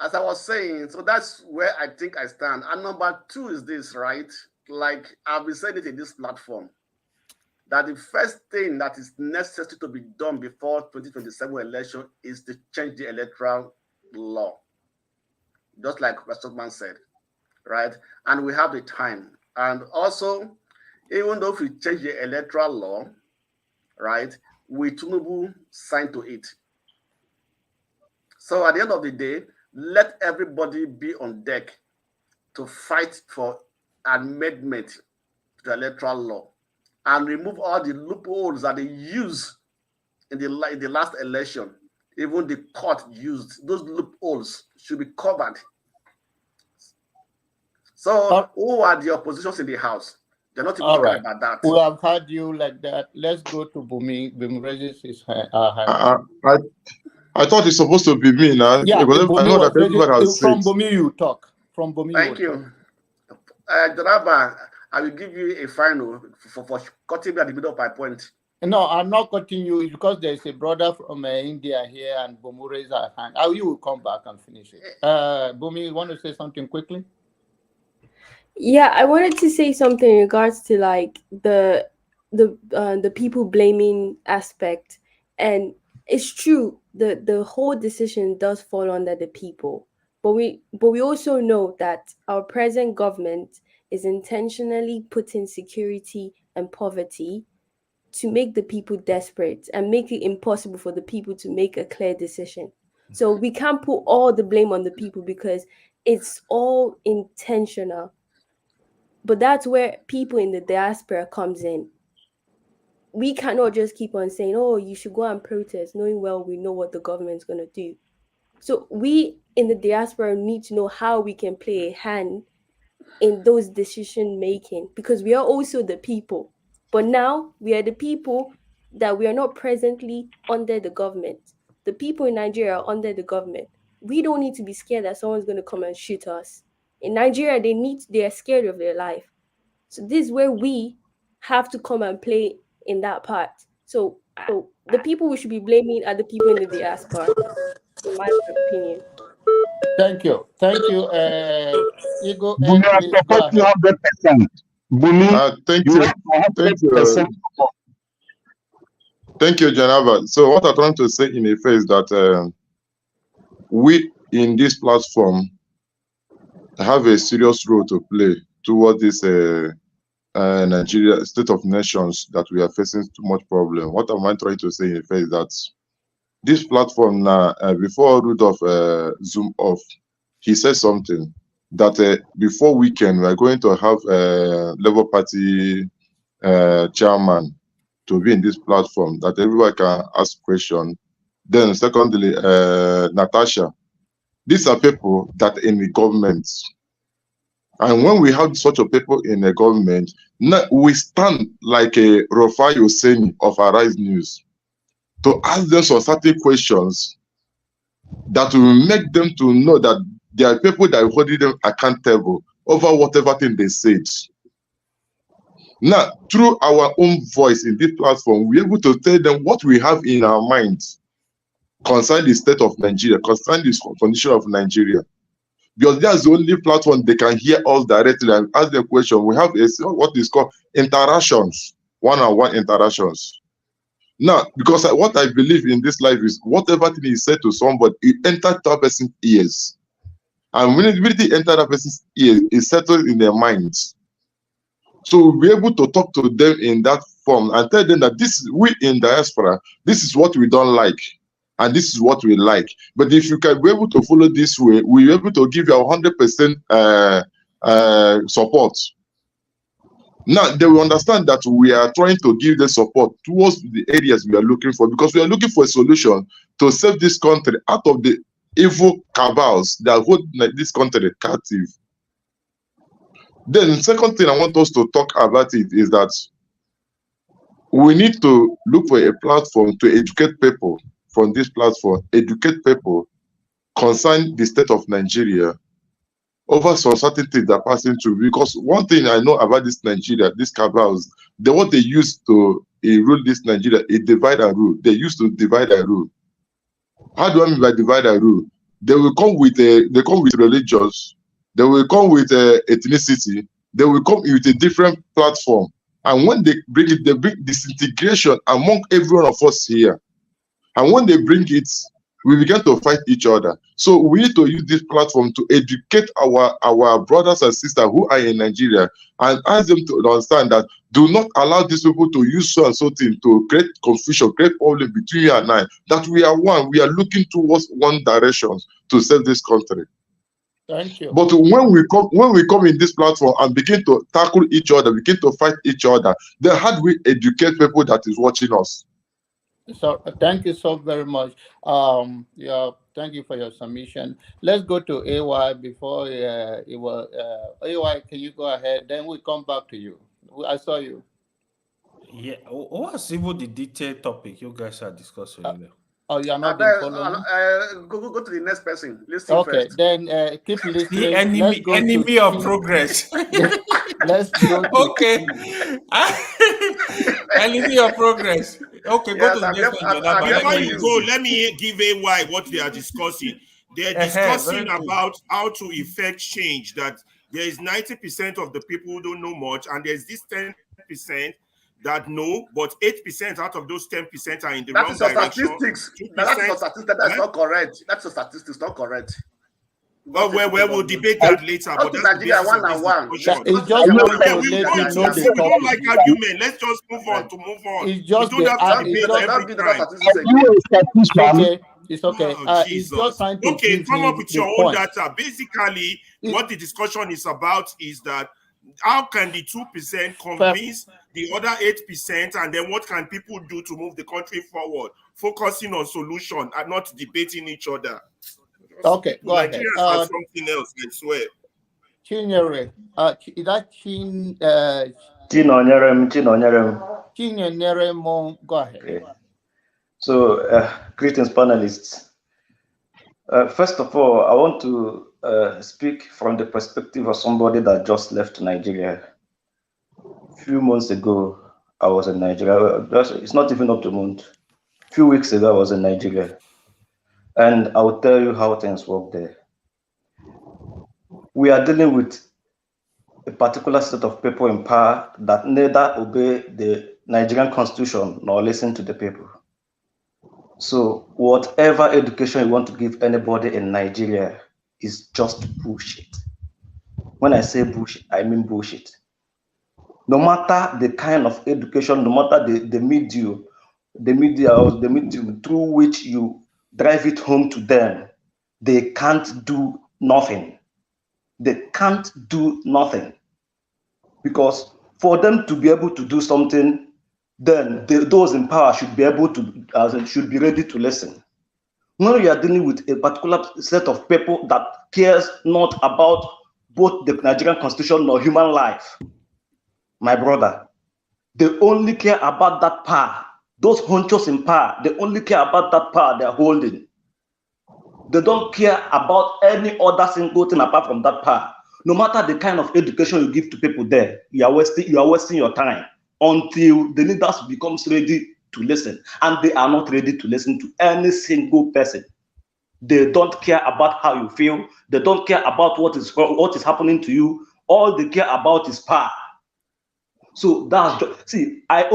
as I was saying, so that's where I think I stand. And number two is this, right? Like I've been saying it in this platform, that the first thing that is necessary to be done before 2027 election is to change the electoral law, just like Westerman said, right? And we have the time. And also, even though if we change the electoral law, right, we Tinubu sign to it. So at the end of the day, let everybody be on deck to fight for amendment to the electoral law and remove all the loopholes that they use in the last election. Even the court used those loopholes should be covered. So, who are the oppositions in the house? They're not even talking about that. We have heard you like that. Let's go to Bumi. Bumi raises his hand. I thought it's supposed to be me now. Yeah, because I know that everybody has from said. Bumi you talk. From Bumi. Thank you. Draba, I will give you a final for cutting me at the middle of my point. No, I'm not cutting you because there's a brother from India here and Bumi raised her hand. You will come back and finish it. Bumi, you want to say something quickly? Yeah, I wanted to say something in regards to like the people blaming aspect, and it's true the whole decision does fall under the people, but we also know that our present government is intentionally putting security and poverty to make the people desperate and make it impossible for the people to make a clear decision. So we can't put all the blame on the people because it's all intentional. But that's where people in the diaspora comes in. We cannot just keep on saying, oh, you should go and protest, knowing well we know what the government's going to do. So we in the diaspora need to know how we can play a hand in those decision making because we are also the people. But now we are the people that we are not presently under the government. The people in Nigeria are under the government. We don't need to be scared that someone's going to come and shoot us. In Nigeria, they are scared of their life. So this is where we have to come and play in that part. So the people we should be blaming are the people in the diaspora, in my opinion. Thank you. Igor, Bumi, I support you 100%. Bumi, thank you. Thank you, Janaba. So what I'm trying to say in effect is that we in this platform have a serious role to play toward this Nigeria state of nations that we are facing too much problem. What am I trying to say in effect is that this platform now, before Rudolph zoom off, he said something that before weekend we are going to have Labour Party chairman to be in this platform that everyone can ask questions Then secondly, Natasha. These are people that in the government. And when we have such a people in the government, we stand like a Rofai Hosseini of Arise News to ask them some certain questions that will make them to know that there are people that are holding them accountable over whatever thing they said. Now, through our own voice in this platform, we're able to tell them what we have in our minds concerning the state of Nigeria, concerning the condition of Nigeria. Because that's the only platform they can hear us directly and ask them questions. We have what is called interactions, one-on-one interactions. Now, because what I believe in this life is whatever thing is said to somebody, it enters that person's ears. And when it enters that person's ears, it settles in their minds. So we'll be able to talk to them in that form and tell them that we in diaspora, this is what we don't like. And this is what we like. But if you can be able to follow this way, we'll be able to give you 100% support. Now, they will understand that we are trying to give them support towards the areas we are looking for, because we are looking for a solution to save this country out of the evil cabals that hold this country captive. Then the second thing I want us to talk about it is that we need to look for a platform to educate people from this platform, educate people concerning the state of Nigeria over some certain things that are passing through. Because one thing I know about this Nigeria, these cabals, what they used to rule this Nigeria is divide and rule. They used to divide and rule. How do I mean by divide and rule? They will come with religions, they will come with ethnicity, they will come with a different platform. And when they bring it, they bring disintegration among every one of us here. And when they bring it, we begin to fight each other. So we need to use this platform to educate our brothers and sisters who are in Nigeria and ask them to understand that do not allow these people to use so and so thing to create confusion, create problem between you and I. That we are one. We are looking towards one direction to save this country. Thank you. But when we come in this platform and begin to tackle each other, begin to fight each other, then how do we educate people that is watching us? So thank you so very much. Yeah, thank you for your submission. Let's go to AY before it was AY. Can you go ahead? Then we come back to you. I saw you. Yeah. What's even the detailed topic you guys are discussing? Oh, you're not following. Go to the next person. Listen okay, first. Then keep listening. The enemy of progress. Let's go to okay. Enemy of progress. Okay, go to the next one. Before you go, let me give AY what they are discussing. They're discussing about how to effect change, that there is 90% of the people who don't know much, and there's this 10% that know, but 8% out of those 10% are in the wrong direction. Statistics. That's a statistic. That's not correct. That's a statistics, not correct. Well, we'll debate that later. But that's Nigeria one-on-one. It's just we don't like argument. Let's just move on to move on. It's just we don't have to debate every time. It's okay. Oh, it's just trying to come up with your own data. Basically, what the discussion is about is that how can the 2% convince the other 8%, and then what can people do to move the country forward, focusing on solution and not debating each other. Okay, go ahead. Nigerians are something else, I swear. Chinyere, is that Chinyere Mo? Go ahead. Okay. So, greetings, panelists. First of all, I want to speak from the perspective of somebody that just left Nigeria. A few months ago, I was in Nigeria. It's not even up to a month. A few weeks ago, I was in Nigeria. And I will tell you how things work there. We are dealing with a particular set of people in power that neither obey the Nigerian constitution nor listen to the people. So whatever education you want to give anybody in Nigeria is just bullshit. When I say bullshit, I mean bullshit. No matter the kind of education, no matter the medium through which you drive it home to them, they can't do nothing. They can't do nothing. Because for them to be able to do something, then those in power should be able to, should be ready to listen. When you are dealing with a particular set of people that cares not about both the Nigerian constitution nor human life, my brother, they only care about that power. Those honchos in power, they only care about that power they're holding. They don't care about any other single thing apart from that power. No matter the kind of education you give to people there, you are wasting your time until the leaders becomes ready to listen. And they are not ready to listen to any single person. They don't care about how you feel. They don't care about what is happening to you. All they care about is power. So that's just, see. I'm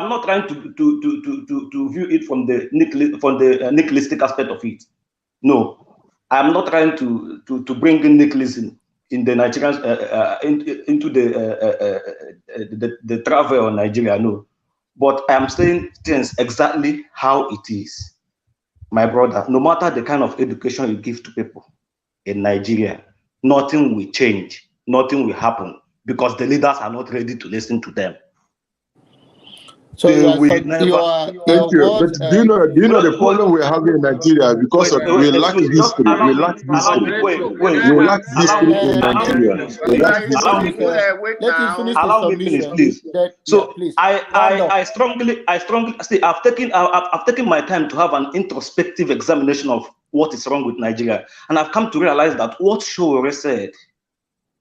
not trying to view it from the nihilistic aspect of it. No, I'm not trying to bring in nihilism in the Nigerians into the travel of Nigeria. No, but I am saying things exactly how it is, my brother. No matter the kind of education you give to people in Nigeria, nothing will change, nothing will happen because the leaders are not ready to listen to them. So Thank you. But do you know the problem we're having in Nigeria because we lack history. We lack history. We lack history in Nigeria. Allow me finish, please. So I strongly see. I've taken my time to have an introspective examination of what is wrong with Nigeria, and I've come to realize that what Showore said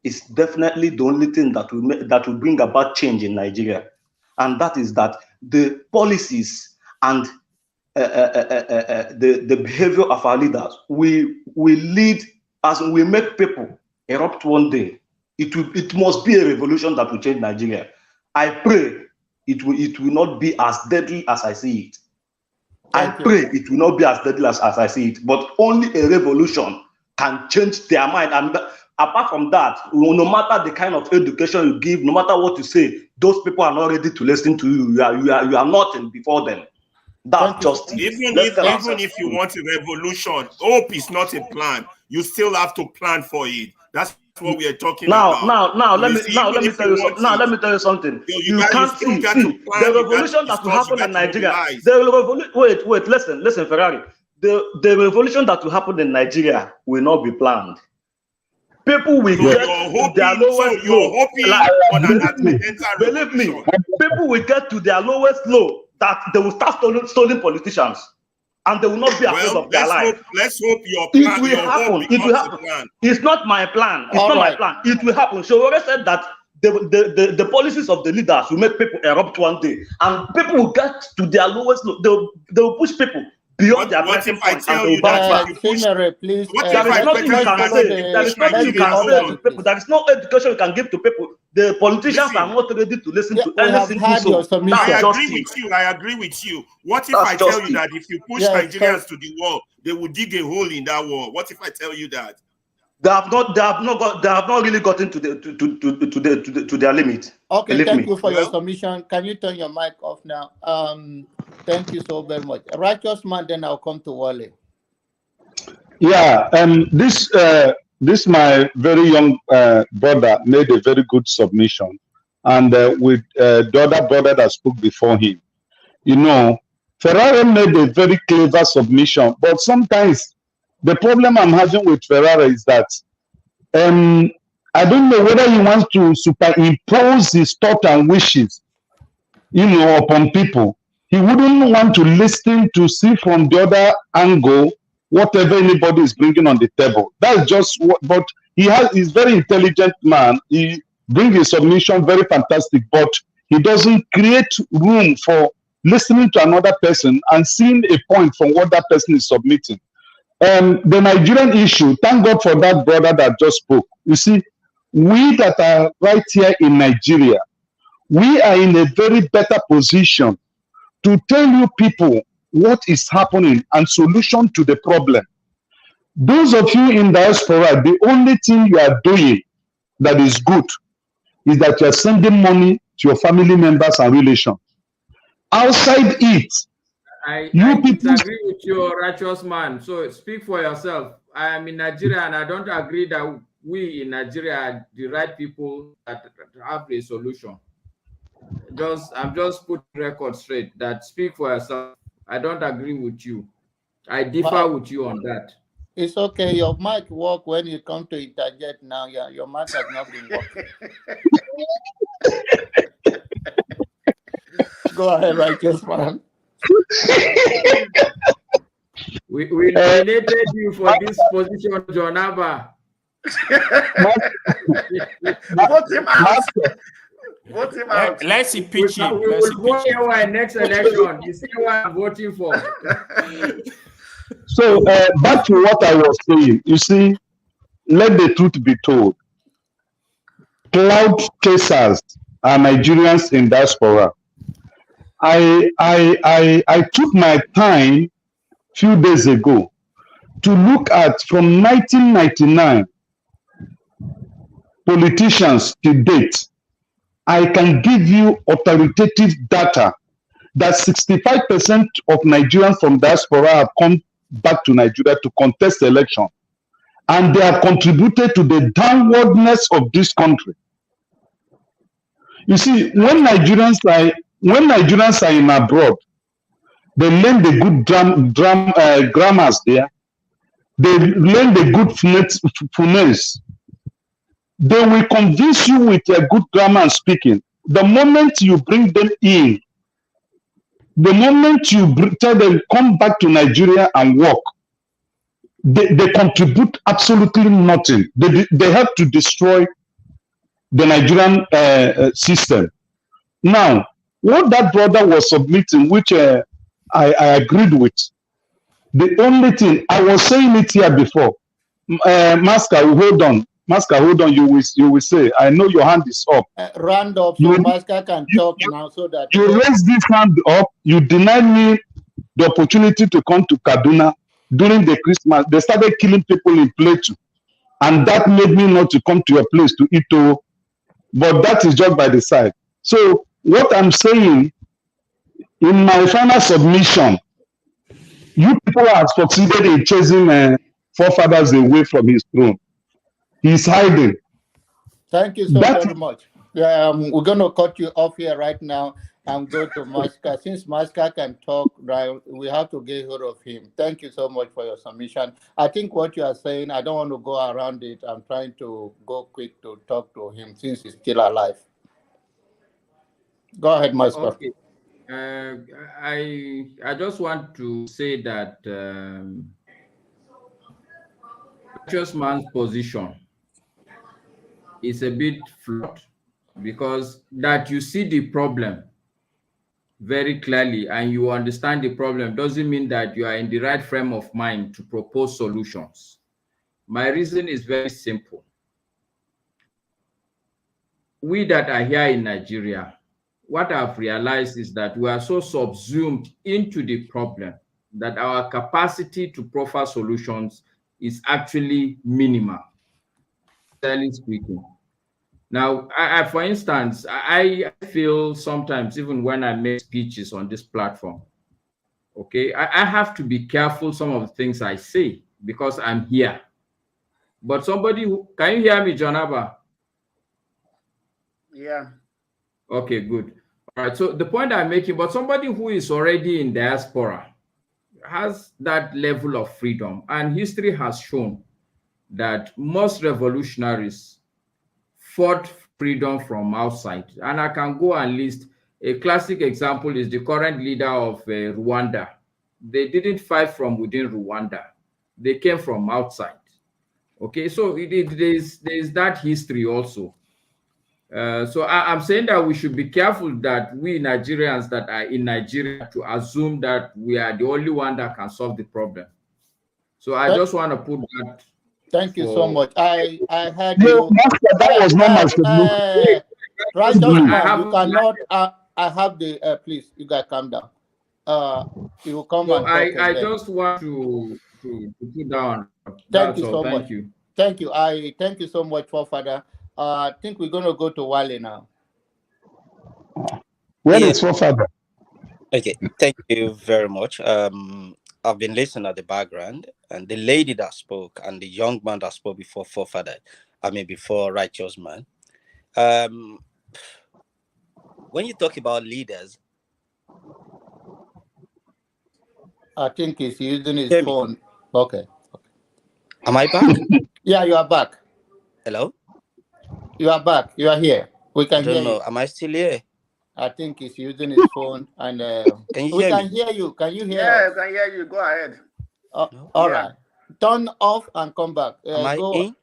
is definitely the only thing that will bring about change in Nigeria. And that is that the policies and the behavior of our leaders will lead as we make people erupt one day. It must be a revolution that will change Nigeria. I pray it will not be as deadly as I see it. I pray it will not be as deadly as I see it. But only a revolution can change their mind. And apart from that, no matter the kind of education you give, no matter what you say, those people are not ready to listen to you. You are nothing before them. That's just it. Even if you want a revolution, hope is not a plan. You still have to plan for it. That's what we are talking about. Now let me tell you something. You can't see the revolution that will happen in Nigeria. Wait, listen, Ferrari. The revolution that will happen in Nigeria will not be planned. People will get to their lowest low. Believe me, people will get to their lowest low that they will start stealing politicians, and they will not be afraid of their life. Let's hope your plan. It will happen. It will happen. It's not my plan. It's not my plan. It will happen. So already said that the policies of the leaders will make people erupt one day, and people will get to their lowest low. They will push people beyond their breaking point, and they will bounce back. Please, there is nothing you can say. There is nothing you can say to people. There is no education you can give to people. The politicians are not ready to listen to any single soul. I agree with you. What if I tell you that if you push Nigerians to the wall, they will dig a hole in that wall? What if I tell you that? They have not really gotten to their limit. Okay, thank you for your submission. Can you turn your mic off now? Thank you so very much. Righteous man, then I'll come to Wale. Yeah, this my very young brother made a very good submission, and with the other brother that spoke before him, you know, Ferrari made a very clever submission, but sometimes the problem I'm having with Ferrari is that I don't know whether he wants to superimpose his thought and wishes, you know, upon people. He wouldn't want to listen to see from the other angle whatever anybody is bringing on the table. That's just what, but he's very intelligent man. He brings his submission very fantastic, but he doesn't create room for listening to another person and seeing a point from what that person is submitting. The Nigerian issue, thank God for that brother that just spoke. You see, we that are right here in Nigeria, we are in a very better position to tell you people what is happening and solution to the problem. Those of you in diaspora, the only thing you are doing that is good is that you are sending money to your family members and relations. Outside it, I disagree with you, righteous man. So speak for yourself. I am in Nigeria, and I don't agree that we in Nigeria are the right people that have a solution. I'm just putting record straight. That speak for yourself. I don't agree with you. I differ with you on that. It's okay. Your mic work when you come to interject now. Yeah, your mic has not been working. Go ahead, righteous man. We nominated you for this position, John Abba. Vote him out. Vote him out. Let's see pitching. We will vote him next election. You see what I'm voting for. So back to what I was saying. You see, let the truth be told. Cloud chasers are Nigerians in diaspora. I took my time few days ago to look at from 1999 politicians to date. I can give you authoritative data that 65% of Nigerians from diaspora have come back to Nigeria to contest the election, and they have contributed to the downwardness of this country. You see, when Nigerians are in abroad, they learn the good grammars there. They learn the good phonetics. They will convince you with their good grammar and speaking. The moment you bring them in, the moment you tell them come back to Nigeria and work, they contribute absolutely nothing. They have to destroy the Nigerian system. Now, what that brother was submitting, which I agreed with, the only thing, I was saying it here before, Masker, hold on. Masker, hold on, you will say, I know your hand is up. Round up so Masker can talk now so that... You raise this hand up, you denied me the opportunity to come to Kaduna during the Christmas. They started killing people in Plateau. And that made me not to come to your place to eat. But that is just by the side. So what I'm saying, in my final submission, you people have succeeded in chasing forefathers away from his throne. He's hiding. Thank you so very much. We're going to cut you off here right now and go to Masker. Since Masker can talk, right, we have to get hold of him. Thank you so much for your submission. I think what you are saying, I don't want to go around it. I'm trying to go quick to talk to him since he's still alive. Go ahead, Masker. Okay. I just want to say that righteous man's position is a bit flawed, because that you see the problem very clearly and you understand the problem doesn't mean that you are in the right frame of mind to propose solutions. My reason is very simple. We that are here in Nigeria, what I've realized is that we are so subsumed into the problem that our capacity to proffer solutions is actually minimal, fairly speaking. Now, for instance, I feel sometimes, even when I make speeches on this platform, okay, I have to be careful some of the things I say because I'm here. But somebody who, can you hear me, John Abba? Yeah. Okay, good. All right, so the point I'm making, but somebody who is already in diaspora has that level of freedom, and history has shown that most revolutionaries fought freedom from outside. And I can go and list a classic example is the current leader of Rwanda. They didn't fight from within Rwanda. They came from outside. Okay, so there's that history also. So I'm saying that we should be careful that we Nigerians that are in Nigeria to assume that we are the only one that can solve the problem. So I just want to put that. Thank you so much. I had you. That was not my submission. Right, you cannot. I have the. Please, you guys calm down. You will come so and talk. I just want to put down. Thank you so much. Thank you. I thank you so much, Forefather. I think we're going to go to Wale now. Where is Forefather? Okay, thank you very much. I've been listening at the background, and the lady that spoke and the young man that spoke before Forefather, before Righteous Man. When you talk about leaders, I think he's using his Hear me? phone. Okay. Am I back? Yeah, you are back. Hello? You are back. You are here. We I can don't hear know. you. Am I still here? I think he's using his phone, and Can you we hear can me? hear you. Can you hear Yeah, us? I can hear you. Go ahead. No. All Yeah. right. Turn off and come back. Am I Go. in?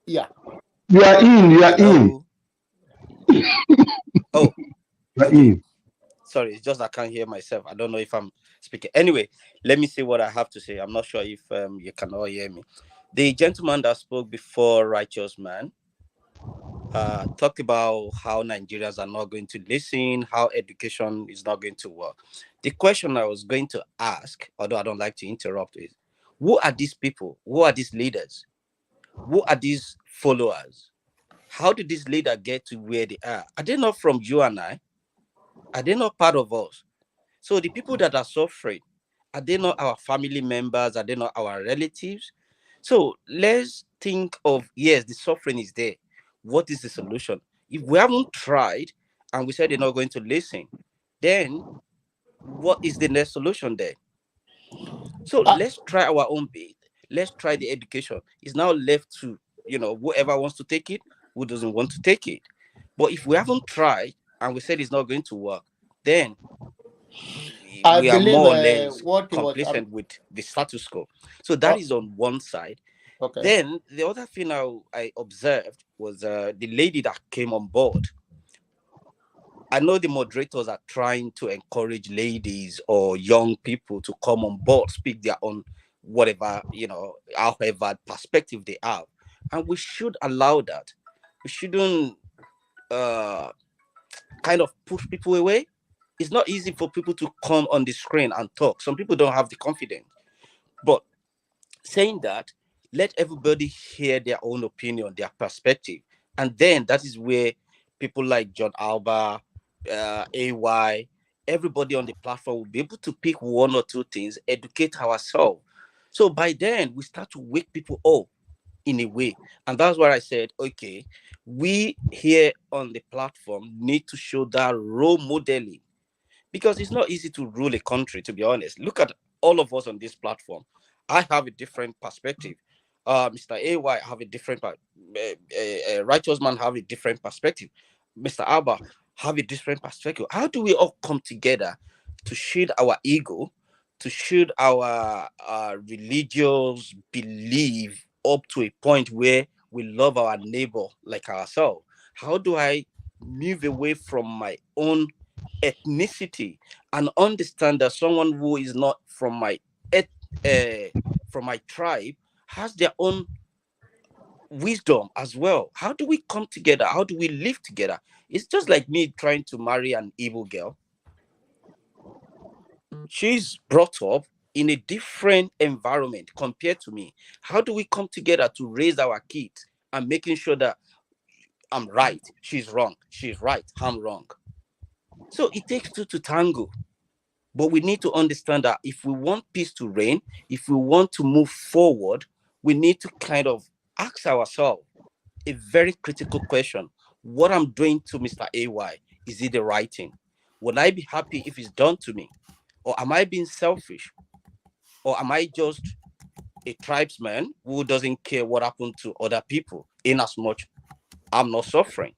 Yeah. You are in. You are in. Hello? Oh, You are okay. in. Sorry, it's just I can't hear myself. I don't know if I'm speaking. Anyway, let me see what I have to say. I'm not sure if you can all hear me. The gentleman that spoke before, Righteous Man, talked about how Nigerians are not going to listen, how education is not going to work. The question I was going to ask, although I don't like to interrupt, is who are these people? Who are these leaders? Who are these followers? How did this leader get to where they are? Are they not from you and I? Are they not part of us? So the people that are suffering, are they not our family members? Are they not our relatives? So let's think of, yes, the suffering is there. What is the solution? If we haven't tried and we said they're not going to listen, then what is the next solution then? So let's try our own bit. Let's try the education. It's now left to, whoever wants to take it, who doesn't want to take it. But if we haven't tried and we said it's not going to work, then we are more or less complacent with the status quo. So that is on one side. Okay. Then the other thing I observed was the lady that came on board. I know the moderators are trying to encourage ladies or young people to come on board, speak their own whatever, however perspective they have. And we should allow that. We shouldn't kind of push people away. It's not easy for people to come on the screen and talk. Some people don't have the confidence. But saying that, let everybody hear their own opinion, their perspective. And then that is where people like John Alba, AY, everybody on the platform will be able to pick one or two things, educate ourselves. So by then, we start to wake people up in a way. And that's why I said, okay, we here on the platform need to show that role modeling. Because it's not easy to rule a country, to be honest. Look at all of us on this platform. I have a different perspective. Mr. AY have a different, Righteous Man have a different perspective. Mr. Alba have a different perspective. How do we all come together to shield our ego, to shield our religious belief up to a point where we love our neighbor like ourselves? How do I move away from my own ethnicity and understand that someone who is not from my tribe has their own wisdom as well? How do we come together? How do we live together? It's just like me trying to marry an Igbo girl. She's brought up in a different environment compared to me. How do we come together to raise our kids and making sure that I'm right, she's wrong, she's right, I'm wrong? So it takes two to tango. But we need to understand that if we want peace to reign, if we want to move forward, we need to kind of ask ourselves a very critical question. What I'm doing to Mr. AY, is it the right thing? Will I be happy if it's done to me? Or am I being selfish? Or am I just a tribesman who doesn't care what happened to other people in as much I'm not suffering?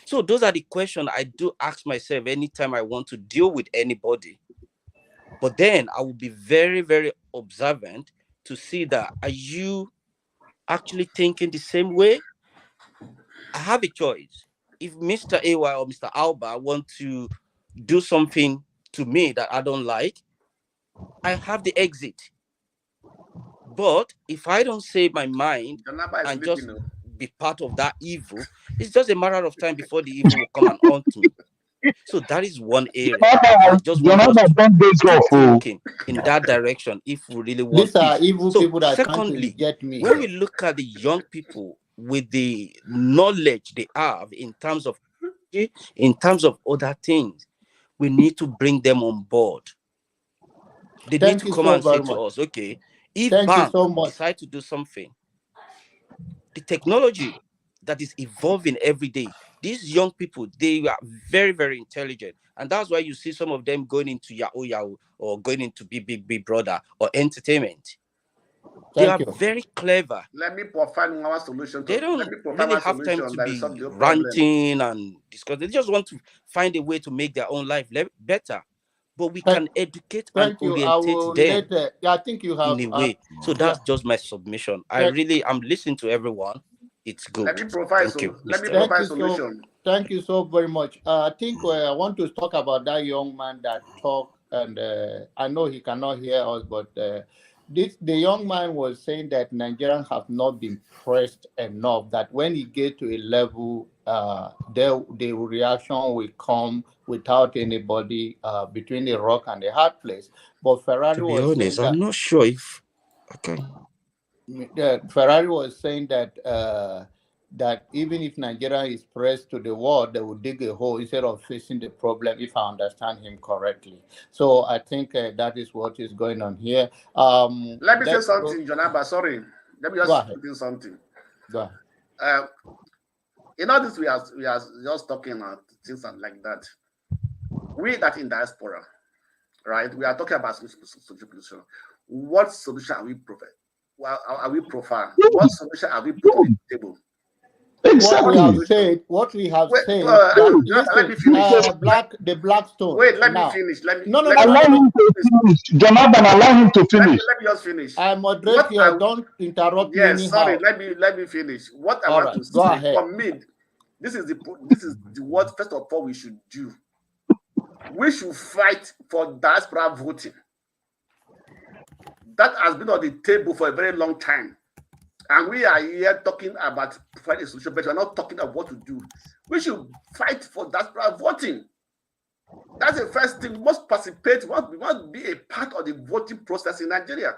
So those are the questions I do ask myself anytime I want to deal with anybody. But then I will be very, very observant to see that, are you actually thinking the same way? I have a choice. If Mr. AY or Mr. Alba want to do something to me that I don't like, I have the exit. But if I don't say my mind and just be part of that evil, it's just a matter of time before the evil will come and haunt me. So that is one area. I just want us to keep thinking in that direction if we really want These are peace. evil So people that secondly, can't get me. when we look at the young people with the knowledge they have in terms of other things, we need to bring them on board. They need to come and say to us, okay, if bank decide to do something, the technology that is evolving every day, These young people, they are very, very intelligent. And that's why you see some of them going into Yahoo Yahoo or going into Big Brother or entertainment. They are very clever. Let me provide our solution. They don't really have time to be problem. ranting and discuss. They just want to find a way to make their own life better. But we can educate and orientate them I think you have in a way. So that's just my submission. I'm listening to everyone. It's good. Let me provide solution. Thank you so very much. I think I want to talk about that young man that talked, and I know he cannot hear us, but the young man was saying that Nigerians have not been pressed enough, that when he get to a level, the reaction will come without anybody between a rock and a hard place. But Ferrari to be was honest, saying I'm not sure if Ferrari was saying that that even if Nigeria is pressed to the wall, they will dig a hole instead of facing the problem, if I understand him correctly. So I think that is what is going on here. Let me say something, Jonaba. Sorry. Let me just do something. Go ahead. In all this, we are just talking about things like that. We that in diaspora, right? We are talking about solution. What solution are we provide? Well, are we profile? What solution are we put on the table? Exactly. What we have said. Let me finish. The Blackstone. Wait, let me finish. Allow him to finish. Jonathan, allow him to finish. Let me just finish. I moderate here. Don't interrupt me. Yes, sorry. Let me finish. What I want to say for me, this is the what first of all we should do. We should fight for diaspora voting. That has been on the table for a very long time. And we are here talking about finding a solution, but we're not talking about what to do. We should fight for diaspora voting. That's the first thing. We must participate, we must be a part of the voting process in Nigeria.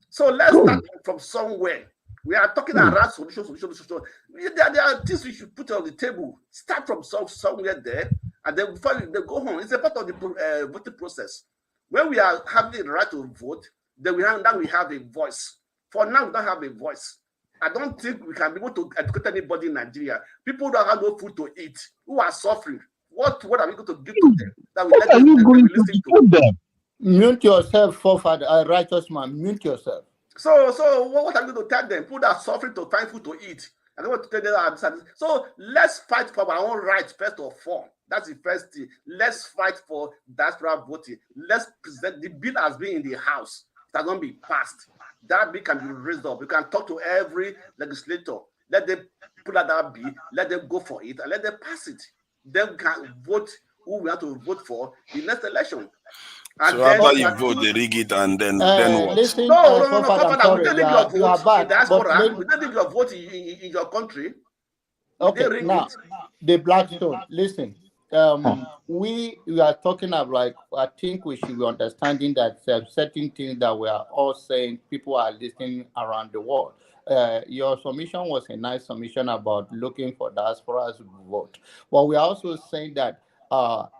So let's start from somewhere. We are talking around solution. There are things we should put on the table. Start from somewhere there, and then before they go home. It's a part of the voting process. When we are having the right to vote, then we have a voice. For now, we don't have a voice. I don't think we can be able to educate anybody in Nigeria. People don't have no food to eat, who are suffering. What are we going to give to them? That we let them listen to them? Mute yourself, forefather, righteous man. Mute yourself. So what are we going to tell them? People that are suffering to find food to eat. I don't want to tell them. So let's fight for our own rights first of all. That's the first thing. Let's fight for diaspora voting. Let's present the bill has been in the House. It has not been passed. That bill can be raised up. You can talk to every legislator. Let them put out that bill. Let them go for it and let them pass it. Then we can vote who we have to vote for in the next election. And so after you vote, they rig it and then what? Listen, no. We don't need your vote in diaspora. We don't need your vote in your country. Okay, now the Blackstone. Listen. We are talking about, I think we should be understanding that certain things that we are all saying, people are listening around the world. Your submission was a nice submission about looking for diaspora's vote. But we are also saying that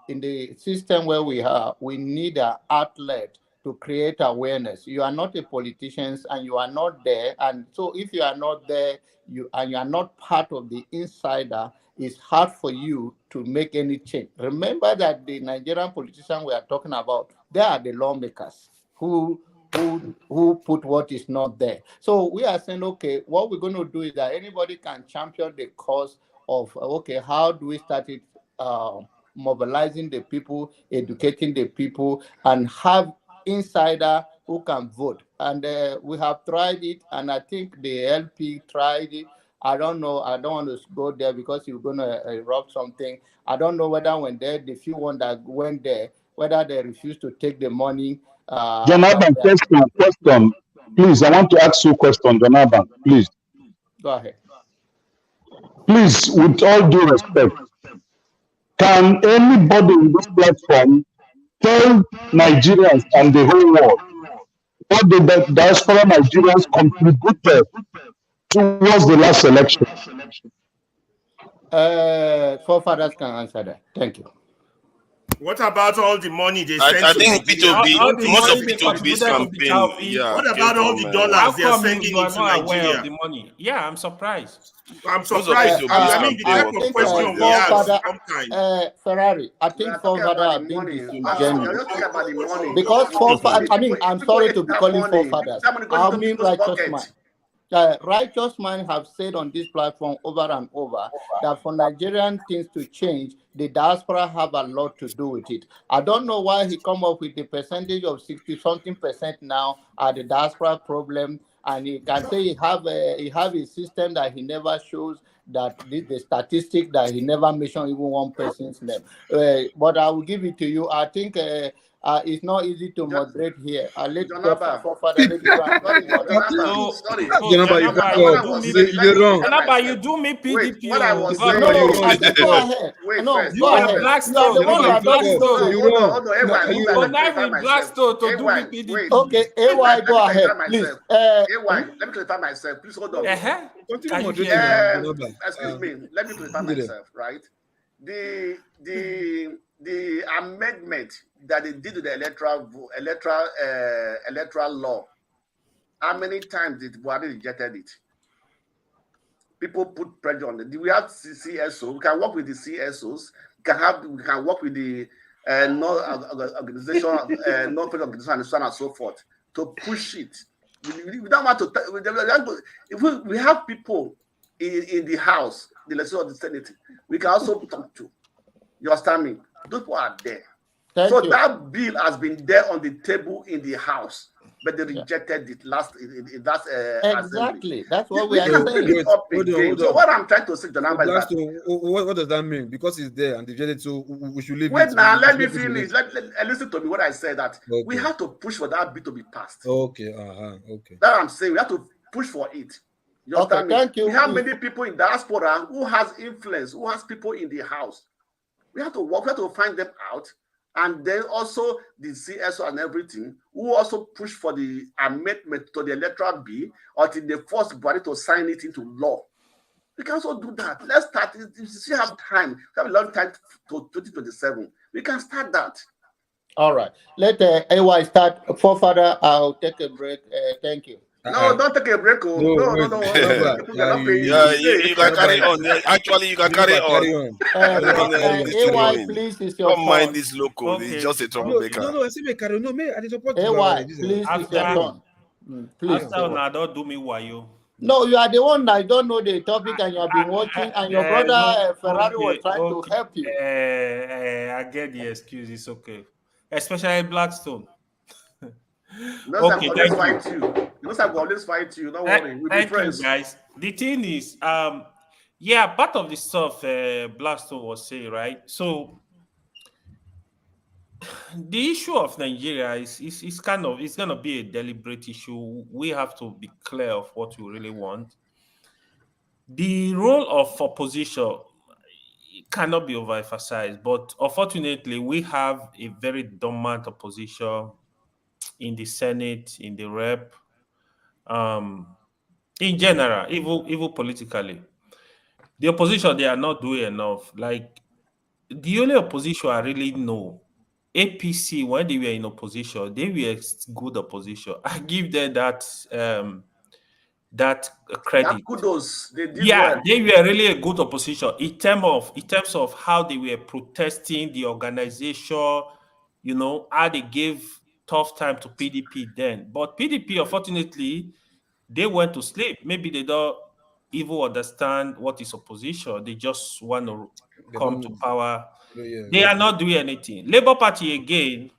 in the system where we need an outlet to create awareness. You are not a politician and you are not there. And so if you are not there, you are not part of the insider, it's hard for you to make any change. Remember that the Nigerian politicians we are talking about, they are the lawmakers who put what is not there. So we are saying, okay, what we're going to do is that anybody can champion the cause of, okay, how do we start it, mobilizing the people, educating the people, and have insider who can vote. And we have tried it, and I think the LP tried it. I don't know. I don't want to go there because you're going to erupt something. I don't know whether when there, the few ones that went there, whether they refused to take the money. Jonathan, question. Please, I want to ask you a question, Jonathan. Please. Go ahead. Please, with all due respect, can anybody in this platform tell Nigerians and the whole world what the diaspora Nigerians contributed towards the last election? Forefathers can answer that. Thank you. What about all the money they I send to think Nigeria? All the most of money they P2B's contributed to Peter campaign, Obi. What came about all from the How dollars they are come sending you are into not aware of Nigeria? the money? Yeah, I'm surprised. I'm most of surprised. P2B's I mean, the campaign type I was of think from question we Nigeria ask forefather, sources. sometimes. Ferrari, I We think are talking forefather about the are being money. You're disingenuous. just talking about the money. Because I mean, I'm People sorry eat to be that calling money. forefathers. That money goes I into mean people's righteous pocket. man. Righteous man have said on this platform over and over that for Nigerian things to change, the diaspora have a lot to do with it. I don't know why he come up with the percentage of 60-something% now at the diaspora problem, and he can say he have a system that he never shows, that the statistic that he never mentioned even one person's name. But I will give it to you. I think it's not easy to moderate here. Let Jonaba. forefather, let me try and Sorry, moderate. Sorry. Janaba, you What you I do was me. saying, let me clarify Janaba, you myself. do me Wait, PDP. what I was God, saying. No, I think go ahead. Wait No, first. go you are ahead. You are Blackstone. the You one are that doesn't know. Blackstone. Hold on. AY, You let me connect clarify with myself. Blackstone to do me AY, PDP. wait. Okay, AY, Let go me ahead, clarify please. myself. AY, let me clarify myself. Please hold on. Can you hear me? Excuse me. Let me clarify myself, right? The amendment that they did to the electoral law, how many times did Buhari rejected it? People put pressure on it. We have CSO. We can work with the CSOs. We can work with the non-organization, non-profit organization, and so on and so forth to push it. We don't want to. If we have people in the House, the legislature, the Senate, we can also talk to. You understand me? Those people are there. Thank you. That bill has been there on the table in the House, but they rejected it in that assembly. Exactly. That's what we are can saying. bring it up again. So what I'm trying to say, John, is that what does that mean? Because it's there and they rejected, so we should leave it. Wait now, let me finish. Listen to me. What I said, that we have to push for that bill to be passed. Okay. Okay. That I'm saying, we have to push for it. You understand me? Thank you. We have many people in diaspora who has influence, who has people in the House. We have to work. We have to find them out. And then also the CSO and everything, who also push for the amendment to the electoral bill until they force body to sign it into law. We can also do that. Let's start. If you still have time, we have a long time to 2027. We can start that. All right. Let AY start. Forefather, I'll take a break. Thank you. No, don't take a break. No. You can carry on. Actually, you can carry on. AY, please, is your Don't turn. mind this local. Okay. He's just a troublemaker. No, I see me carry. No, me, I did support AY, please, is your turn. Please. After now, don't do me wayo. No, you are the one that don't know the topic and you have been watching, and your brother Ferrari was trying to help you. I get the excuse. It's okay. Especially Blackstone. Okay, thank you. I will always fight you. Don't worry. We'll be friends. You, guys. The thing is, yeah, part of the stuff Blackstone was saying, right? So the issue of Nigeria is kind of, it's gonna be a deliberate issue. We have to be clear of what we really want. The role of opposition cannot be overemphasized, but unfortunately, we have a very dominant opposition in the Senate, in the Rep, in general, even politically. The opposition, they are not doing enough. Like, the only opposition I really know, APC, when they were in opposition, they were good opposition. I give them that credit. That kudos. They did well. They were really a good opposition in terms of how they were protesting the organization, how they gave tough time to PDP then. But PDP, unfortunately, they went to sleep. Maybe they don't even understand what is opposition. They just want to come to power. They are not doing anything. Labour Party, again,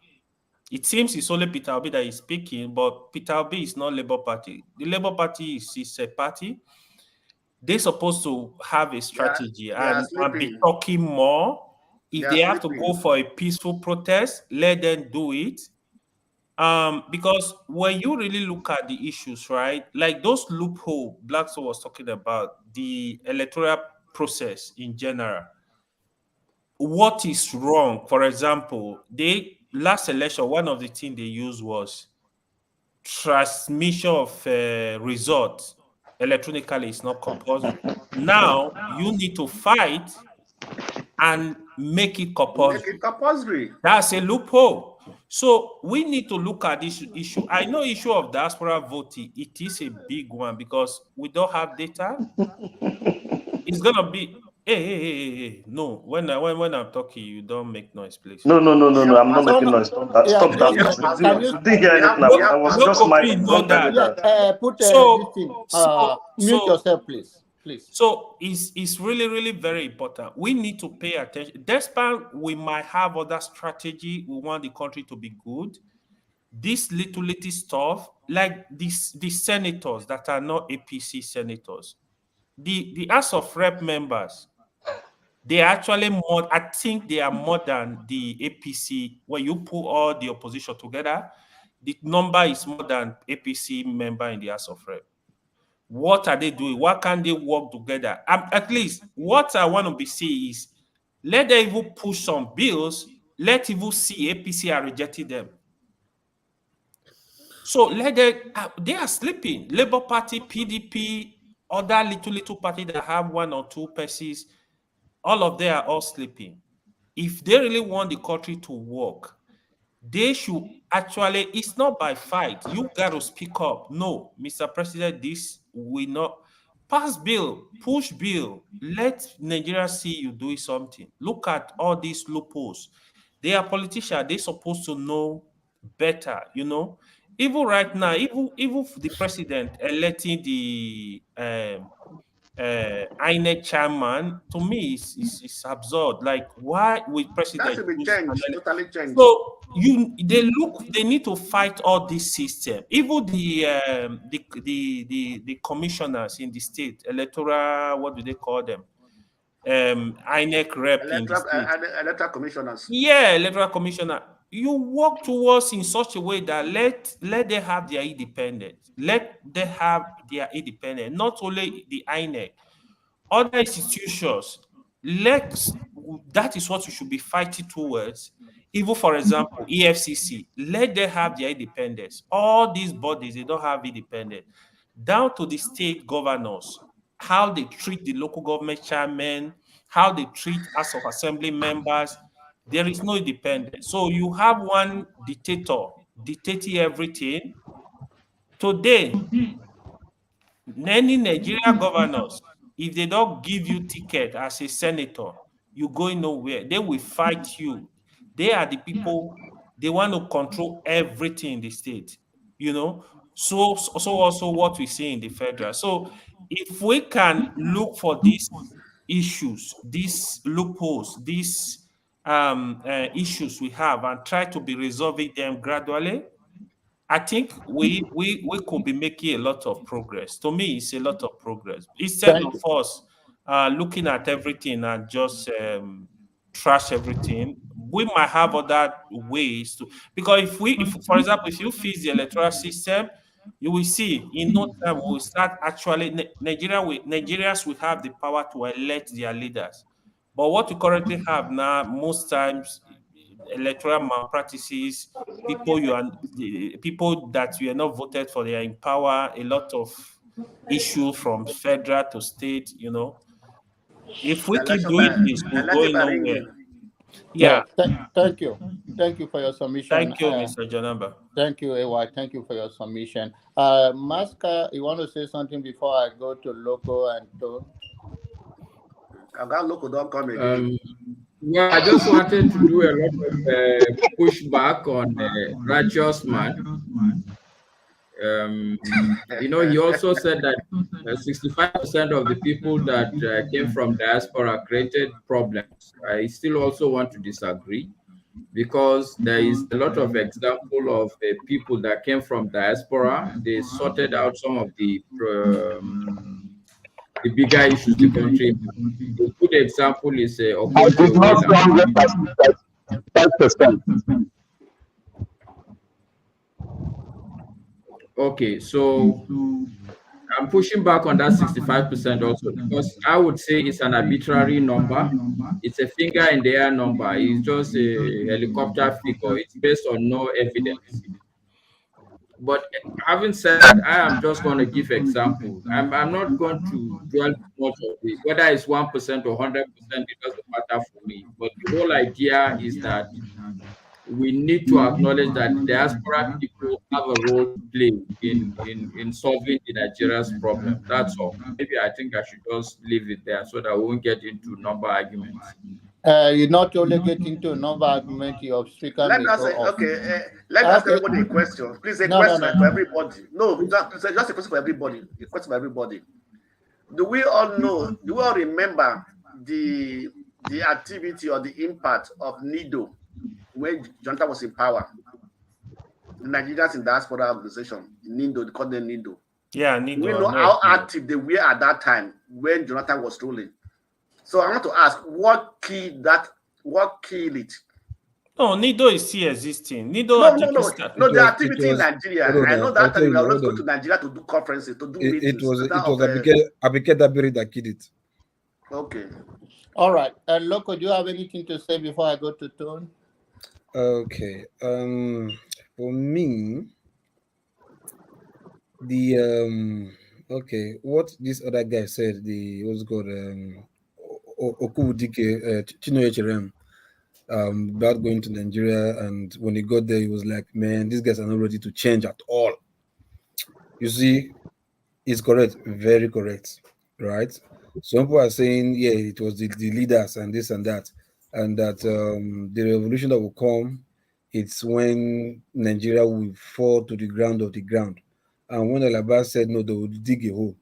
it seems it's only Peter Obi that is speaking, but Peter Obi is not Labour Party. The Labour Party is a party. They're supposed to have a strategy and be talking more. If they have to go for a peaceful protest, let them do it. Because when you really look at the issues, right, like those loophole Blackstone was talking about, the electoral process in general, what is wrong? For example, last election, one of the things they used was transmission of results electronically is not compulsory. Now you need to fight and make it compulsory. Make it compulsory. That's a loophole. So we need to look at this issue. I know issue of diaspora voting, it is a big one because we don't have data. It's gonna be hey. No, when I'm talking, you don't make noise, please. No, I'm not making noise. Stop that. Yeah, Stop that. please. You didn't hear anything. I was just my don't tell me that. Put this thing. Mute yourself, please. So it's really very important. We need to pay attention. Despite we might have other strategy, we want the country to be good. This little stuff, like the senators that are not APC senators, the House of Rep members, they are actually more. I think they are more than the APC. When you put all the opposition together, the number is more than APC member in the House of Rep. What are they doing? Why can't they work together? At least what I want to be seeing is let them even push some bills. Let even see APC are rejecting them. So let them, they are sleeping. Labour Party, PDP, other little party that have one or two persons, all of them are all sleeping. If they really want the country to work, they should actually, it's not by fight. You got to speak up. No, Mr. President, this will not pass bill, push bill. Let Nigeria see you doing something. Look at all these loopholes. They are politicians. They're supposed to know better, you know. Even right now, even the president electing the INEC chairman, to me, it's absurd. Like, why would president? That should be changed, totally changed. So they need to fight all this system. Even the commissioners in the state, electoral, what do they call them? INEC rep in the state. Electoral commissioners. Yeah, electoral commissioner. You work towards in such a way that let them have their independence. Let them have their independence. Not only the INEC, other institutions. That is what you should be fighting towards. Even, for example, EFCC, let them have their independence. All these bodies, they don't have independence. Down to the state governors, how they treat the local government chairmen, how they treat House of Assembly members. There is no independence. So you have one dictator dictating everything. Today, many Nigerian governors, if they don't give you ticket as a senator, you going nowhere. They will fight you. They are the people, they want to control everything in the state, you know. So also what we see in the federal. So if we can look for these issues, these loopholes, these issues we have and try to be resolving them gradually, I think we could be making a lot of progress. To me, it's a lot of progress. Instead of us looking at everything and just trash everything, we might have other ways to. Because if for example, if you fix the electoral system, you will see in no time we'll start actually Nigerians will have the power to elect their leaders. But what we currently have now, most times, electoral malpractices, people that you are not voted for, they are in power. A lot of issues from federal to state, you know. If we keep doing this, we're going nowhere. Yeah. Thank you for your submission. Thank you, Mr. Janamba. Thank you, AY. Thank you for your submission. Maska, you want to say something before I go to Loco and Tone? I got Loco, don't come again. Well, I just wanted to do a lot of pushback on Righteous Man. You know, he also said that 65% of the people that came from diaspora created problems. I still also want to disagree, because there is a lot of example of people that came from diaspora. They sorted out some of the bigger issues the country. A good example is I did not 100%. Okay, so I'm pushing back on that 65% also, because I would say it's an arbitrary number. It's a finger in the air number. It's just a helicopter figure. It's based on no evidence. But having said that, I am just going to give example. I'm not going to dwell too much on it. Whether it's 1% or 100%, it doesn't matter for me. But the whole idea is that we need to acknowledge that the diaspora people have a role to play in solving the Nigeria's problem. That's all. Maybe I think I should just leave it there so that we won't get into number arguments. You not only get into a number argument, your speaker Let may us go say, off. okay, let me ask everybody a question. Please, a question for everybody. No, just a question for everybody. A question for everybody. Do we all know, do we all remember the activity or the impact of NIDO when Jonathan was in power? The Nigerians in Diaspora Organization, NIDO, they call them NIDO. Yeah, NIDO. We know how active they were at that time when Jonathan was ruling. So I want to ask, what killed it? No, NIDO is still existing. NIDO No, the activity in Nigeria. I know that time we were always going to Nigeria to do conferences, to do meetings. It was Abike Dabiri that killed it. Okay. All right. Loco, do you have anything to say before I go to Tone? Okay. For me, what this other guy said, what's called Okudike Chinoecherem, about going to Nigeria, and when he got there, he was like, man, these guys are not ready to change at all. You see, it's correct, very correct, right? Some people are saying, yeah, it was the leaders and this and that the revolution that will come, it's when Nigeria will fall to the ground of the ground. And when Alaba said no, they will dig a hole.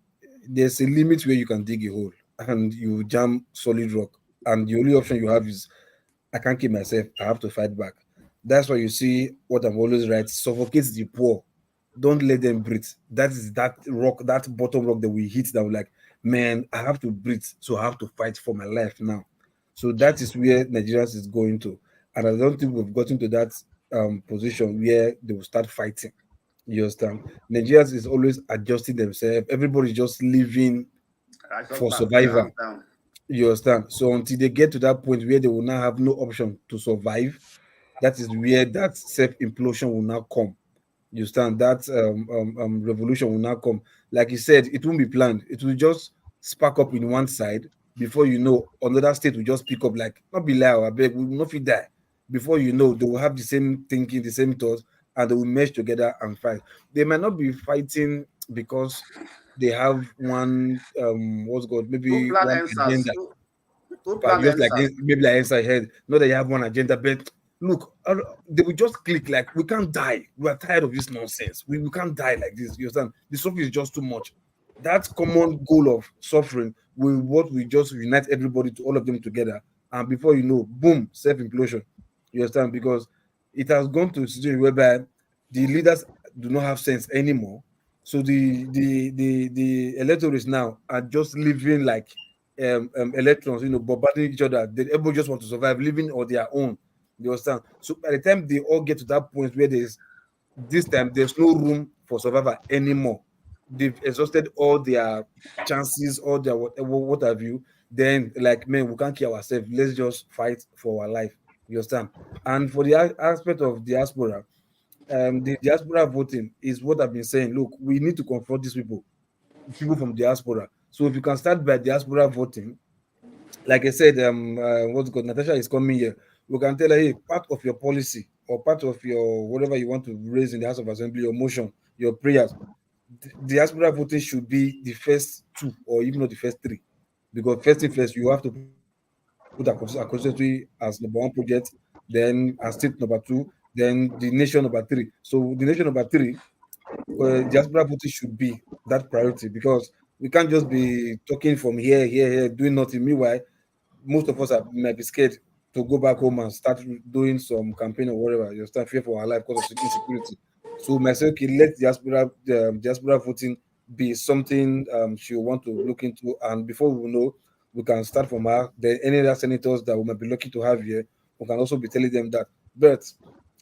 There's a limit where you can dig a hole and you jam solid rock. And the only option you have is, I can't keep myself, I have to fight back. That's why you see what I'm always right, suffocates the poor. Don't let them breathe. That is that rock, that bottom rock that we hit that we're like, man, I have to breathe, so I have to fight for my life now. So that is where Nigerians is going to. And I don't think we've gotten to that position where they will start fighting. You understand? Nigerians is always adjusting themselves. Everybody's just living for survival. You understand? So until they get to that point where they will now have no option to survive, that is where that self-implosion will now come. You understand? That revolution will now come. Like you said, it won't be planned. It will just spark up in one side. Before you know, another state will just pick up, like, not be loud, I beg, we will not die. Before you know, they will have the same thinking, the same thoughts, and they will mesh together and fight. They might not be fighting because they have one maybe one agenda. Just like maybe like inside head, not that you have one agenda, but look, they will just click like, we can't die. We are tired of this nonsense. We can't die like this. You understand? The suffering is just too much. That common goal of suffering we just unite everybody to all of them together, and before you know, boom, self-implosion. You understand? Because it has gone to a situation whereby the leaders do not have sense anymore. So the electorates now are just living like electrons, bombarding each other. Everybody just want to survive, living on their own. You understand? So by the time they all get to that point where there's no room for survival anymore, they've exhausted all their chances, all their whatever, what have you, then like, man, we can't kill ourselves. Let's just fight for our life. You understand? And for the aspect of diaspora, the diaspora voting is what I've been saying. Look, we need to confront these people from diaspora. So if you can start by diaspora voting, like I said, Natasha is coming here. We can tell her, hey, part of your policy or part of your whatever you want to raise in the House of Assembly, your motion, your prayers, diaspora voting should be the first two or even not the first three. Because first, you have to put a constituency as number one project, then a state number two, then the nation number three. So the nation number three, diaspora voting should be that priority, because we can't just be talking from here, doing nothing. Meanwhile, most of us might be scared to go back home and start doing some campaign or whatever. You start fear for our life because of insecurity. So myself, let diaspora voting be something she will want to look into, and before we know, we can start from her. Then any other senators that we might be lucky to have here, we can also be telling them that. But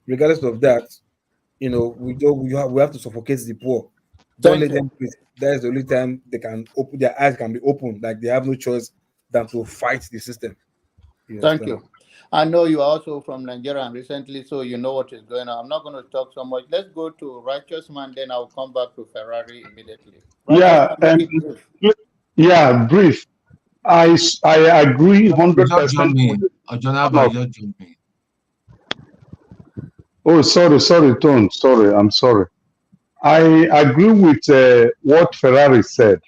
regardless of that, we have to suffocate the poor. Don't let them quit. That is the only time they can their eyes can be open. Like they have no choice than to fight the system. Thank you. I know you are also from Nigeria recently, so you know what is going on. I'm not going to talk so much. Let's go to Righteous Man, then I'll come back to Ferrari immediately. Righteous Yeah, Man, make it brief. yeah, brief. I agree You just 100% join me. with Jonaba, you just join me. Oh, sorry, Tone. Sorry, I'm sorry. I agree with what Ferrari said.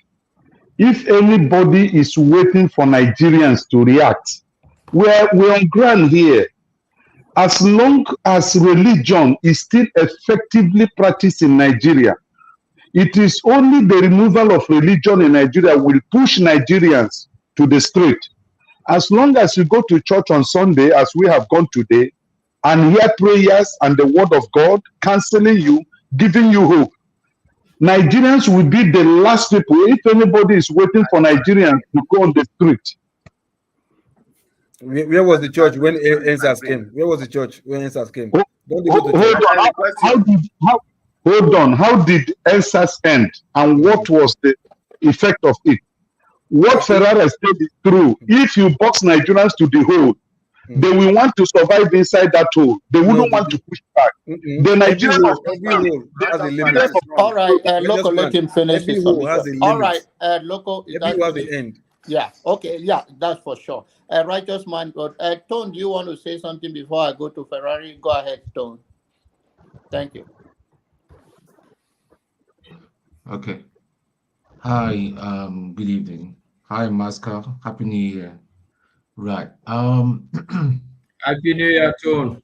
If anybody is waiting for Nigerians to react, we're on ground here. As long as religion is still effectively practiced in Nigeria, it is only the removal of religion in Nigeria will push Nigerians to the street. As long as you go to church on Sunday, as we have gone today, and hear prayers and the word of God counseling you, giving you hope, Nigerians will be the last people. If anybody is waiting for Nigerians to go on the street. Where was the church when NSAS came? Where was the church when NSAS came? Don't they go to Hold church? on. Hold on. How did NSAS end? And what was the effect of it? What Ferrari said is true. If you box Nigerians to the hole, they will want to survive inside that hole. They wouldn't want to push back. The Nigerian All right, Loco, let him finish his submission. All right, Loco, has the end. Yeah, okay, yeah, that's for sure. Righteous Man, Tone, do you want to say something before I go to Ferrari? Go ahead, Tone. Thank you. Okay. Hi, good evening. Hi, Masca. Happy New Year. Right. Happy New Year, Tone.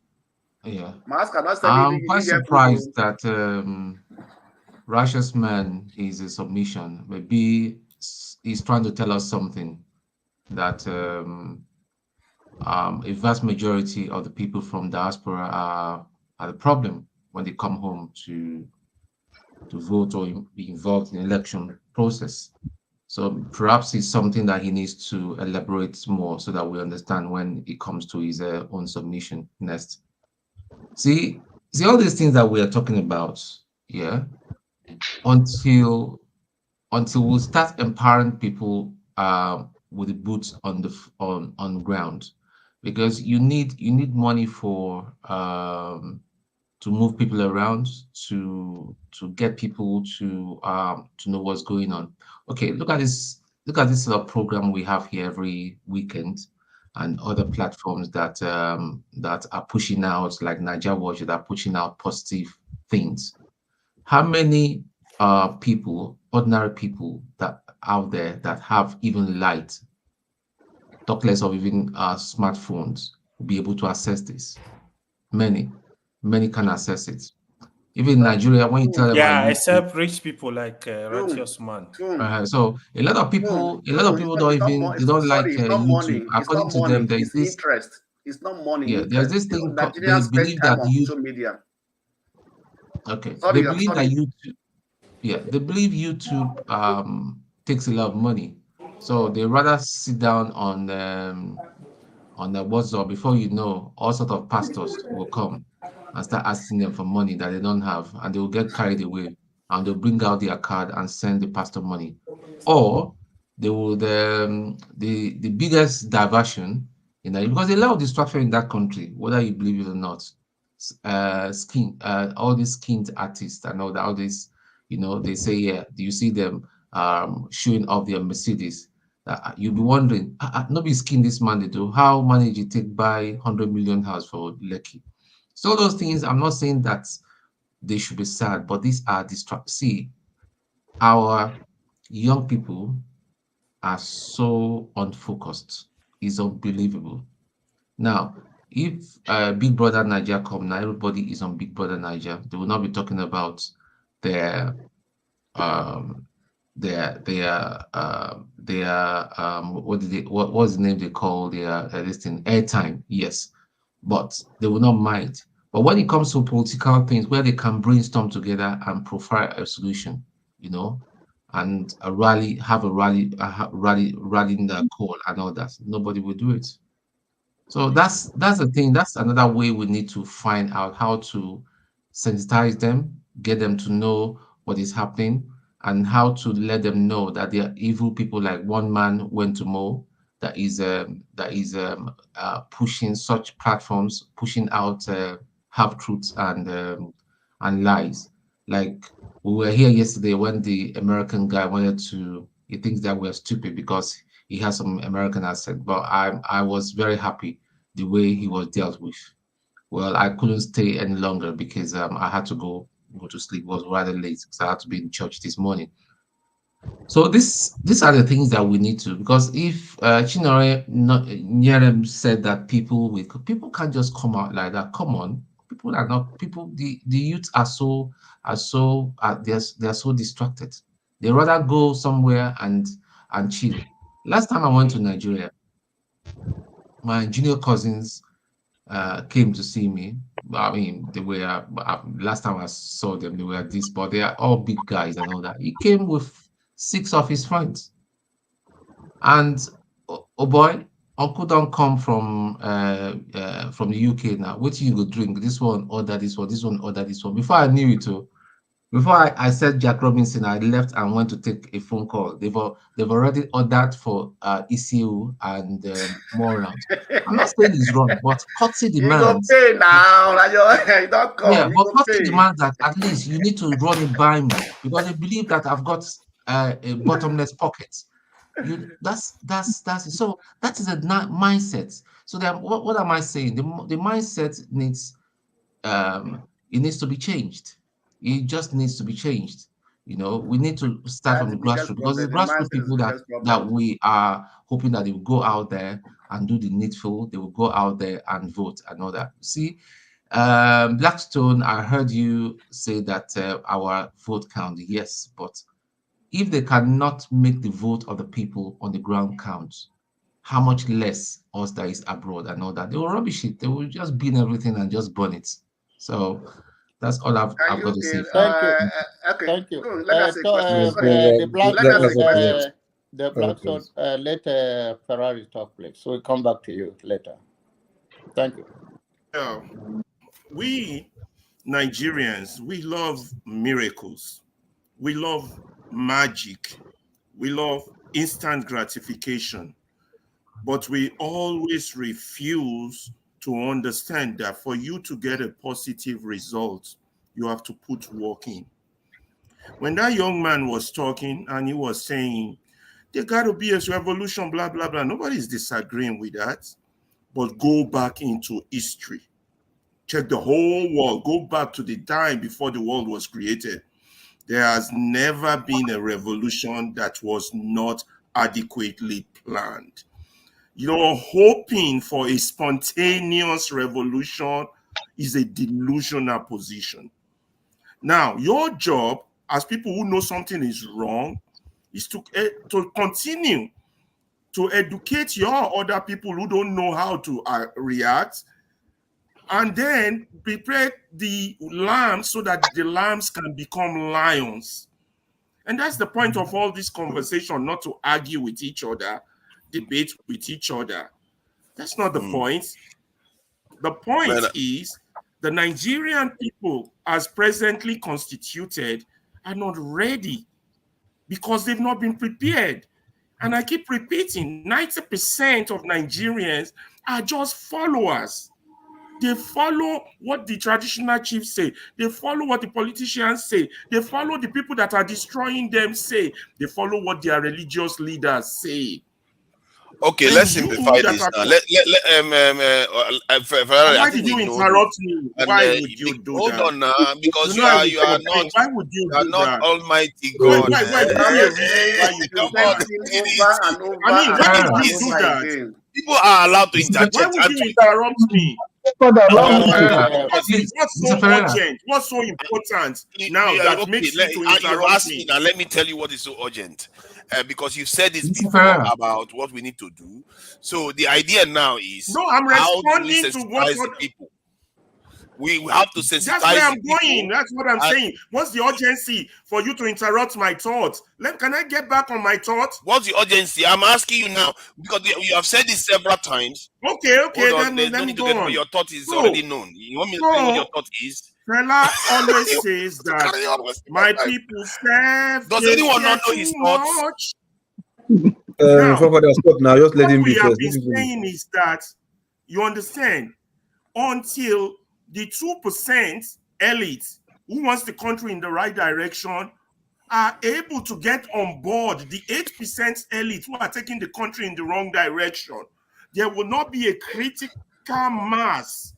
Yeah. Masca, I'm quite surprised that Righteous Man is a submission. Maybe he's trying to tell us something that a vast majority of the people from diaspora are the problem when they come home to vote or be involved in the election process. So perhaps it's something that he needs to elaborate more so that we understand when it comes to his own submission next. See all these things that we are talking about, yeah, until we start empowering people with the boots on the on ground, because you need money for to move people around, to get people to know what's going on. Okay, look at this program we have here every weekend, and other platforms that that are pushing out, like Niger Watch, that are pushing out positive things. How many people, ordinary people that out there that have even light, talk less of even smartphones, will be able to access this? Many can access it. Even in Nigeria, when you tell them yeah, except rich people like Righteous Man. So a lot of people don't even, they don't like YouTube. According to them, there is this interest. It's not money. Yeah, there's this thing they Nigerians believe spend time that on social media. okay, Sorry, they I'm believe sorry. that YouTube, yeah, they believe YouTube takes a lot of money, so they rather sit down on the WhatsApp. Before you know, all sort of pastors will come and start asking them for money that they don't have, and they will get carried away, and they'll bring out their card and send the pastor money. Or they will the biggest diversion in that, because a lot of distraction in that country, whether you believe it or not, all these skinned artists and all that, all this, they say, yeah, do you see them showing off their Mercedes? You'll be wondering, nobody skin this man they do. How manage you take buy 100 million house for Lekki? So those things, I'm not saying that they should be sad, but these are see, our young people are so unfocused. It's unbelievable. Now, if Big Brother Niger come now, everybody is on Big Brother Niger. They will not be talking about their what's the name they call their this thing, airtime. Yes, but they will not mind. But when it comes to political things where they can brainstorm together and profile a solution, and rallying the call and all that, nobody will do it. So that's the thing. That's another way we need to find out how to sensitize them, get them to know what is happening, and how to let them know that they are evil people. Like one man went to Mo that is pushing such platforms, pushing out half truths and lies. Like we were here yesterday when the American guy wanted to. He thinks that we're stupid because he has some American accent, but I was very happy the way he was dealt with. Well, I couldn't stay any longer because I had to go to sleep. It was rather late because I had to be in church this morning. So these are the things that we need to, because if Chinore Nyerem said that people can't just come out like that. Come on, people are not people. The youth are they're so distracted. They rather go somewhere and chill. Last time I went to Nigeria, my junior cousins came to see me. I mean, they were last time I saw them, they were this, but they are all big guys and all that. He came with 6 of his friends, and oh boy, uncle don't come from the UK now. What you go drink? This one order this one, this one order this one. Before I knew it, before I said Jack Robinson, I left and went to take a phone call. They've already ordered for ECU and more rounds. I'm not saying it's wrong, but courtesy demands. You go pay now. You don't come. Yeah, you but go courtesy pay. demands that at least you need to run it by me, because they believe that I've got a bottomless pocket. That's it. So that is a mindset. So then, what am I saying? The mindset needs it needs to be changed. It just needs to be changed. You know, we need to start That's from the the biggest grassroots, because it's problem. The grassroots mindset is people the that biggest problem. we are hoping that they will go out there and do the needful. They will go out there and vote and all that. See, Blackstone, I heard you say that our vote count. Yes, but if they cannot make the vote of the people on the ground count, how much less us that is abroad and all that? They will rubbish it. They will just bin everything and just burn it. So that's all I've got to say. Thank you. Okay. Thank you. Good. Let me ask you a question. The Let Blackstone, let Ferrari talk, please. So we'll come back to you later. Thank you. Yeah. We Nigerians, we love miracles. We love magic. We love instant gratification. But we always refuse to understand that for you to get a positive result, you have to put work in. When that young man was talking and he was saying, there got to be a revolution, blah, blah, blah, nobody's disagreeing with that. But go back into history. Check the whole world. Go back to the time before the world was created. There has never been a revolution that was not adequately planned. You're hoping for a spontaneous revolution is a delusional position. Now, your job as people who know something is wrong is to continue to educate your other people who don't know how to react, and then prepare the lambs so that the lambs can become lions. And that's the point of all this conversation, not to argue with each other, debate with each other. That's not the point. The point is the Nigerian people, as presently constituted, are not ready because they've not been prepared. And I keep repeating, 90% of Nigerians are just followers. They follow what the traditional chiefs say. They follow what the politicians say. They follow the people that are destroying them say. They follow what their religious leaders say. Okay, And let's simplify this now. Why did you interrupt me? Why would you do that? Hold on now, because you are not. Why would you do that? Almighty God. Why? Give me a reason why you do that. Why would you do that? People are allowed to interject. Why would you interrupt me? What's so urgent? What's so important now that makes you to interrupt me? Now, let me tell you what is so urgent. Because you've said this before about what we need to do. So the idea now is I'm responding to what people. We have to sensitize. That's where I'm going. That's what I'm saying. What's the urgency for you to interrupt my thoughts? Can I get back on my thoughts? What's the urgency? I'm asking you now because you have said this several times. Okay. Let me go on. Your thought is already known. You want me to tell you what your thought is? Fela always says that my people serve. Does anyone not know his thoughts? Now, stop now. Just let what him be we have first. been saying is that, you understand, until the 2% elite who wants the country in the right direction are able to get on board the 8% elite who are taking the country in the wrong direction, there will not be a critical mass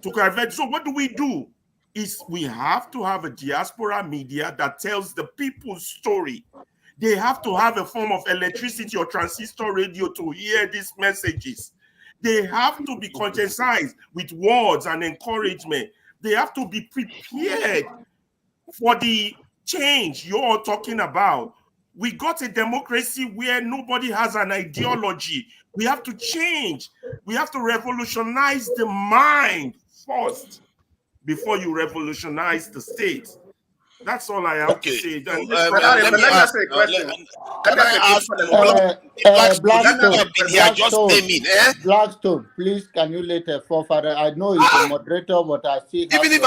to convert. So what do? Is we have to have a diaspora media that tells the people's story. They have to have a form of electricity or transistor radio to hear these messages. They have to be conscientized with words and encouragement. They have to be prepared for the change you're talking about. We got a democracy where nobody has an ideology. We have to change. We have to revolutionize the mind first before you revolutionize the state. That's all I have to say. Let me ask a question. Blackstone, please, can you let a forefather? I know he's a moderator, but I see. Even if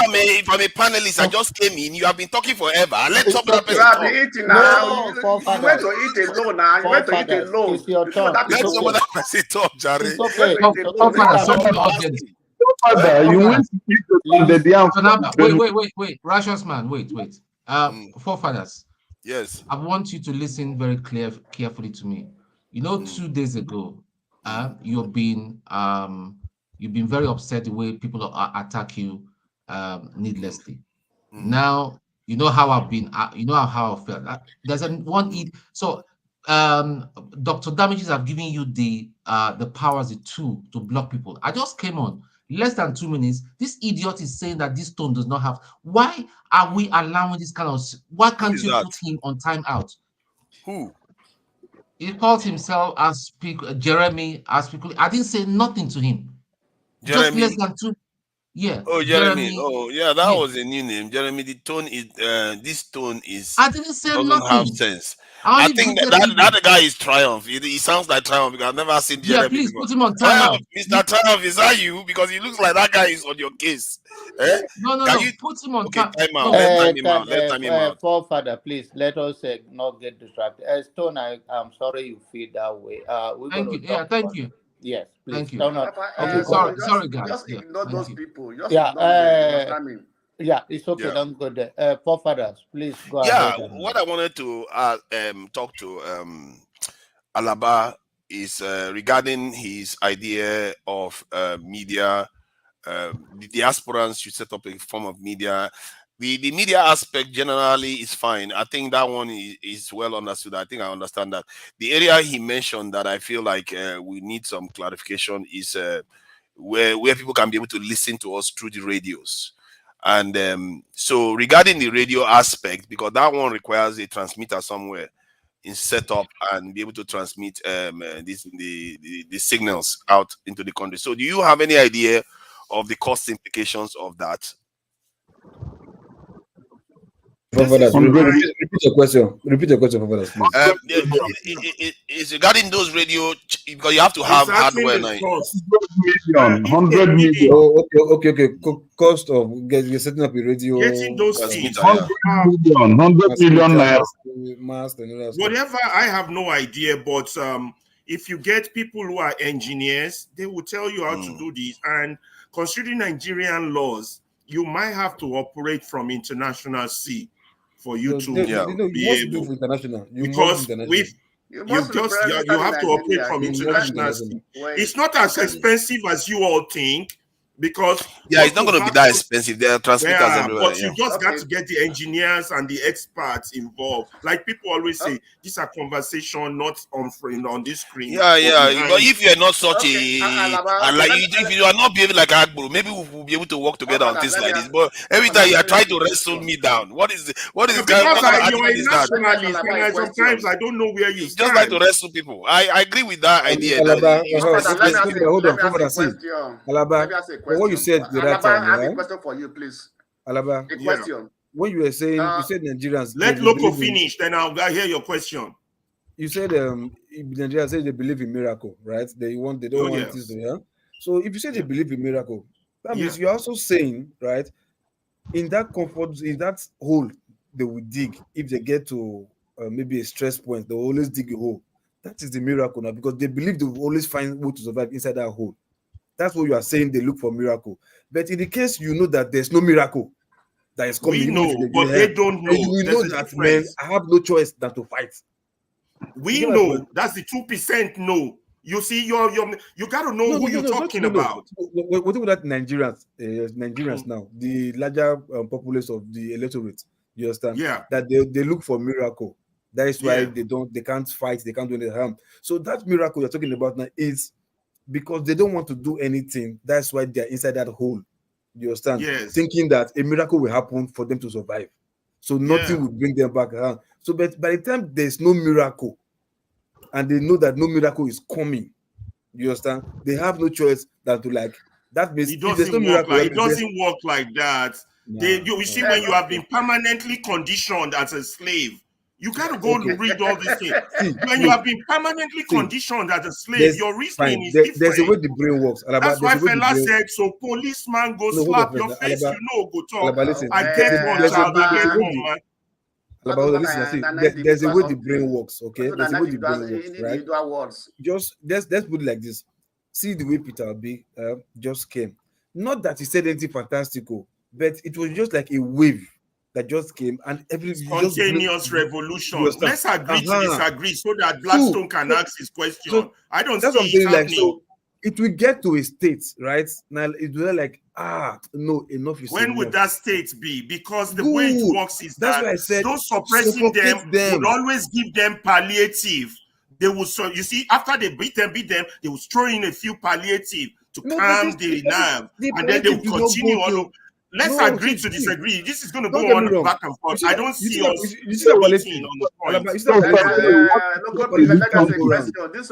I'm a panelist, I just came in. You have been talking forever. Let some other person You have talk. been eating now. You went to eat alone now. You went to eat alone. It's your turn. Let some other person talk, Jerry. It's okay. You went to eat the wait. Righteous man, wait. Forefathers. Yes. I want you to listen very carefully to me. You know, 2 days ago, you've been very upset the way people attack you needlessly. Now you know how I've been. You know how I felt. There's so Dr. Damages have given you the powers, the tool to block people. I just came on less than 2 minutes. This idiot is saying that this stone does not have. Why are we allowing this kind of? Why can't you put him on timeout? Who? He calls himself Jeremy. I didn't say nothing to him. Jeremy. Just less than 2. Yeah. Oh, Jeremy. Oh, yeah, that was a new name. Jeremy. The tone is this tone is. I didn't say doesn't nothing. have sense. I think that guy is Triumph. He sounds like Triumph because I've never seen Jeremy. Yeah, please before. put him on timeout. Mr. Triumph, is that you? Because he looks like that guy is on your case. No. Put him on time out. Let time him out. Forefather, please let us not get distracted. Stone, I'm sorry you feel that way. Thank you. Yeah, thank you. Yes, please. Thank you. Okay, sorry, guys. Just ignore those people. Yeah, it's okay. Don't go there. Forefathers, please go ahead. Yeah, what I wanted to talk to Alaba is regarding his idea of media. The diasporans should set up a form of media. The media aspect generally is fine. I think that one is well understood. I think I understand that. The area he mentioned that I feel like we need some clarification is where people can be able to listen to us through the radios. And so regarding the radio aspect, because that one requires a transmitter somewhere in setup and be able to transmit the signals out into the country. So do you have any idea of the cost implications of that? Repeat your question. Repeat your question, please. It's regarding those radio, because you have to have hardware now. 100 million. Oh, okay. Cost of setting up a radio. Getting those things. 100 million naira. Whatever, I have no idea, but if you get people who are engineers, they will tell you how to do this. And considering Nigerian laws, you might have to operate from international sea for you to be able. Because you have to operate from international sea. It's not as expensive as you all think, because it's not going to be that expensive. There are transmitters everywhere. But you just got to get the engineers and the experts involved. Like people always say, these are conversation not on this screen. But if you are not such if you are not behaving like Agbo, maybe we'll be able to work together on things like this. But every time you are trying to wrestle me down, what is because you're a nationalist, and sometimes I don't know where you stand. Just like to wrestle people. I agree with that idea. Hold on, what you said the right time, I have a question for you, please. Alaba, a question. When you were saying, you said Nigerians. Let Loco finish, then I'll hear your question. You said Nigerians say they believe in miracle, right? They don't want this to happen. So if you say they believe in miracle, that means you're also saying, right, in that comfort, in that hole they will dig, if they get to maybe a stress point, they will always dig a hole. That is the miracle now, because they believe they will always find way to survive inside that hole. That's what you are saying. They look for miracle. But in the case you know that there's no miracle that is coming, We even know, if but they don't know. you will There's know a that, man, difference. I have no choice than to fight. We know. That's the 2% no. You see, you got to know who you're talking about. What about that Nigerians now, the larger populace of the electorate? You understand? Yeah. That they look for miracle. That is why they can't fight, they can't do any harm. So that miracle you're talking about now is because they don't want to do anything. That's why they're inside that hole. You understand? Yes. Thinking that a miracle will happen for them to survive. So nothing will bring them back around. So but by the time there's no miracle, and they know that no miracle is coming, you understand? They have no choice than to that means it doesn't work like that. You see, when you have been permanently conditioned as a slave, you got to go and read all these things. When you have been permanently conditioned as a slave, your reasoning is different. There's a way the brain works. That's why fella said, so policeman go slap your face, go talk. I get one child, I get one man. There's a way the brain works, okay? There's a way the brain works, right? Just let's put it like this. See the way Peter Obi just came. Not that he said anything fantastical, but it was just like a wave that just came and spontaneous revolution. Let's agree to disagree so that Blackstone can ask his question. So I don't see it happening. So it will get to a state, right? Now it will no, enough is when enough. Would that state be? Because the way it works is that those suppressing them will always give them palliative. They will, so you see, after they beat them, they will throw in a few palliative to calm the nerve, and then they will continue on. Let's agree to disagree. This is going to go on back and forth. I don't see us meeting on the point. This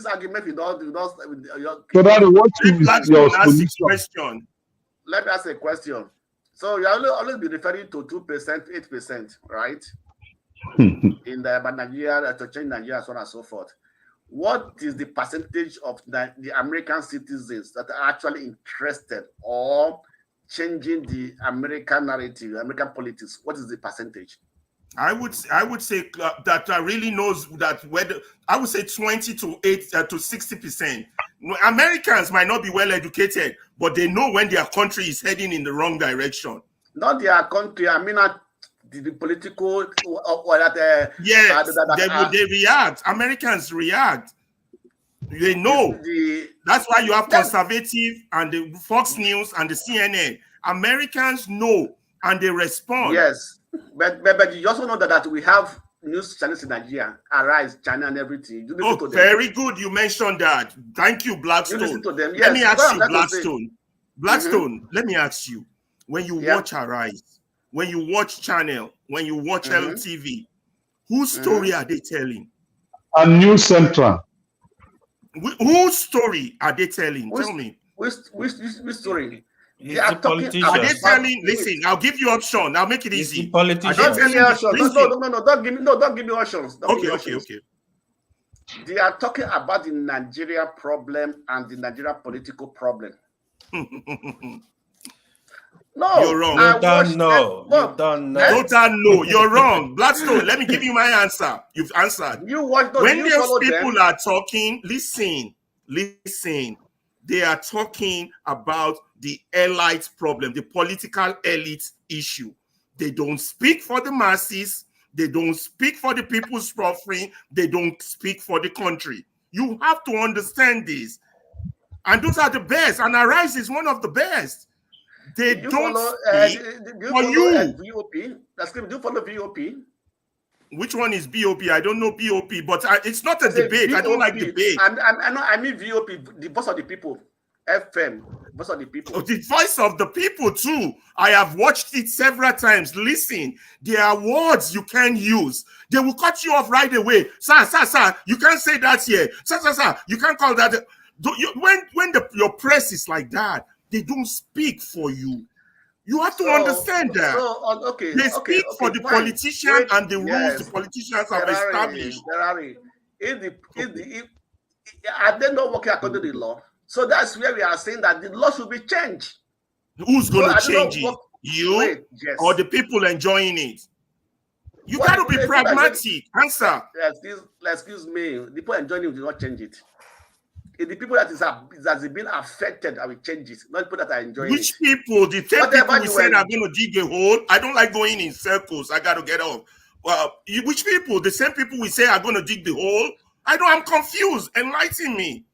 argument with question. Let me ask a question. So you always be referring to 2%, 8%, right? In the Nigeria, to change Nigeria, so on and so forth. What is the percentage of the American citizens that are actually interested or changing the American narrative, American politics? What is the percentage? I would say that really knows that whether I would say 20 to 60%. Americans might not be well educated, but they know when their country is heading in the wrong direction. Not their country. I mean, the political they react. Americans react. They know. That's why you have conservative and the Fox News and the CNN. Americans know and they respond. Yes, but you also know that we have news channels in Nigeria, Arise, China, and everything. Oh, very good. You mentioned that. Thank you, Blackstone. You listen to them. Yes. Let me ask you, Blackstone. Blackstone, let me ask you. When you watch Arise, when you watch Channel, when you watch LTV, whose story are they telling? A News Central. Whose story are they telling? Tell me. Which story? They are talking. Are they telling? Listen, I'll give you option. I'll make it easy. Don't give me options. No. Don't give me options. Okay. They are talking about the Nigeria problem and the Nigeria political problem. No, you're wrong. You don't know. You don't know. You're wrong. Blackstone, let me give you my answer. You've answered. When those people are talking, listen. They are talking about the elite problem, the political elite issue. They don't speak for the masses. They don't speak for the people suffering. They don't speak for the country. You have to understand this. And those are the best. And Arise is one of the best. They don't speak for you. VOP? Do you follow VOP? Which one is BOP? I don't know BOP, but it's not a debate. VOP. I don't like debate. I mean VOP, the voice of the people. FM, voice of the people. Oh, the voice of the people too. I have watched it several times. Listen, there are words you can't use. They will cut you off right away. Sir, you can't say that here. Sir, you can't call that. When your press is like that, they don't speak for you. You have to understand that. They speak for the politician and the rules the politicians have established. Are they not working according to the law? So that's where we are saying that the law should be changed. Who's going to change it? You or the people enjoying it? You got to be pragmatic. Answer. Excuse me. The people enjoying it will not change it. It's the people that has been affected that will change it, not people that are enjoying Which it. people? The same people we said are going to dig a hole. I don't like going in circles. I got to get off. Which people? The same people we say are going to dig the hole? I'm confused. Enlighten me.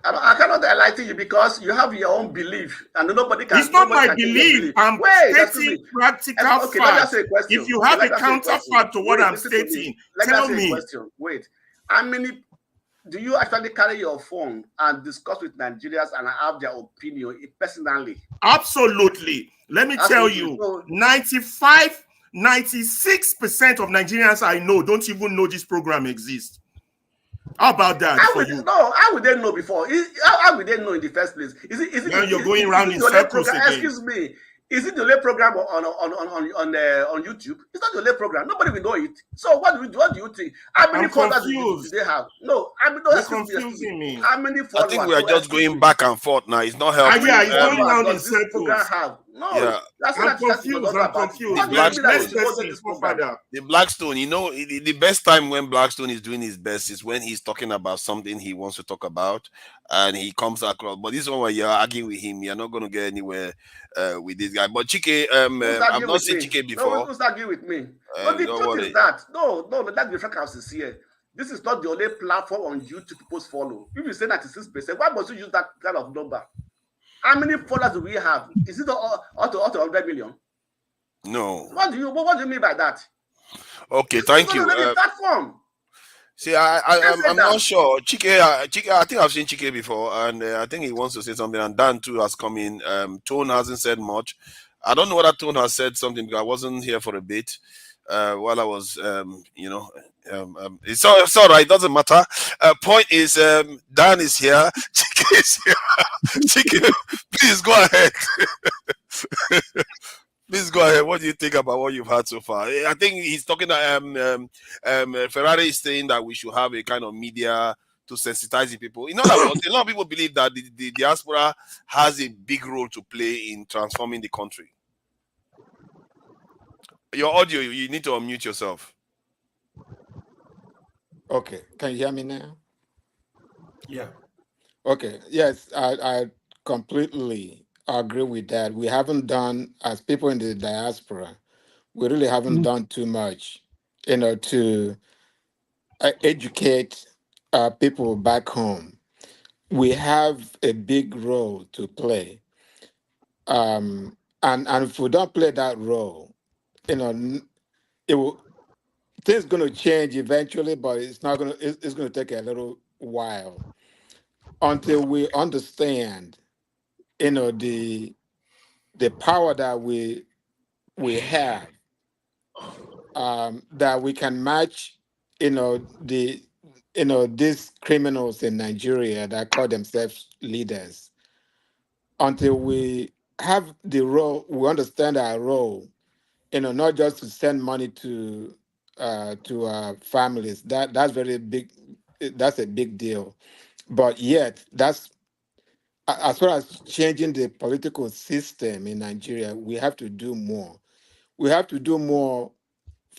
I cannot enlighten you because you have your own belief, and nobody can. It's not my belief. I'm stating practical facts. Let me ask you a question. If you have a counterpart to what I'm stating, tell me. Question. Wait, how many? Do you actually carry your phone and discuss with Nigerians and have their opinion personally? Absolutely. Let me tell you, 96% of Nigerians I know don't even know this program exists. How about that for you? No, how would they know before? How would they know in the first place? Is it? Now you're going around in circles again. Excuse me. Is it the late program on YouTube? It's not the late program. Nobody will know it. So what do you think? How many followers do they have? No, You're confusing me. How many followers? I think we are just going back and forth now. It's not helping. Yeah, it's going around in circles. No, yeah. I'm confused. The Blackstone, the best time when Blackstone is doing his best is when he's talking about something he wants to talk about and he comes across. But this one where you're arguing with him, you're not going to get anywhere with this guy. But Chike, I've not seen Chike before. No, who's arguing with me? No, the truth is that. No, let's be frank and sincere. This is not the only platform on YouTube people follow. If you say 96%, why must you use that kind of number? How many followers do we have? Is it all to 100 million? No. What do you mean by that? Okay, thank you. Platform. See, I'm not sure. Chike, I think I've seen Chike before, and I think he wants to say something. And Dan too has come in. Tone hasn't said much. I don't know whether Tone has said something because I wasn't here for a bit while I was, it's all right. It doesn't matter. Point is, Dan is here. Chike is here. Chike, please go ahead. Please go ahead. What do you think about what you've heard so far? I think he's talking. Ferrari is saying that we should have a kind of media to sensitize the people. In other words, a lot of people believe that the diaspora has a big role to play in transforming the country. Your audio, you need to unmute yourself. Okay, can you hear me now? Yeah. Okay, yes, I completely agree with that. We haven't done, as people in the diaspora, we really haven't done too much, to educate people back home. We have a big role to play. And if we don't play that role, things going to change eventually, but it's not going to. It's going to take a little while until we understand, the power that we have, that we can match, these criminals in Nigeria that call themselves leaders. Until we have the role, we understand our role. Not just to send money to families. That's very big. That's a big deal. But yet, that's as far as changing the political system in Nigeria, we have to do more. We have to do more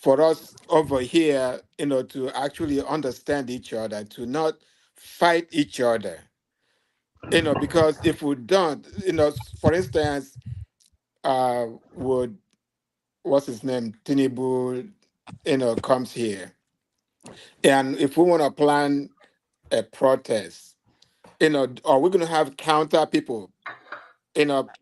for us over here, to actually understand each other, to not fight each other. Because if we don't, for instance, would what's his name, Tinubu, comes here. And if we want to plan a protest, are we going to have counter people,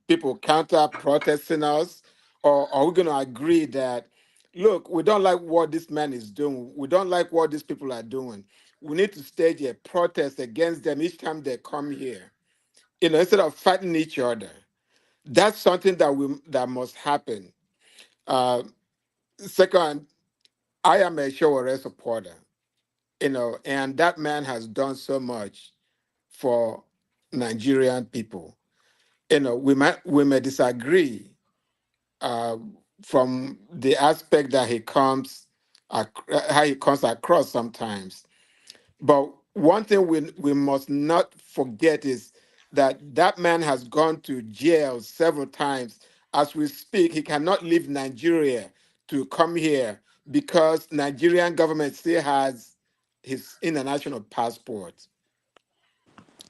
people counter protesting us? Or are we going to agree that, look, we don't like what this man is doing. We don't like what these people are doing. We need to stage a protest against them each time they come here, instead of fighting each other. That's something that must happen. Second, I am a Showore supporter, and that man has done so much for Nigerian people. We may disagree from the aspect that how he comes across sometimes. But one thing we must not forget is that man has gone to jail several times. As we speak, he cannot leave Nigeria to come here because Nigerian government still has his international passport.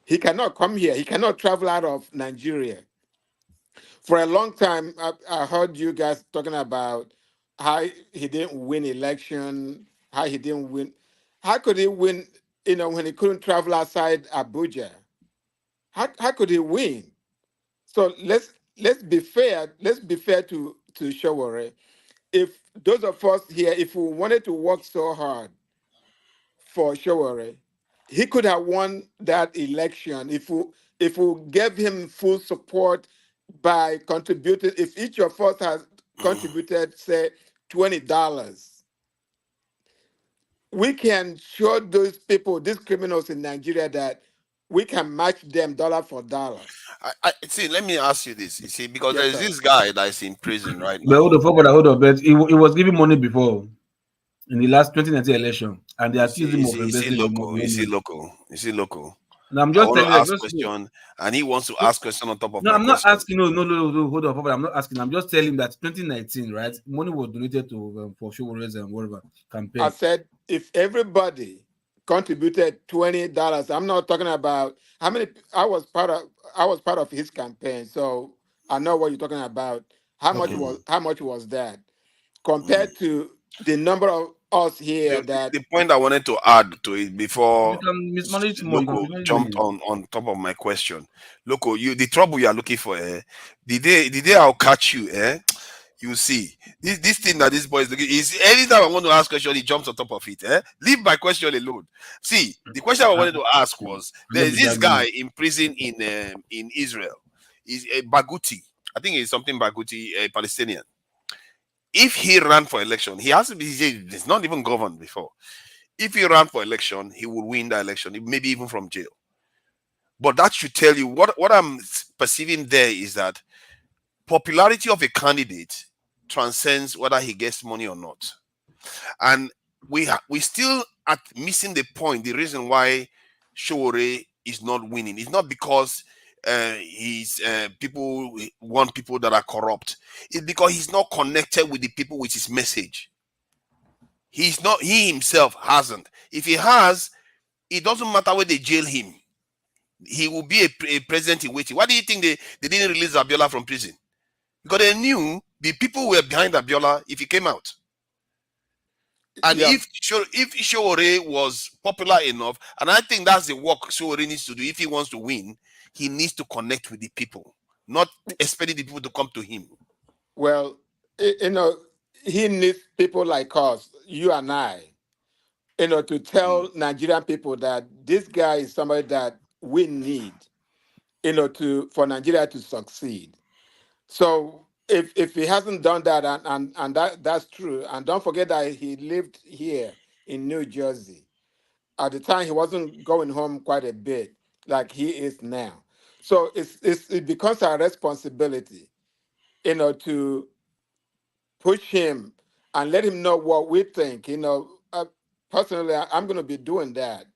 He cannot come here. He cannot travel out of Nigeria. For a long time, I heard you guys talking about how he didn't win election, how he didn't win. How could he win, when he couldn't travel outside Abuja? How could he win? So let's be fair. Let's be fair to Showore. If those of us here, if we wanted to work so hard for Showore, he could have won that election if we gave him full support by contributing. If each of us has contributed, say, $20, we can show those people, these criminals in Nigeria, that we can match them dollar for dollar. I see. Let me ask you this. You see, because Yes, there's sir. this guy that is in prison right But now. hold on, but he was giving money before in the last 2019 election, and they accused him of Is he embezzling the local? Is he money. local? Is he local? Now I'm I just want telling to you, ask just no, question, and he wants to ask question on top of no, my I'm not question. asking. No, hold on, I'm not asking. I'm just telling him that 2019, right? Money was donated to for Showore's and whatever I campaign. said if everybody contributed $20, I'm not talking about how many. I was part of his campaign, so I know what you're talking about. How much was that compared to the number of us here that The point I wanted to add to it You before can mismanage more. You can Loco mismanage jumped money. on top of my question. Loco, the trouble you are looking for, the day I'll catch you, you see. This thing that this boy is looking is anytime I want to ask question, he jumps on top of it. Leave my question alone. See, the question I wanted to ask was there is this guy in prison in Israel. Is a Baguti. I think it's something Baguti, a Palestinian. If he ran for election, he has to be. He's not even governed before. If he ran for election, he would win the election, maybe even from jail. But that should tell you what I'm perceiving there is that popularity of a candidate transcends whether he gets money or not. And we still at missing the point. The reason why Showore is not winning is not because he's people want people that are corrupt. It's because he's not connected with the people with his message. He himself hasn't. If he has, it doesn't matter where they jail him. He will be a president in waiting. Why do you think they didn't release Abiola from prison? Because they knew the people were behind Abiola if he came out. And if Showore was popular enough, and I think that's the work Showore needs to do if he wants to win, he needs to connect with the people, not expecting the people to come to him. Well, he needs people like us, you and I, to tell Nigerian people that this guy is somebody that we need, for Nigeria to succeed. So if he hasn't done that, and that's true, and don't forget that he lived here in New Jersey. At the time, he wasn't going home quite a bit like he is now. So it becomes our responsibility, to push him and let him know what we think. Personally, I'm going to be doing that.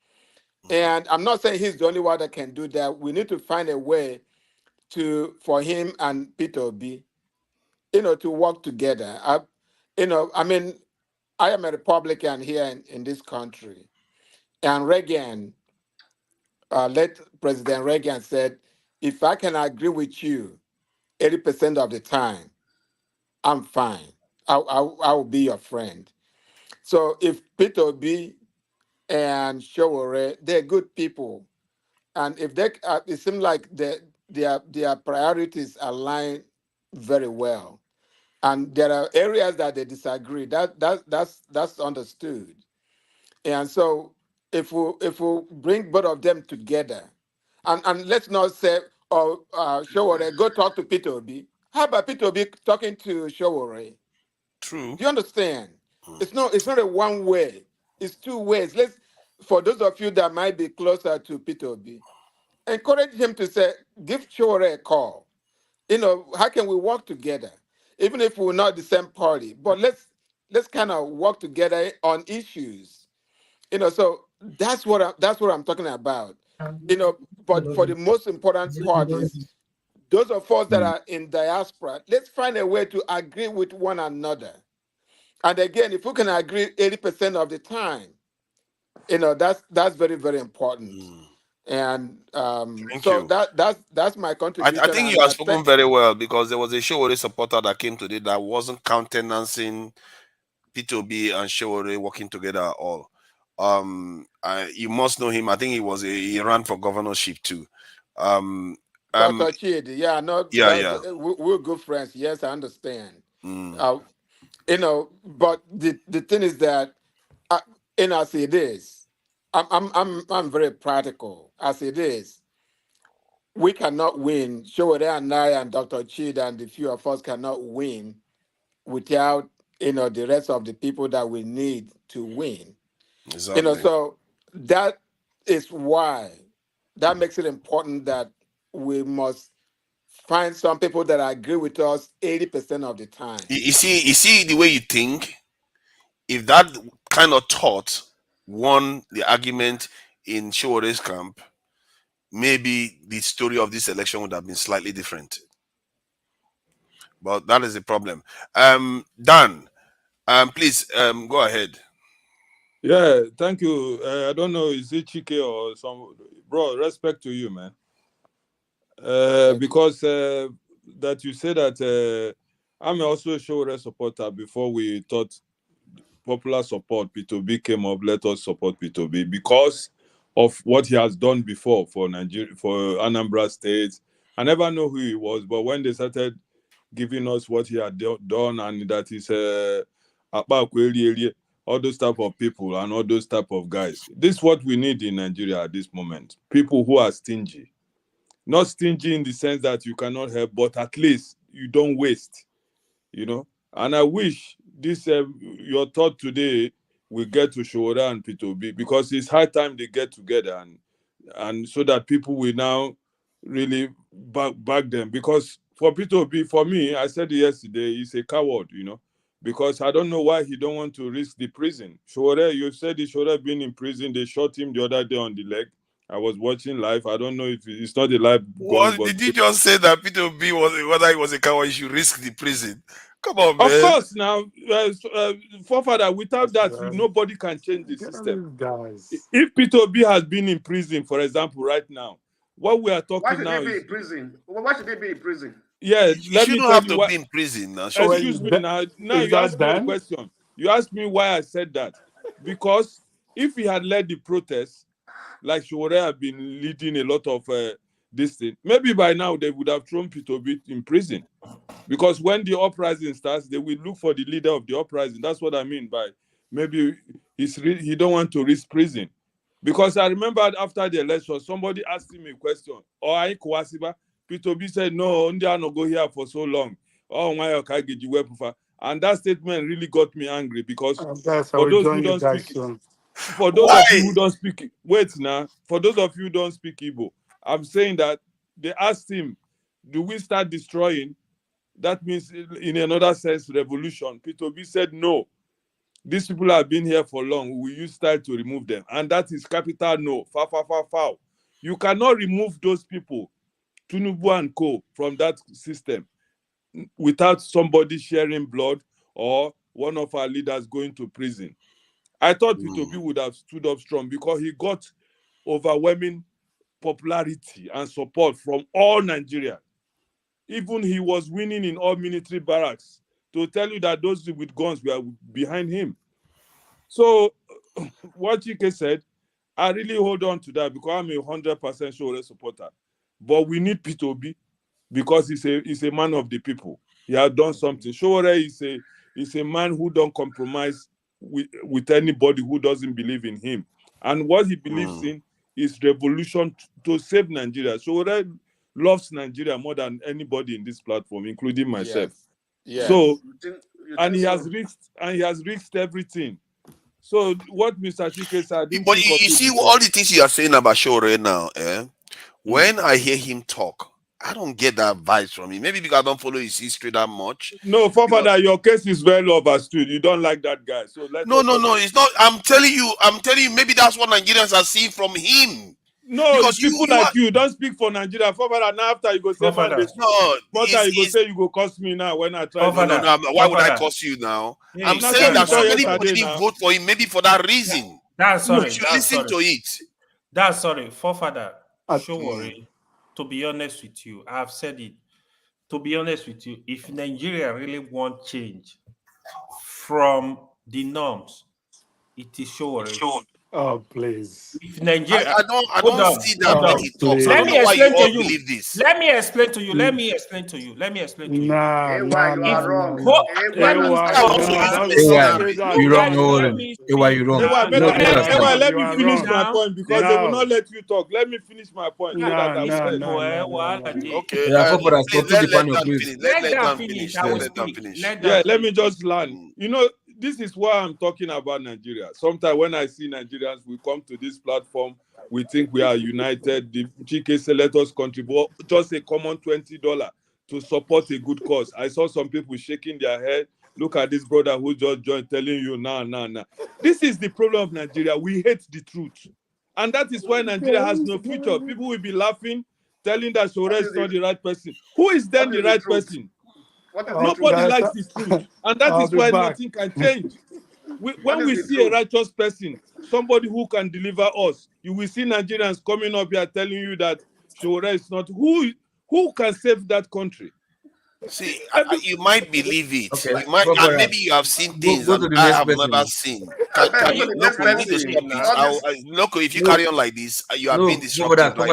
And I'm not saying he's the only one that can do that. We need to find a way for him and Peter Obi, to work together. I am a Republican here in this country. And President Reagan said, if I can agree with you 80% of the time, I'm fine. I will be your friend. So if Peter Obi and Showore, they're good people, and if they, it seems like their priorities align very well, and there are areas that they disagree. That's understood, and so if we bring both of them together, and let's not say, oh, Showore, go talk to Peter Obi. How about Peter Obi talking to Showore? True. Do you understand? It's not a one way. It's two ways. For those of you that might be closer to Peter Obi, encourage him to say, give Showore a call. How can we work together? Even if we're not the same party, but let's kind of work together on issues. So that's what I'm talking about. But for the most important part is those of us that are in diaspora, let's find a way to agree with one another. And again, if we can agree 80% of the time, that's very, very important. And Thank so you. that's my I contribution. think you And have I spoken think very well, because there was a Showore supporter that came today that wasn't countenancing P2B and Showore working together at all. You must know him. I think he ran for governorship too. Dr. Chidi, yeah, no, Yeah, yeah. we're good friends. Yes, I understand. Mm. But the thing is that, as it is, I'm very practical. As it is, we cannot win. Showore and I and Dr. Chidi and the few of us cannot win without the rest of the people that we need to win. Exactly. So that is why that makes it important that we must find some people that agree with us 80% of the time. You see the way you think. If that kind of thought won the argument in Showore's camp, maybe the story of this election would have been slightly different. But that is the problem. Dan, please go ahead. Yeah, thank you. I don't know, is it Chike or some bro? Respect to you, man. Because that you say that I'm also a Showore supporter. Before we thought popular support P2B came up, let us support P2B because of what he has done before for Nigeria, for Anambra State. I never know who he was, but when they started giving us what he had done, and that is all those type of people and all those type of guys. This is what we need in Nigeria at this moment. People who are stingy. Not stingy in the sense that you cannot help, but at least you don't waste, And I wish this your thought today will get to Showore and P2B, because it's high time they get together and so that people will now really back them. Because for P2B, for me, I said it yesterday, he's a coward, because I don't know why he don't want to risk the prison. Showore, you said he should have been in prison. They shot him the other day on the leg. I was watching live. I don't know if it's not a live gun, What but did you just say that P2B whether he was a coward, he should risk the prison? Come on, of man. course, now, forefather, without that, nobody can change the system. If P2B has been in prison, for example, right now, what we are talking now Why should he is... be in prison? Why should he be in prison? Yeah, You let me shouldn't tell have you to what... be in prison now. Excuse me now. Now you ask me a question. You asked me why I said that. Because if he had led the protests, like Showore had been leading a lot of this thing, maybe by now they would have thrown P2B in prison. Because when the uprising starts, they will look for the leader of the uprising. That's what I mean by maybe he don't want to risk prison. Because I remember after the election, somebody asked him a question. Or I Kwasiba, P2B said, no, India no go here for so long. Oh, why okay, get you weapon? And that statement really got me angry because for those who don't speak, for those of you who don't speak, wait now, for those of you who don't speak Igbo, I'm saying that they asked him, do we start destroying? That means, in another sense, revolution. P2B said, no. These people have been here for long. We use style to remove them. And that is capital no. Foul. You cannot remove those people, Tinubu and co, from that system without somebody sharing blood or one of our leaders going to prison. I thought P2B would have stood up strong because he got overwhelming popularity and support from all Nigeria. Even he was winning in all military barracks, to tell you that those with guns were behind him. So what Chike said, I really hold on to that because I'm a 100% Showore supporter. But we need P2B because he's a man of the people. He has done something. Showore is a man who don't compromise with anybody who doesn't believe in him. And what he believes in is revolution to save Nigeria. Showore loves Nigeria more than anybody in this platform, including myself. Yes. So, and he has risked everything. So what Mr. Chike said, I didn't But think of you it see before. all the things you are saying about Showore now, when I hear him talk, I don't get that vibes from him. Maybe because I don't follow his history that much. No, forefather, your case is well overstood. You don't like that guy. So No, it's not. I'm telling you, maybe that's what Nigerians are seeing from him. No, because people like you don't speak for Nigeria. Forefather, now after you go say, man, this you go say you go cost me now when I try. No. Why would I cost you now? I'm saying that so many people didn't vote for him, maybe for that reason. That's sorry. You should listen to it. That's sorry. Forefather, show worry. To be honest with you, I've said it. To be honest with you, if Nigeria really want change from the norms, it is show worry. Oh, please. If Nigeria, I don't see that when he talks. I Let don't me know why you explain all to you. believe this. Let me explain to you. Let me explain to you. Let me explain to you. Nah, you are wrong. You wrong, no worry. You wrong. Let me finish my point because they will not let you talk. Let me finish my point. Okay. Let them finish. I will speak. Let me just land. You know, this is why I'm talking about Nigeria. Sometimes when I see Nigerians, we come to this platform, we think we are united. The GK say let us contribute just a common $20 to support a good cause. I saw some people shaking their head. Look at this brother who just joined telling you, nah. This is the problem of Nigeria. We hate the truth. And that is why Nigeria has no future. People will be laughing, telling that Sore is not the right person. Who is then the right person? Nobody likes the truth. And that is why nothing can change. When we see a righteous person, somebody who can deliver us, you will see Nigerians coming up here telling you that Sore is not. Who can save that country? See, you might believe it. Okay. You might, maybe you have seen things that I have never seen. Can you, Loco, you need to stop it. Loco, if you carry on like this, you are being disruptive right now.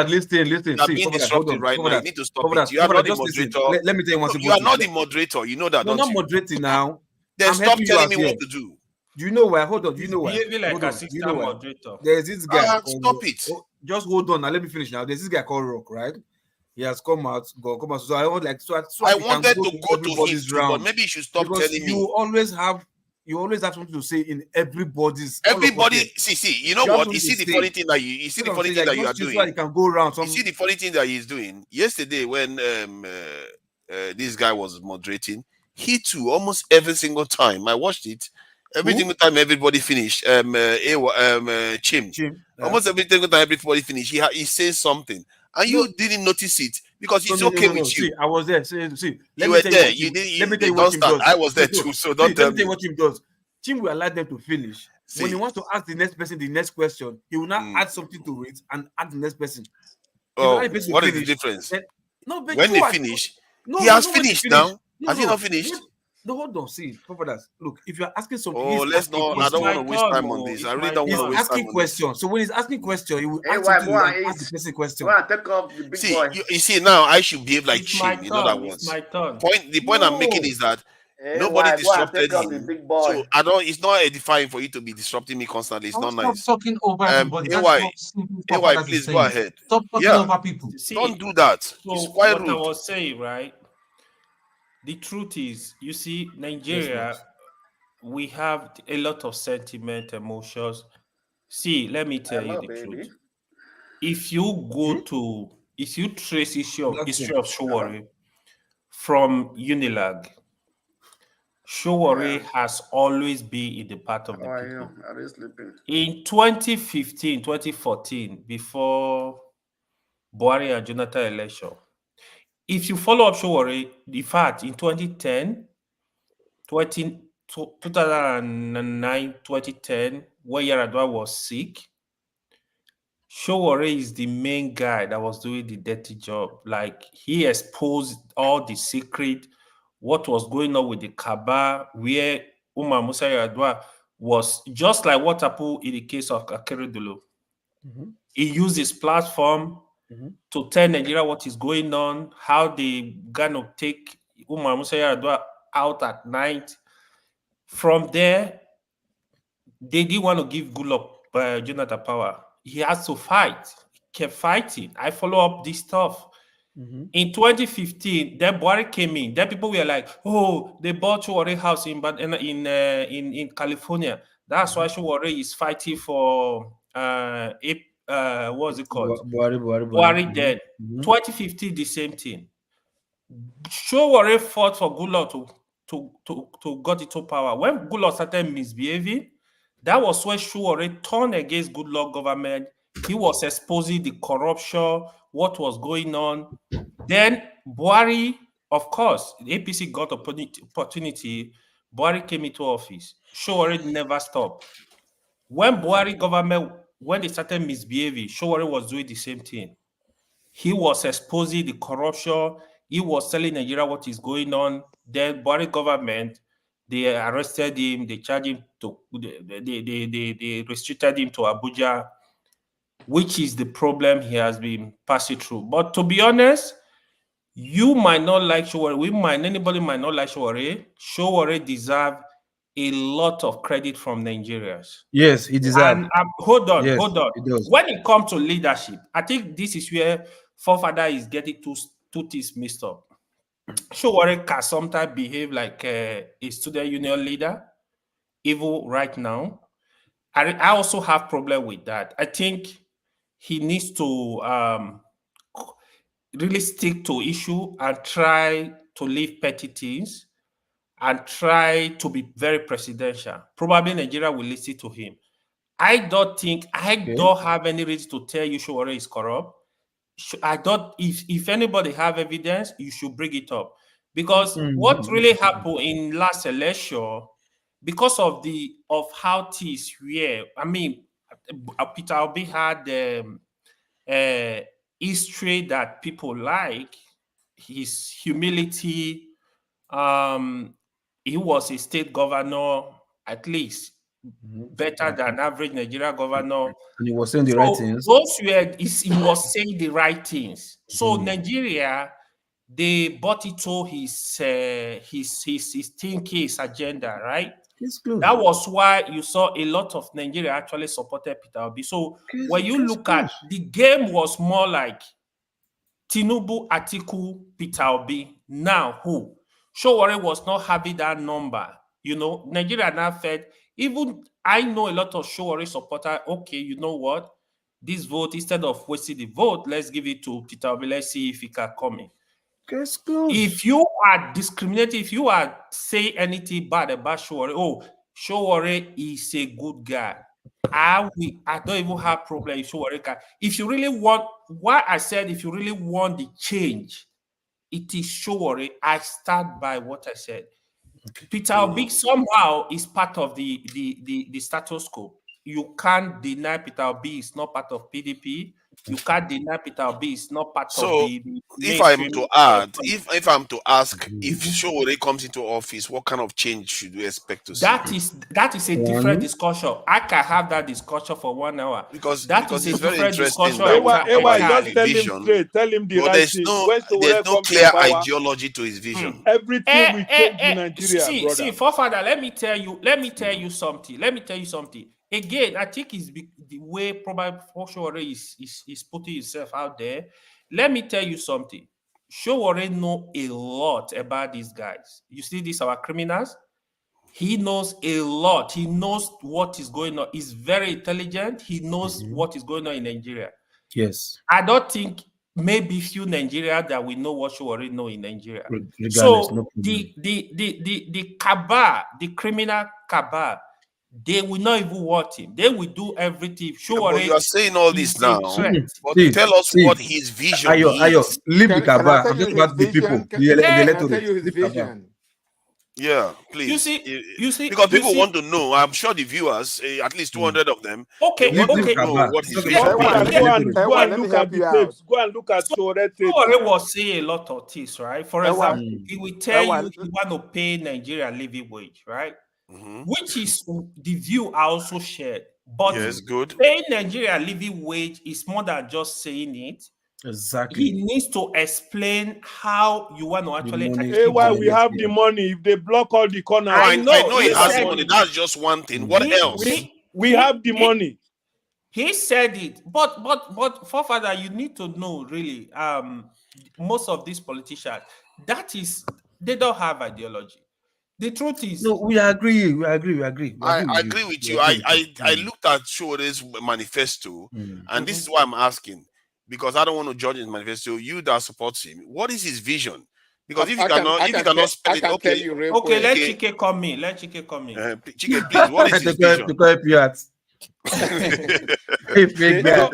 Listen. You are being disruptive right now. You need to stop it. You are not the moderator. Let me tell you one thing. You are not the moderator. You know that, don't you? I'm not moderating now. Then stop telling me what to do. Do you know why? Hold on. Do you know why? Behaving like assistant moderator. There's this guy. Stop it. Just hold on. Now let me finish. Now there's this guy called Rock, right? He has come out. So I want I wanted to go to him too, but maybe you should stop telling me. You always have something to say in everybody's. See. You know what? You see the funny thing that you see the funny thing that you are doing. You can go around. You see the funny thing that he's doing. Yesterday when this guy was moderating, he too almost every single time I watched it. Every single time everybody finished, Chim. Almost every single time everybody finished, he says something. And you didn't notice it because it's okay with you. See, I was there. See, you were there. Let me tell you what Tim does. I was there too, so don't tell me. Let me tell you what Tim does. Tim will allow them to finish. When he wants to ask the next person the next question, he will not add something to it and ask the next person. Oh, what is the difference? When they finish, he has finished now. Has he not finished? No, hold on. See, look, if you're asking something, let's not. I don't want to waste time on this. I really don't want to waste time on this. He's asking questions. So when he's asking questions, he will ask the person question. See, you see now, I should behave like Chim. You know that once. The point I'm making is that nobody disrupted him. So I don't. It's not edifying for you to be disrupting me constantly. It's not nice. Stop talking over everybody. AY, please go ahead. Stop talking over people. Don't do that. It's quite rude. What I was saying, right? The truth is, you see, Nigeria, we have a lot of sentiment, emotions. See, let me tell you the truth. If you if you trace history of Showore from Unilag, Showore has always been in the path of the people. In 2015, 2014, before Buhari and Jonathan election, if you follow up Showore, in fact, in 2010, 2009, 2010, when Yaradua was sick, Showore is the main guy that was doing the dirty job. Like, he exposed all the secret, what was going on with the Kaaba, where Umar Musa Yaradua was, just like what happened in the case of Akeredolu. He used his platform to tell Nigeria what is going on, how they gonna take Umar Musa Yaradua out at night. From there, they didn't want to give Goodluck Jonathan power. He has to fight. He kept fighting. I follow up this stuff. In 2015, then Buhari came in. Then people were like, "Oh, they bought Showore house in California. That's why Showore is fighting for what's it called? Buhari dead. 2015, the same thing. Showore fought for Goodluck to got into power. When Goodluck started misbehaving, that was when Showore turned against Goodluck government. He was exposing the corruption, what was going on. Then Buhari, of course, the APC got opportunity. Buhari came into office. Showore never stopped. When Buhari government, when they started misbehaving, Showore was doing the same thing. He was exposing the corruption. He was telling Nigeria what is going on. Then Buhari government, they arrested him. They charged him to, they restricted him to Abuja, which is the problem he has been passing through. But to be honest, you might not like Showore. Anybody might not like Showore. Showore deserve a lot of credit from Nigerians. Yes, he deserves. And hold on. He does. When it comes to leadership, I think this is where forefather is getting two things mixed up. Showore can sometimes behave like a student union leader, even right now. I also have problem with that. I think he needs to really stick to issue and try to leave petty things and try to be very presidential. Probably Nigeria will listen to him. I don't have any reason to tell you Showore is corrupt. I don't, if anybody have evidence, you should bring it up. Because what really happened in last election, because of how things were, I mean, Peter Obi had history that people like, his humility. He was a state governor, at least better than average Nigeria governor. And he was saying the right things. He was saying the right things. So Nigeria, they bought it to his thinking, his agenda, right? That was why you saw a lot of Nigeria actually supported Peter Obi. So when you look at the game, was more like Tinubu, Atiku, Peter Obi. Now who? Showore was not having that number. You know, Nigeria now fed. Even I know a lot of Showore supporters. Okay, you know what? This vote, instead of wasting the vote, let's give it to Peter Obi. Let's see if he can come in. If you are discriminating, if you are saying anything bad about Showore, Showore is a good guy. I don't even have problem with Showore. If you really want, why I said if you really want the change, it is Showore. I start by what I said. Peter Obi somehow is part of the status quo. You can't deny Peter Obi is not part of PDP. You can't deny Peter Obi is not part of the. If I'm to add, if I'm to ask, if Showore comes into office, what kind of change should we expect to see? That is a different discussion. I can have that discussion for 1 hour because is it's a very different interesting. discussion. Just tell him straight. Tell him the right thing. There's no clear ideology to his vision. Everything we change in Nigeria, brother. See, forefather, let me tell you something. Again, I think it's the way probably Showore is putting himself out there. Let me tell you something. Showore know a lot about these guys. You see, these are our criminals. He knows a lot. He knows what is going on. He's very intelligent. He knows what is going on in Nigeria. Yes. I don't think maybe few Nigeria that we know what Showore know in Nigeria. Regardless, so the cabal, the criminal cabal, they will not even want him. They will do everything. Sure, but you are saying all this now. But tell us what his vision is. Ayo, leave the cabal. I'm talking about the people. The vision. Yeah, please. You see, because people want to know. I'm sure the viewers, at least 200 of them, okay, want to know what his vision is. Go and look at the tapes. Go and look at Showore tapes. Showore was saying a lot of things, right? For example, he will tell you he want to pay Nigeria living wage, right? Which is the view I also shared. But paying Nigeria living wage is more than just saying it. Exactly. He needs to explain how you want to actually. Why we have the money if they block all the corners? I know he has the money. That's just one thing. What else? We have the money. He said it, but forefather, you need to know really. Most of these politicians, they don't have ideology. The truth is, no, we agree. I agree with you. I looked at Showore's manifesto, and this is why I'm asking, because I don't want to judge his manifesto. You that supports him, what is his vision? Because if you cannot spell it, okay, let Chike come in. Chike, please, what is his vision? Fake guy.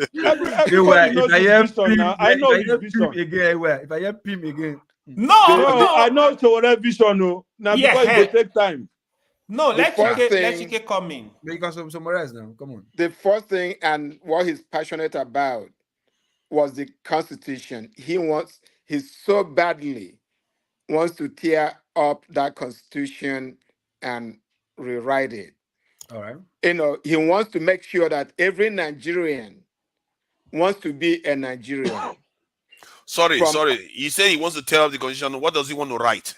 Everybody knows his vision now. I know his vision. If I hear Pim again. No, I know Showore vision. No, now because it will take time. No, let thing- Chike come in. But you can summarize now. Come on. The first thing and what he's passionate about was the Constitution. He so badly wants to tear up that Constitution and rewrite it. All right. He wants to make sure that every Nigerian wants to be a Nigerian. Sorry. You say he wants to tell the constitution. What does he want to write?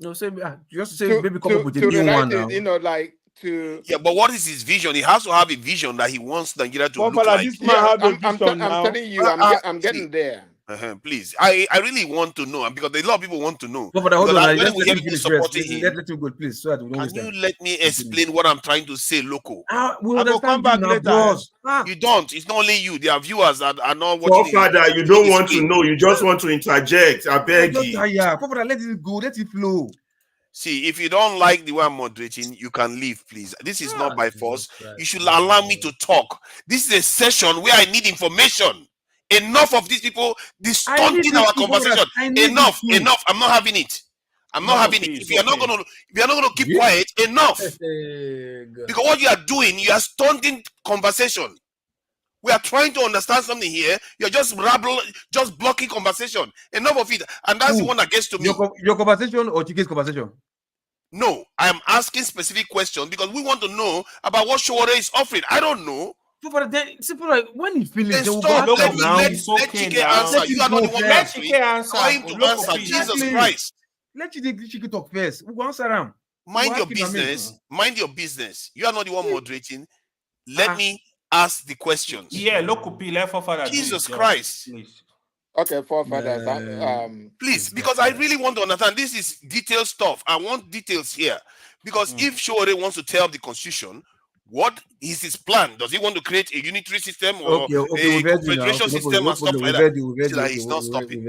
No, just say maybe come up with a new one now. Yeah, but what is his vision? He has to have a vision that he wants Nigeria to look like. This man have a vision now. I'm telling you, I'm getting there. Please, I really want to know, because a lot of people want to know. But hold on, let me supporting him. Let him go, please, so that we don't Can you let me explain what I'm trying to say, Loco? We'll understand back later. You don't. It's not only you. There are viewers that are not watching. Father, you don't want to know. You just want to interject. I beg you. Father, let it go. Let it flow. See, if you don't like the way I'm moderating, you can leave, please. This is not by force. You should allow me to talk. This is a session where I need information. Enough of these people distorting our conversation. Enough. I'm not having it. I'm not having it. If you're not gonna keep quiet, enough. Because what you are doing, you are stunting conversation. We are trying to understand something here. You're just blocking conversation. Enough of it. And that's the one that gets to me. Your conversation or Chike's conversation? No, I'm asking specific questions because we want to know about what Showore is offering. I don't know. When he finishes, let Chike answer. You are not the one that's trying to answer. Jesus Christ. Let Chike talk first. We'll answer him. Mind your business. Mind your business. You are not the one moderating. Let me ask the questions. Yeah, local forefather. Jesus Christ. Please. Okay, forefathers. Please, because I really want to understand. This is detailed stuff. I want details here. Because if Showore wants to tell the constitution, what is his plan? Does he want to create a unitary system or a confederation system and stuff like that? He's not stopping.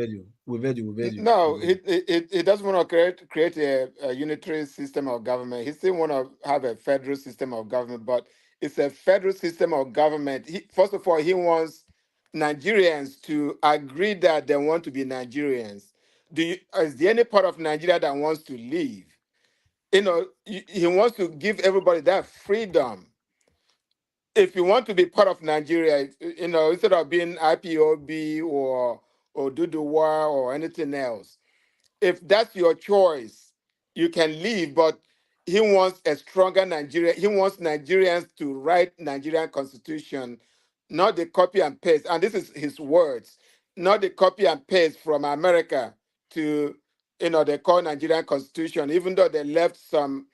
No, he doesn't want to create a unitary system of government. He still want to have a federal system of government, but it's a federal system of government. First of all, he wants Nigerians to agree that they want to be Nigerians. Is there any part of Nigeria that wants to leave? He wants to give everybody that freedom. If you want to be part of Nigeria, instead of being IPOB or Duduwa or anything else, if that's your choice, you can leave. But he wants a stronger Nigeria. He wants Nigerians to write Nigerian constitution, not the copy and paste. And this is his words, not the copy and paste from America to, they call Nigerian constitution, even though they left some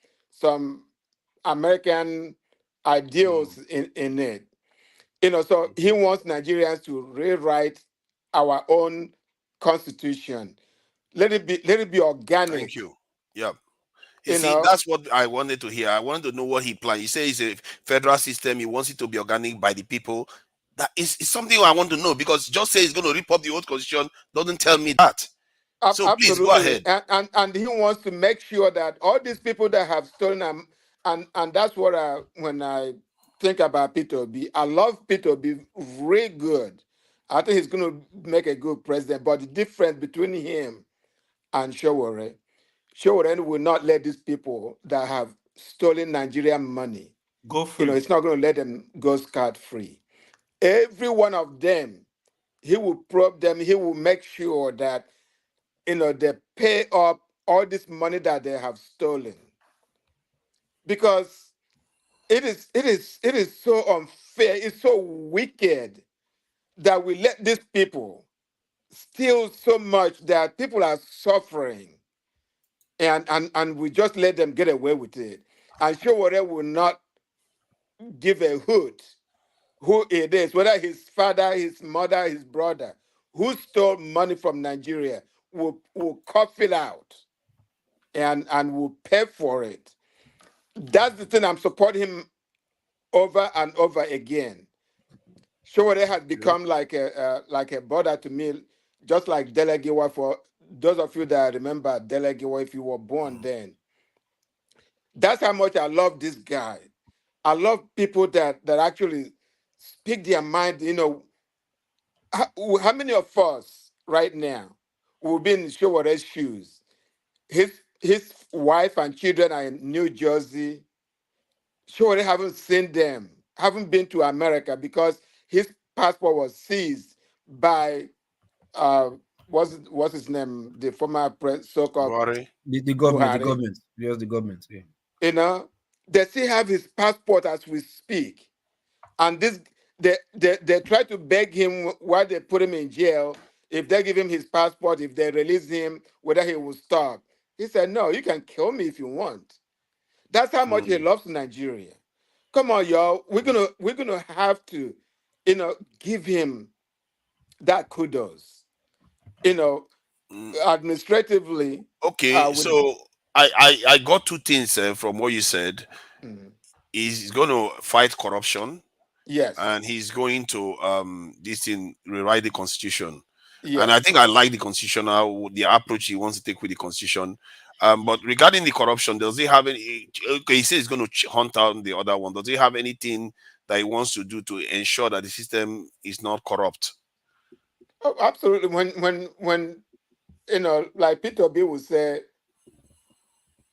American ideals in it. So he wants Nigerians to rewrite our own constitution. Let it be organic. Thank you. Yep. You see, that's what I wanted to hear. I wanted to know what he planned. He says it's a federal system. He wants it to be organic by the people. That is something I want to know, because just say he's going to rip up the old constitution doesn't tell me that. So Absolutely. Please go ahead. And he wants to make sure that all these people that have stolen and that's what when I think about Peter Obi, I love Peter Obi really good. I think he's going to make a good president. But the difference between him and Showore will not let these people that have stolen Nigerian money go free. It's not going to let them go scot-free. Every one of them, he will probe them. He will make sure that they pay up all this money that they have stolen. Because it is so unfair, it's so wicked that we let these people steal so much that people are suffering, and we just let them get away with it. And Showore will not give a hoot who it is, whether his father, his mother, his brother, who stole money from Nigeria, will cough it out and will pay for it. That's the thing I'm supporting him over and over again. Showore has become like a brother to me, just like Delegiwa. For those of you that remember Delegiwa, if you were born then, that's how much I love this guy. I love people that actually speak their mind. You know, how many of us right now will be in Showare's shoes? His wife and children are in New Jersey. Showore haven't seen them, haven't been to America because his passport was seized by uh what's his name, the former so-called The government, Buhari. yes, the government, yeah. You know, they still have his passport as we speak, and this they try to beg him while they put him in jail. If they give him his passport, if they release him, whether he will stop. He said, "No, you can kill me if you want." That's how much he loves Nigeria. Come on, y'all. We're gonna have to, give him that kudos. You know, administratively. Okay, With so I got two things from what you said. Mhm. He's going to fight corruption, Yes. and he's going to this thing rewrite the constitution. And I Yes. think I like the constitutional the approach he wants to take with the constitution. But regarding the corruption, does he have any? Okay, he says he's going to hunt down the other one. Does he have anything that he wants to do to ensure that the system is not corrupt? Oh, absolutely. When like Peter B would say,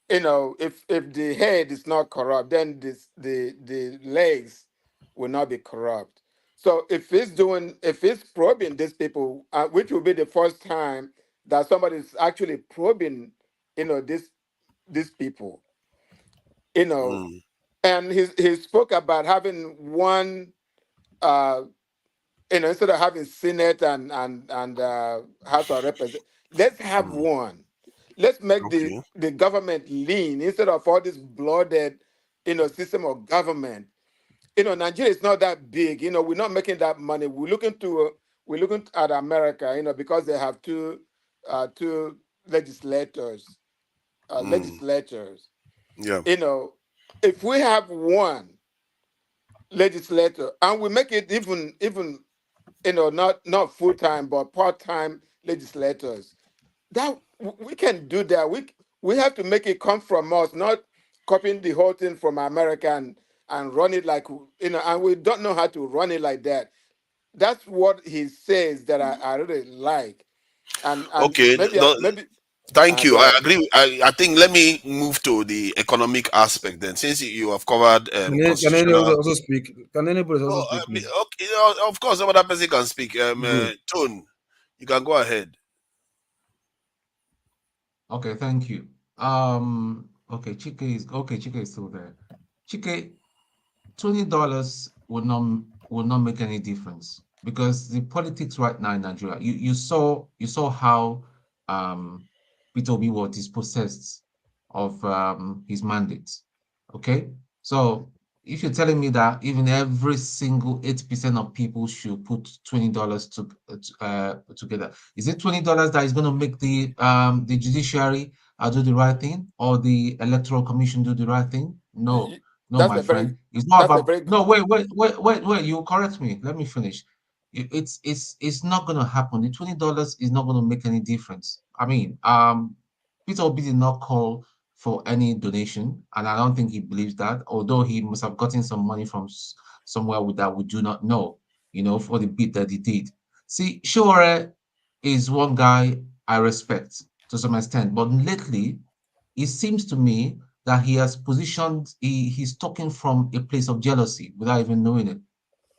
if the head is not corrupt, then the legs will not be corrupt. So if he's probing these people, which will be the first time that somebody is actually probing, these people, and he spoke about having one, instead of having Senate and House of Representatives, let's have one. Let's make the government lean instead of all this bloated, system of government. Nigeria is not that big. We're not making that money. We're looking at America, because they have two legislators, legislators. Yeah. If we have one legislator and we make it even not full time but part time legislators, that we can do that. We have to make it come from us, not copying the whole thing from America and run it like and we don't know how to run it like that. That's what he says that I really like. And Okay, maybe thank you. go I ahead. agree. I think let me move to the economic aspect then, since you have covered Can anybody constitutional. also speak? Can anybody also speak, please? Okay, of course, some other person can speak. Good. Tone, you can go ahead. Okay, thank you. Okay, Chike is still there. Chike, $20 will not make any difference because the politics right now in Nigeria, you saw how Peter Obi was dispossessed of his mandate. Okay, so if you're telling me that even every single 80% of people should put $20 together, is it $20 that is going to make the judiciary do the right thing or the electoral commission do the right thing? No. No, That's my a very friend. It's not that's a about very no, wait. You correct me. Let me finish. It's not gonna happen. The $20 is not gonna make any difference. I mean, Peter Obi did not call for any donation, and I don't think he believes that, although he must have gotten some money from somewhere with that we do not know, for the bit that he did. See, Shore is one guy I respect to some extent, but lately it seems to me that he has positioned, he's talking from a place of jealousy without even knowing it. I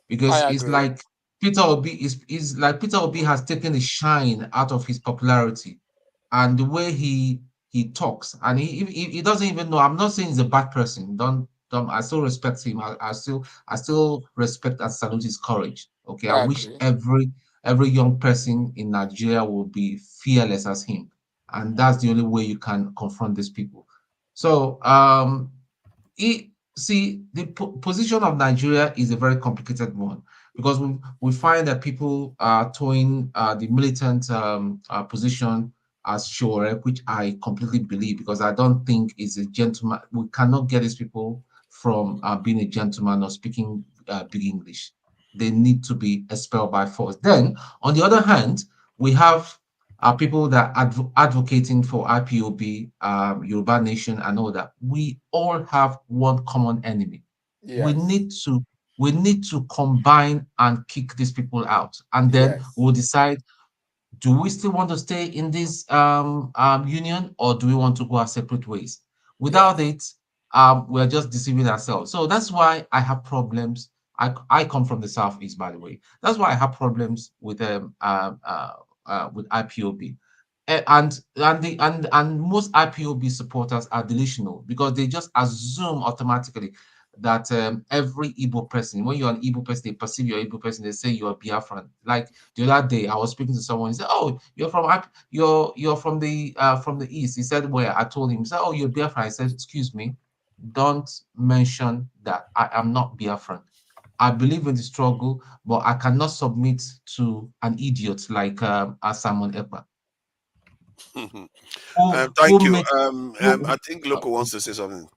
Because it's agree. like Peter Obi has taken the shine out of his popularity and the way he talks, and he doesn't even know. I'm not saying he's a bad person. Don't I still respect him. I still respect and salute his courage. Okay. I I wish agree. every young person in Nigeria would be fearless as him. And that's the only way you can confront these people. So see, the position of Nigeria is a very complicated one because we find that people are towing the militant position as sure, which I completely believe because I don't think is a gentleman. We cannot get these people from being a gentleman or speaking big English. They need to be expelled by force. Then, on the other hand, we have people that are advocating for IPOB, Yoruba Nation, and all that. We all have one common enemy. we need to combine and kick these people out, and then we'll decide, do we still want to stay in this union, or do we want to go our separate ways? Without it, we're just deceiving ourselves. So that's why I have problems. I come from the southeast, by the way. That's why I have problems with IPOB. And most IPOB supporters are delusional, because they just assume automatically that every Igbo person, when you're an Igbo person, they perceive you're an Igbo person, they say you're Biafran. Like the other day, I was speaking to someone, he said, "Oh, you're from the east." He said, "Where?" I told him, he said, "Oh, you're Biafran." I said, "Excuse me, don't mention that. I am not Biafran. I believe in the struggle, but I cannot submit to an idiot like Simon Ekpa." Thank you. I think Loco wants to say something.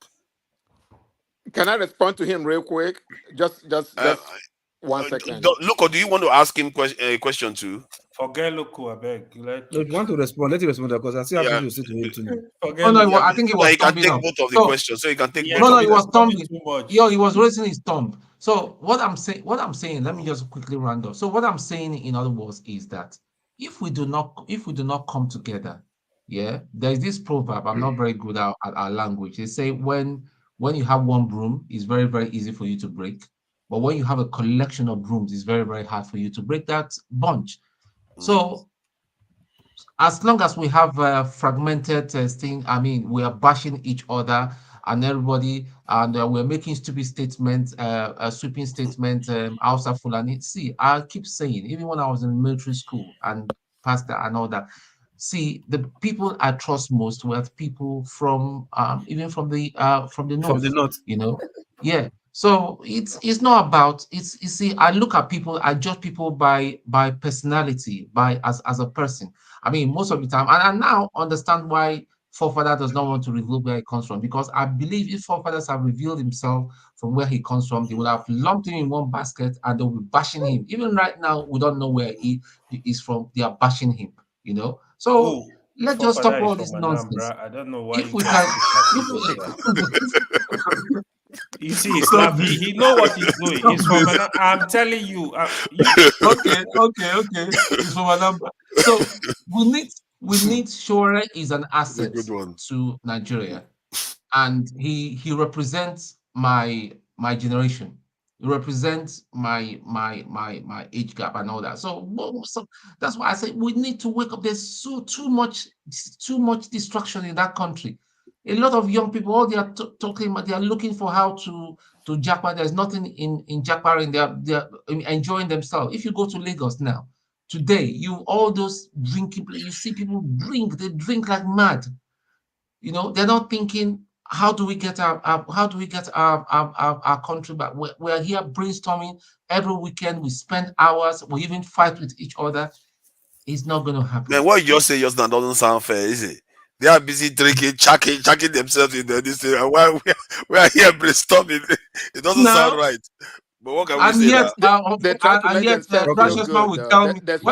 Can I respond to him real quick? Just 1 second. Loco, do you want to ask him a question too? Forget Loco, I beg. No, if you want to respond, let you respond, because I still have to say to him too. I think he was he can thumbing take up. both of the questions, so he can take both. No, he was thumbing. Yo, he was raising his thumb. So what I'm saying, let me just quickly round up. So what I'm saying, in other words, is that if we do not come together, there is this proverb. I'm not very good at our language. They say when you have one broom, it's very, very easy for you to break. But when you have a collection of brooms, it's very, very hard for you to break that bunch. So as long as we have fragmented thing, I mean, we are bashing each other and everybody, and we're making stupid statements, sweeping statements, outside Fulani. See, I keep saying, even when I was in military school and pastor and all that, see, the people I trust most were people from even from the north. From the north. You know, yeah. So it's not about it's. You see, I look at people, I judge people by personality, by as a person. I mean, most of the time, and I now understand why forefather does not want to reveal where he comes from, because I believe if forefathers have revealed himself from where he comes from, they would have lumped him in one basket and they'll be bashing him. Even right now, we don't know where he is from. They are bashing him. You know, so let's just stop all this nonsense. I don't know why If we can, you see, he's laughing. He know what he's doing. He's from I'm telling you. Okay. He's from Anambra. So we need Shore is an asset to Nigeria, and he represents my generation. He represents my age gap and all that. So that's why I say we need to wake up. There's too much distraction in that country. A lot of young people, all they are talking about, they are looking for how to jackpot. There's nothing in jackpot, they're enjoying themselves. If you go to Lagos now, today, all those drinking, you see people they drink like mad. You know, they're not thinking, how do we get our country back? We're here brainstorming every weekend. We spend hours. We even fight with each other. It's not going to happen. Man, what you just say just now doesn't sound fair, is it? They are busy drinking, chucking themselves in this area. While we are here brainstorming, it doesn't sound right. But what can we say? Precious man will tell me that we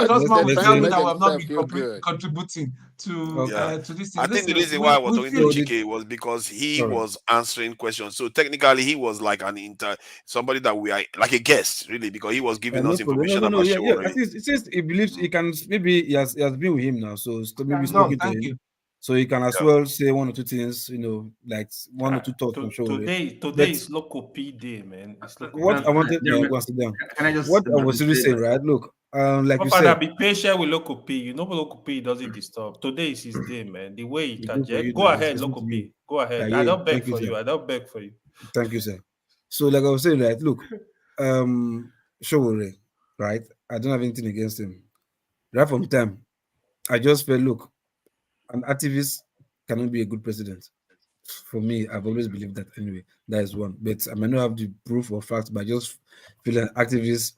have not been contributing to this thing. I think the reason why I was talking to Chike was because he was answering questions. So technically, he was like somebody that we are like a guest, really, because he was giving us information about Shore. It says he believes he can. Maybe he has been with him now, so maybe spoken to him. So he can as well say one or two things, like one or two thoughts from Shore. Today is Local P Day, man. What I wanted to go and sit down. What I was really saying, right? Look, like you said, be patient with Local P. You know, Local P doesn't disturb. Today is his day, man. The way he can go ahead, Local P. Go ahead. I don't beg for you. I don't beg for you. Thank you, sir. So, like I was saying, right? Look, Shore, right? I don't have anything against him. Right from time, I just felt, look, an activist cannot be a good president. For me, I've always believed that anyway. That is one. But I may not have the proof or facts, but I just feel an activist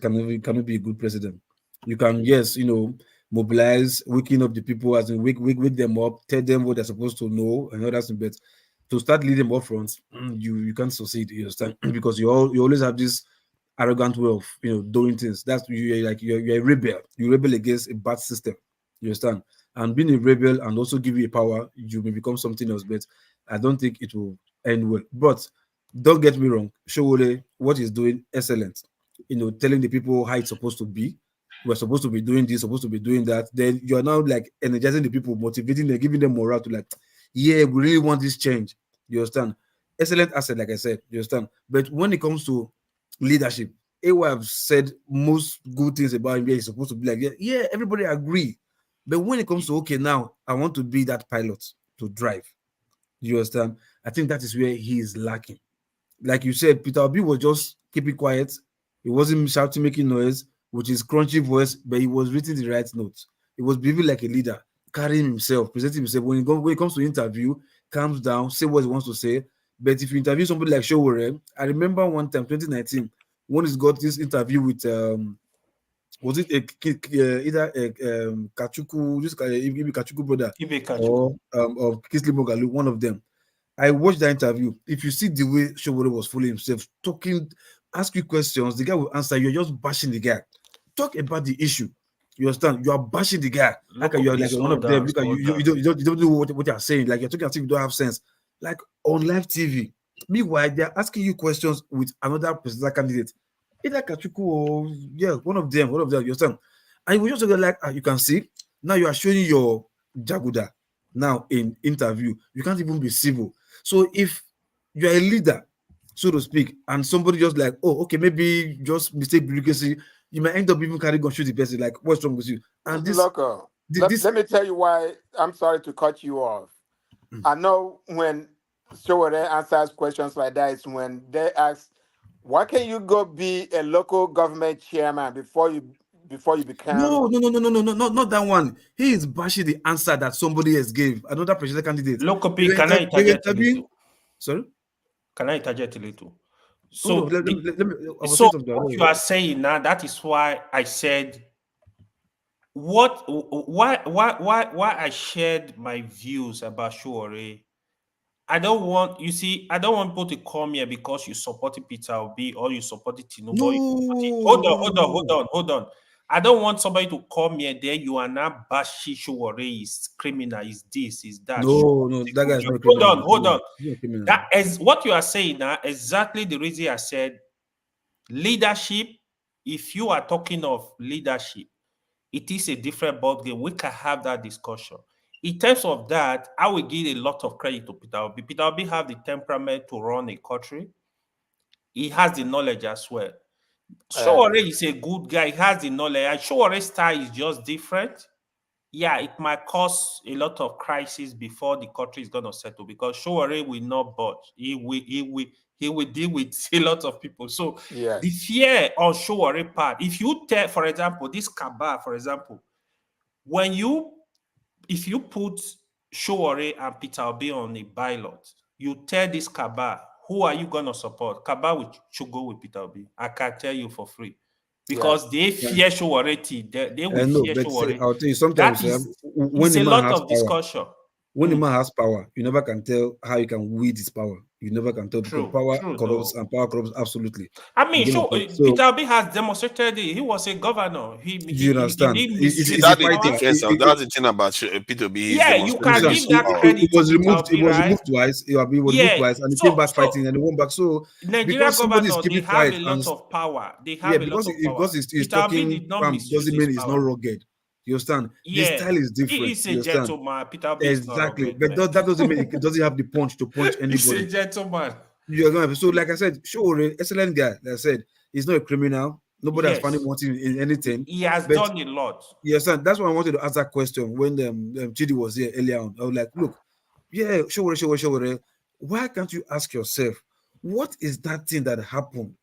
cannot be a good president. You can, yes, mobilize, waking up the people, as in wake them up, tell them what they're supposed to know, and all that. But to start leading them up front, you can't succeed, you understand? Because you always have this arrogant way of doing things. That's you're a rebel. You rebel against a bad system. You understand? And being a rebel and also give you a power, you may become something else. But I don't think it will end well. But Don't get me wrong, Showore, what he's doing, excellent. Telling the people how it's supposed to be. We're supposed to be doing this, supposed to be doing that. Then you're now like energizing the people, motivating them, giving them morale to like, yeah, we really want this change. You understand? Excellent asset, like I said, you understand? But when it comes to leadership, AY have said most good things about him. He's supposed to be like, yeah, everybody agree. But when it comes to, okay, now I want to be that pilot to drive. You understand? I think that is where he is lacking. Like you said, Peter Obi was just keeping quiet. He wasn't shouting, making noise with his crunchy voice, but he was reading the right notes. He was behaving like a leader, carrying himself, presenting himself. When it comes to interview, calms down, say what he wants to say. But if you interview somebody like Showore, I remember one time, 2019, when he's got this interview with was it either Kachuku, this Ibe Kachuku brother, Ibe Kachuku. or Kisley Mogalu, one of them. I watched that interview. If you see the way Showore was fooling himself, talking, ask you questions, the guy will answer. You're just bashing the guy. Talk about the issue. You understand? You are bashing the guy. Like you're like one of them. Look at you. You don't know what you're saying. Like you're talking as if you don't have sense. Like on live TV. Meanwhile, they're asking you questions with another presidential candidate. Either Kachuku or one of them. You understand? And we just go like, you can see now you are showing your Jaguda now in interview. You can't even be civil. So if you're a leader, so to speak, and somebody just like, oh, okay, maybe just mistake bureaucracy, you might end up even carrying on shoot the person. Like, what's wrong with you? And this, Loco, let me tell you why. I'm sorry to cut you off. I know when Showore answers questions like that, it's when they ask, why can't you go be a local government chairman before you become? No, not that one. He is bashing the answer that somebody else gave, another presidential candidate. Local P, can I interject a little? Sorry? Can I interject a little? So, what you are saying now, that is why I said why I shared my views about Showore. I don't want people to come here because you supported Peter Obi or you supported Tinubu. No. Hold on. I don't want somebody to come here. Then you are now bashing Showore is criminal, is this, is that. No, that guy is not a criminal. Hold on. That is what you are saying now. Exactly the reason I said leadership. If you are talking of leadership, it is a different ballgame. We can have that discussion. In terms of that, I will give a lot of credit to Peter Obi. Peter Obi has the temperament to run a country. He has the knowledge as well. Showore is a good guy. He has the knowledge. And Showore's style is just different. Yeah, it might cause a lot of crisis before the country is going to settle because Showore will not budge. He will deal with a lot of people. So the fear on Showore part, if you tell, for example, this Kaba, for example, if you put Showore and Peter Obi on a ballot, you tell this Kaba, who are you going to support? Kaba should go with Peter Obi. I can tell you for free. Because they fear Showore. They will fear Showore. I'll tell you, sometimes it's a lot of discussion. When a man has power, you never can tell how you can wield his power. You never can tell because power corrupts and power corrupts absolutely. I mean, Peter Obi has demonstrated it. He was a governor. You understand? That's the thing about Peter Obi. Yeah, you can give that credit. It was removed twice. He was removed twice, and he came back fighting, and he went back. So Nigerian governors, they have a lot of power. They have a lot of power. Because he's talking calm doesn't mean he's not rugged. You understand? Yeah, the style is different. He is a gentleman. Peter Obi exactly, but that doesn't mean it doesn't have the punch to punch anybody. He's a gentleman. So, like I said, Showore, excellent guy. Like I said, he's not a criminal. Nobody has found him wanting in anything. He has done a lot. Yes, and that's why I wanted to ask that question when Chidi was here earlier on. I was like, look, Showore, why can't you ask yourself, what is that thing that happened?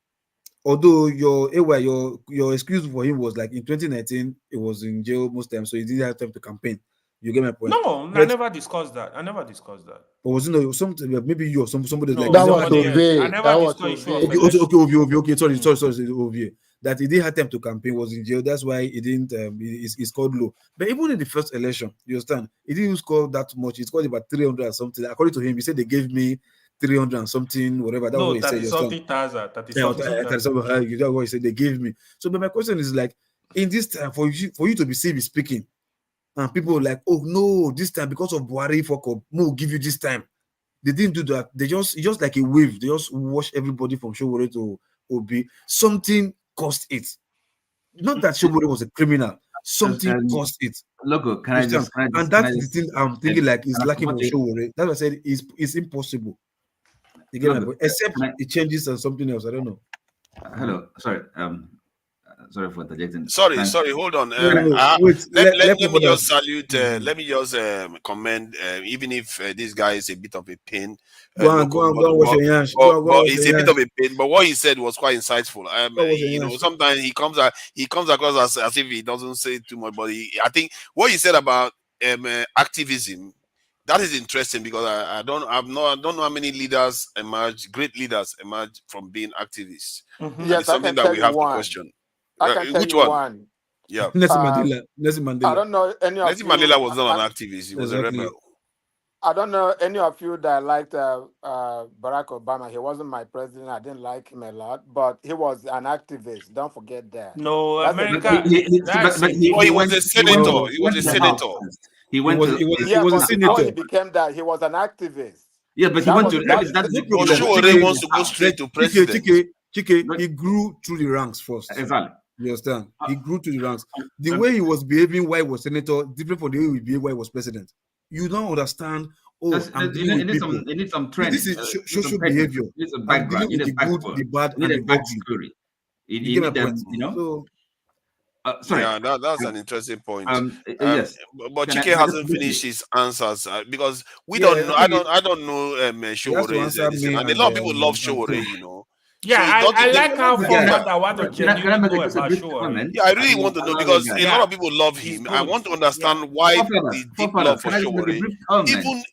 Although your excuse for him was like in 2019, he was in jail most times, so he didn't have time to campaign. You get my point? No, I never discussed that. But was it something maybe you or somebody like that was Ovie. I never discussed it. Okay, Ovie. Sorry, Ovie. That he didn't have time to campaign, was in jail. That's why he didn't. He scored low. But even in the first election, you understand, he didn't score that much. He scored about 300 or something. According to him, he said they gave me 300 and something, whatever. That's what he said. That's what he said they gave me. So, but my question is like, in this time, for you to be speaking, and people are like, oh no, this time because of Buhari fuck up, we'll give you this time. They didn't do that. They just like a wave. They just wash everybody from Showore to Obi. Something caused it. Not that Showore was a criminal. Something caused it. Logo, And that's the thing I'm thinking like it's lacking on Showore. That's why I said it's impossible. You get my point? Except it changes and something else. I don't know. Hello, sorry. Sorry for interjecting. Sorry, hold on. Wait, let me just salute. Let me just commend. Even if this guy is a bit of a pain, go on, wash your hands. But it's a bit of a pain. But what he said was quite insightful. You know, sometimes he comes across as if he doesn't say too much. But I think what he said about activism, that is interesting because I don't know how many leaders great leaders emerge from being activists. Yes, it's something that we have to question. I can tell which you one? Yeah. Nelson Mandela. I don't know any of Nelson you. Mandela was not an activist. He was a rebel. I don't know any of you that liked Barack Obama. He wasn't my president. I didn't like him a lot, but he was an activist. Don't forget that. No, That's America. He was a senator. He was a senator. He was a senator. Before he became that, he was an activist. Yeah, but he went to. Chike wants to go straight to president. Chike, he grew through the ranks first. Exactly. You understand? He grew through the ranks. The way he was behaving while he was senator, different from the way he behaved while he was president. You don't understand. You need some training. This is social behavior. I'm dealing with the good, the bad, and the ugly. You get my point? You know. Sorry. Yeah, that's an interesting point. Yes, but Chike hasn't finished his answers because we don't know. I don't know Showore, and a lot of people love Showore. You know. Yeah, so I like how forward I want to genuinely know about Showore. Yeah, I really want to know because a lot of people love him. I want to understand why the deep love for Showore.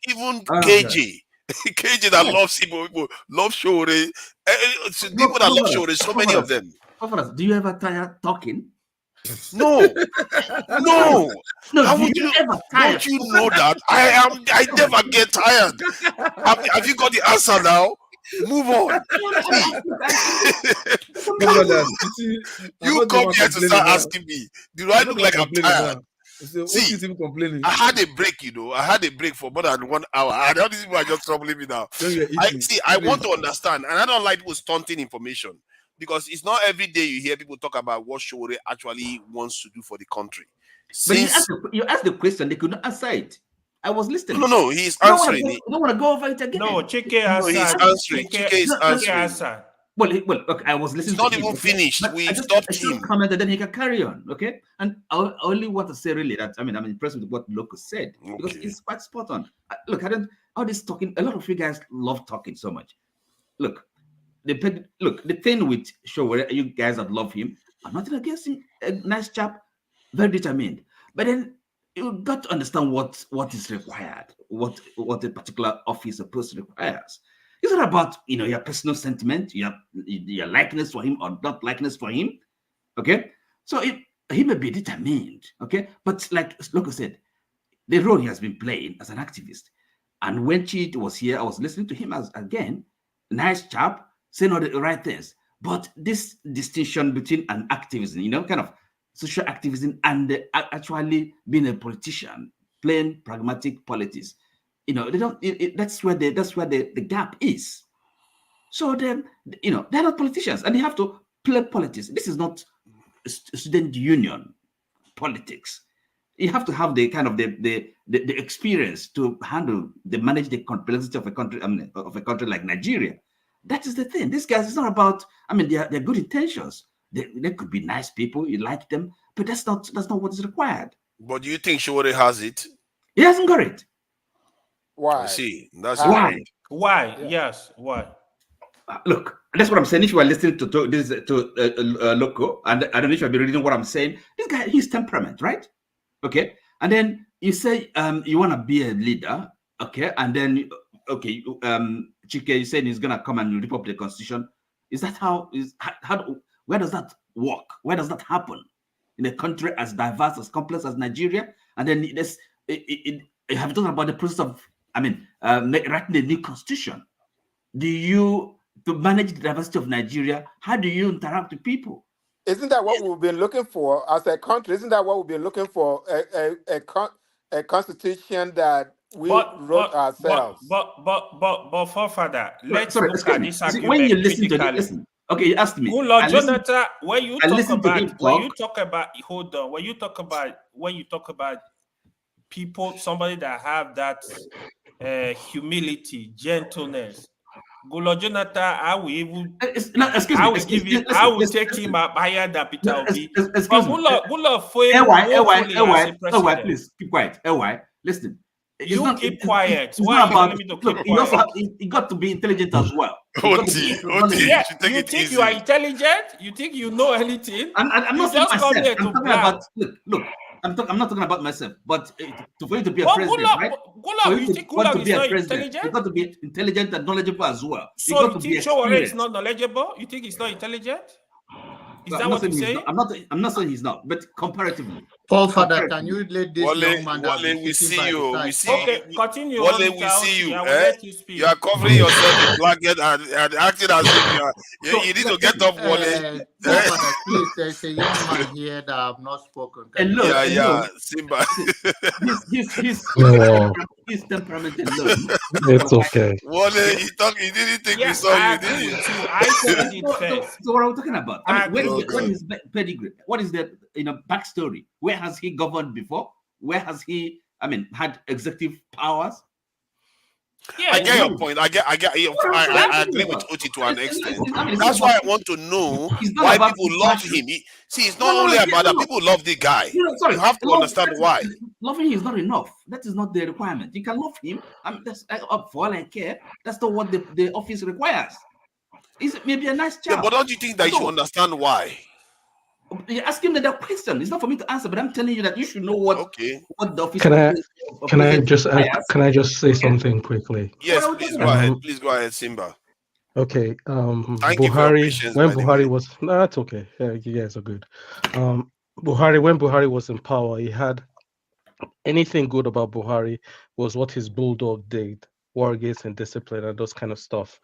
Even KJ. KJ that loves people love Showore. People that love Showore, so many of them. Do you ever tire talking? No. How would you ever tired? Don't you know that? I never get tired. Have you got the answer now? Move on. You come here to start asking me, do I look like I'm tired? See, I had a break, I had a break for more than 1 hour. And all these people are just troubling me now. I want to understand, and I don't like people stunting information because it's not every day you hear people talk about what Showore actually wants to do for the country. But you asked the question, they could not answer it. I was listening. No, he's answering. You don't want to go over it again. No, Chike answered. No, he's answering. Chike is answering. Well, okay, I was listening. It's not even finished. We stopped him. Comment and then he can carry on. Okay, and I only want to say really that I'm impressed with what Loco said because it's quite spot on. Look, all this talking. A lot of you guys love talking so much. Look, the thing with Showore, you guys that love him, I'm not against him. A nice chap, very determined. But then you got to understand what is required, what a particular office or post requires. It's not about your personal sentiment, your likeness for him or not likeness for him. Okay, so he may be determined. Okay, but like Loco said, the role he has been playing as an activist, and when Chi was here, I was listening to him as again, nice chap, saying all the right things. But this distinction between an activism, kind of social activism and actually being a politician, playing pragmatic politics, they don't. That's where the gap is. So then, they're not politicians, and they have to play politics. This is not student union politics. You have to have the kind of the experience to manage the complexity of a country. Of a country like Nigeria. That is the thing. These guys, it's not about. They're good intentions. They could be nice people. You like them, but that's not what is required. But do you think Showore has it? He hasn't got it. Why? I see. That's why. Why? Yeah. Yes. Why? Look, that's what I'm saying. If you are listening to Loco, and I don't know if you've been reading what I'm saying. This guy, he's temperament, right? Okay, and then you say you want to be a leader, okay, and then Chike, you said he's gonna come and rip up the constitution. Is that where does that work? Where does that happen in a country as diverse, as complex as Nigeria? And then you have talked about the process of, writing a new constitution. To manage the diversity of Nigeria, how do you interact with people? Isn't that what we've been looking for as a country? Isn't that what we've been looking for? A constitution that We wrote ourselves. But forefather, let's sorry, look at this argument when you listen critically. to listen. Okay, you asked me. Good Lord, Jonathan, when you talk about people, somebody that have that humility, gentleness. Good Lord, Jonathan, I will even I will take him up higher than Peter Obi. Excuse me. Good Lord, for LY, please keep quiet. LY, listen. You keep quiet. Why are you telling me to keep quiet? You also you got to be intelligent as well. You think you are intelligent? You think you know anything? I'm not saying myself. I'm not talking about myself. But for you to be a president, right? You think Gulag is not intelligent? You got to be intelligent and knowledgeable as well. So you think Showore is not knowledgeable? You think he's not intelligent? Is that what you're saying? I'm not saying he's not, but comparatively. Paul Father, can you let this young man Wale, we see you. Okay, continue. Wale, we see you. You are covering yourself with blanket and acting as if you need to get up, Wale. Paul Father, please, there's a young man here that I have not spoken. Simba. His temperament alone. It's okay. Wale, he didn't think we saw you, did you? I said it first. So what are we talking about? What is pedigree? What is the backstory? Where has he governed before? Where has he, had executive powers? Yeah, I get your point. I agree with Uti to an extent. That's why I want to know why people love him. It's not only about that. People love the guy. You have to understand why. Loving him is not enough. That is not the requirement. You can love him. That's up for all I care. That's not what the office requires. Is maybe a nice child. Yeah, but don't you think that you should understand why? You ask him that question. It's not for me to answer, but I'm telling you that you should know what the office. Can I just say something quickly? Yes, please go ahead. Please go ahead, Simba. Okay. Thank Buhari, you for your patience, when Buhari was that's okay. Yeah, you guys are good. When Buhari was in power, he had anything good about Buhari was what his bulldog did, war against indiscipline and those kind of stuff.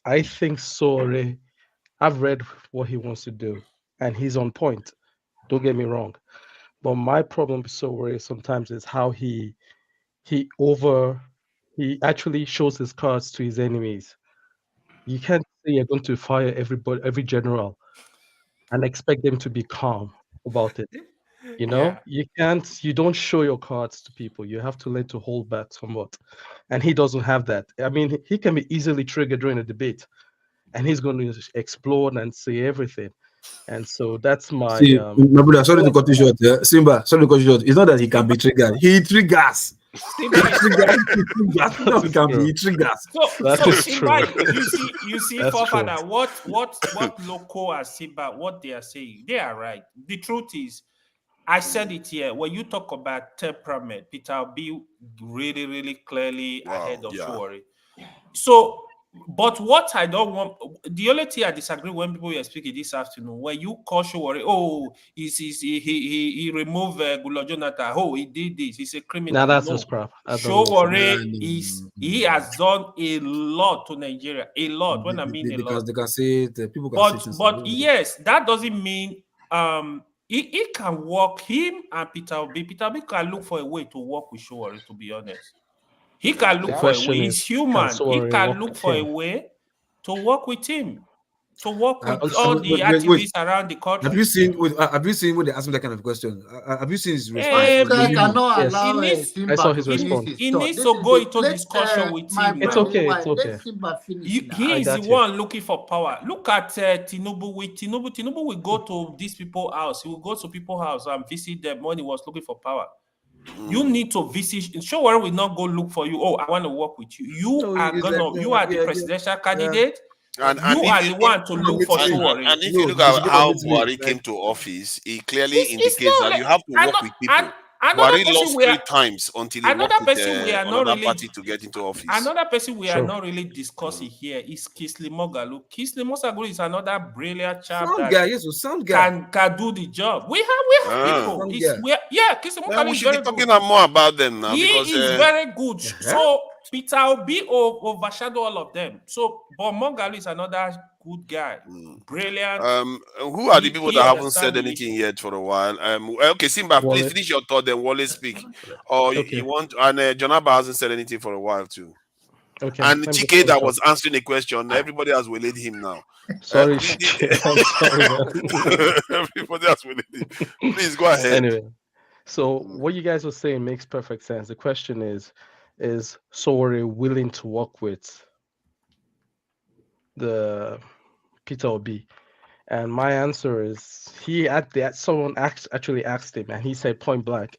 I think Sore, I've read what he wants to do, and he's on point. Don't get me wrong. But my problem with Sore sometimes is how he actually shows his cards to his enemies. You can't say you're going to fire every general and expect them to be calm about it. You don't show your cards to people. You have to learn to hold back somewhat. And he doesn't have that. I mean, he can be easily triggered during a debate, and he's going to explode and say everything. And so that's my my brother, sorry to cut you short. Simba, sorry to cut you short. It's not that he can be triggered. He triggers. He triggers. So Simba, you see, Fofana, what Loco and Simba, what they are saying, they are right. The truth is, I said it here. When you talk about temperament, Peter will be really, really clearly ahead of Showore. So, but what I don't want, the only thing I disagree when people were speaking this afternoon, when you call Showore, he removed Gulo Jonathan, he did this, he's a criminal. Now that's just crap. Showore he has done a lot to Nigeria, a lot. When I mean a lot, they can say people can say but yes, that doesn't mean he can work, him and Peter Obi. Peter Obi can look for a way to work with Showore, to be honest. He can look for a way. He's human. He can look for a way to work with him, to work with all the activists around the country. Have you seen when they ask him that kind of question? Have you seen his response? I saw his response. He needs to go into discussion with him. It's okay. It's okay. He is the one looking for power. Look at Tinubu. With Tinubu will go to these people's house. He will go to people's house and visit them when he was looking for power. You need to visit. Showore will not go look for you. I want to work with you. You are the presidential candidate. And you are the one to look for Showore. And if you look at how Buhari came to office, it clearly indicates that you have to work with people. Buhari lost 3 times until he worked with another party to get into office. Another person we are not really discussing here is Kingsley Moghalu. Kingsley Moghalu is another brilliant chap can do the job. We have people. Kingsley Moghalu we should be talking more about them now. He is very good. So Peter Obi overshadow all of them. So, but Mongalu is another good guy, brilliant. Who are the people that haven't understand said the anything issue. yet for a while? Okay, Simba, please Wale. finish your thought, then Wale speak. Or Okay. you want, and Jonaba hasn't said anything for a while too. Okay. And let me just Chike that finish was up. answering a question, everybody has waylaid him now. Sorry, Chike. I'm sorry, man. Everybody has waylaid him. Please go ahead. Anyway, so what you guys were saying makes perfect sense. The question is Sowore willing to work with the Peter Obi? And my answer is someone actually asked him, and he said point blank.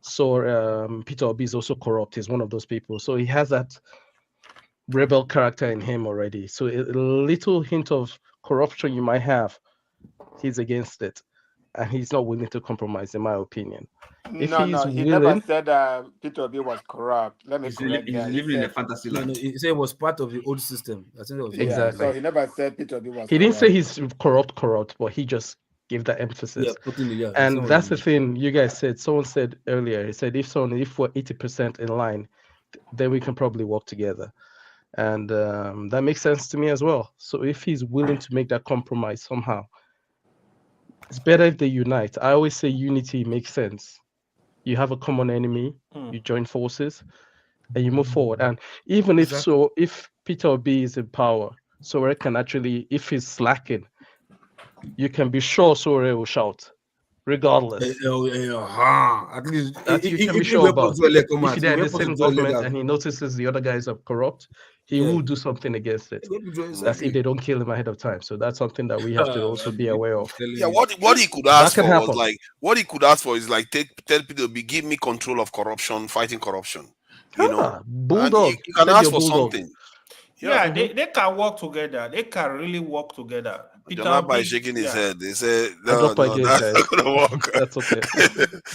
So Peter Obi is also corrupt. He's one of those people. So he has that rebel character in him already. So a little hint of corruption you might have, he's against it, and he's not willing to compromise, in my opinion. If No, he's he willing, never said Peter Obi was corrupt. Let me correct that. He's living in a fantasy land. No, he said it was part of the old system. I think that was exactly. So he never said Peter Obi was He didn't corrupt. say he's corrupt, but he just gave that emphasis. Yeah, and that's the thing you guys said. Someone said earlier, he said if we're 80% in line, then we can probably work together. And that makes sense to me as well. So if he's willing to make that compromise somehow, it's better if they unite. I always say unity makes sense. You have a common enemy, you join forces, and you move forward. And even if Peter Obi is in power, Sowore can actually, if he's slacking, you can be sure Sowore will shout, regardless. At least You can be sure about if they're in the same government and he notices the other guys are corrupt, he will do something against it. That's if they don't kill him ahead of time. So that's something that we have to also be aware of. Yeah, what he could ask for was like, what he could ask for is like, tell people, give me control of corruption, fighting corruption. You know, bulldog. You can ask for something. Yeah, they can work together. They can really work together. Jonaba is shaking his head. They say, no, that's not gonna work. That's okay.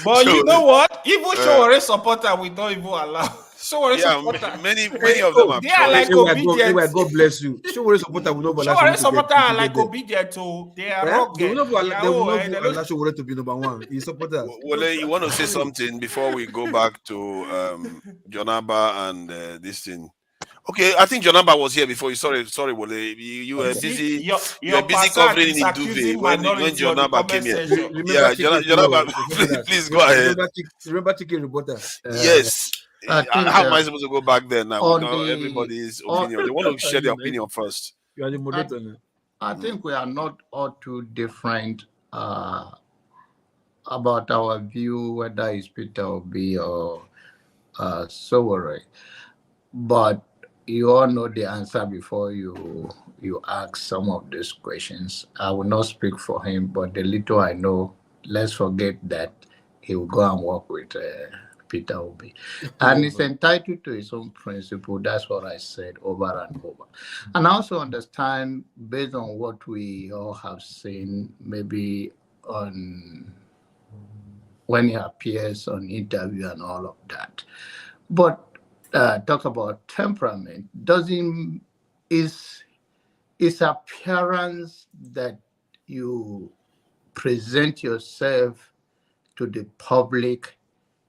But you know what? Even Sowore supporter, we don't even allow. Sowore supporter. Many of them are. They are like obedient. God bless you. Sowore supporter will not allow Sowore supporter are like obedient too. They are rugged. They will not allow Sowore to be number one. He's supporters. Well, you want to say something before we go back to Jonaba and this thing? Okay, I think Jonaba was here before you. Sorry, Wole. You were busy. You were busy covering in Duve when Jonaba came here. Yeah, Jonaba, please go ahead. Remember Chicken Reporter? Yes. How am I supposed to go back there now? Everybody's opinion. They want to share their opinion first. You are the moderator. I think we are not all too different about our view, whether it's Peter Obi or Sowore. But you all know the answer before you ask some of these questions. I will not speak for him, but the little I know, let's forget that he will go and work with Peter Obi. And he's entitled to his own principle. That's what I said over and over. And I also understand, based on what we all have seen, maybe on when he appears on interview and all of that. But talk about temperament, is appearance that you present yourself to the public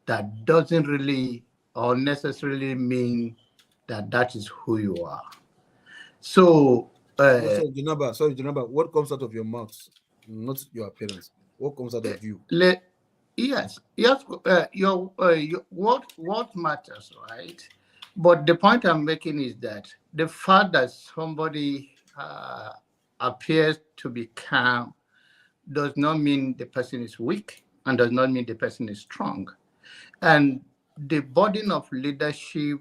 that doesn't really or necessarily mean that is who you are. So sorry, Jonaba, what comes out of your mouth, not your appearance? What comes out of you? Yes. What matters, right? But the point I'm making is that the fact that somebody appears to be calm does not mean the person is weak and does not mean the person is strong. And the burden of leadership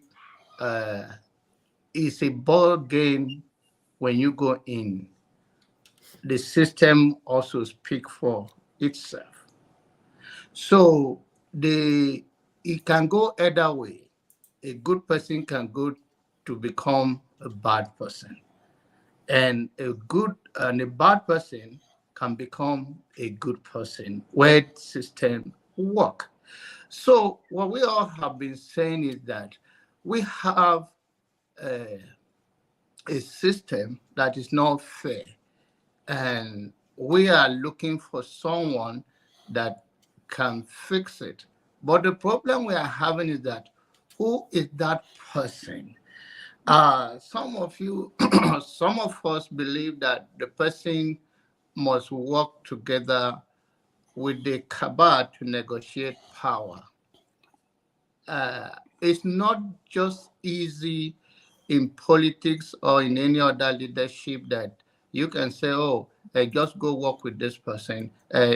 is a ball game when you go in. The system also speaks for itself. So it can go either way. A good person can go to become a bad person. And a bad person can become a good person where the system work. So what we all have been saying is that we have a system that is not fair. And we are looking for someone that can fix it. But the problem we are having is that who is that person? Some of you, some of us believe that the person must work together with the cabal to negotiate power. It's not just easy in politics or in any other leadership that you can say, oh, just go work with this person,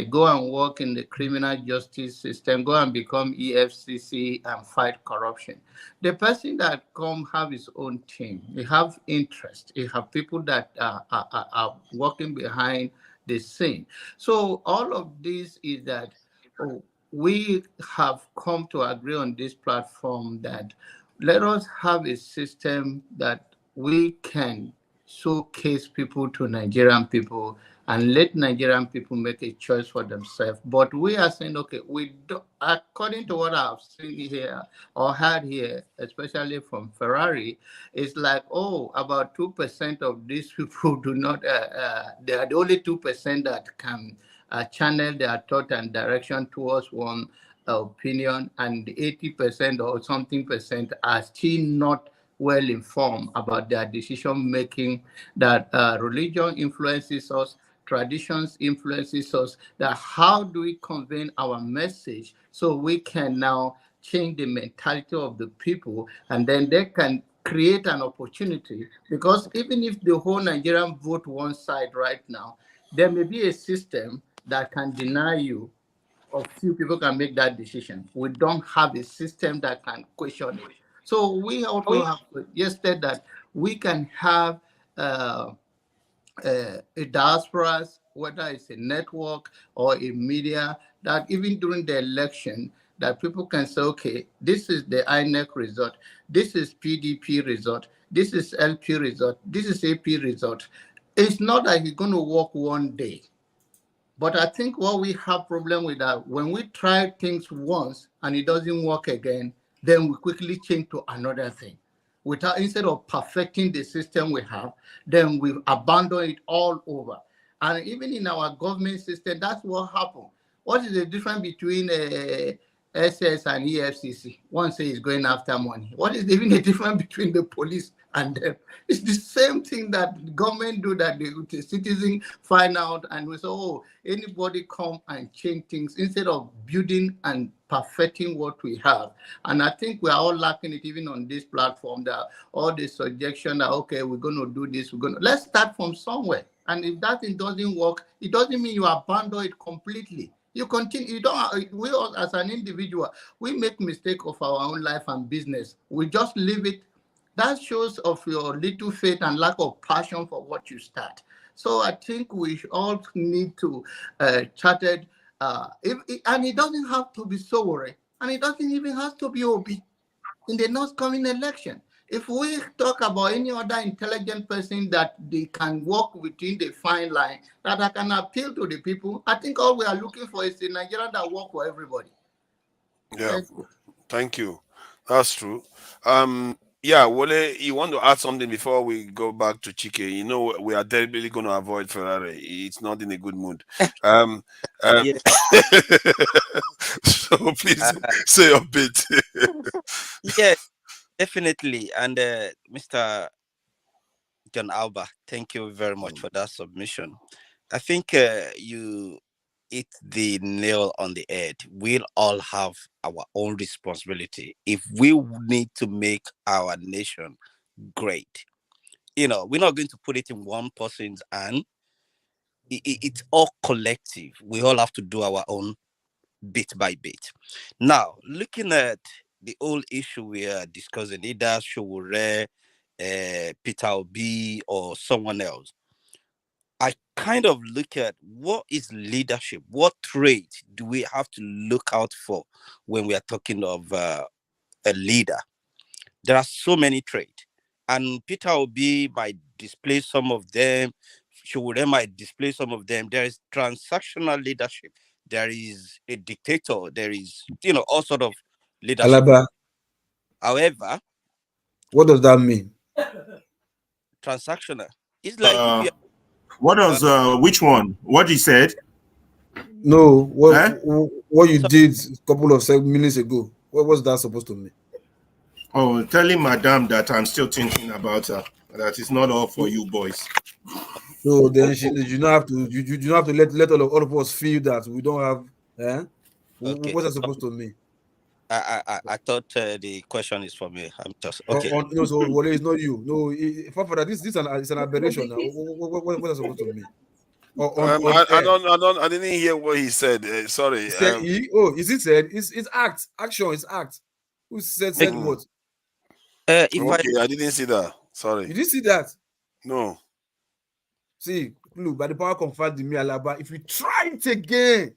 go and work in the criminal justice system, go and become EFCC and fight corruption. The person that come have his own team, he have interest, he have people that are working behind the scene. So all of this is that, oh, we have come to agree on this platform that let us have a system that we can showcase people to Nigerian people and let Nigerian people make a choice for themselves. But we are saying, okay, we do, according to what I've seen here or heard here, especially from Ferrari, it's like, oh, about 2% of these people do not, they are the only 2% that can channel their thought and direction towards one opinion, and 80% or something percent are still not well informed about their decision making, that religion influences us, traditions influences us, that how do we convey our message so we can now change the mentality of the people, and then they can create an opportunity. Because even if the whole Nigerian vote one side right now, there may be a system that can deny you, or few people can make that decision. We don't have a system that can question it. So we also have suggested that we can have a diasporas, whether it's a network or a media, that even during the election, that people can say, okay, this is the INEC result, this is PDP result, this is LP result, this is AP result. It's not that it's going to work one day. But I think what we have problem with that, when we try things once and it doesn't work again, then we quickly change to another thing. Instead of perfecting the system we have, then we abandon it all over. And even in our government system, that's what happened. What is the difference between SS and EFCC? One says it's going after money. What is even the difference between the police and them? It's the same thing that the government do, that the citizen find out and we say, oh, anybody come and change things instead of building and perfecting what we have. And I think we are all lacking it even on this platform, that all the suggestion that, okay, we're going to do this, let's start from somewhere. And if that thing doesn't work, it doesn't mean you abandon it completely. You continue, you don't, we all, as an individual, we make mistake of our own life and business. We just leave it. That shows of your little faith and lack of passion for what you start. So I think we all need to charted, and it doesn't have to be Sowore, and it doesn't even have to be Obi in the next coming election. If we talk about any other intelligent person that they can walk within the fine line, that I can appeal to the people, I think all we are looking for is a Nigerian that work for everybody. Yeah, thank you. That's true. Yeah, Wole, you want to add something before we go back to Chike? You know, we are deliberately going to avoid Ferrari. It's not in a good mood. So please say a bit. Yeah, definitely. And Mr. John Alba, thank you very much for that submission. I think you hit the nail on the head. We'll all have our own responsibility if we need to make our nation great. You know, we're not going to put it in one person's hand. It's all collective. We all have to do our own bit by bit. Now, looking at the whole issue we are discussing, either Sowore, Peter Obi, or someone else, I kind of look at what is leadership? What trait do we have to look out for when we are talking of a leader? There are so many traits, and Peter Obi might display some of them. Sowore might display some of them. There is transactional leadership. There is a dictator. There is, all sort of leadership. Alaba. However, what does that mean? Transactional. It's like if you. What does which one? What you said? No, what you did a couple of minutes ago. What was that supposed to mean? Oh, telling Madame that I'm still thinking about her. That it's not all for you boys. So then you don't have to you don't have to let all of us feel that we don't have. Okay. What's that supposed to mean? I thought the question is for me. I'm just okay. No, so Wale, it's not you. No, Fafara, this it's an aberration now. What's that supposed to mean? I didn't hear what he said. Sorry. Said is it said? It's act. Action is act. Who said what? Okay, I didn't see that. Sorry. You didn't see that? No. See, look, by the power conferred in me, Alaba, if you try it again,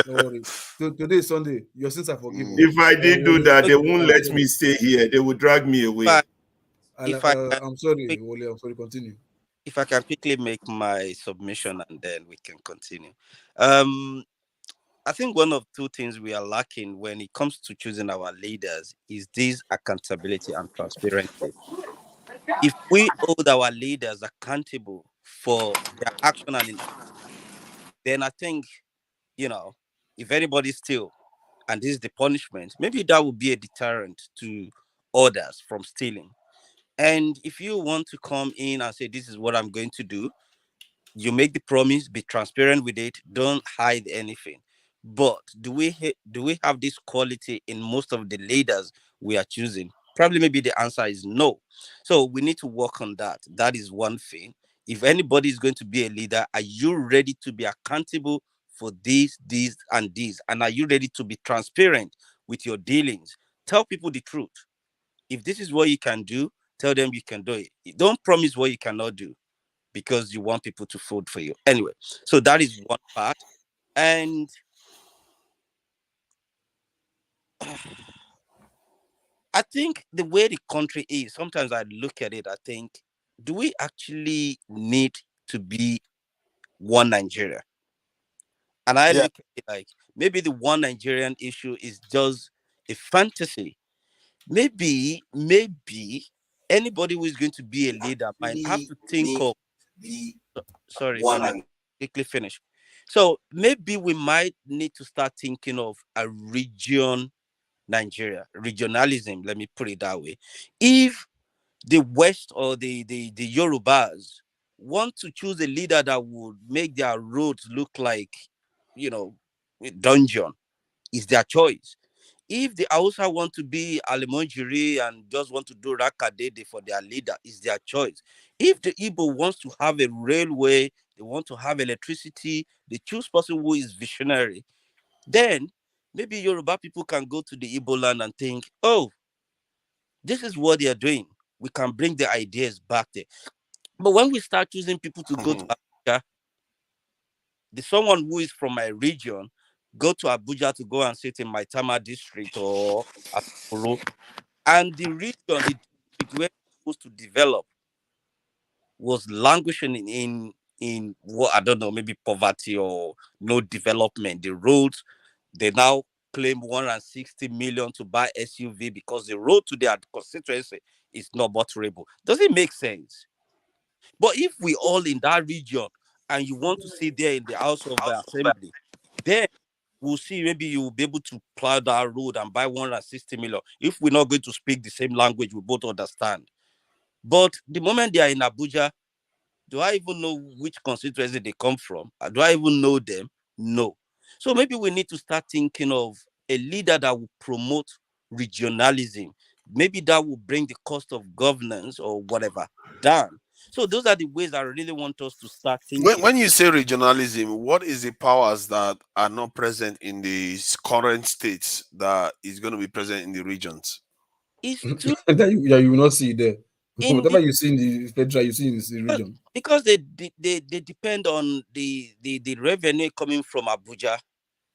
don't worry. Today is Sunday. Your sins are forgiven. If I did do that, they won't let me stay here. They will drag me away. I'm sorry, Wole. I'm sorry. Continue. If I can quickly make my submission and then we can continue. I think one of two things we are lacking when it comes to choosing our leaders is this accountability and transparency. If we hold our leaders accountable for their action and inaction, then I think, if anybody steals, and this is the punishment, maybe that would be a deterrent to others from stealing. And if you want to come in and say, this is what I'm going to do, you make the promise, be transparent with it, don't hide anything. But do we have this quality in most of the leaders we are choosing? Probably maybe the answer is no. So we need to work on that. That is one thing. If anybody is going to be a leader, are you ready to be accountable for this, and this? And are you ready to be transparent with your dealings? Tell people the truth. If this is what you can do, tell them you can do it. Don't promise what you cannot do because you want people to vote for you. Anyway, so that is one part. And I think the way the country is, sometimes I look at it, I think, do we actually need to be one Nigeria? And I look at it like maybe the one Nigerian issue is just a fantasy. Maybe anybody who is going to be a leader might have to think of. Sorry, if I may quickly finish. So maybe we might need to start thinking of a region Nigeria, regionalism, let me put it that way. If the West or the Yorubas want to choose a leader that would make their roads look like, a dungeon, is their choice. If the Hausa want to be Alimonjiri and just want to do Rakadede for their leader, is their choice. If the Igbo wants to have a railway, they want to have electricity, they choose person who is visionary, then maybe Yoruba people can go to the Igbo land and think, oh, this is what they are doing. We can bring the ideas back there. But when we start choosing people to go to Abuja, someone who is from my region go to Abuja to go and sit in my Tama district or Akuru, and the region, the district where we're supposed to develop was languishing in what I don't know, maybe poverty or no development. The roads, they now claim 160 million to buy SUV because the road to their constituency is not butterable. Does it make sense? But if we all in that region and you want to sit there in the House of Assembly, then we'll see maybe you will be able to plow that road and buy 160 million. If we're not going to speak the same language, we both understand. But the moment they are in Abuja, do I even know which constituency they come from? Do I even know them? No. So maybe we need to start thinking of a leader that will promote regionalism. Maybe that will bring the cost of governance or whatever down. So those are the ways I really want us to start thinking. When you say regionalism, what is the powers that are not present in the current states that is going to be present in the regions? It's too you will not see it there. Whatever you see in the federal, you see in the region. Because they depend on the revenue coming from Abuja.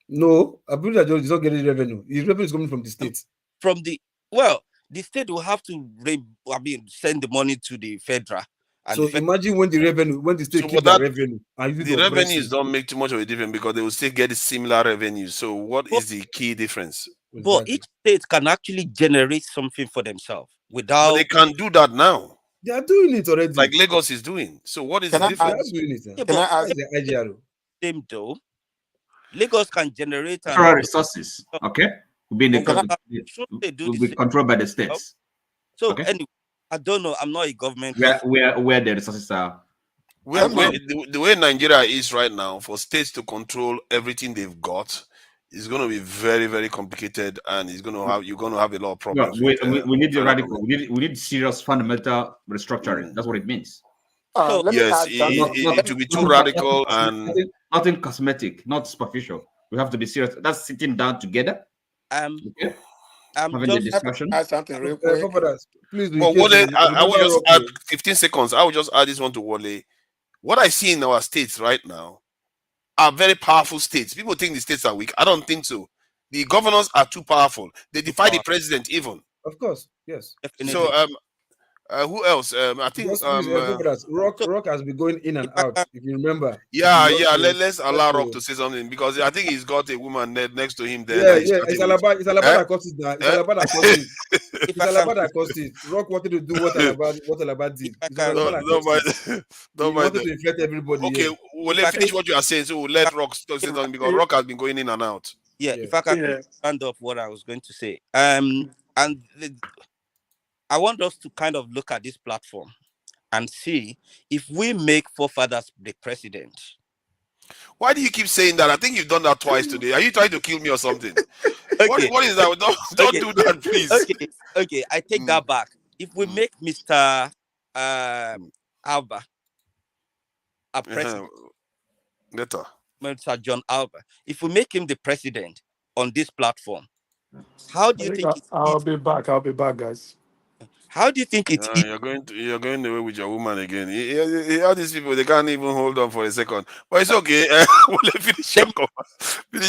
No, Abuja is not getting revenue. His revenue is coming from the state. The state will have to send the money to the federal. And so imagine when the state keep the revenue. The revenues don't make too much of a difference because they will still get similar revenue. So what is the key difference? But each state can actually generate something for themselves without. But they can do that now. They are doing it already. Like Lagos is doing. So what is the difference? Can I ask? Same though. Lagos can generate natural resources. Okay. will be in the should they do will the be same? controlled by the states. So Okay. anyway, I don't know. I'm not a government. Where the resources are. The way Nigeria is right now, for states to control everything they've got, is going to be very, very complicated, and you're going to have a lot of problems. We need the radical. We need serious fundamental restructuring. That's what it means. Yes, it will be too radical and nothing cosmetic, not superficial. We have to be serious. That's sitting down together. Okay. Having the discussion. Add something real quick. Please, well, Wale, I will just add 15 seconds. I will just add this one to Wale. What I see in our states right now are very powerful states. People think the states are weak. I don't think so. The governors are too powerful. They defy the president even. Of course, yes. So who else? I think Rock has been going in and out. If you remember. Yeah. Let's allow Rock to say something because I think he's got a woman next to him there. Yeah. It's Alaba that caused it. It's Alaba that caused it. It's Alaba that caused it. Rock wanted to do what Alaba did. Don't he wanted to infect everybody. Okay, we'll finish what you are saying, so we'll let Rock say something because Rock has been going in and out. Yeah. If I can stand up what I was going to say. I want us to kind of look at this platform and see if we make forefathers the president. Why do you keep saying that? I think you've done that twice today. Are you trying to kill me or something? What is that? Don't do that, please. Okay. I take that back. If we make Mr. Alba a president, Mr. John Alba, if we make him the president on this platform, how do you think I'll be back, guys. How do you think it's you're going away with your woman again? All these people, they can't even hold on for a second. But it's okay. We'll finish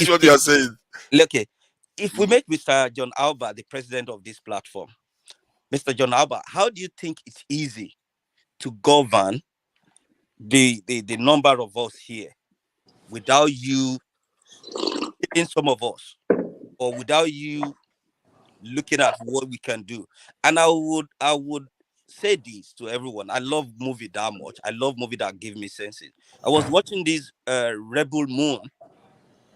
what you are saying. Okay. If we make Mr. John Alba the president of this platform, Mr. John Alba, how do you think it's easy to govern the number of us here without you hitting some of us, or without you looking at what we can do? And I would say this to everyone. I love movie that much. I love movie that give me senses. I was watching this Rebel Moon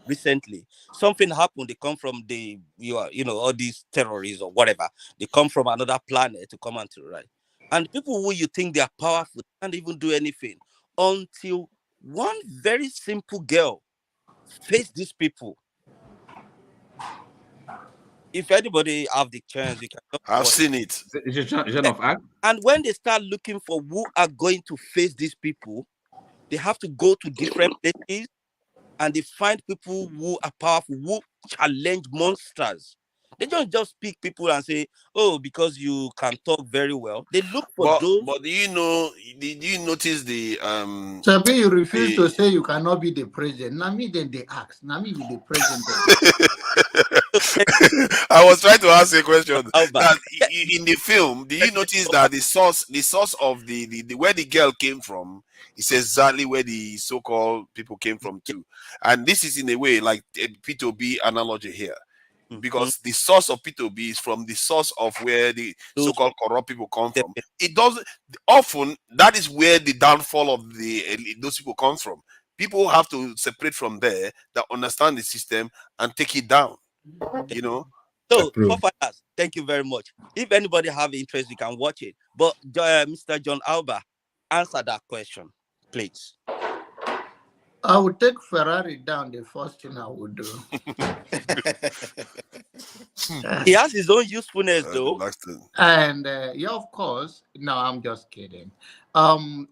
recently. Something happened. They come from all these terrorists or whatever. They come from another planet to come and to right. And people who you think they are powerful can't even do anything until one very simple girl face these people. If anybody have the chance, you can. I've seen it. And when they start looking for who are going to face these people, they have to go to different places, and they find people who are powerful, who challenge monsters. They don't just pick people and say, "Oh, because you can talk very well." They look for those. But do you notice the Sabi, you refuse to say you cannot be the president. Now me then they ask. Now me be the president. I was trying to ask a question. That in the film, do you notice that the source of the where the girl came from is exactly where the so-called people came from too? And this is in a way like a P2B analogy here. Because the source of P2B is from the source of where the so-called corrupt people come from. It doesn't often that is where the downfall of those people comes from. People have to separate from there that understand the system and take it down. So, forefathers, thank you very much. If anybody have interest, you can watch it. But Mr. John Alba, answer that question, please. I would take Ferrari down. The first thing I would do. He has his own usefulness, though. And of course. No, I'm just kidding. The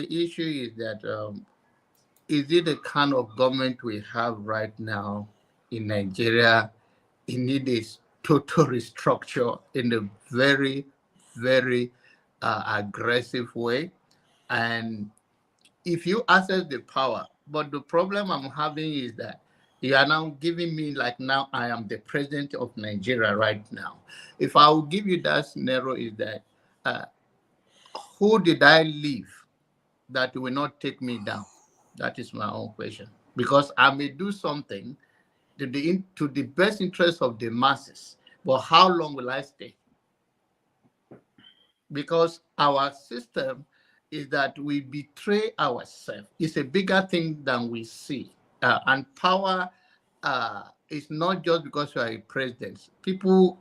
issue is that is it the kind of government we have right now in Nigeria? It needs total restructure in a very, very aggressive way. And if you access the power, but the problem I'm having is that you are now giving me like now I am the president of Nigeria right now. If I will give you that scenario is that who did I leave that will not take me down? That is my own question. Because I may do something to the best interest of the masses, but how long will I stay? Because our system is that we betray ourselves. It's a bigger thing than we see. And power it's not just because you are a president. People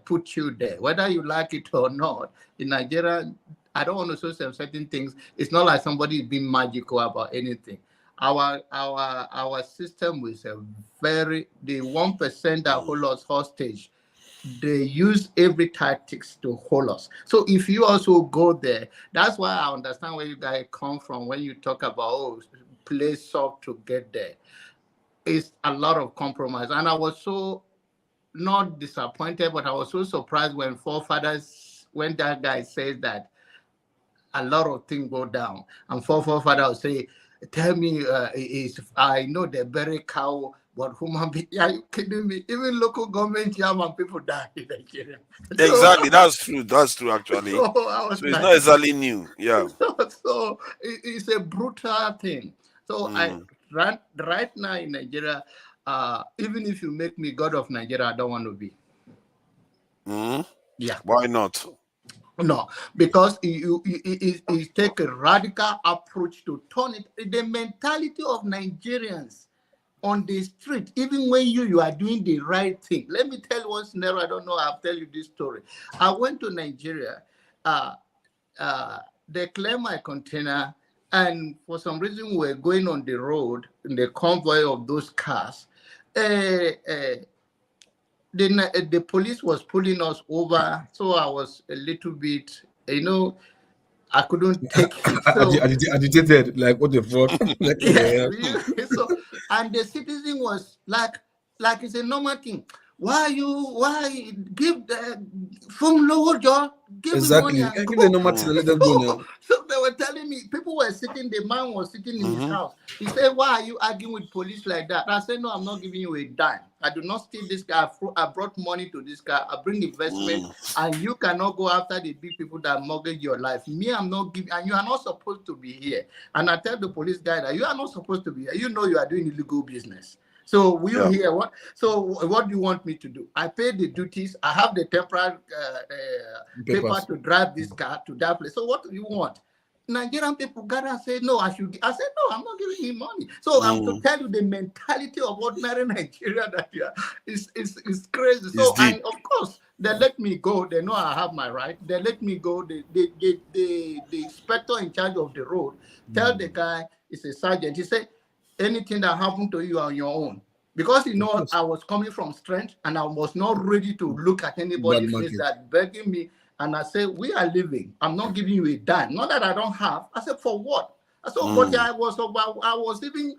put you there, whether you like it or not. In Nigeria, I don't want to say certain things. It's not like somebody is being magical about anything. Our system is a very the 1% that hold us hostage. They use every tactics to hold us. So if you also go there, that's why I understand where you guys come from when you talk about play soft to get there. It's a lot of compromise, and I was so not disappointed, but I was so surprised when that guy says that a lot of things go down, and forefather will say, "Tell me, I know they bury cow, but human being? Are you kidding me? Even local government chairman people die in Nigeria." Exactly, that's true. That's true, actually. So I was So it's like, not exactly new. Yeah. so it's a brutal thing. So right now in Nigeria, even if you make me God of Nigeria, I don't want to be. Yeah. Why not? No, because you take a radical approach to turn it. The mentality of Nigerians on the street, even when you are doing the right thing. Let me tell you one scenario. I don't know. I'll tell you this story. I went to Nigeria. They claimed my container, and for some reason we were going on the road in the convoy of those cars. The police was pulling us over, so I was a little bit, I couldn't take it. So agitated, like what the fuck? Like, yeah. So, and the citizen was like it's a normal thing. Why give the from lower jaw, give exactly. me money and Give go. the normal thing, let them go now. So they were telling me, people were sitting, the man was sitting in his house. He said, "Why are you arguing with police like that?" I said, "No, I'm not giving you a dime. I do not steal this guy. I brought money to this guy. I bring investment, and you cannot go after the big people that mortgage your life. Me, I'm not giving, and you are not supposed to be here." And I tell the police guy that you are not supposed to be here. You know you are doing illegal business. So will you hear what? So what do you want me to do? I pay the duties. I have the temporary paper to drive this car to that place. So what do you want? Nigerian people gotta say no. I said no. I'm not giving him money. So I'm to tell you the mentality of ordinary Nigeria that is crazy. So and of course they let me go. They know I have my right. They let me go. The inspector in charge of the road tell the guy, it's a sergeant. He said, anything that happened to you on your own, because I was coming from strength and I was not ready to look at anybody's face that begging me. And I said, we are living. I'm not giving you a dime. Not that I don't have. I said, for what? I said, but I was even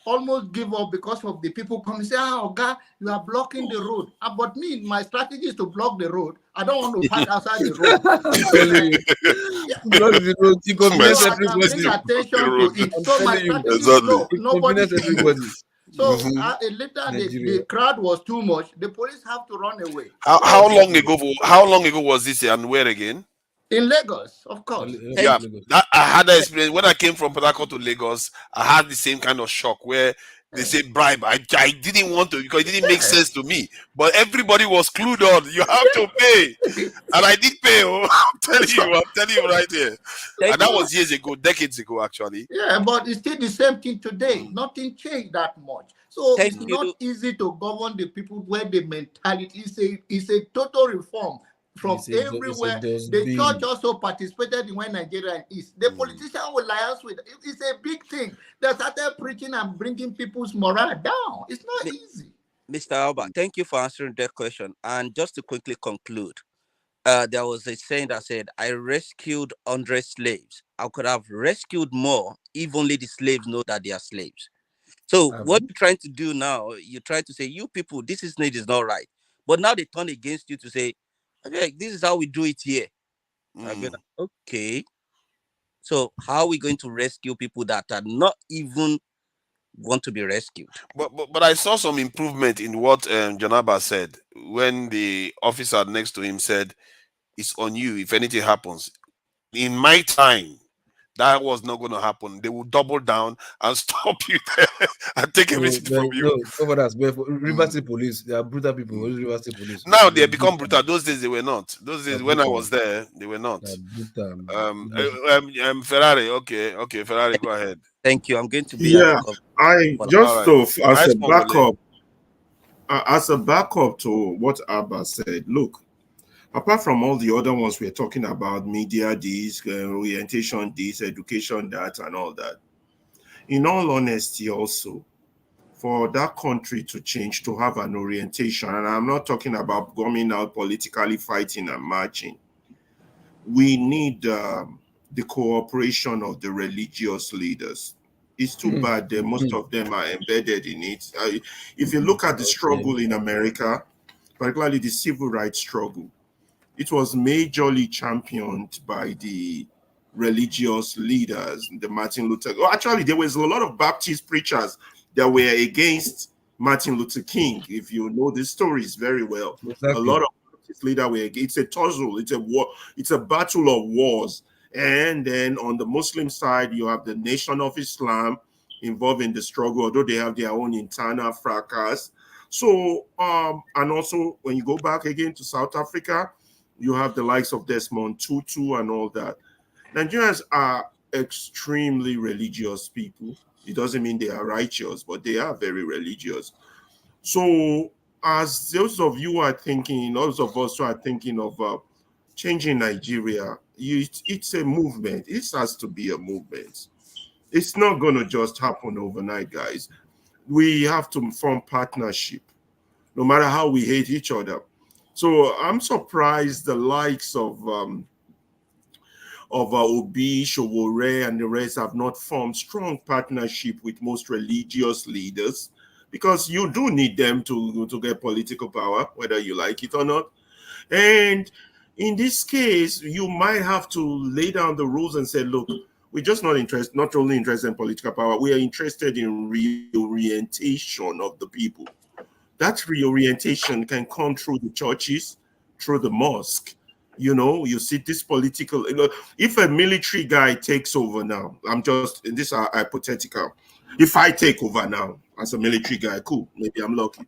almost give up because of the people coming and say, God, you are blocking the road. But me, my strategy is to block the road. I don't want to park outside the road. Block the road. You convince everybody. Bring attention to it. So my strategy is no, nobody. Everybody. So later the crowd was too much. The police have to run away. How long ago? How long ago was this, and where again? In Lagos, of course. Yeah, I had that experience when I came from Port Harcourt to Lagos. I had the same kind of shock where they say bribe. I didn't want to because it didn't make sense to me. But everybody was clued on. You have to pay, and I did pay. Oh, I'm telling you right here. And that was years ago, decades ago, actually. Yeah, but it's still the same thing today. Nothing changed that much. So it's not easy to govern the people where the mentality is a total reform. From everywhere, the church also participated in where Nigeria is. The politician will liaise with. It's a big thing. They started preaching and bringing people's morale down. It's not easy. Mr. Alba, thank you for answering that question. And just to quickly conclude, there was a saying that said, I rescued 100 slaves. I could have rescued more if only the slaves know that they are slaves. So what you're trying to do now, you're trying to say, you people, this is not right. But now they turn against you to say, okay, this is how we do it here. Okay. So how are we going to rescue people that are not even want to be rescued? But I saw some improvement in what Janaba said when the officer next to him said, it's on you if anything happens. In my time, that was not going to happen. They will double down and stop you there and take everything from you. No, over that. Rivers State Police, they are brutal people. Rivers State Police. Now they become brutal. Those days they were not. Those days when I was there, they were not. Ferrari, okay, Ferrari, go ahead. Thank you. I'm going to be I just to as a backup. as a backup to what Abba said, look, apart from all the other ones we're talking about, media this, orientation this, education that, and all that, in all honesty also, for that country to change, to have an orientation, and I'm not talking about going out politically fighting and marching, we need the cooperation of the religious leaders. It's too bad that most of them are embedded in it. If you look at the struggle in America, particularly the civil rights struggle, it was majorly championed by the religious leaders, the Martin Luther. Well, actually, there was a lot of Baptist preachers that were against Martin Luther King. If you know the stories very well, a lot of Baptist leaders were against. It's a tussle. It's a war. It's a battle of wars. And then on the Muslim side, you have the Nation of Islam involved in the struggle, although they have their own internal fracas. So, and also when you go back again to South Africa, you have the likes of Desmond Tutu and all that. Nigerians are extremely religious people. It doesn't mean they are righteous, but they are very religious. So as those of you are thinking, those of us who are thinking of changing Nigeria, it's a movement. It has to be a movement. It's not going to just happen overnight, guys. We have to form partnership, no matter how we hate each other. So I'm surprised the likes of Obi, Showore, and the rest have not formed strong partnership with most religious leaders, because you do need them to get political power, whether you like it or not. And in this case, you might have to lay down the rules and say, look, we're just not only interested in political power, we are interested in reorientation of the people. That reorientation can come through the churches, through the mosque. You know, you see this political, if a military guy takes over now, this are hypothetical. If I take over now as a military guy, cool, maybe I'm lucky.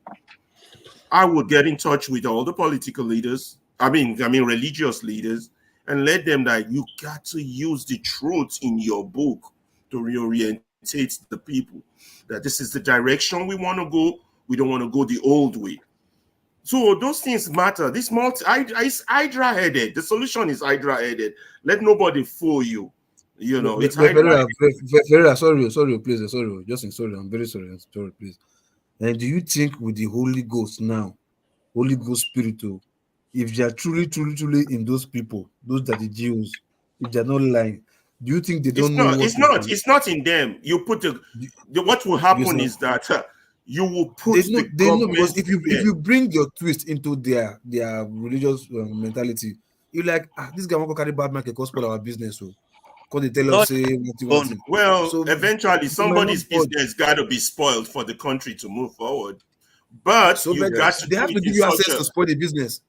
I would get in touch with all the political leaders, I mean religious leaders, and let them know you got to use the truth in your book to reorientate the people. That this is the direction we want to go. We don't want to go the old way. So those things matter. This is Hydra-headed. The solution is Hydra-headed. Let nobody fool you. You know, it's Ferreira, sorry, please, sorry, Justin, sorry, I'm very sorry, please. And do you think with the Holy Ghost now, Holy Ghost Spirit, if they are truly in those people, those that the Jews, if they're not lying, do you think they don't know? It's not in them. You put what will happen is that you will put they know, because if you bring your twist into their religious mentality, you're like, this guy won't carry bad market cost for our business, so because they tell us say well, so eventually somebody's business got to be spoiled for the country to move forward. But so they have to give you access to spoil the business.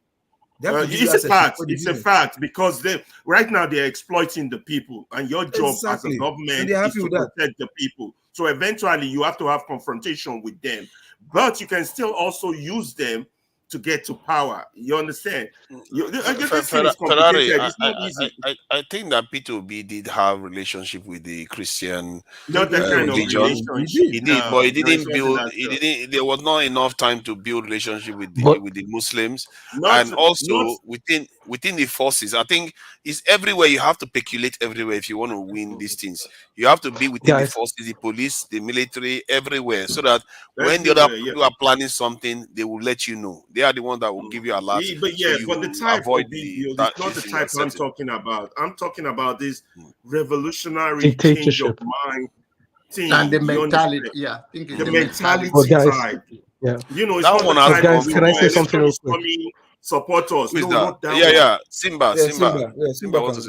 It's a fact because right now they're exploiting the people, and your job as a government is to protect the people. So eventually you have to have confrontation with them, but you can still also use them to get to power. You understand? This thing is complicated. It's not easy. I think that P2B did have relationship with the Christian not that kind of relationship. He did, but he didn't build. There was not enough time to build relationship with the Muslims, and also within the forces. I think it's everywhere. You have to peculate everywhere if you want to win these things. You have to be within the forces, the police, the military, everywhere, so that when the other people are planning something, they will let you know. They are the ones that will give you a lot. But the type of video, that's not the type I'm talking about. I'm talking about this revolutionary change of mind thing. And the mentality, I think it's the mentality side. Yeah. You know, it's that not one. Guys, can I say something real quick? Support us. Who is that? Simba.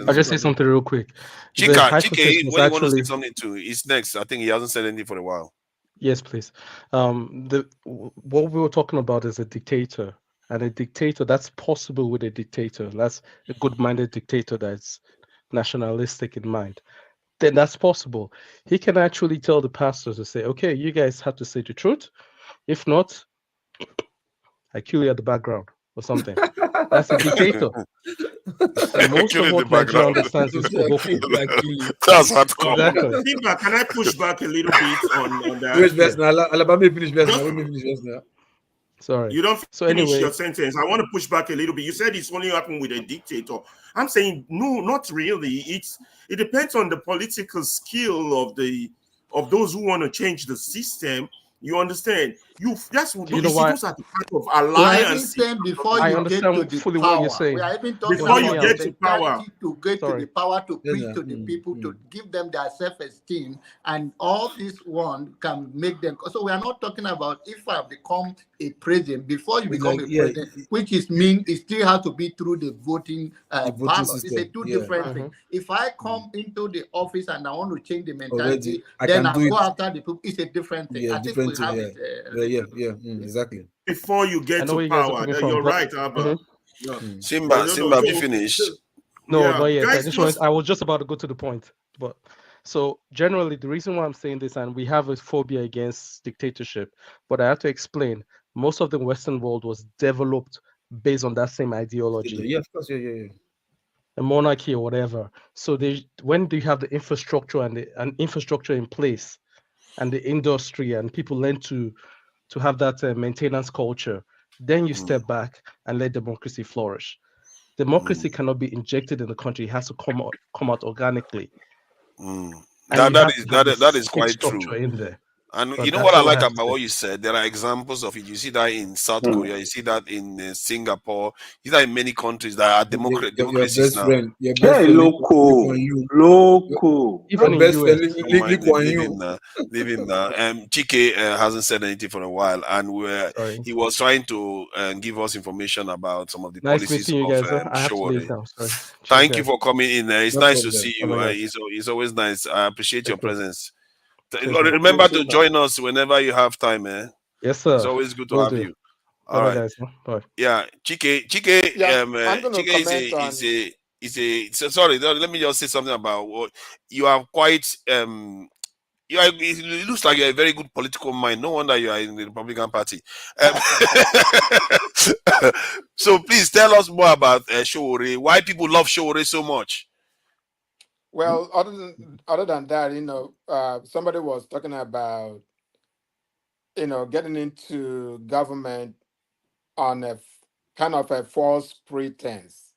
I'll just say something real quick. Chike, when you want to say something too, he's next. I think he hasn't said anything for a while. Yes, please. What we were talking about is a dictator, and a dictator that's possible with a dictator. That's a good-minded dictator that's nationalistic in mind. Then that's possible. He can actually tell the pastors to say, "Okay, you guys have to say the truth. If not, I kill you at the background or something." That's a dictator. And most of what Nigeria understands is that's hardcore. Exactly. Can I push back a little bit on that? Alabama finish best now. Sorry. You don't So finish anyway, your sentence. I want to push back a little bit. You said it's only happened with a dictator. I'm saying no, not really. It depends on the political skill of those who want to change the system. You understand? Those are the part of We are even alliance. saying before I you get to understand the fully what you're power. saying. We are even talking Before you about get the to power. mentality to get to the power to preach to the people, to give them their self-esteem, and all this one can make them. So we are not talking about if I become a president. Before you It's become like, a yeah, president, which is mean it still has to be through the voting voting ballot. It's a system. two Yeah. different things. If I come into the office and I want to change the Already, mentality, I then can I'll do go it. after the people. It's a different thing. Yeah, I think different we thing. have Yeah, it. exactly. Before you I get know to where you guys are power, coming from, you're but right, Abba. Yeah. Simba, have you finished? No, Yeah, not yet. guys, I was just about to go to the point. But so generally, the reason why I'm saying this, and we have a phobia against dictatorship, but I have to explain. Most of the Western world was developed based on that same ideology. Yeah, of course. Yeah. A monarchy or whatever. So when you have the infrastructure and infrastructure in place, and the industry, and people learn to have that maintenance culture, then you step back and let democracy flourish. Democracy cannot be injected in the country; it has to come out organically. And you have to have That is the quite structure true. in there. And But you know that's what I all like have to about say. what you said? There are examples of it. You see that in South Korea. You see that in Singapore. You see that in many countries that are Your democracies best now. friend, your Hey, best friend, Lee loco, Kuan Yew. loco. Even Your in best US, friend, Don't mind him, Kuan leave Yew. him now. Leave him now. Chike hasn't said anything for a while, and sorry. he was trying to give us information about some of the Nice policies meeting you of guys. I have to leave Showore. now. Sorry. Cheers, Thank you guys. for coming in. It's No nice to problem. see Bye, you. guys. It's always nice. I appreciate your Thank you. presence. Cheers, man. Remember to join us whenever you have time, eh? Yes, sir. It's always good to Will have do. you. All Bye, right. guys. Bye. Yeah, Chike, Yeah, I'm going to Chike comment on. sorry. Let me just say something about what you are quite it looks like you're a very good political mind. No wonder you are in the Republican Party. So please tell us more about Showore. Why people love Showore so much? Well, other than that, somebody was talking about, getting into government on a kind of a false pretense.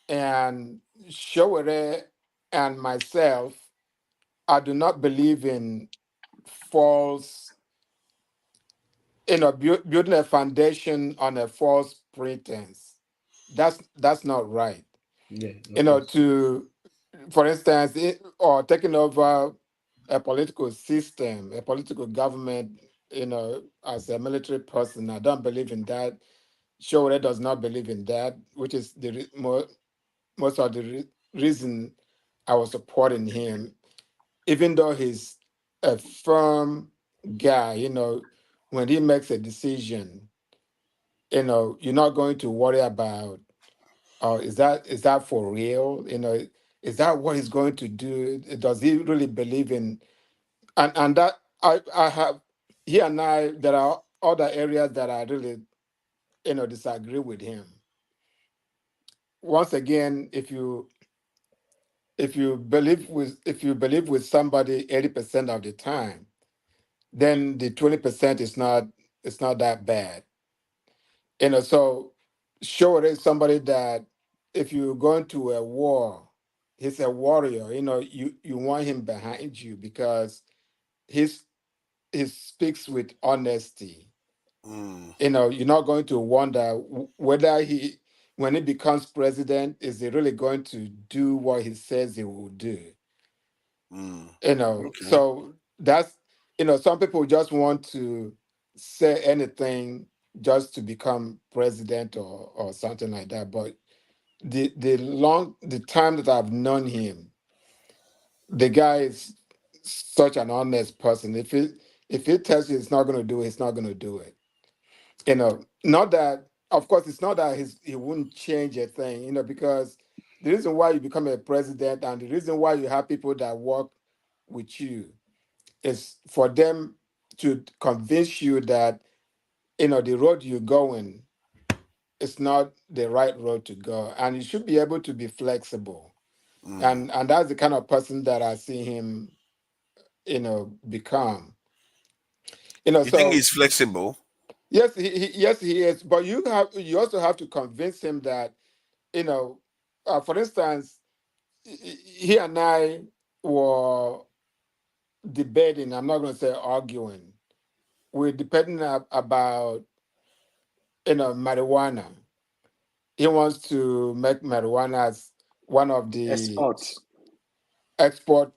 And Showere and myself, I do not believe in false, building a foundation on a false pretense. That's not right. Yeah. For instance, or taking over a political system, a political government, as a military person, I don't believe in that. Showore does not believe in that, which is most of the reason I was supporting him, even though he's a firm guy. When he makes a decision, you're not going to worry about, oh, is that for real? Is that what he's going to do? Does he really believe in? And that I have, he and I, there are other areas that I really disagree with him. Once again, if you believe with somebody 80% of the time, then the 20% is not, it's not that bad. So sure, it is somebody that if you go into a war, he's a warrior. You want him behind you because he speaks with honesty. You're not going to wonder whether when he becomes president, is he really going to do what he says he will do? Okay. So that's, some people just want to say anything just to become president or something like that. But the time that I've known him, the guy is such an honest person. If he tells you he's not going to do it, he's not going to do it. Not that, of course, it's not that he wouldn't change a thing, because the reason why you become a president and the reason why you have people that work with you is for them to convince you that, the road you're going is not the right road to go. And you should be able to be flexible. And that's the kind of person that I see him, become. You think he's flexible? Yes, yes, he is. But you also have to convince him that, for instance, he and I were debating. I'm not going to say arguing. We're debating about marijuana. He wants to make marijuana as one of the Exports, export,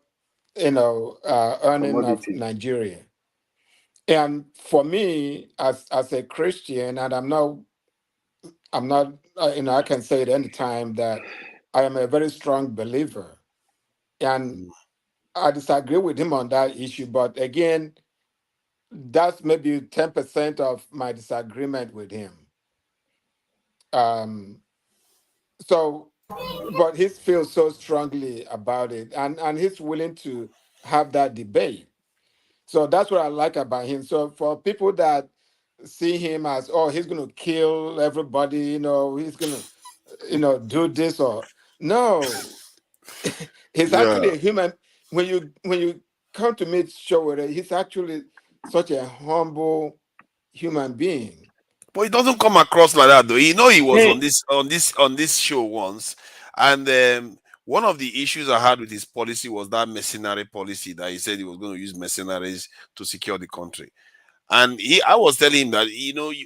earning of commodity. Nigeria. And for me, as a Christian, and I'm not, I can say at any time that I am a very strong believer, and I disagree with him on that issue. But again, that's maybe 10% of my disagreement with him. Um, so, but he feels so strongly about it, and he's willing to have that debate. So that's what I like about him. So for people that see him as, oh, he's going to kill everybody, he's going to, do this or no, he's actually Yeah. a human. When you come to meet Showore, he's actually such a humble human being. But it doesn't come across like that, though. He was Hey, on this show once, and one of the issues I had with his policy was that mercenary policy that he said he was going to use mercenaries to secure the country. And I was telling him that,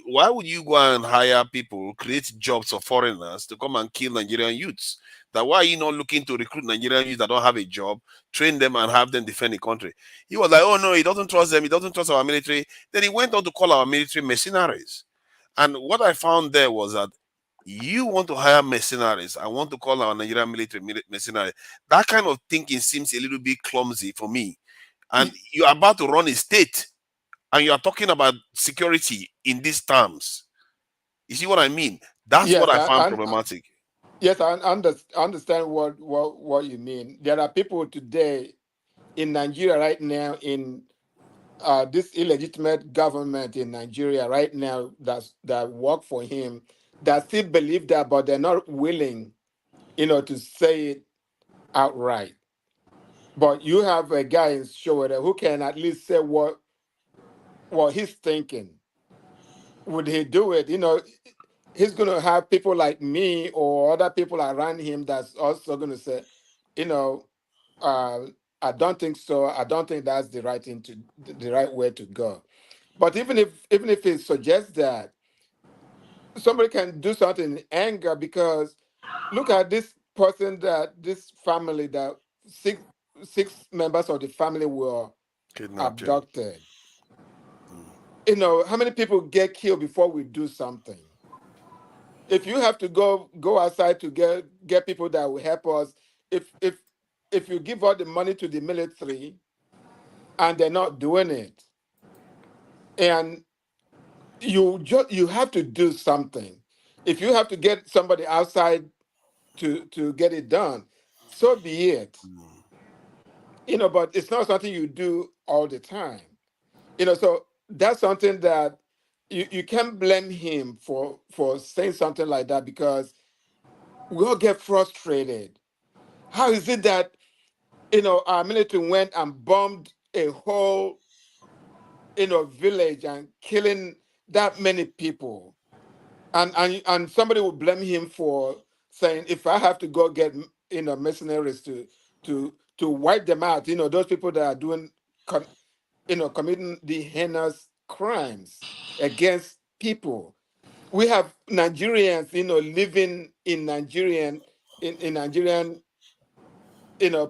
why would you go and hire people, create jobs for foreigners to come and kill Nigerian youths? That why are you not looking to recruit Nigerian youths that don't have a job, train them and have them defend the country? He was like, oh no, he doesn't trust them. He doesn't trust our military. Then he went on to call our military mercenaries. And what I found there was that you want to hire mercenaries. I want to call our Nigerian military mercenaries. That kind of thinking seems a little bit clumsy for me. And you're about to run a state, and you are talking about security in these terms. You see what I mean? That's what yes, I found problematic. yes, I understand what you mean. There are people today in Nigeria right now, in this illegitimate government in Nigeria right now, that work for him, that still believe that, but they're not willing, to say it outright. But you have a guy in Showore who can at least say what he's thinking. Would he do it? He's going to have people like me or other people around him that's also going to say, you know, uh, I don't think so. I don't think that's the right thing the right way to go. But even if it suggests that, somebody can do something in anger, because look at this this family, that six members of the family were Kidnapped, yeah. abducted. How many people get killed before we do something? If you have to go outside to get people that will help us, if you give all the money to the military and they're not doing it, and you have to do something. If you have to get somebody outside to get it done, so be it. But it's not something you do all the time. So that's something that you can't blame him for saying something like that, because we all get frustrated. How is it that our military went and bombed a whole village and killing that many people, and somebody will blame him for saying, if I have to go get mercenaries to wipe them out, those people that are doing committing the heinous crimes against people. We have Nigerians, living in Nigerian,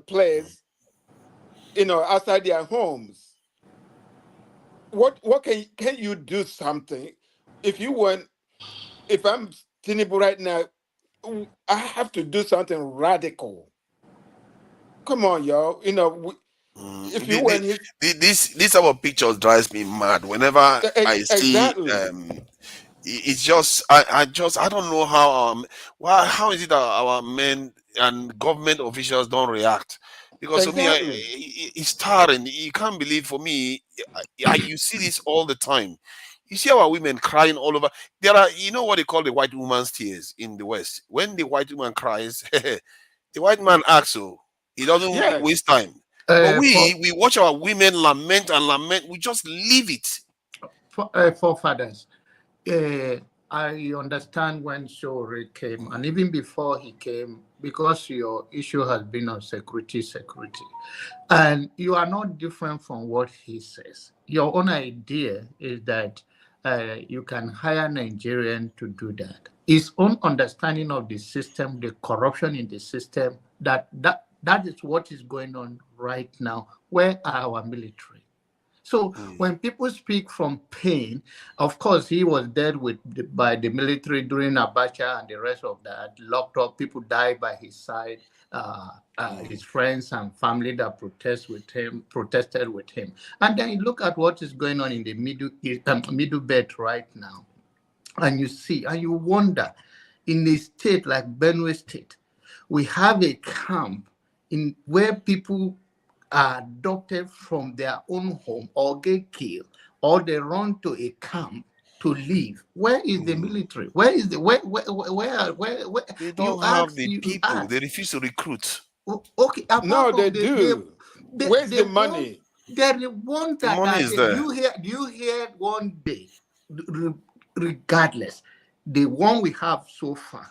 place, outside their homes. What can you do something? If I'm Tinubu right now, I have to do something radical. Come on, y'all. If you went his This type of pictures drives me mad. Whenever I see exactly. it's just I don't know how is it that our men and government officials don't react? Because for me, Exactly. it's tiring. You can't believe, for me, you see this all the time. You see our women crying all over. There are, what they call the white woman's tears in the West. When the white woman cries, the white man acts, so he doesn't Yes. waste time. But For we watch our women lament and lament. We just leave it. forefathers, I understand when Shore came, and even before he came, because your issue has been on security, and you are not different from what he says. Your own idea is that you can hire Nigerian to do that. His own understanding of the system, the corruption in the system, that is what is going on right now. Where are our military? So when people speak from pain, of course, he was dead by the military during Abacha and the rest of that. Locked up, people died by his side. His friends and family that protested with him. And then you look at what is going on in the middle belt right now, and you see, and you wonder, in a state like Benue State, we have a camp in where people are adopted from their own home or get killed, or they run to a camp to live. Where is the military? Where is the where? They don't have the people. They refuse to recruit. Okay, no, they do. Where's the money? They're the one that money is there. Do you hear one day, regardless, the one we have so far,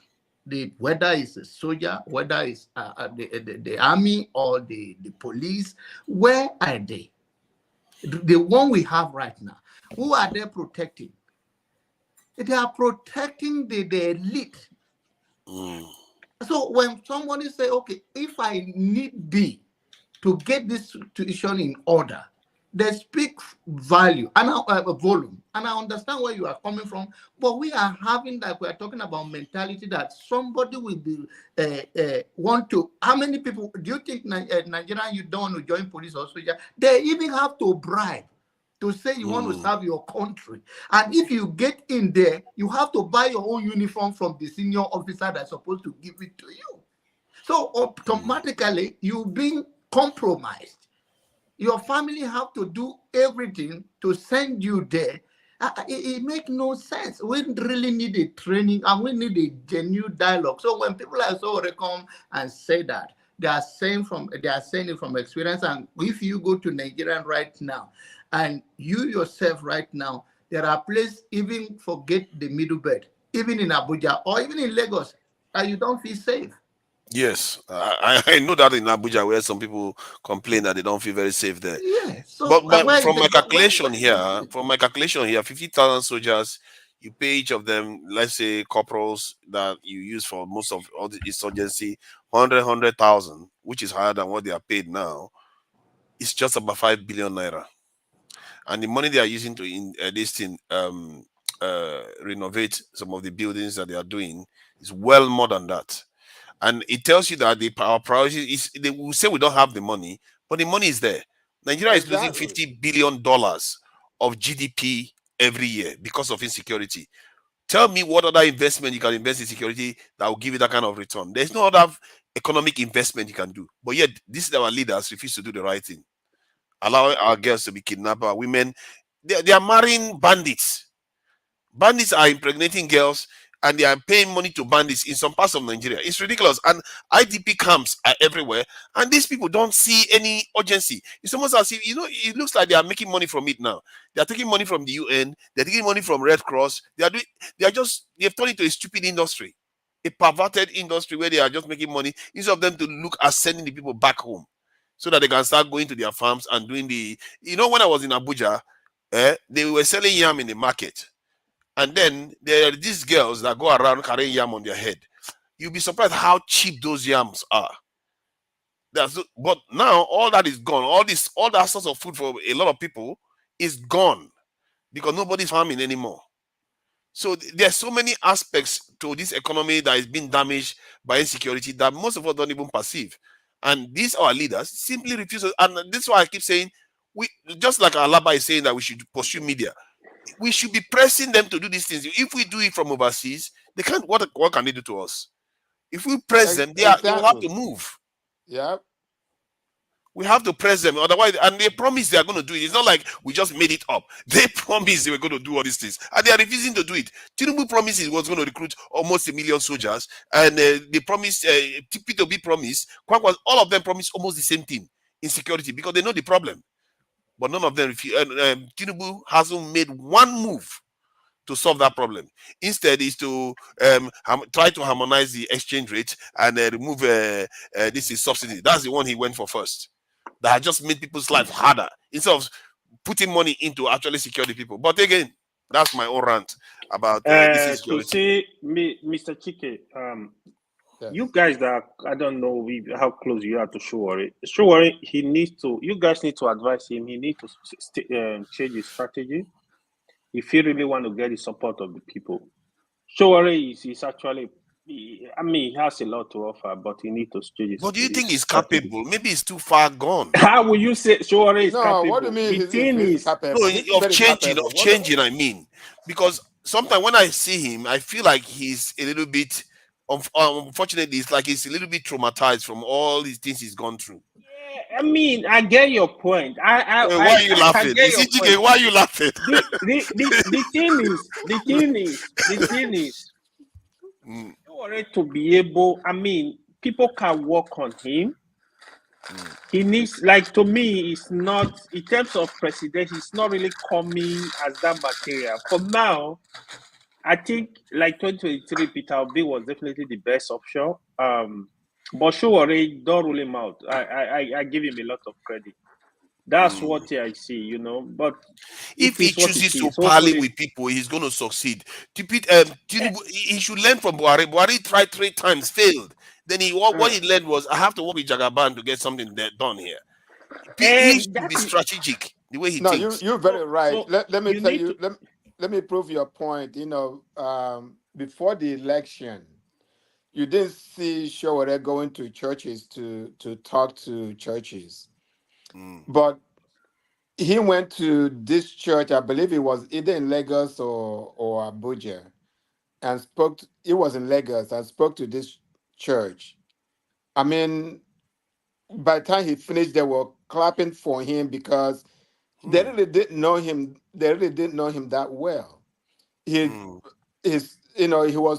whether it's a soldier, whether it's the army or the police, where are they? The one we have right now, who are they protecting? They are protecting the elite. So when somebody say, okay, if I need thee to get this situation in order, they speak value and volume. And I understand where you are coming from, but we are having that, we are talking about mentality that somebody will be want to. How many people do you think Nigerian you don't want to join police or soldier? They even have to bribe to say you want to serve your country. And if you get in there, you have to buy your own uniform from the senior officer that's supposed to give it to you. So automatically you're being compromised. Your family have to do everything to send you there. It makes no sense. We really need a training and we need a genuine dialogue. So when people like so come and say that, they are saying it from experience. And if you go to Nigeria right now, and you yourself right now, there are places, even forget the middle belt, even in Abuja or even in Lagos, and you don't feel safe. Yes, I know that in Abuja, where some people complain that they don't feel very safe there. Yeah. So, but from my calculation here, 50,000 soldiers, you pay each of them, let's say corporals that you use for most of all the insurgency, 100,000, which is higher than what they are paid now. It's just about 5 billion naira, and the money they are using to renovate some of the buildings that they are doing is well more than that. And it tells you that our priority is, they will say we don't have the money, but the money is there. Nigeria is losing $50 billion of GDP every year because of insecurity. Tell me what other investment you can invest in security that will give you that kind of return. There's no other economic investment you can do. But yet, these our leaders refuse to do the right thing. Allow our girls to be kidnapped, our women. They are marrying bandits. Bandits are impregnating girls, and they are paying money to bandits in some parts of Nigeria. It's ridiculous. And IDP camps are everywhere, and these people don't see any urgency. It's almost as if, it looks like they are making money from it now. They are taking money from the UN, they're taking money from Red Cross. They've turned into a stupid industry, a perverted industry where they are just making money instead of them to look at sending the people back home so that they can start going to their farms and doing when I was in Abuja, they were selling yam in the market. And then there are these girls that go around carrying yam on their head. You'll be surprised how cheap those yams are. But now all that is gone. All that sort of food for a lot of people is gone because nobody's farming anymore. So there's so many aspects to this economy that is being damaged by insecurity that most of us don't even perceive. And these our leaders simply refuse to, and this is why I keep saying, just like Alaba is saying that we should pursue media, we should be pressing them to do these things. If we do it from overseas, they can't. What can they do to us? If we press them, they will have to move. Yeah. We have to press them. Otherwise, and they promise they are going to do it. It's not like we just made it up. They promised they were going to do all these things, and they are refusing to do it. Tinubu promised he was going to recruit almost 1 million soldiers, and they promised, P2B promised, all of them promised almost the same thing in security because they know the problem. But none of them refuse. Tinubu hasn't made one move to solve that problem. Instead, is to try to harmonize the exchange rate and remove this is subsidy. That's the one he went for first. That had just made people's life harder instead of putting money into actually secure the people. But again, that's my own rant about this to say, Mr. Chike, you guys that I don't know how close you are to Showore. Showore, you guys need to advise him. He needs to change his strategy if he really want to get the support of the people. Showore is actually, he has a lot to offer, but he needs to change his. But do you think he's capable? Maybe he's too far gone. How will you say Showore is capable? No, what do you mean? The thing is, capable. Of changing. I mean, because sometimes when I see him, I feel like he's a little bit. Unfortunately, it's like he's a little bit traumatized from all these things he's gone through. Yeah, I get your point. Why are you laughing? Why are you laughing? The thing is, to be able, people can work on him. He needs, like, to me, it's not, in terms of president, he's not really coming as that material. For now, I think, like 2023, Peter Obi was definitely the best option. But Showore, don't rule him out. I give him a lot of credit. That's what I see, But if he chooses to parley with people, he's going to succeed. He should learn from Buhari. Buhari tried 3 times, failed. Then what he learned was, I have to work with Jagaban to get something done here. He should be strategic the way he thinks. You're very right. Let me tell you. Let me prove your point. Before the election, you didn't see Showore going to churches to talk to churches. But he went to this church, I believe it was either in Lagos or Abuja, and he was in Lagos and spoke to this church. By the time he finished, they were clapping for him because they really didn't know him. They really didn't know him that well. He was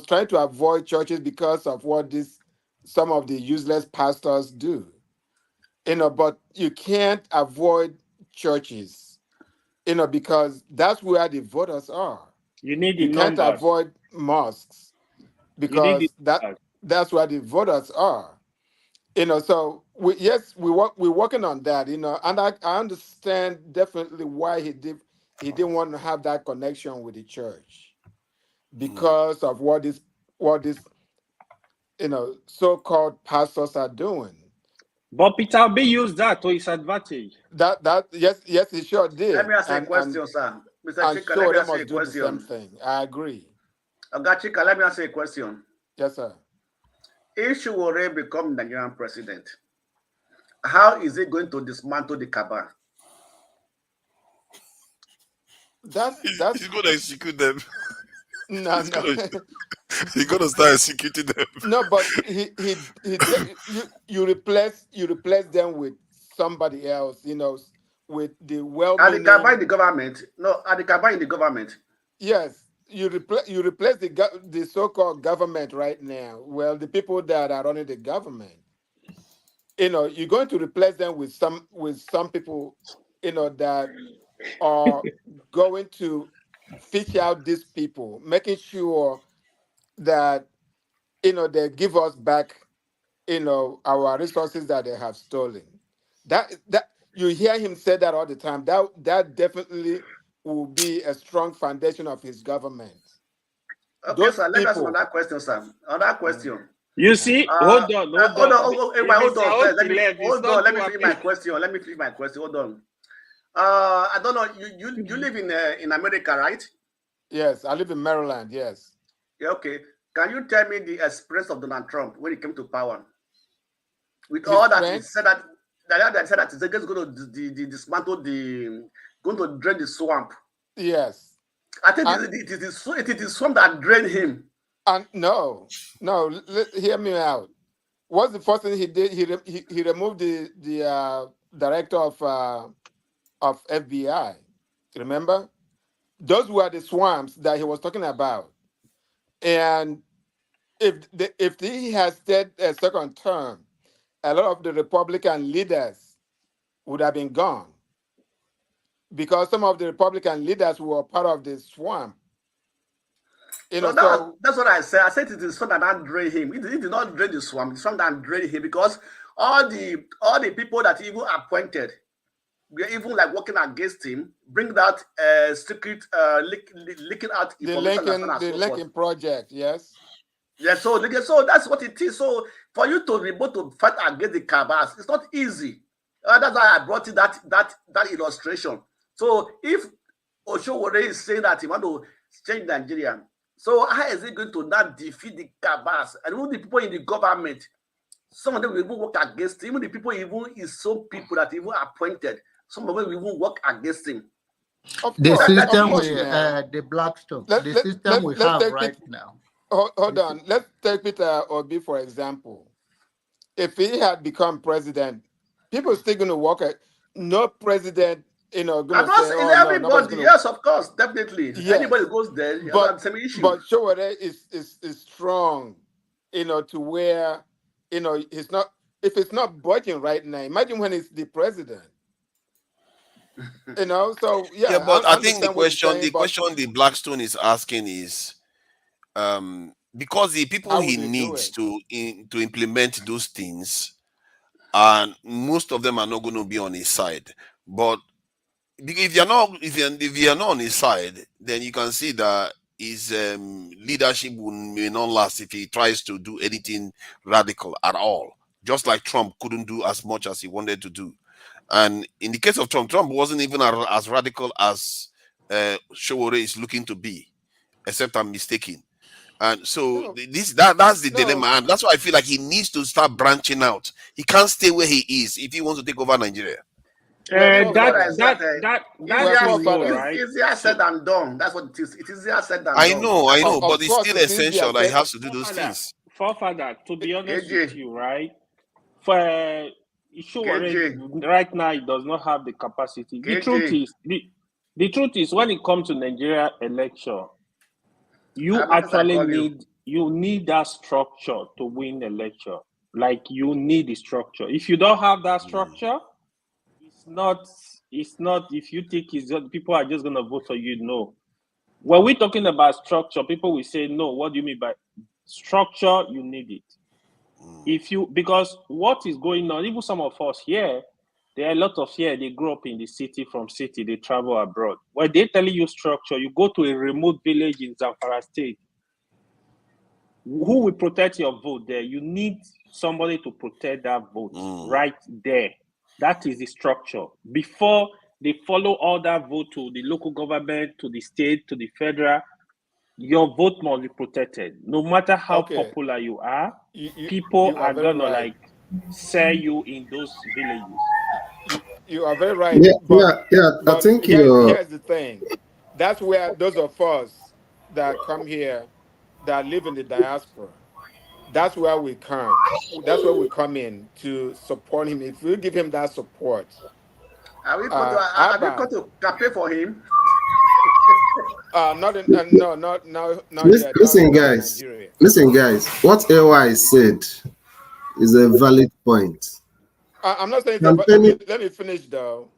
trying to avoid churches because of what some of the useless pastors do. But you can't avoid churches, because that's where the voters are. You can't avoid mosques because that's where the voters are. So we're working on that. And I understand definitely why he didn't want to have that connection with the church because of what this so-called pastors are doing. But Peter Obi used that to his advantage. Yes, he sure did. Let me ask a question, sir. Mr. Chika, sure let me ask you a do the same question. thing. I agree. Chika, let me ask you a question. Yes, sir. If Showore become Nigerian president, how is he going to dismantle the cabal? He's going to execute them. No. He's going to start executing them. No, but you replace them with somebody else, with the well-meaning. Are the cabal in the government? No, are the cabal in the government? Yes, you replace the so-called government right now. Well, the people that are running the government, you're going to replace them with some people, that are going to fish out these people, making sure that they give us back our resources that they have stolen. That you hear him say that all the time. That definitely will be a strong foundation of his government. Okay, Those sir. Let us people- another question, sir. Another question. You see, hold on. Hold on. Let me finish my question. Hold on. I don't know. You live in America, right? Yes, I live in Maryland. Yes. Yeah, okay. Can you tell me the experience of Donald Trump when he came to power? With His all that friend? he said that he's going to dismantle going to drain the swamp. Yes. I think it is the swamp that drained him. And no, hear me out. What's the first thing he did? He removed the director of FBI. Remember, those were the swamps that he was talking about. And if he has stayed a second term, a lot of the Republican leaders would have been gone, because some of the Republican leaders were part of the swamp That's what I said. I said it is swamp that drain him. It did not drain the swamp. The swamp that drain him because all the people that he even appointed were even like working against him, bring that secret leaking out information. The Lincoln project, yes. Yeah, so that's what it is. So for you to be able to fight against the cabals, it's not easy. That's why I brought you that illustration. So if Oshowore is saying that he want to change Nigeria, so how is he going to not defeat the cabals and even the people in the government? Some of them will even work against him. Even the people even is some people that even appointed. Some of them will even work against him. The system the Blackstone, the system we have right now. Hold on. Let's take Peter Obi, for example. If he had become president, people are still going to work at no president, going to say, everybody, yes, of course, definitely. Yes. Anybody goes there, but the same issue. But Showore is strong, to where, he's not, if it's not budging right now, imagine when he's the president. So yeah. But I think the question the Blackstone is asking is, because the people he needs to implement those things, and most of them are not going to be on his side. But if you're not on his side, then you can see that his leadership may not last if he tries to do anything radical at all. Just like Trump couldn't do as much as he wanted to do. And in the case of Trump wasn't even as radical as Showore is looking to be, except I'm mistaken. And so that's the dilemma, and that's why I feel like he needs to start branching out. He can't stay where he is if he wants to take over Nigeria. That's easier said than done. That's what it is. It is easier said than done. I know, but it's still essential that he has to do those things. Forefather, to be honest with you, right? For right now, it does not have the capacity. The truth is, when it comes to Nigeria election, you need that structure to win election. Like, you need the structure. If you don't have that structure, it's not if you think people are just gonna vote for you. No. When we're talking about structure, people will say, no, what do you mean by structure? You need it. Because what is going on, even some of us here, there are a lot of here, they grow up in the city, from city, they travel abroad. When they're telling you structure, you go to a remote village in Zamfara State. Who will protect your vote there? You need somebody to protect that vote right there. That is the structure. Before they follow all that vote to the local government, to the state, to the federal, your vote must be protected. No matter how popular you are, people are gonna sell you in those villages. You are very right. I think here's the thing. That's where those of us that come here, that live in the diaspora, that's where we come. That's where we come in to support him. If we give him that support, are we going to campaign for him? Not yet. Listen, guys. What AY said is a valid point. I'm not saying. Let me finish though.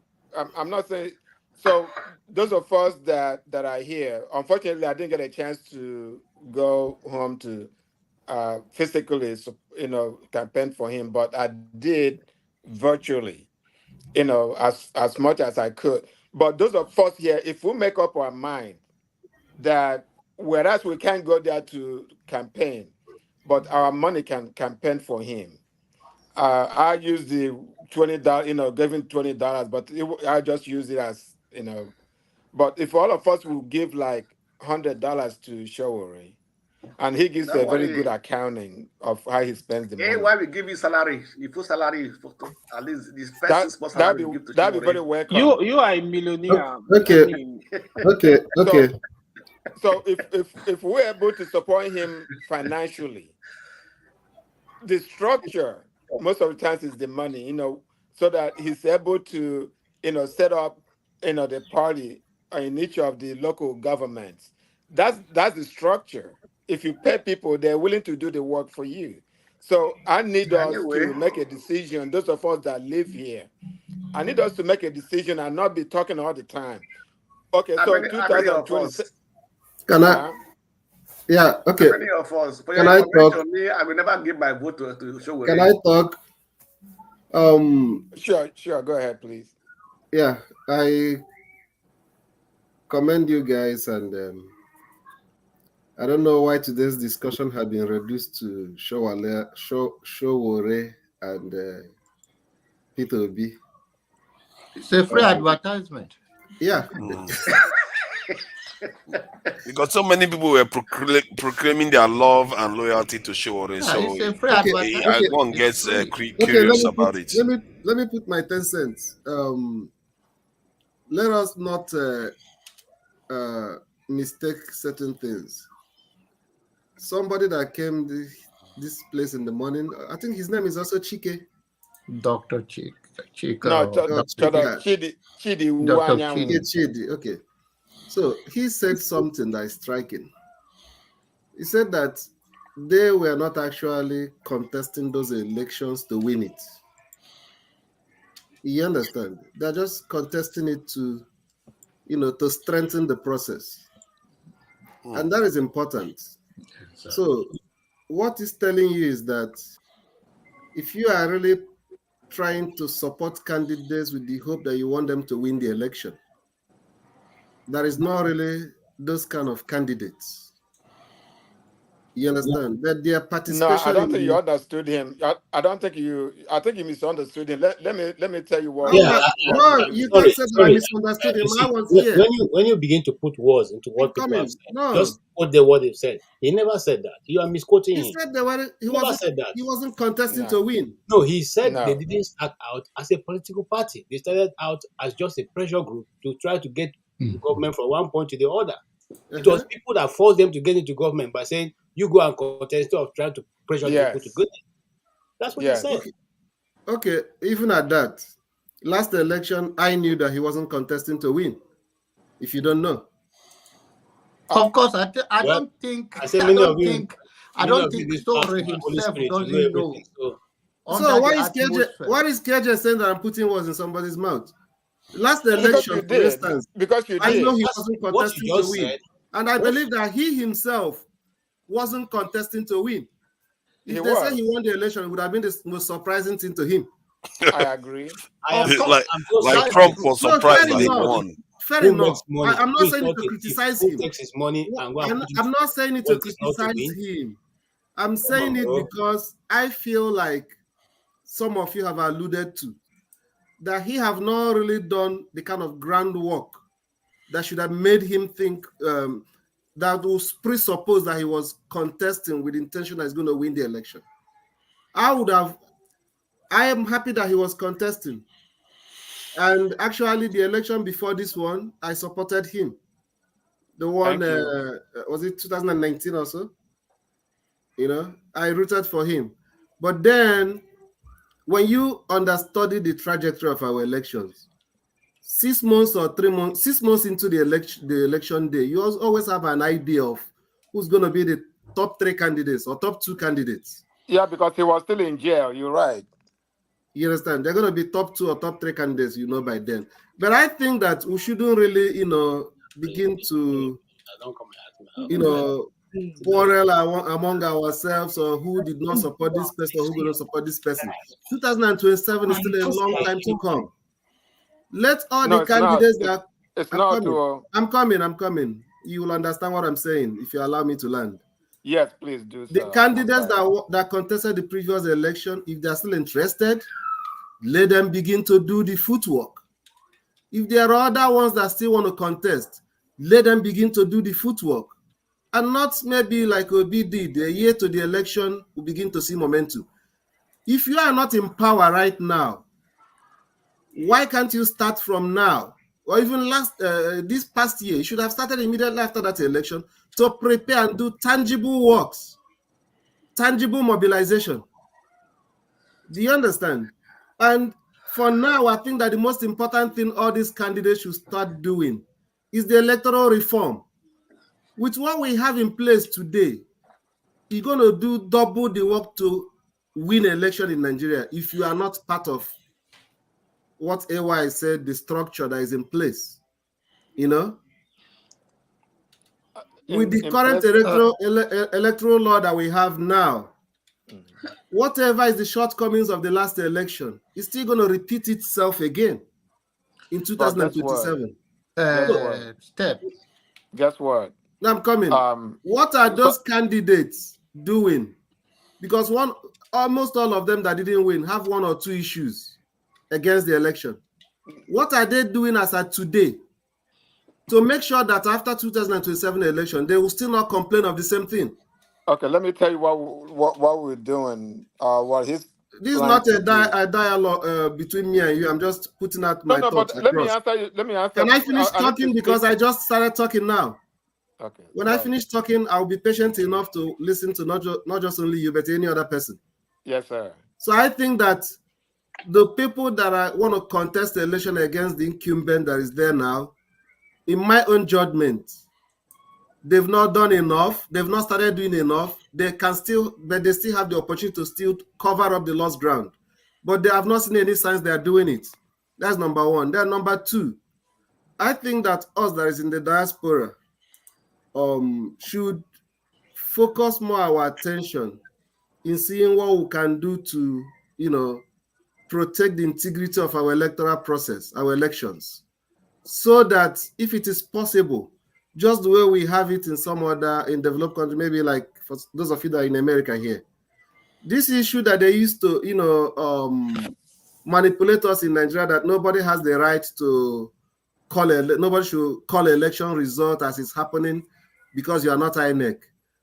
I'm not saying. So those of us that are here, unfortunately, I didn't get a chance to go home to physically, campaign for him, but I did virtually, as much as I could. But those of us here, if we make up our mind that whereas we can't go there to campaign, but our money can campaign for him, I use the $20, giving $20, but I just use it as, But if all of us will give like $100 to Showore, and he gives a very good accounting of how he spends the money. Why we give you salary? You put salary for at least this person's salary. That'd be very welcome. You are a millionaire. Okay. So if we're able to support him financially, the structure most of the times is the money, so that he's able to, set up, the party in each of the local governments. That's the structure. If you pay people, they're willing to do the work for you. So I need us to make a decision. Those of us that live here, I need us to make a decision and not be talking all the time. Okay, so 2020. Yeah, okay. How many of us? For Can your I information, talk? me, I will never give my vote to Showore. Can I talk? Sure. Go ahead, please. Yeah, I commend you guys, and I don't know why today's discussion had been reduced to Showore and Peter Obi. It's a free advertisement. Yeah. Because so many people were proclaiming their love and loyalty to Showore, so one gets curious about it. Let me put my 10 cents. Let us not mistake certain things. Somebody that came this place in the morning, I think his name is also Chike. Dr. Chike. No, Chidi. Dr. Chidi. Okay. So he said something that is striking. He said that they were not actually contesting those elections to win it. You understand? They're just contesting it to, to strengthen the process. And that is important. So what he's telling you is that if you are really trying to support candidates with the hope that you want them to win the election, there is not really those kind of candidates. You understand? That their participation. No, I don't think you understood him. I don't think you. I think you misunderstood him. Let me tell you what. Yeah, no, you can say that I misunderstood him. I was here. When you begin to put words into what people have said, just quote what they've said. He never said that. You are misquoting him. He said he wasn't contesting to win. No, he said they didn't start out as a political party. They started out as just a pressure group to try to get the government from one point to the other. It was people that forced them to get into government by saying, you go and contest instead of trying to pressure people to go. That's what he said. Okay, even at that, last election, I knew that he wasn't contesting to win. If you don't know. Of course, I don't think Showore himself doesn't know. So why is KJ saying that I'm putting words in somebody's mouth? Last election, for instance, I know he wasn't contesting to win. And I believe that he himself wasn't contesting to win. If they say he won the election, it would have been the most surprising thing to him. I agree. Like Trump was surprised that he won. Fair enough. I'm not saying it to criticize him. I'm not saying it to criticize him. I'm saying it because I feel like some of you have alluded to that he have not really done the kind of groundwork that should have made him think that was presuppose that he was contesting with the intention that he's going to win the election. I am happy that he was contesting. And actually, the election before this one, I supported him. The one, was it 2019 or so? I rooted for him. But then, when you understudy the trajectory of our elections, 6 months or 3 months, 6 months into the election day, you always have an idea of who's going to be the top 3 candidates or top 2 candidates. Yeah, because he was still in jail. You're right. You understand? They're going to be top 2 or top 3 candidates, by then. But I think that we shouldn't really, begin to, quarrel among ourselves or who did not support this person or who did not support this person. 2027 is still a long time to come. Let all the candidates that I'm coming. You will understand what I'm saying if you allow me to land. Yes, please do. The candidates that contested the previous election, if they're still interested, let them begin to do the footwork. If there are other ones that still want to contest, let them begin to do the footwork. And not maybe like Obi did, a year to the election, we begin to see momentum. If you are not in power right now, why can't you start from now? Or even this past year, you should have started immediately after that election to prepare and do tangible works, tangible mobilization. Do you understand? And for now, I think that the most important thing all these candidates should start doing is the electoral reform. With what we have in place today, you're going to do double the work to win an election in Nigeria if you are not part of what AY said, the structure that is in place. with the current electoral law that we have now, whatever is the shortcomings of the last election, it's still going to repeat itself again in 2027. Step. Guess what? Now I'm coming. What are those candidates doing? Because almost all of them that didn't win have one or two issues against the election. What are they doing as of today to make sure that after 2027 election, they will still not complain of the same thing? Okay, let me tell you what we're doing. This is not a dialogue between me and you. I'm just putting out my thoughts. But let me answer you. Let me answer. Can I finish talking because I just started talking now? Okay. When I finish talking, I'll be patient enough to listen to not just only you, but any other person. Yes, sir. So I think that the people that want to contest the election against the incumbent that is there now, in my own judgment, they've not done enough. They've not started doing enough. They still have the opportunity to still cover up the lost ground. But they have not seen any signs they are doing it. That's number one. Then number two, I think that us that is in the diaspora should focus more our attention in seeing what we can do to, protect the integrity of our electoral process, our elections, so that if it is possible, just the way we have it in some other in developed countries, maybe like for those of you that are in America here, this issue that they used to, manipulate us in Nigeria, that nobody has the right to nobody should call election result as it's happening because you are not INEC.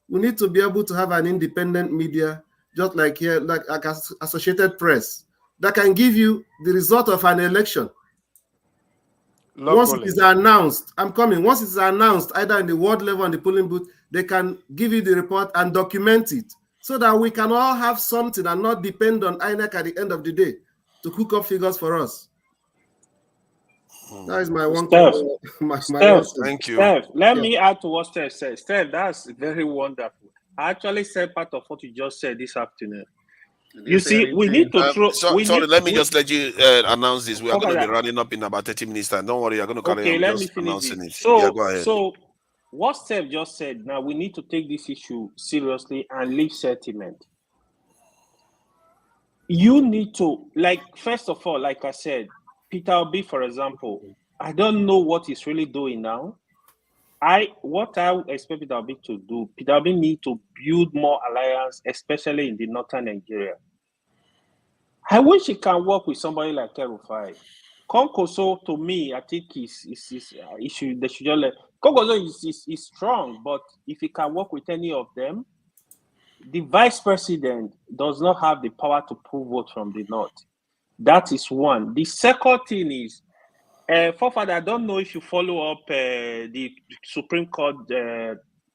We need to be able to have an independent media, just like here, like Associated Press, that can give you the result of an election. Locally. Once it is announced, once it's announced, either in the ward level and the polling booth, they can give you the report and document it so that we can all have something and not depend on INEC at the end of the day to cook up figures for us. That is my one Steph, thank you. Steph, let me add to what Steph said. Steph, that's very wonderful. I actually said part of what you just said this afternoon. You see, we need to throw. Let me just let you announce this. We are going to be running up in about 30 minutes time. Don't worry, you're going to carry on. Let me finish it. So, go ahead. So, what Steph just said, now we need to take this issue seriously and leave sentiment. You need to, first of all, like I said, Peter Obi, for example, I don't know what he's really doing now. What I expect Peter Obi to do, Peter Obi need to build more alliance, especially in the northern Nigeria. I wish he can work with somebody like El-Rufai. Konkoso, to me, I think they should just let Konkoso is strong, but if he can work with any of them, the vice president does not have the power to pull votes from the north. That is one. The second thing is, Forefather, I don't know if you follow up the Supreme Court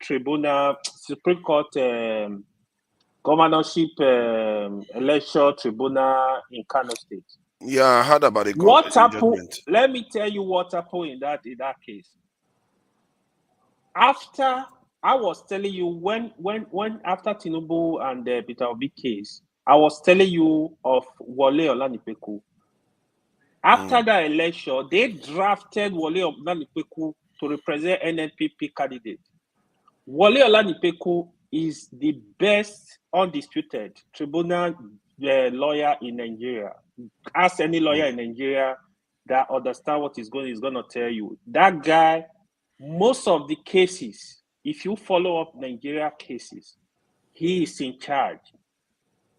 Supreme Court governorship election tribunal in Kano State. Yeah, I heard about it. What happened? Let me tell you what happened in that case. After I was telling you when after Tinubu and Peter Obi case, I was telling you of Wole Olanipeku. After that election, they drafted Wole Olanipeku to represent NNPP candidate. Wole Olanipeku is the best undisputed tribunal lawyer in Nigeria. Ask any lawyer in Nigeria that understand what is going to tell you. That guy, most of the cases, if you follow up Nigeria cases, he is in charge.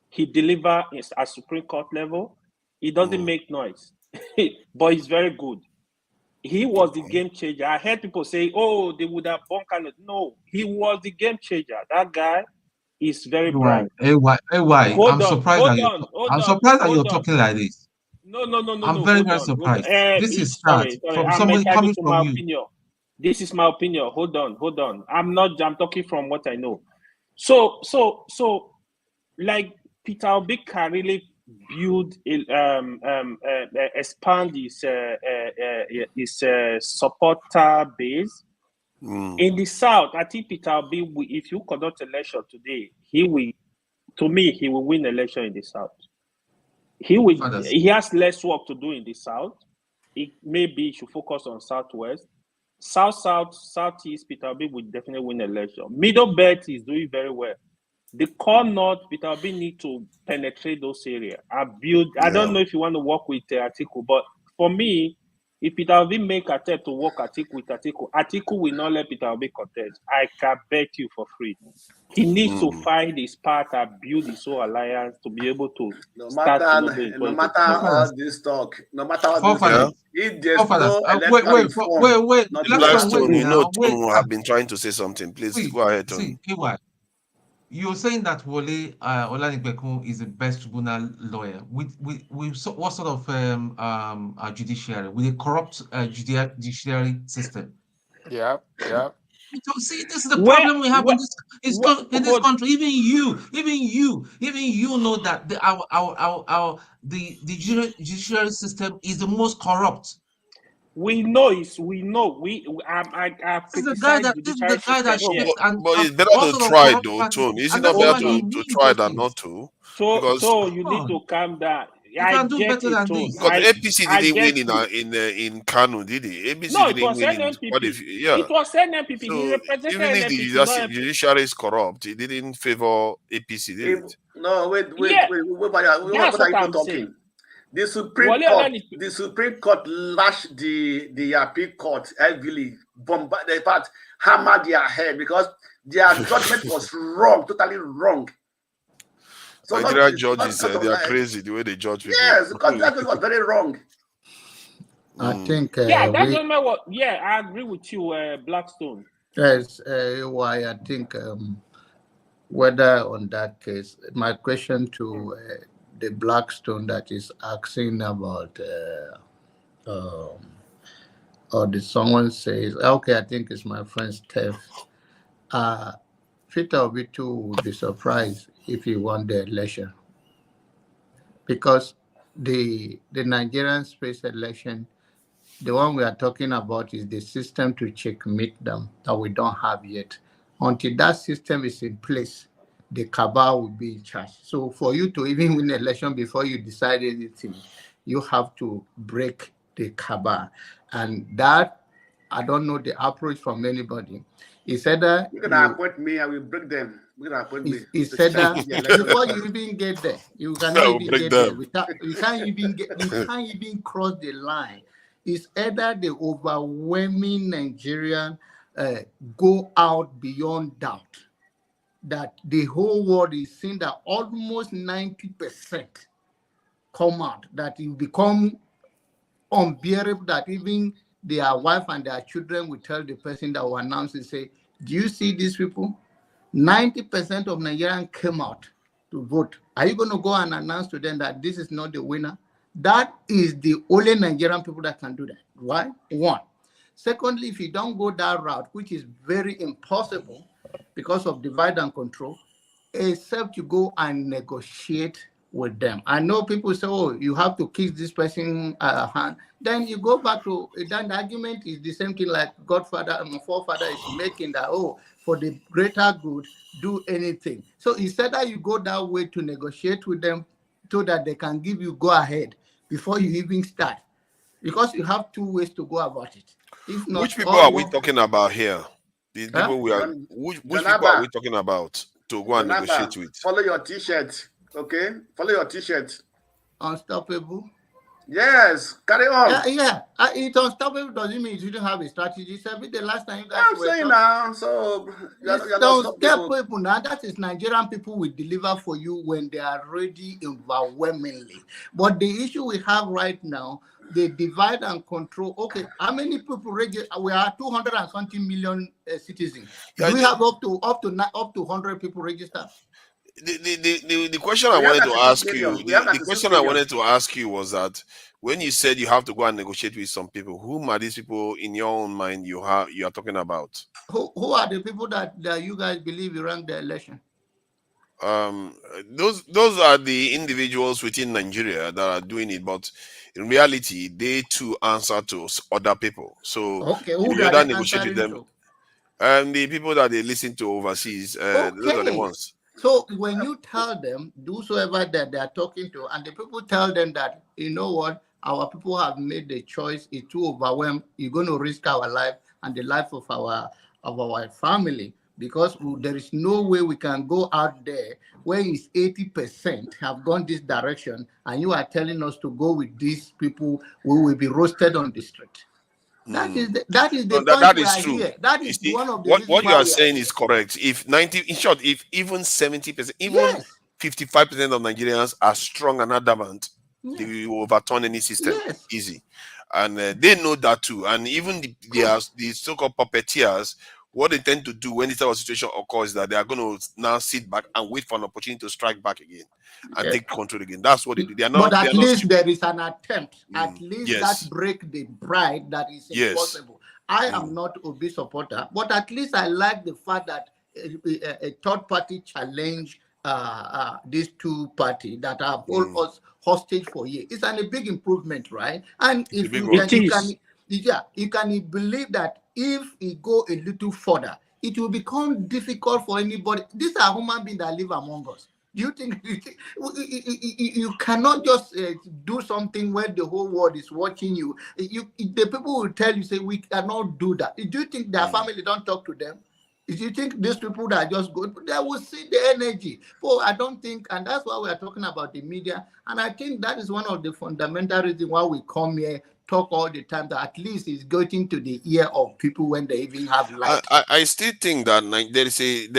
He delivers at Supreme Court level. He doesn't make noise, but he's very good. He was the game changer. I heard people say, "Oh, they would have bunkered." No, he was the game changer. That guy is very bright. I'm surprised that you're talking like this. No. I'm very surprised. This is sad from somebody coming from you. Opinion. This is my opinion. Hold on. I'm talking from what I know. So, like Peter Obi can really build, expand his supporter base. In the South, I think Peter Obi, if you conduct election today, he will win election in the South. He has less work to do in the South. Maybe he should focus on Southwest. Southeast, Peter Obi would definitely win the election. Middle belt is doing very well. The core north, Peter Obi need to penetrate those areas. I don't know if you want to work with Atiku, but for me, if Peter Obi make attempt to work with Atiku will not let Peter Obi contest. I can bet you for free. He needs to find his path and build his own alliance to be able to no start matter all this talk, no matter all this talk, if there's no electoral reform, wait. Blackstone, you know, Tom have been trying to say something. Please go ahead, Tom. See, you're saying that Wole Olanipekun is the best tribunal lawyer. With what sort of judiciary? With a corrupt judiciary system. Yeah. See, this is the problem we have in this country. Even you know that the judiciary system is the most corrupt. We know. I This is the guy that speaks and but it's better to try though, Tone. Is it not better to try than not to? So you need to calm down. You can do better than this. Because APC didn't win in Kano, did he? APC no, it didn't was win NNPP. yeah. It was NNPP. So He represented even if NNPP, the judiciary is corrupt, it didn't favor APC, did it? No, wait, what are you talking? The Supreme Court lashed the appeal court heavily, bombarded, in fact, hammered their head because their judgment was wrong, totally wrong. So Nigerian judges, they are crazy the way they judge people. Yes, because that was very wrong. I think. I agree with you, Blackstone. Yes, why I think whether on that case, my question to the Blackstone that is asking about, or did someone says, okay, I think it's my friend Steph. Peter Obi too would be surprised if he won the election, because the Nigerian space election, the one we are talking about is the system to checkmate them that we don't have yet. Until that system is in place, the cabal will be in charge. So for you to even win the election before you decide anything, you have to break the cabal. And that, I don't know the approach from anybody. He said that you're gonna appoint me, I will break them. You're gonna appoint me. He said that before you even get there, you cannot even get there. You can't even cross the line. It's either the overwhelming Nigerian go out beyond doubt that the whole world is seeing that almost 90% come out, that it become unbearable, that even their wife and their children will tell the person that will announce and say, do you see these people? 90% of Nigerians came out to vote. Are you going to go and announce to them that this is not the winner? That is the only Nigerian people that can do that. Why? One. Secondly, if you don't go that route, which is very impossible because of divide and control, except you go and negotiate with them. I know people say, oh, you have to kiss this person hand. Then you go back to, then the argument is the same thing like Godfather and forefather is making, that, oh, for the greater good, do anything. So instead that you go that way to negotiate with them so that they can give you go ahead before you even start. Because you have two ways to go about it. If not, which people are we talking about here? The people we are, which people are we talking about to go and negotiate with? Follow your t-shirt, okay? Follow your t-shirt. Unstoppable. Yes, carry on. It's unstoppable doesn't mean you don't have a strategy. So the last time you guys I'm saying now, so don't get people now. That is Nigerian people will deliver for you when they are ready overwhelmingly. But the issue we have right now, they divide and control. Okay, how many people register? We are 200 and something million citizens. Do we have up to 100 people registered? The question I wanted to ask you, the question I wanted to ask you was that when you said you have to go and negotiate with some people, whom are these people in your own mind you are talking about? Who are the people that you guys believe ran the election? Those are the individuals within Nigeria that are doing it, but in reality, they too answer to other people. So okay, who you don't negotiate with them. The people that they listen to overseas, those are the ones. So when you tell them, whosoever that they are talking to, and the people tell them that, you know what, our people have made the choice, it's too overwhelmed, you're going to risk our life, and the life of our family. Because there is no way we can go out there where it's 80% have gone this direction, and you are telling us to go with these people who will be roasted on the street. That is the point that we is are true. here. That is one of the what reasons you why are we saying are is correct. If 90, in short, if even 70%, even yes. 55% of Nigerians are strong and adamant, Yes. they will overturn any system. Yes. Easy. And they know that too. And even the so-called puppeteers, what they tend to do when this type of situation occurs is that they are going to now sit back and wait for an opportunity to strike back again and take control again. That's what they do. They are not. But at least there is an attempt. At least Yes. that break the pride that is Yes. impossible. I am not Obi supporter, but at least I like the fact that a third party challenge these two parties that have hold us hostage for years. It's a big improvement, right? And if you can believe that if it go a little further, it will become difficult for anybody. These are human beings that live among us. Do you think you cannot just do something when the whole world is watching you? The people will tell you, say, we cannot do that. Do you think their family don't talk to them? Do you think these people that are just good, they will see the energy? Well, I don't think, and that's why we are talking about the media. And I think that is one of the fundamental reasons why we come here, talk all the time, that at least it's getting to the ear of people when they even have light. I still think that there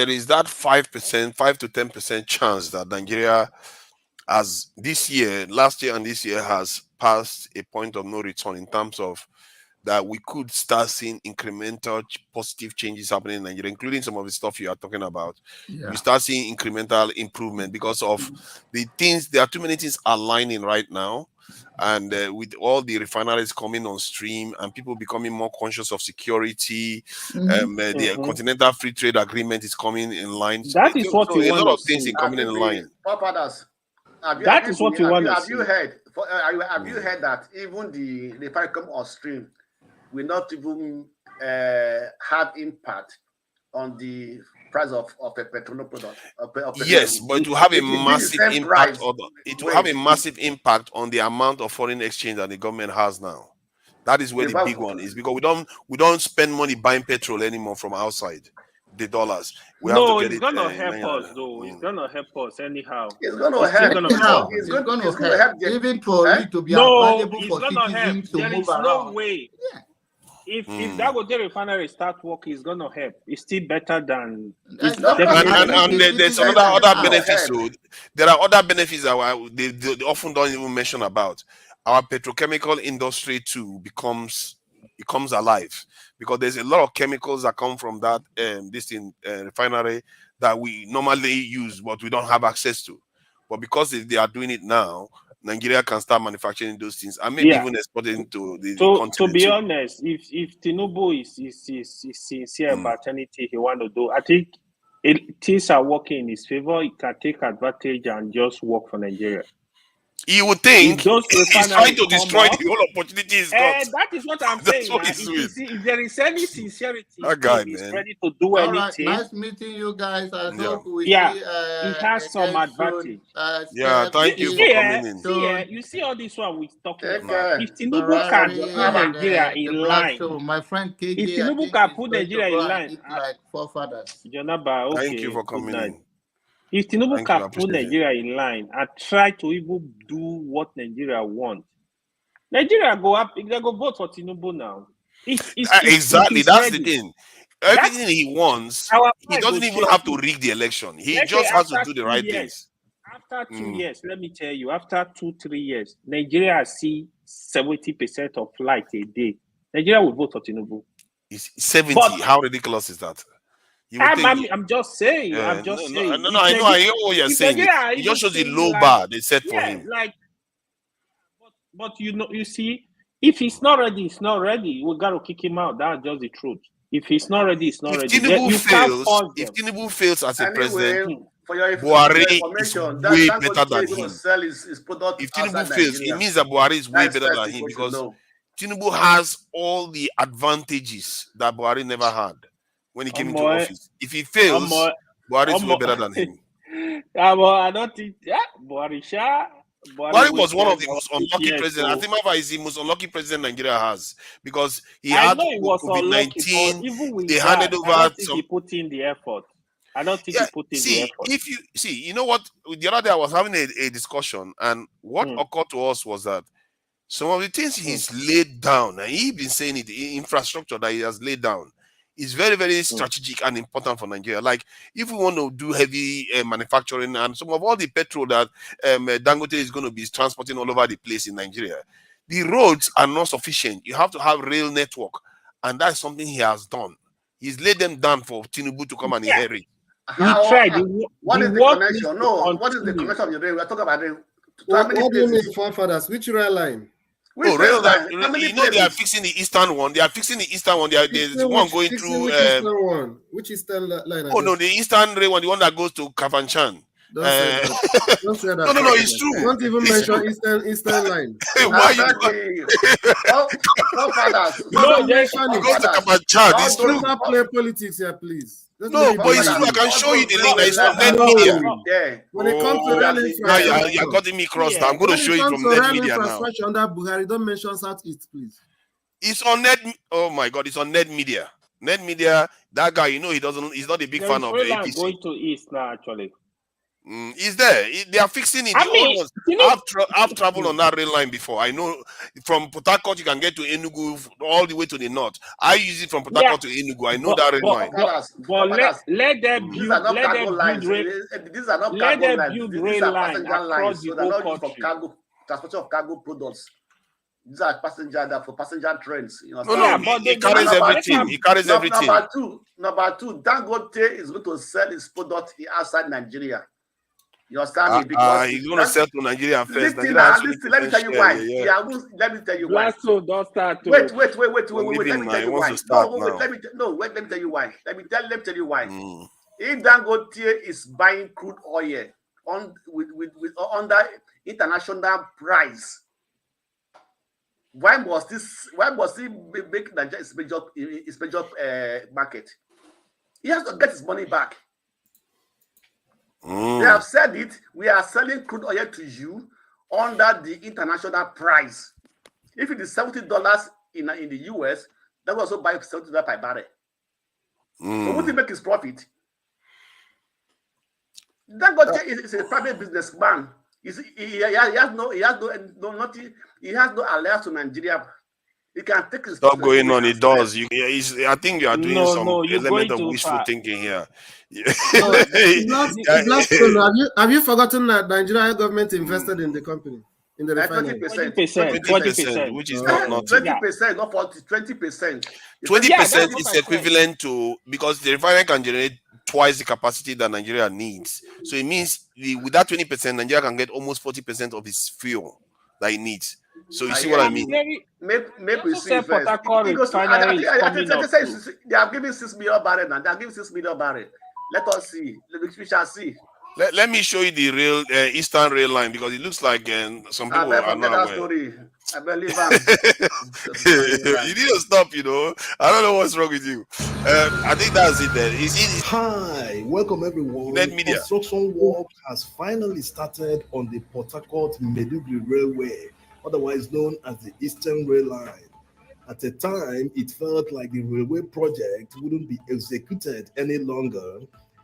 is that 5%, 5 to 10% chance that Nigeria, as this year, last year and this year, has passed a point of no return in terms of that we could start seeing incremental positive changes happening in Nigeria, including some of the stuff you are talking about. Yeah. We start seeing incremental improvement because of the things. There are too many things aligning right now. And with all the refineries coming on stream and people becoming more conscious of security, the Continental Free Trade Agreement is coming in line. That is what you a want lot to of things see. in coming in line. That is what you want to see. Have you heard that even the refinery come on stream will not even have impact on the price of a petroleum product? Yes, but it will have a massive impact it will have a massive impact on the amount of foreign exchange that the government has now. That is where the big one is, because we don't spend money buying petrol anymore from outside. The dollars. We have to get it's gonna help us though. It's gonna help us anyhow. It's gonna help. It's gonna help. Even for it to be available for citizens to move around. No way. Yeah. If Dangote refinery start working, it's gonna help. It's still better than. There's other benefits. So there are other benefits that they often don't even mention about. Our petrochemical industry too becomes alive, because there's a lot of chemicals that come from that refinery that we normally use, but we don't have access to. But because they are doing it now, Nigeria can start manufacturing those things and maybe even exporting to the continent. To be honest, if Tinubu is sincere about anything he want to do, I think things are working in his favor. He can take advantage and just work for Nigeria. You would think he's trying to destroy the whole opportunity he's got. That is what I'm saying. If there is any sincerity, he's ready to do anything. Nice meeting you guys. I hope we see. It has some advantage. Thank you for coming in. You see all this one we're talking about. If Tinubu can put Nigeria in line, my friend KJ, if Tinubu can put Nigeria in line, like forefathers. Jonaba, okay. Thank you for coming in. If Tinubu can put Nigeria in line and try to even do what Nigeria wants, Nigeria go up. They go vote for Tinubu now. Exactly, that's the thing. Everything he wants, he doesn't even have to rig the election. He just has to do the right things. After 2 years, let me tell you, after 2-3 years, Nigeria see 70% of light a day. Nigeria will vote for Tinubu. It's 70. How ridiculous is that? I'm just saying. I'm just saying. No, I know. I hear what you're saying. It just shows the low bar they set for him. But you see, if he's not ready, he's not ready. We got to kick him out. That's just the truth. If he's not ready, he's not ready. If Tinubu fails as a president, Buhari is way better than him. If Tinubu fails, it means that Buhari is way better than him, because Tinubu has all the advantages that Buhari never had when he came into office. If he fails, Buhari is way better than him. I don't think Buhari Buhari was one of the most unlucky presidents. I think Mafa is the most unlucky president Nigeria has because he I had know he was unlucky, but COVID-19. even with They that, handed I over don't think some. he put in the effort. I don't think he put in the effort. If you see, you know what? The other day I was having a discussion, and what occurred to us was that some of the things he's laid down, and he's been saying it, the infrastructure that he has laid down, is very, very strategic and important for Nigeria. Like, if we want to do heavy manufacturing and some of all the petrol that Dangote is going to be transporting all over the place in Nigeria, the roads are not sufficient. You have to have rail network, and that's something he has done. He's laid them down for Tinubu to come and inherit. He tried. What is the connection? No, what is the connection of the rail? We're talking about rail. What do you mean, forefathers? Which rail line? Rail line. You know they are fixing the eastern one. They are fixing the eastern one. There's one going through. Which eastern one? Which eastern line? Oh no, the eastern rail one, the one that goes to Kafanchan. Don't say that. Don't say that. No, it's true. Don't even mention eastern line. Why you? Don't mention it. Go to Kafanchan. It's true. Don't play politics here, please. No, but it's true. I can show you the link. It's on net media. When it comes to rail infrastructure, you're cutting me cross. I'm going to show you from net media now. Under Buhari, don't mention Southeast, please. It's on net. Oh my God, it's on net media. Net media. That guy, you know, he's not a big fan of the APC. Going to East now, actually. He's there. They are fixing it. I've traveled on that rail line before. I know from Port Harcourt you can get to Enugu all the way to the north. I use it from Port Harcourt to Enugu. I know that rail line. But let them build rail lines. These are not cargo lines. These are passenger lines. So they're not used for cargo, transportation of cargo products. These are passenger trains. You know, it carries everything. It carries everything. Number two, Dangote is going to sell his product outside Nigeria. You understand me? Because he's going to sell to Nigeria first. Listen, let me tell you why. Let me tell you why. Don't start. Wait. Let me tell you why. Let me tell you why. Let me tell you why. If Dangote is buying crude oil under international price, why must he make Nigeria his major market? He has to get his money back. They have said it. We are selling crude oil to you under the international price. If it is $70 in the US, that will also buy $70 per barrel. So would he make his profit? Dangote is a private businessman. He has no alliance to Nigeria. He can take his. Stop going on. It does. I think you are doing some element of wishful thinking here. Have you forgotten that Nigeria government invested in the company, in the refinery? 20%, which is not 20%, not 40, 20%. 20% is equivalent to, because the refinery can generate twice the capacity that Nigeria needs. So it means with that 20%, Nigeria can get almost 40% of its fuel that it needs. So you see what I mean? Make we see first. They are giving 6 million barrel now. They are giving 6 million barrel. Let us see. We shall see. Let me show you the real Eastern rail line, because it looks like some people are not aware. Story. I believe you need to stop, you know. I don't know what's wrong with you. I think that's it then. Hi, welcome everyone. Net media. Construction work has finally started on the Port Harcourt-Maiduguri Railway, otherwise known as the Eastern Rail Line. At the time, it felt like the railway project wouldn't be executed any longer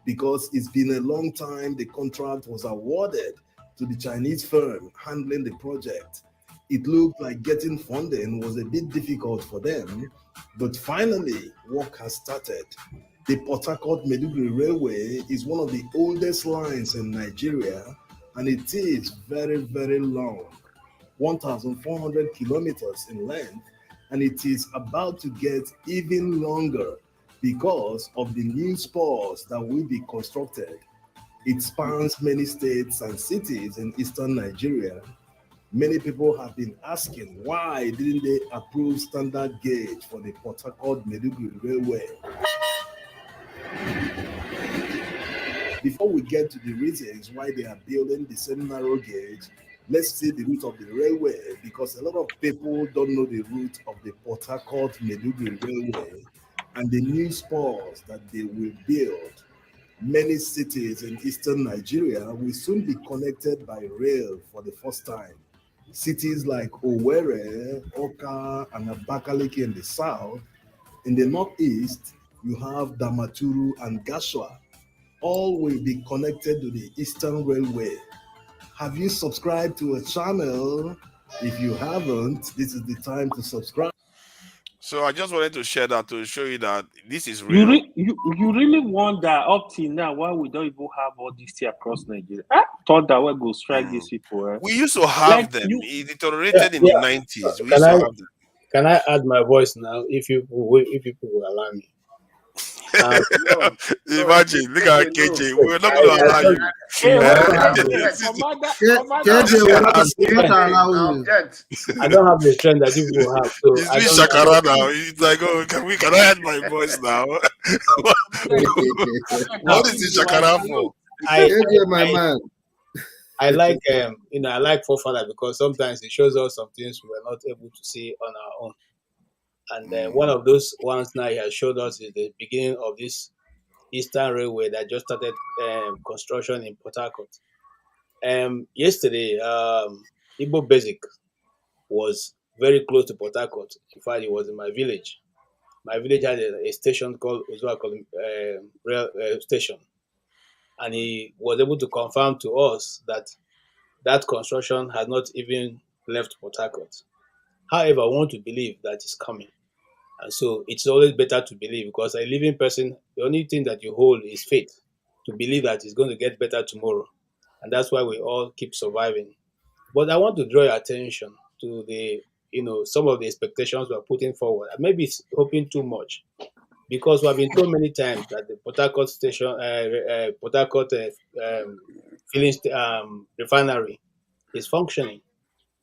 because it's been a long time the contract was awarded to the Chinese firm handling the project. It looked like getting funding was a bit difficult for them, but finally, work has started. The Port Harcourt-Maiduguri Railway is one of the oldest lines in Nigeria, and it is very, very long, 1,400 kilometers in length, and it is about to get even longer because of the new spurs that will be constructed. It spans many states and cities in eastern Nigeria. Many people have been asking, why didn't they approve standard gauge for the Port Harcourt-Maiduguri Railway? Before we get to the reasons why they are building the same narrow gauge, let's see the route of the railway, because a lot of people don't know the route of the Port Harcourt-Maiduguri Railway and the new spurs that they will build. Many cities in eastern Nigeria will soon be connected by rail for the first time. Cities like Owerri, Oka, and Abakaliki in the south. In the northeast, you have Damaturu and Gashua. All will be connected to the Eastern Railway. Have you subscribed to a channel? If you haven't, this is the time to subscribe. So I just wanted to share that to show you that this is real. You really wonder up till now why we don't even have all this here across Nigeria. I thought that we go strike these people. Eh? We used to have Like them. It deteriorated in the 90s. We Can used to I have them. can I add my voice now? If you will allow me. Imagine, look at KJ. We're not going to allow you. Hey, I don't have the strength that people have. So it's me Shakara now. It's like, oh, can I add my voice now? What is the Shakara for? I like I like Forefather because sometimes it shows us some things we were not able to see on our own. And one of those ones now he has showed us is the beginning of this Eastern Railway that just started construction in Port Harcourt. Yesterday, Igbo Basic was very close to Port Harcourt. In fact, it was in my village. My village had a station called Ajaokuta Rail Station. And he was able to confirm to us that that construction has not even left Port Harcourt. However, I want to believe that it's coming. And so it's always better to believe because a living person, the only thing that you hold is faith to believe that it's going to get better tomorrow. And that's why we all keep surviving. But I want to draw your attention to the, some of the expectations we're putting forward. Maybe it's hoping too much because we've been told many times that the Port Harcourt station, Port Harcourt refinery is functioning,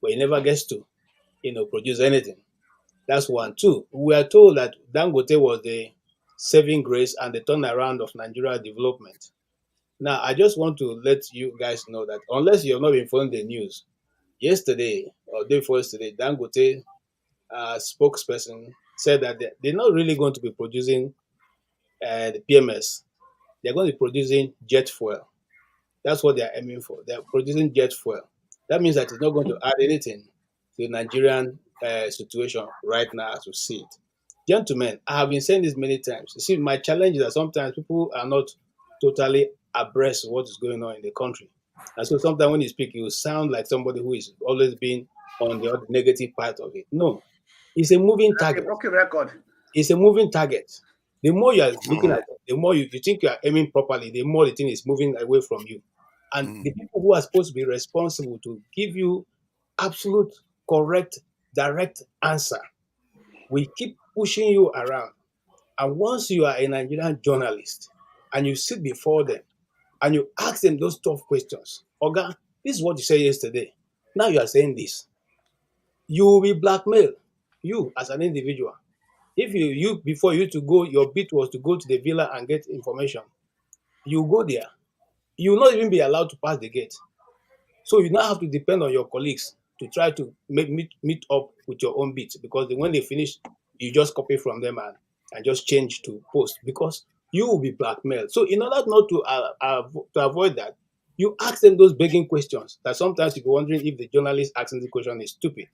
but it never gets to, produce anything. That's one. Two, we are told that Dangote was the saving grace and the turnaround of Nigeria development. Now, I just want to let you guys know that unless you have not been following the news, yesterday or day before yesterday, Dangote spokesperson said that they're not really going to be producing the PMS. They're going to be producing jet fuel. That's what they're aiming for. They're producing jet fuel. That means that it's not going to add anything to the Nigerian situation right now as we see it. Gentlemen, I have been saying this many times. You see, my challenge is that sometimes people are not totally abreast of what is going on in the country. And so sometimes when you speak, you sound like somebody who is always been on the negative part of it. No, it's a moving target. Broken record. It's a moving target. The more you are looking at it, the more you think you are aiming properly, the more the thing is moving away from you. And the people who are supposed to be responsible to give you absolute, correct, direct answer, we keep pushing you around. And once you are a Nigerian journalist and you sit before them and you ask them those tough questions, Oga, this is what you said yesterday. Now you are saying this. You will be blackmailed, you as an individual. If you before you to go, your bit was to go to the villa and get information. You go there. You will not even be allowed to pass the gate. So you now have to depend on your colleagues to try to meet up with your own bit because when they finish, you just copy from them and just change to post because you will be blackmailed. So in order not to avoid that, you ask them those begging questions that sometimes you're wondering if the journalist asking the question is stupid.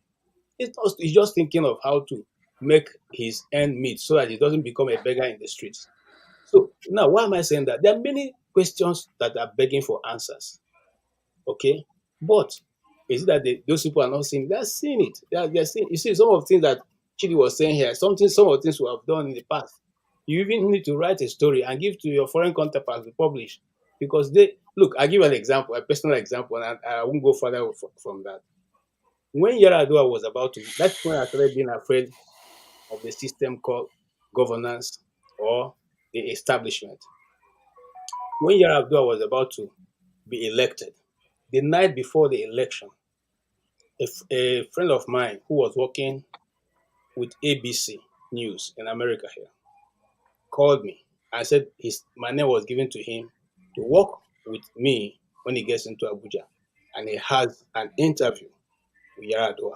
He's just thinking of how to make his end meet so that he doesn't become a beggar in the streets. So now, why am I saying that? There are many questions that are begging for answers. Okay, but is it that those people are not seeing? They're seeing it. They're seeing. You see, some of the things that Chidi was saying here, some of the things we have done in the past. You even need to write a story and give to your foreign counterparts to publish because they look. I give an example, a personal example, and I won't go further from that. When Yaradua was about to, that's when I started being afraid of the system called governance or the establishment. When Yaradua was about to be elected, the night before the election, a friend of mine who was working with ABC News in America here called me and said my name was given to him to work with me when he gets into Abuja, and he has an interview with Yaradua.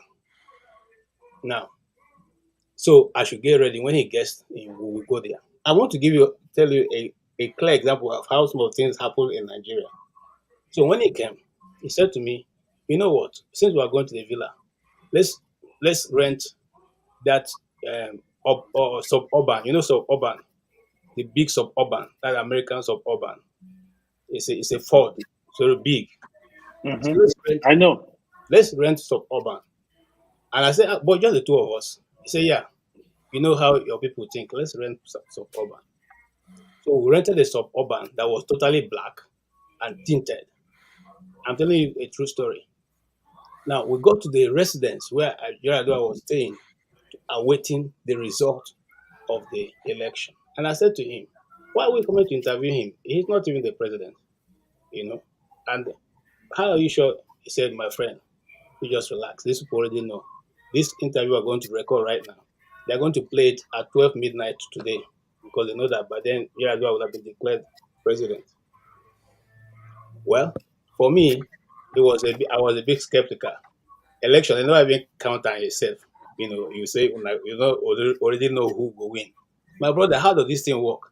Now, so I should get ready when he gets in. We will go there. I want to tell you a clear example of how some of things happen in Nigeria. So when he came, he said to me, you know what, since we are going to the villa, let's rent that suburban, suburban, the big suburban, that American suburban. It's a Ford, so big. So I know. Let's rent suburban. And I said, but just the two of us. He said, yeah, you know how your people think. Let's rent suburban. So we rented a suburban that was totally black and tinted. I'm telling you a true story. Now we got to the residence where Ajaokuta was staying, awaiting the result of the election. And I said to him, why are we coming to interview him? He's not even the president, And how are you sure? He said, my friend, you just relax. These people already know. This interview are going to record right now. They're going to play it at 12 midnight today because they know that by then Ajaokuta would have been declared president. Well, for me, I was a bit skeptical. Election, they never even count on yourself. You say already know who will win. My brother, how does this thing work?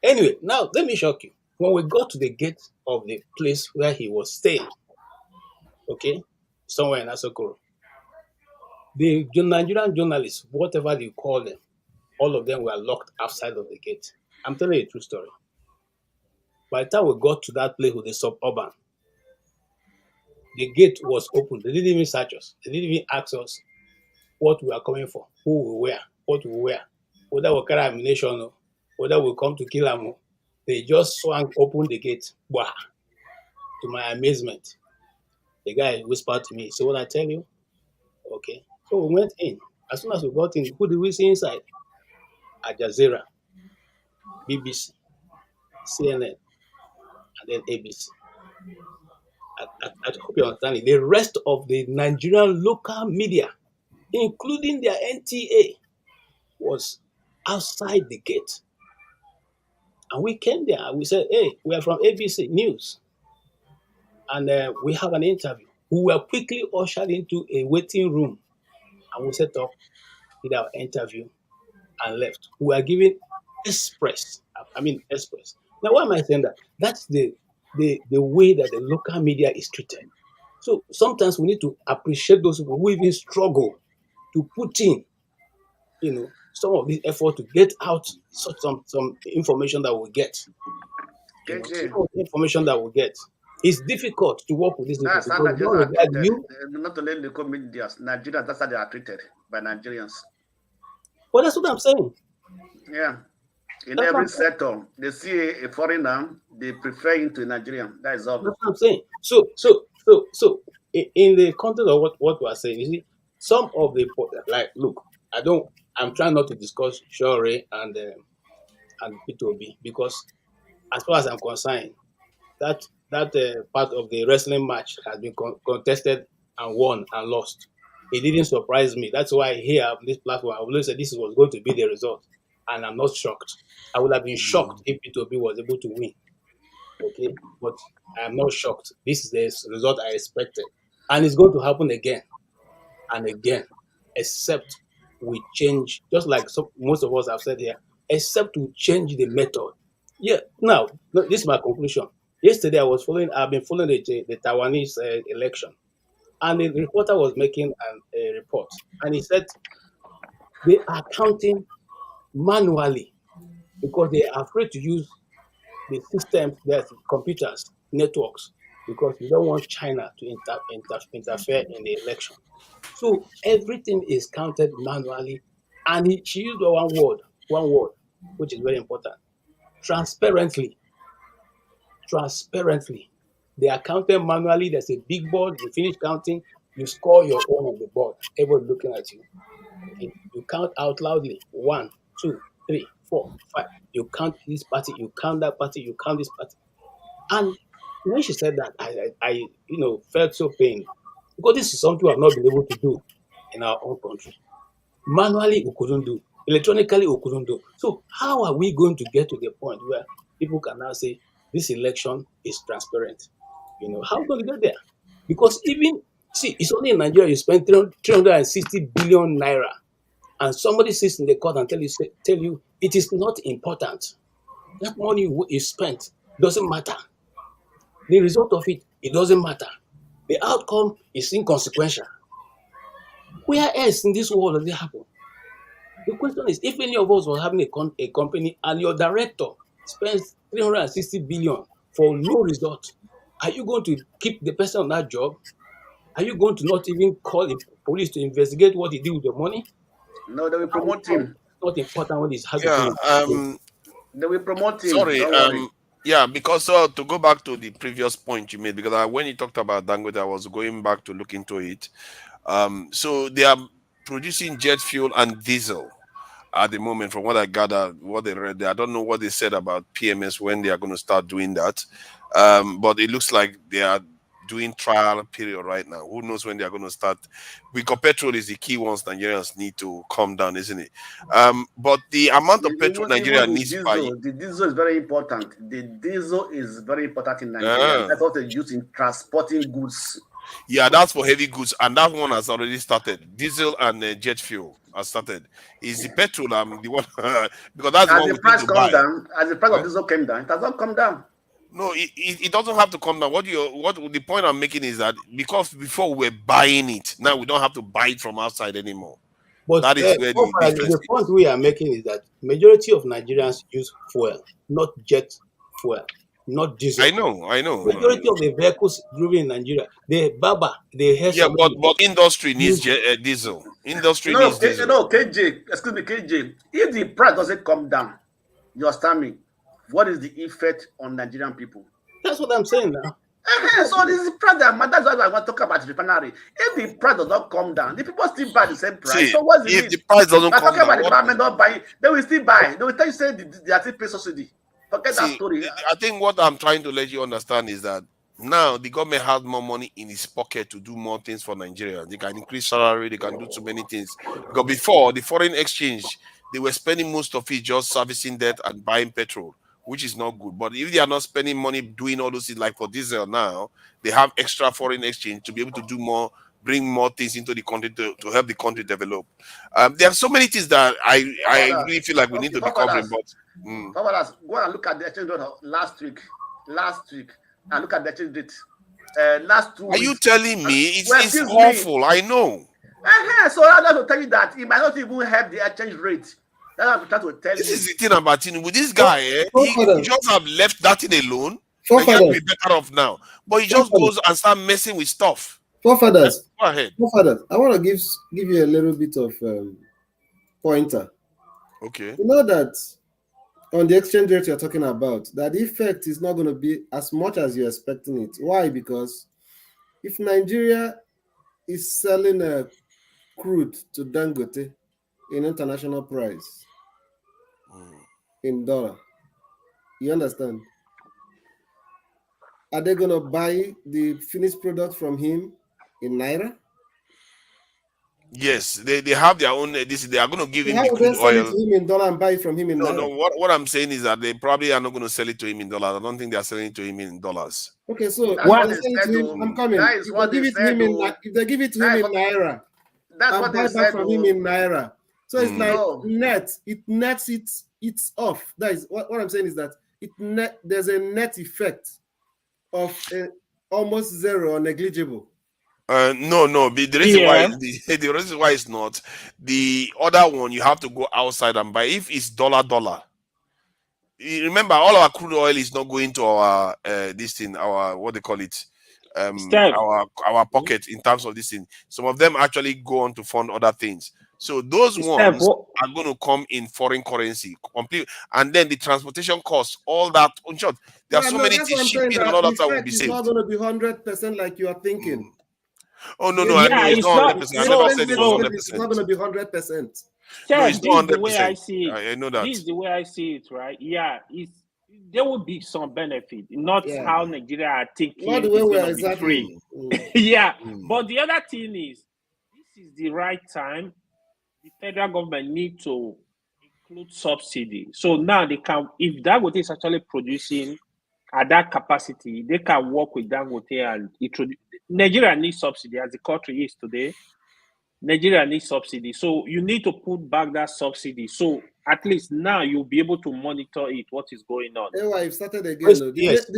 Anyway, now let me shock you. When we got to the gate of the place where he was staying, okay, somewhere in Asokoro, the Nigerian journalists, whatever you call them, all of them were locked outside of the gate. I'm telling you a true story. By the time we got to that place with the suburban, the gate was open. They didn't even search us. They didn't even ask us what we are coming for, who we were, what we were, whether we carry ammunition or whether we come to kill them. They just swung open the gate. Wow. To my amazement, the guy whispered to me, "So what I tell you?" Okay. So we went in. As soon as we got in, who did we see inside? Al Jazeera, BBC, CNN, and then ABC. I hope you understand it. The rest of the Nigerian local media, including their NTA, was outside the gate. And we came there and we said, hey, we are from ABC News. And we have an interview. We were quickly ushered into a waiting room. And we set up, did our interview, and left. We were given express. Now, why am I saying that? That's the way that the local media is treated. So sometimes we need to appreciate those people who even struggle to put in, some of this effort to get out some information that we get. Information that we get. It's difficult to work with these people. That's how Nigerians are treated. Not only local media, Nigerians, that's how they are treated by Nigerians. Well, that's what I'm saying. Yeah. In every sector, they see a foreigner, they prefer into a Nigerian. That is all. That's what I'm saying. So in the context of what we are saying, you see, some of the look, I'm trying not to discuss Shore and P2B because as far as I'm concerned, that part of the wrestling match has been contested and won and lost. It didn't surprise me. That's why here on this platform, I always said this was going to be the result, and I'm not shocked. I would have been shocked if P2B was able to win. Okay, but I'm not shocked. This is the result I expected, and it's going to happen again and again, except we change. Just like most of us have said here, except we change the method. Yeah. Now, this is my conclusion. Yesterday, I've been following the Taiwanese election, and the reporter was making a report, and he said they are counting manually because they are afraid to use the systems, the computers, networks, because we don't want China to interfere in the election. So everything is counted manually, and she used one word, which is very important: transparently. Transparently. They are counted manually. There's a big board. You finish counting, you score your own on the board. Everybody looking at you. Okay. You count out loudly. 1, 2, 3, 4, 5. You count this party, you count that party, you count this party. And when she said that, I felt so pained because this is something we have not been able to do in our own country. Manually, we couldn't do. Electronically, we couldn't do. So how are we going to get to the point where people can now say this election is transparent? How are we going to get there? Because it's only in Nigeria you spend 360 billion naira, and somebody sits in the court and tell you it is not important. That money is spent. Doesn't matter. The result of it, it doesn't matter. The outcome is inconsequential. Where else in this world does it happen? The question is, if any of us were having a company and your director spends 360 billion for no result, are you going to keep the person on that job? Are you going to not even call the police to investigate what he did with the money? No, they will promote him. It's not important what has to Yeah. do. They will promote him. Sorry. Don't worry. Yeah, because to go back to the previous point you made, because when you talked about Dangote, I was going back to look into it. So they are producing jet fuel and diesel at the moment, from what I gather, what they read. I don't know what they said about PMS when they are going to start doing that, but it looks like they are doing trial period right now. Who knows when they are going to start? Because petrol is the key ones Nigerians need to calm down, isn't it? But the amount of petrol Nigeria needs to buy. The diesel is very important. The diesel is very important in Nigeria. That's what they use in transporting goods. Yeah, that's for heavy goods, and that one has already started. Diesel and jet fuel has started. Is the petrol the one because that's as what the price comes down, as the price of diesel came down, it has not come down. No, it doesn't have to come down. What the point I'm making is that because before we were buying it, now we don't have to buy it from outside anymore. But that is where the point we are making is that majority of Nigerians use fuel, not jet fuel, not diesel. I know. Majority of the vehicles driven in Nigeria, they have. Yeah, but industry needs diesel. Industry needs diesel. No, KJ, excuse me, KJ. If the price doesn't come down, you understand me? What is the effect on Nigerian people? That's what I'm saying now. So this is price that matters. That's why I want to talk about refinery. If the price does not come down, the people still buy the same price. See, so what's the if need? the price doesn't come down, about the government not buying, they will still buy. They will tell you say they are still pay subsidy. Forget that story. I think what I'm trying to let you understand is that now the government has more money in its pocket to do more things for Nigeria. They can increase salary, they can do so many things. Because before the foreign exchange, they were spending most of it just servicing debt and buying petrol, which is not good. But if they are not spending money doing all those things like for diesel now, they have extra foreign exchange to be able to do more, bring more things into the country to help the country develop. There are so many things that I really feel like we need to be covering. But go and look at the exchange rate last week, and look at the exchange rate. Last 2 weeks. Are you telling me it's awful? I know. So I have to tell you that it might not even help the exchange rate. That's what I'm trying to tell you. This is the thing about it. With this guy, he just have left that thing alone. And he has to be better off now. But he just goes and start messing with stuff. Forefathers, go ahead. Forefathers, I want to give you a little bit of pointer. Okay. You know that on the exchange rate you're talking about, that the effect is not going to be as much as you're expecting it. Why? Because if Nigeria is selling a crude to Dangote in international price in dollar, you understand? Are they going to buy the finished product from him in Naira? Yes, they have their own. They are going to give him the crude sell oil. it to him in dollar and buy it from him in Naira? No. What I'm saying is that they probably are not going to sell it to him in dollars. I don't think they are selling it to him in dollars. Okay, so I'm coming. If they give it to him in Naira, that's what they said from him in Naira. So it's like it's off. That is what I'm saying is that there's a net effect of almost zero or negligible. No. The reason why the reason why it's not the other one, you have to go outside and buy. If it's dollar, remember all our crude oil is not going to our this thing, our what they call it, our pocket in terms of this thing. Some of them actually go on to fund other things. So those ones are going to come in foreign currency, complete, and then the transportation costs, all that. In short, there are so many things, shipping and all that will be saved. It's not going to be 100% like you are thinking. Oh no! I know it's not 100%. I never said it was 100%. It's not going to be 100%. No, it's not 100%. The way I see it. I know that. This is the way I see it, right? Yeah, there will be some benefit, not how Nigeria are thinking. Not the way we are exactly. But the other thing is, this is the right time. The federal government need to include subsidy. So now they can, if Dangote is actually producing at that capacity, they can work with Dangote and introduce. Nigeria needs subsidy as the country is today. Nigeria needs subsidy. So you need to put back that subsidy. So at least now you'll be able to monitor it, what is going on. You've started again. Yes. I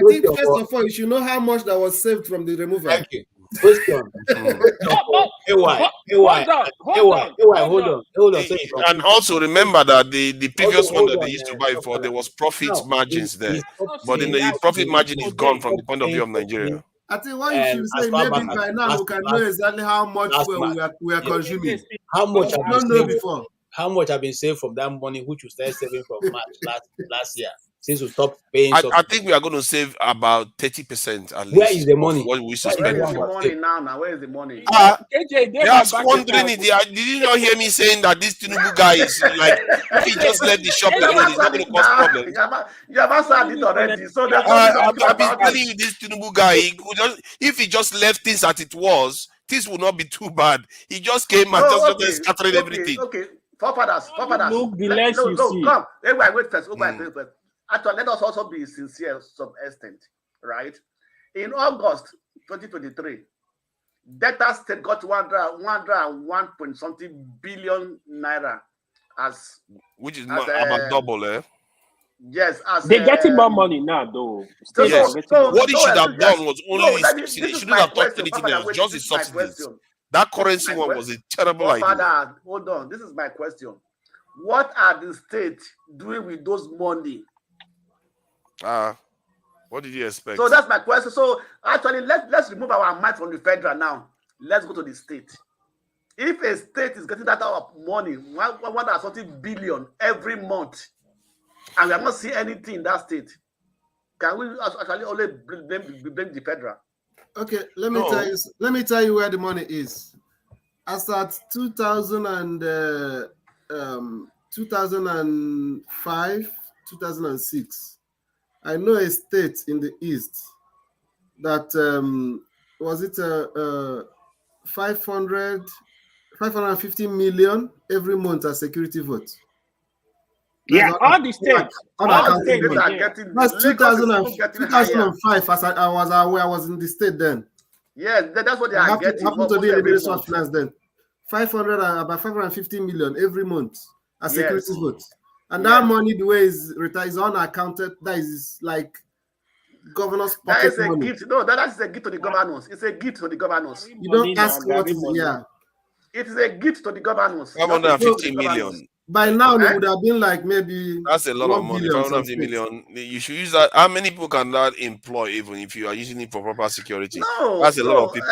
think first of all, you should know how much that was saved from the removal. Thank you. Question. Hold on. And also remember that the previous one that they used to buy for, there was profit margins there. But the profit margin is gone from the point of view of Nigeria. I think what you should say, maybe by now we can know exactly how much we are consuming. How much I don't know before. How much have been saved from that money which you started saving from March last year? Since we stopped paying, I think we are going to save about 30% at least. Where is the money? What we should Where spend is the money now? Where is the money? They are squandering it. Did you not hear me saying that this Tinubu guy is like, if he just left the shop alone, it's not going to cause problems? You have answered it already. So I've been telling you, this Tinubu guy, if he just left things as it was, things would not be too bad. He just came and just scattered everything. Okay. Forefathers. Look, the less you see. Come. Wait first. Actually, let us also be sincere to some extent, right? In August 2023, Delta State got 101 point something billion naira as, which is about double, eh? Yes, as they're getting more money now, though. So what he should have done was only subsidy. He shouldn't have touched anything else, just the subsidies. That currency one was a terrible idea. Hold on, this is my question. What are the states doing with those money? What did you expect? So that's my question. So actually, let's remove our mind from the federal now. Let's go to the state. If a state is getting that type of money, 1something billion every month, and we are not seeing anything in that state, can we actually only blame the federal? Okay, let me tell you where the money is. As at 2005, 2006, I know a state in the east that was it 550 million every month as security vote. Yeah, all the states. All the states are getting. That's 2005. As I was aware, I was in the state then. Yeah, that's what they are getting. Happened to be in the Ministry of Finance then. About 550 million every month as security vote. And that money, the way is unaccounted, that is like governor's pocket money. That is a gift. No, that is a gift to the governors. It's a gift to the governors. You don't ask what is it is a gift to the governors. 550 million. By now, it would have been like maybe. That's a lot of money. 550 million. You should use that. How many people can that employ, even if you are using it for proper security? No, that's a lot of people.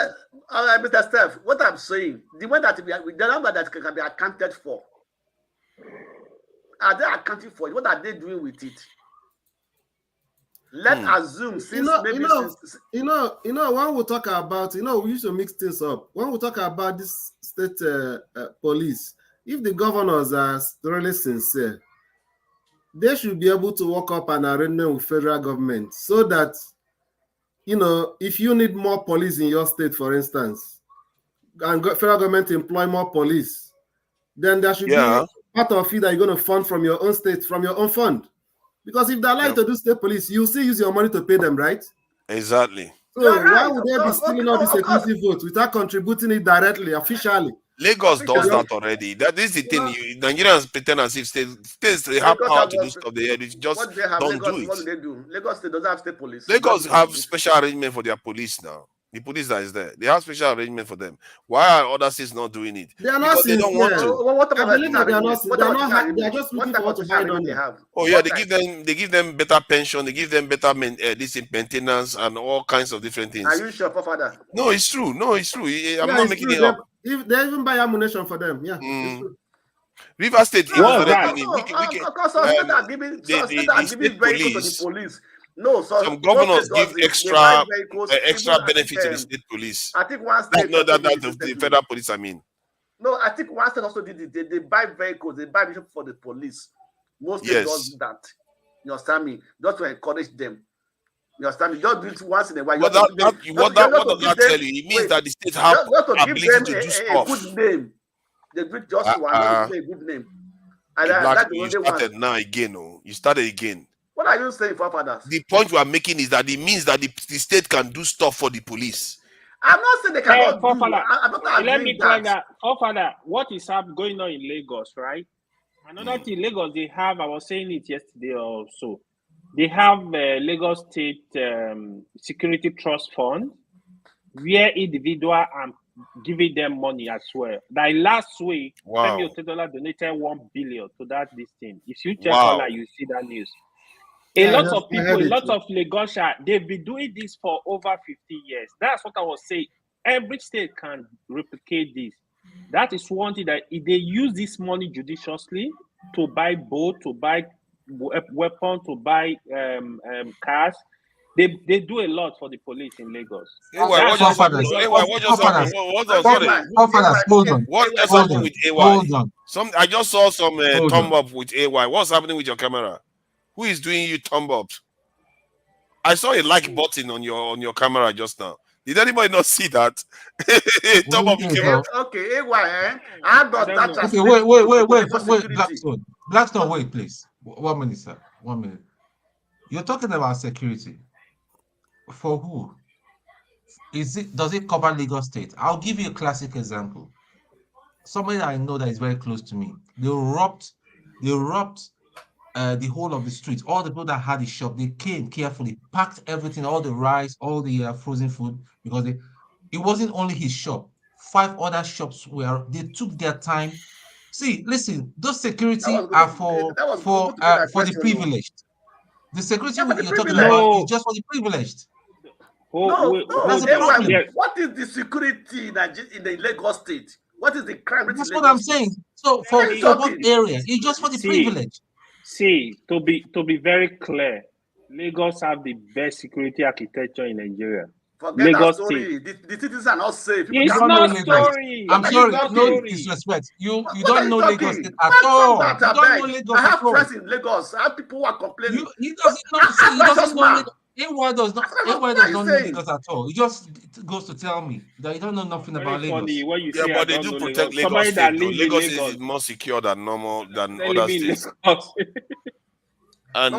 Mr. Steph, what I'm saying, the number that can be accounted for. Are they accounting for it? What are they doing with it? Let's assume since when we talk about, we used to mix things up. When we talk about this state police, if the governors are really sincere, they should be able to work up an arrangement with federal government so that, if you need more police in your state, for instance, and federal government employ more police, then there should be part of it that you're going to fund from your own state, from your own fund. Because if they like to do state police, you still use your money to pay them, right? Exactly. So why would they be stealing all the security votes without contributing it directly, officially? Lagos does that already. That is the thing. Nigerians pretend as if states they have power to do stuff. They just don't do it. What do they do? Lagos State doesn't have state police. Lagos have special arrangement for their police now. The police that is there, they have special arrangement for them. Why are other states not doing it? They are not. They don't want to. I believe that they are not. They are just looking for what to hide on them. Oh yeah, they give them better pension. They give them better maintenance and all kinds of different things. Are you sure, Father? No, it's true. I'm not making it up. If they even buy ammunition for them, it's true. River State, State are giving very good to the police. No, some governors give extra benefit to the state police. I think one state. No, that the federal police. I mean. No, I think one state also did it. They buy vehicles. They buy vehicles for the police. Most states does that. You understand me? Just to encourage them. You understand me? Just do it once in a while. What does that tell you? It means that the state have ability to do stuff. A good name. They do just one. A good name. And you started now again. Oh, you started again. What are you saying, forefathers? The point we are making is that it means that the state can do stuff for the police. I'm not saying they cannot do. I'm not let me tell that. Forefather, what is going on in Lagos, right? Another thing, Lagos, they have, I was saying it yesterday also, they have Lagos State Security Trust Fund, where individual are giving them money as well. Like last week, Femi Otedola donated 1 billion to that this thing. If you check online, you see that news. A lot of people, a lot of Lagosians, they've been doing this for over 50 years. That's what I was saying. Every state can replicate this. That is one thing that if they use this money judiciously to buy boat, to buy weapon, to buy cars, they do a lot for the police in Lagos. What just happened? What just happened? What just happened with AY? Hold on. I just saw some thumb up with AY. What's happening with your camera? Who is doing you thumb ups? I saw a like button on your camera just now. Did anybody not see that? Thumb up. Okay, AY. How does that? Okay, wait, Blackstone, wait, please. 1 minute, sir. 1 minute. You're talking about security. For who? Does it cover Lagos State? I'll give you a classic example. Somebody I know that is very close to me. They robbed the whole of the street. All the people that had the shop, they came carefully, packed everything, all the rice, all the frozen food, because it wasn't only his shop. 5 other shops they took their time. See, listen, those security are for the privileged. The security you're talking about is just for the privileged. What is the security in the Lagos State? What is the crime? That's what I'm saying. So for what area? It's just for the privilege. See, to be very clear, Lagos have the best security architecture in Nigeria. Forget Lagos State. The citizens are not safe. It's not story. I'm sorry, no disrespect. You don't know Lagos State at all. You don't know Lagos I have friends in Lagos. I have people who are complaining. He doesn't know. AY does not know Lagos at all. He just goes to tell me that he don't know nothing about Lagos. Yeah, but they do protect Lagos State. Lagos is more secure than other states. And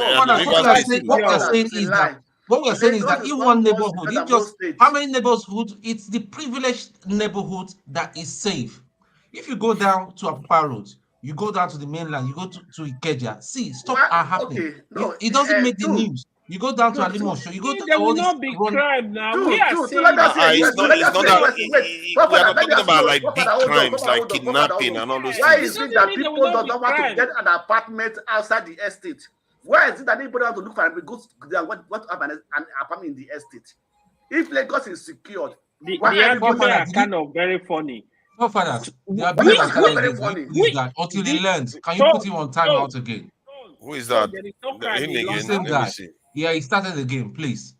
what we're saying is that in one neighborhood, how many neighborhoods? It's the privileged neighborhood that is safe. If you go down to Apapa Road, you go down to the mainland, you go to Ikeja. See, stuff are happening. It doesn't make the news. You go down to Alimosho, you go to there will not be crime now. We are saying we are not talking about like big crimes like kidnapping and all those things. Why is it that people don't want to get an apartment outside the estate? Why is it that anybody want to look for what have an apartment in the estate? If Lagos is secured, the argument are kind of very funny. No, fathers, they are very funny. Until he learns, can you put him on time out again? Who is that? Him again. Yeah, he started the game, please.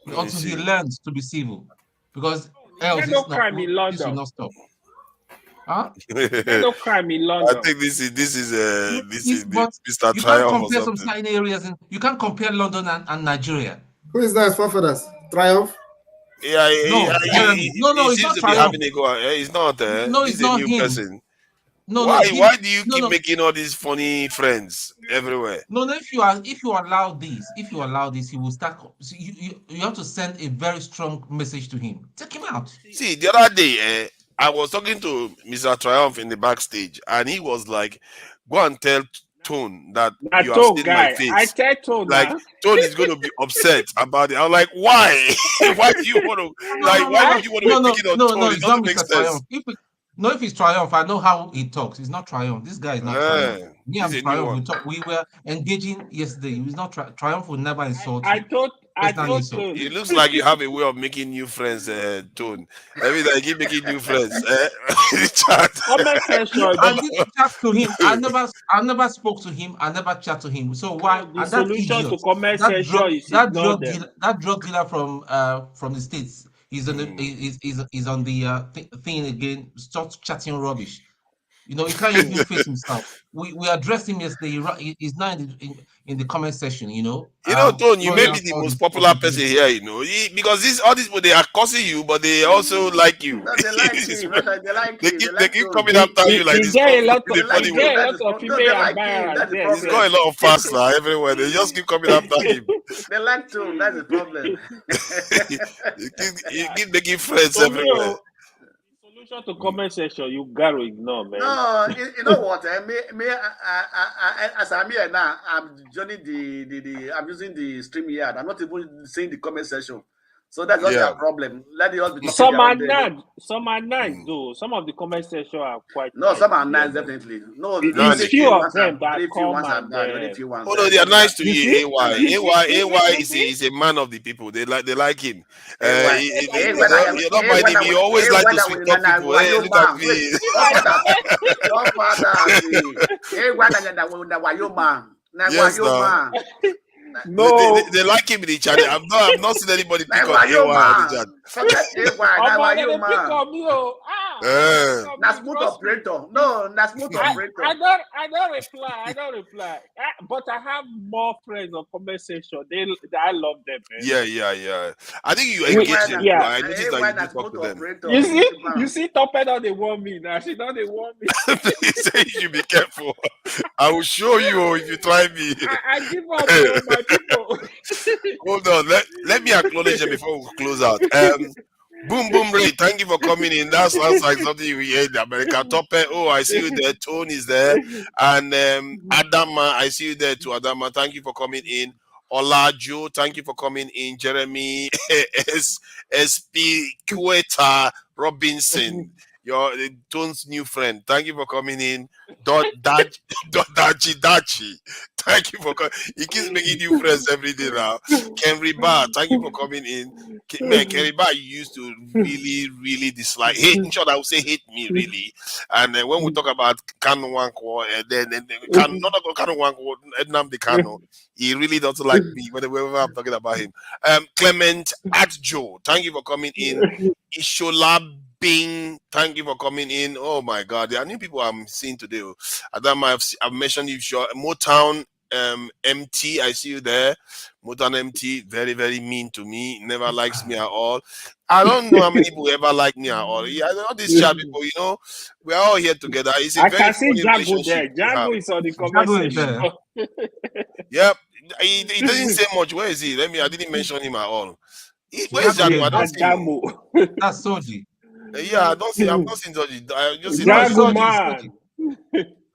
Until he learns to be civil. Because else this will not stop. Huh? No crime in London. I think this is Mr. You Triumph. can't compare some certain areas you can't compare London and Nigeria. Who is that for us? Triumph? Yeah, no, it's not Triumph. It's not. No, it's not him. Person. No, why do you keep making all these funny friends everywhere? No, if you allow this, he will start. You have to send a very strong message to him. Take him out. See, the other day, I was talking to Mr. Triumph in the backstage, and he was like, "Go and tell Tone that you have seen my face." I tell Tone, like Tone is going to be upset about it. I'm like, why? Why do you want to? Why would you want to be picking on Tone? It doesn't make sense. If it's Triumph, I know how he talks. It's not Triumph. This guy is not Triumph. Me and Triumph, we were engaging yesterday. He's not Triumph would never insult you. I thought it looks like you have a way of making new friends, Tone. Every time you keep making new friends. I didn't chat to him. I never spoke to him. I never chat to him. So why? The solution to comment section is that drug dealer from the States. He's on the thing again. Starts chatting rubbish. You know, he can't even face himself. We addressed him yesterday. He's now in the comment section. You know, Tone, you may be the most popular person here. You know, because all these people, they are cursing you, but they also like you. No, they like you. They keep coming after you like this. He's got a lot of female admirers. He's got a lot of fans now everywhere. They just keep coming after him. They like to. That's the problem. You keep making friends everywhere. Solution to comment section, you gotta ignore, man. No, you know what? As I'm here now, I'm joining I'm using the stream yard. I'm not even seeing the comment section. So that's not their problem. Let the all be Some are nice. Some are nice, though. Some of the comment section are quite no, nice. some are nice, definitely. No, it's few of them that come and oh no, they are nice to you. AY is a man of the people. They like him. You're not minding me. You always like to sweet talk people. Hey, look at me. Yes, no. No, they like him in the channel. I've not seen anybody pick on AY on the chat. That's smooth operator. No, that's smooth operator. I don't reply. But I have more friends on comment section. I love them, man. Yeah. I think you engage them. Yeah. I noticed that you talk to them. You see, Torpedo, they want me now. She don't they want me. He said you should be careful. I will show you if you try me. I give up to my people. Hold on. Let me acknowledge them before we close out. Boom Boom Ray, thank you for coming in. That sounds like something you hear in America. Tope, oh, I see you there. Tone is there. And Adama, I see you there too. Adama, thank you for coming in. Olajo, thank you for coming in. Jeremy SP Queta Robinson, your Tone's new friend. Thank you for coming in. Dachi. Thank you for coming. He keeps making new friends every day now. Kenry Bar, thank you for coming in. Man, Kenry Bar, you used to really dislike, hate. In short, I would say hate me really. And when we talk about Kanu Wanko, not about Kanu Wanko, Nnamdi Kanu, he really doesn't like me whenever I'm talking about him. Clement Adjo, thank you for coming in. Ishola Bing, thank you for coming in. Oh my God, there are new people I'm seeing today. Adama, I've mentioned you. Motown MT, I see you there. Motown MT, very mean to me. Never likes me at all. I don't know how many people ever like me at all. Yeah, all these chat people, we're all here together. It's a I very can see funny Jago relationship there. Jago is on the conversation. Yep, he doesn't say much. Where is he? I didn't mention him at all. Where is Jago? I don't see him. That's Soji. Yeah, I've not seen Soji. I just seen Jago man.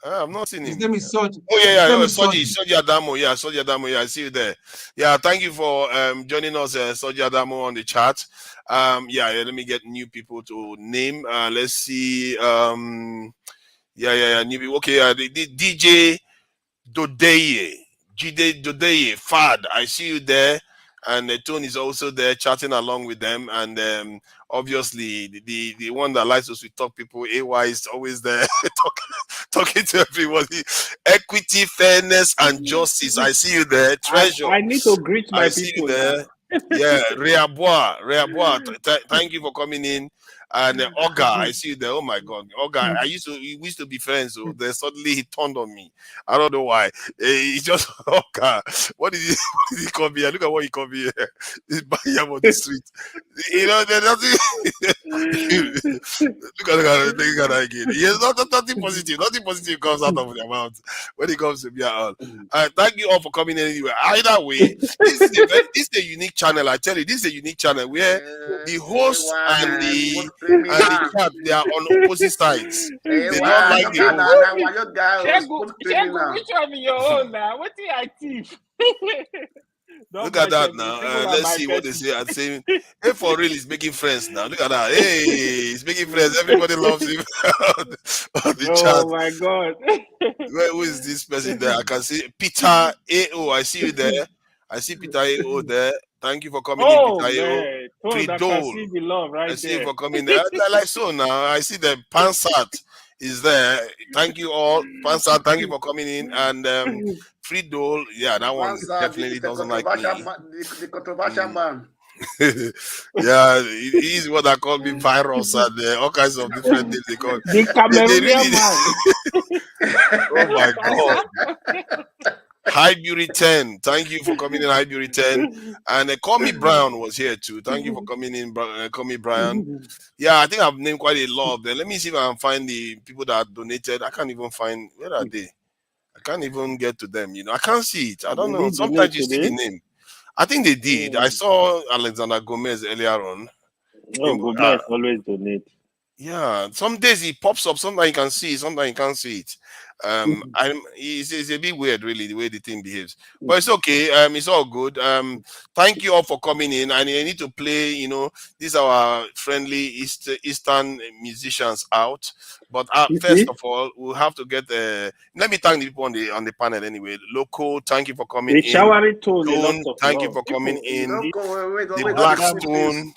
I've not seen him. His name is Soji. Oh yeah, Soji Adamo. Yeah, Soji Adamo. Yeah, I see you there. Yeah, thank you for joining us, Soji Adamo, on the chat. Let me get new people to name. Let's see. New people. Okay, the DJ Dodeye, Fad. I see you there. And Tone is also there chatting along with them. And obviously, the one that likes us to talk people, AY is always there talking to everybody. Equity, fairness, and justice. I see you there. Treasure. I need to greet my people. I see you there. Yeah, Reabois. Thank you for coming in. And Oga, I see you there. Oh my God, Oga! We used to be friends. So then suddenly he turned on me. I don't know why. He's just Oga. What did he call me? Look at what he called me. He's buying on the street. There's nothing. look at that again. Yes, nothing positive. Nothing positive comes out of their mouth when it comes to me at all. Thank you all for coming in anyway. Either way, this is a unique channel. I tell you, this is a unique channel where the host and the chat, they are on opposite sides. They don't like the host. Which one your own now? What did I teach? Look at that now. Let's see what they say. I'm saying, hey, for real, he's making friends now. Look at that. Hey, he's making friends. Everybody loves him on the chat. Oh my God. Who is this person there? I can see Peter AO. I see you there. I see Peter AO there. Thank you for coming in, Peter AO. See the love right I see you for coming there. Like so now. I see the Pansat is there. Thank you all. Pansat, thank you for coming in. And Fridol, yeah, that one definitely doesn't like me. The controversial man. Yeah, he's what I call me virus and all kinds of different things they call the Cameroonian man. Oh my God. High Beauty 10, thank you for coming in, High Beauty 10. And Call Me Brown was here too. Thank you for coming in, Call Me Brown. Yeah, I think I've named quite a lot of them. Let me see if I can find the people that donated. I can't even find, where are they? I can't even get to them. I can't see it. I don't know. Sometimes you see the name. I think they did. I saw Alexander Gomez earlier on. Oh, Gomez always donate. Yeah, some days he pops up, sometimes you can see it, sometimes you can't see it. It's a bit weird, really, the way the thing behaves. But it's okay. It's all good. Thank you all for coming in. And I need to play, these are our friendly Eastern musicians out. But first of all, we'll have to get let me thank the people on the panel anyway. Loco, thank you for coming in. Showering tone, a lot of thank you love. for coming in. Wait, The Blackstone.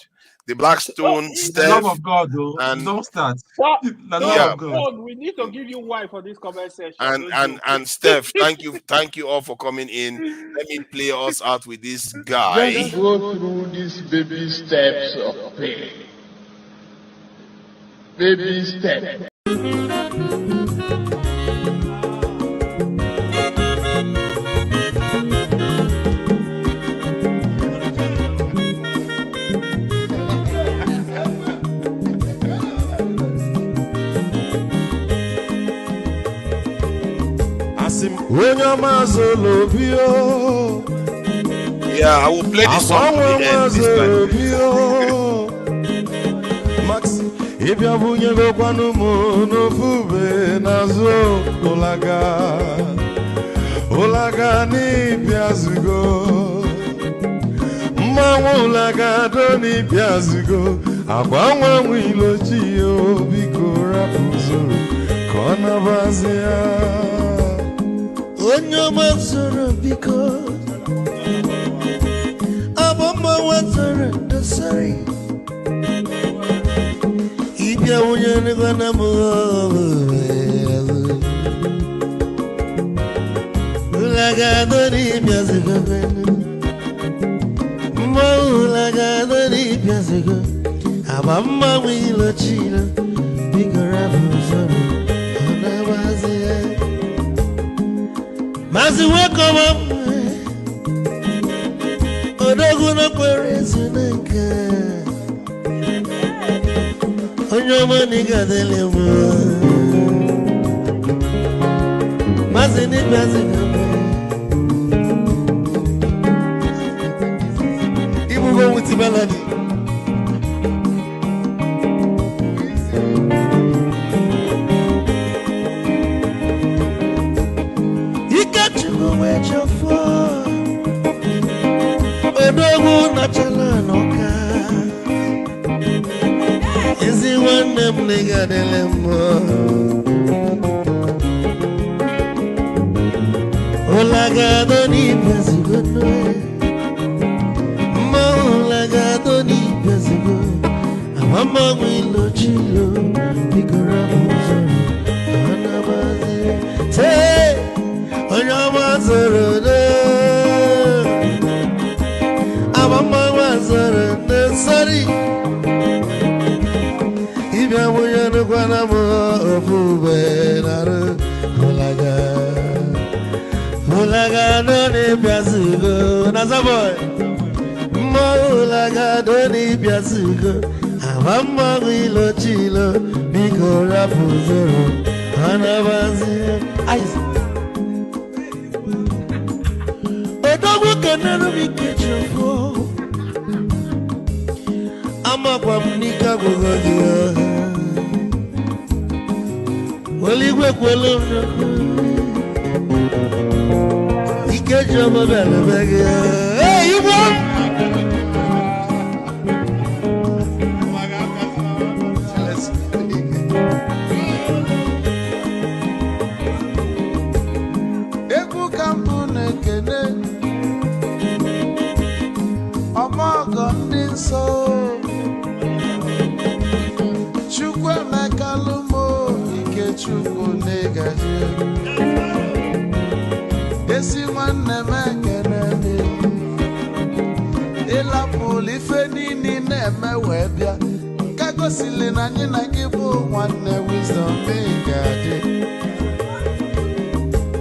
The Blackstone, The love Steph, of God, though. and Don't start. What? The love of God. God, we need to give you wine for this comment session. And Steph, thank you all for coming in. Let me play us out with this guy. Just go through these baby steps of pain. Baby step. Yeah, I will play this song to the end this time. Max, if you have go kwanumo no fube nazo olaga ni piazugo ulaga do ni piazugo akwanwa mwilochi o biko rapuzoro kona bazia onyo mazoro biko abamba wazoro the sorry ibya unyane kwana mo ulaga do ni piazugo ulaga ni piazugo abamba mwilochi biko rapuzoro kona bazia Mazi welcome up Odoguna Kwerezinaka Onyoma Nigadelemo Mazi ni Mazi Ibu go with the melody Odogu nachala noka Izi wande mniga delemo Olaga doni pesigo noe Ma olaga doni pesigo Amama mwilo chilo Bikura muzoro Anabaze Te Onyama zoro Mama was a sorry. If I were to go on a fool, Molaga, don't Piazugo, Nazaboy, Molaga, don't Piazugo, Amama will chilo, Biko Rapuzoro, Anavazi, Ice. But don't look at none of it. Ama kwa mnika kugodia Waligwe kwelo Ikeja mabele bege Hey, you want? Ebu kampune kene Amago ndinso Chukwu negaji Esi nwanne mekene Ịlapụl ife nini na-eme wee bịa Ka gosili na anyị na gị bụ nwanne wisdom ịgadị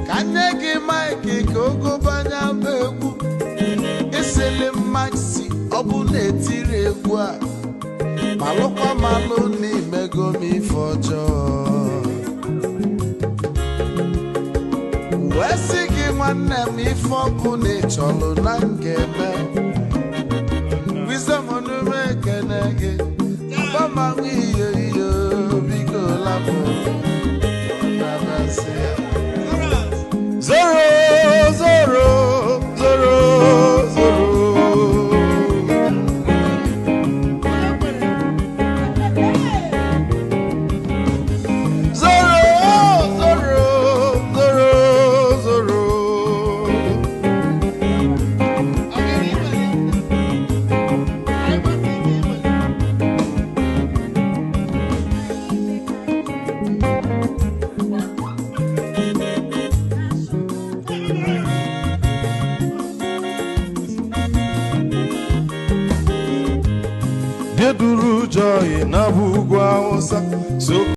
Ka nye gị maịkị ka ogobanya bụ egwu Isili maxi ọ bụ na-etiri egwu a Malụkwa malụ n'imego m ife ọjọọ Wesi gị nwanne m ife ọkụ na-echọlụ na ngeme Wisdom onume ekene gị Bama iyo iyo Geduru joy na bugwa osa so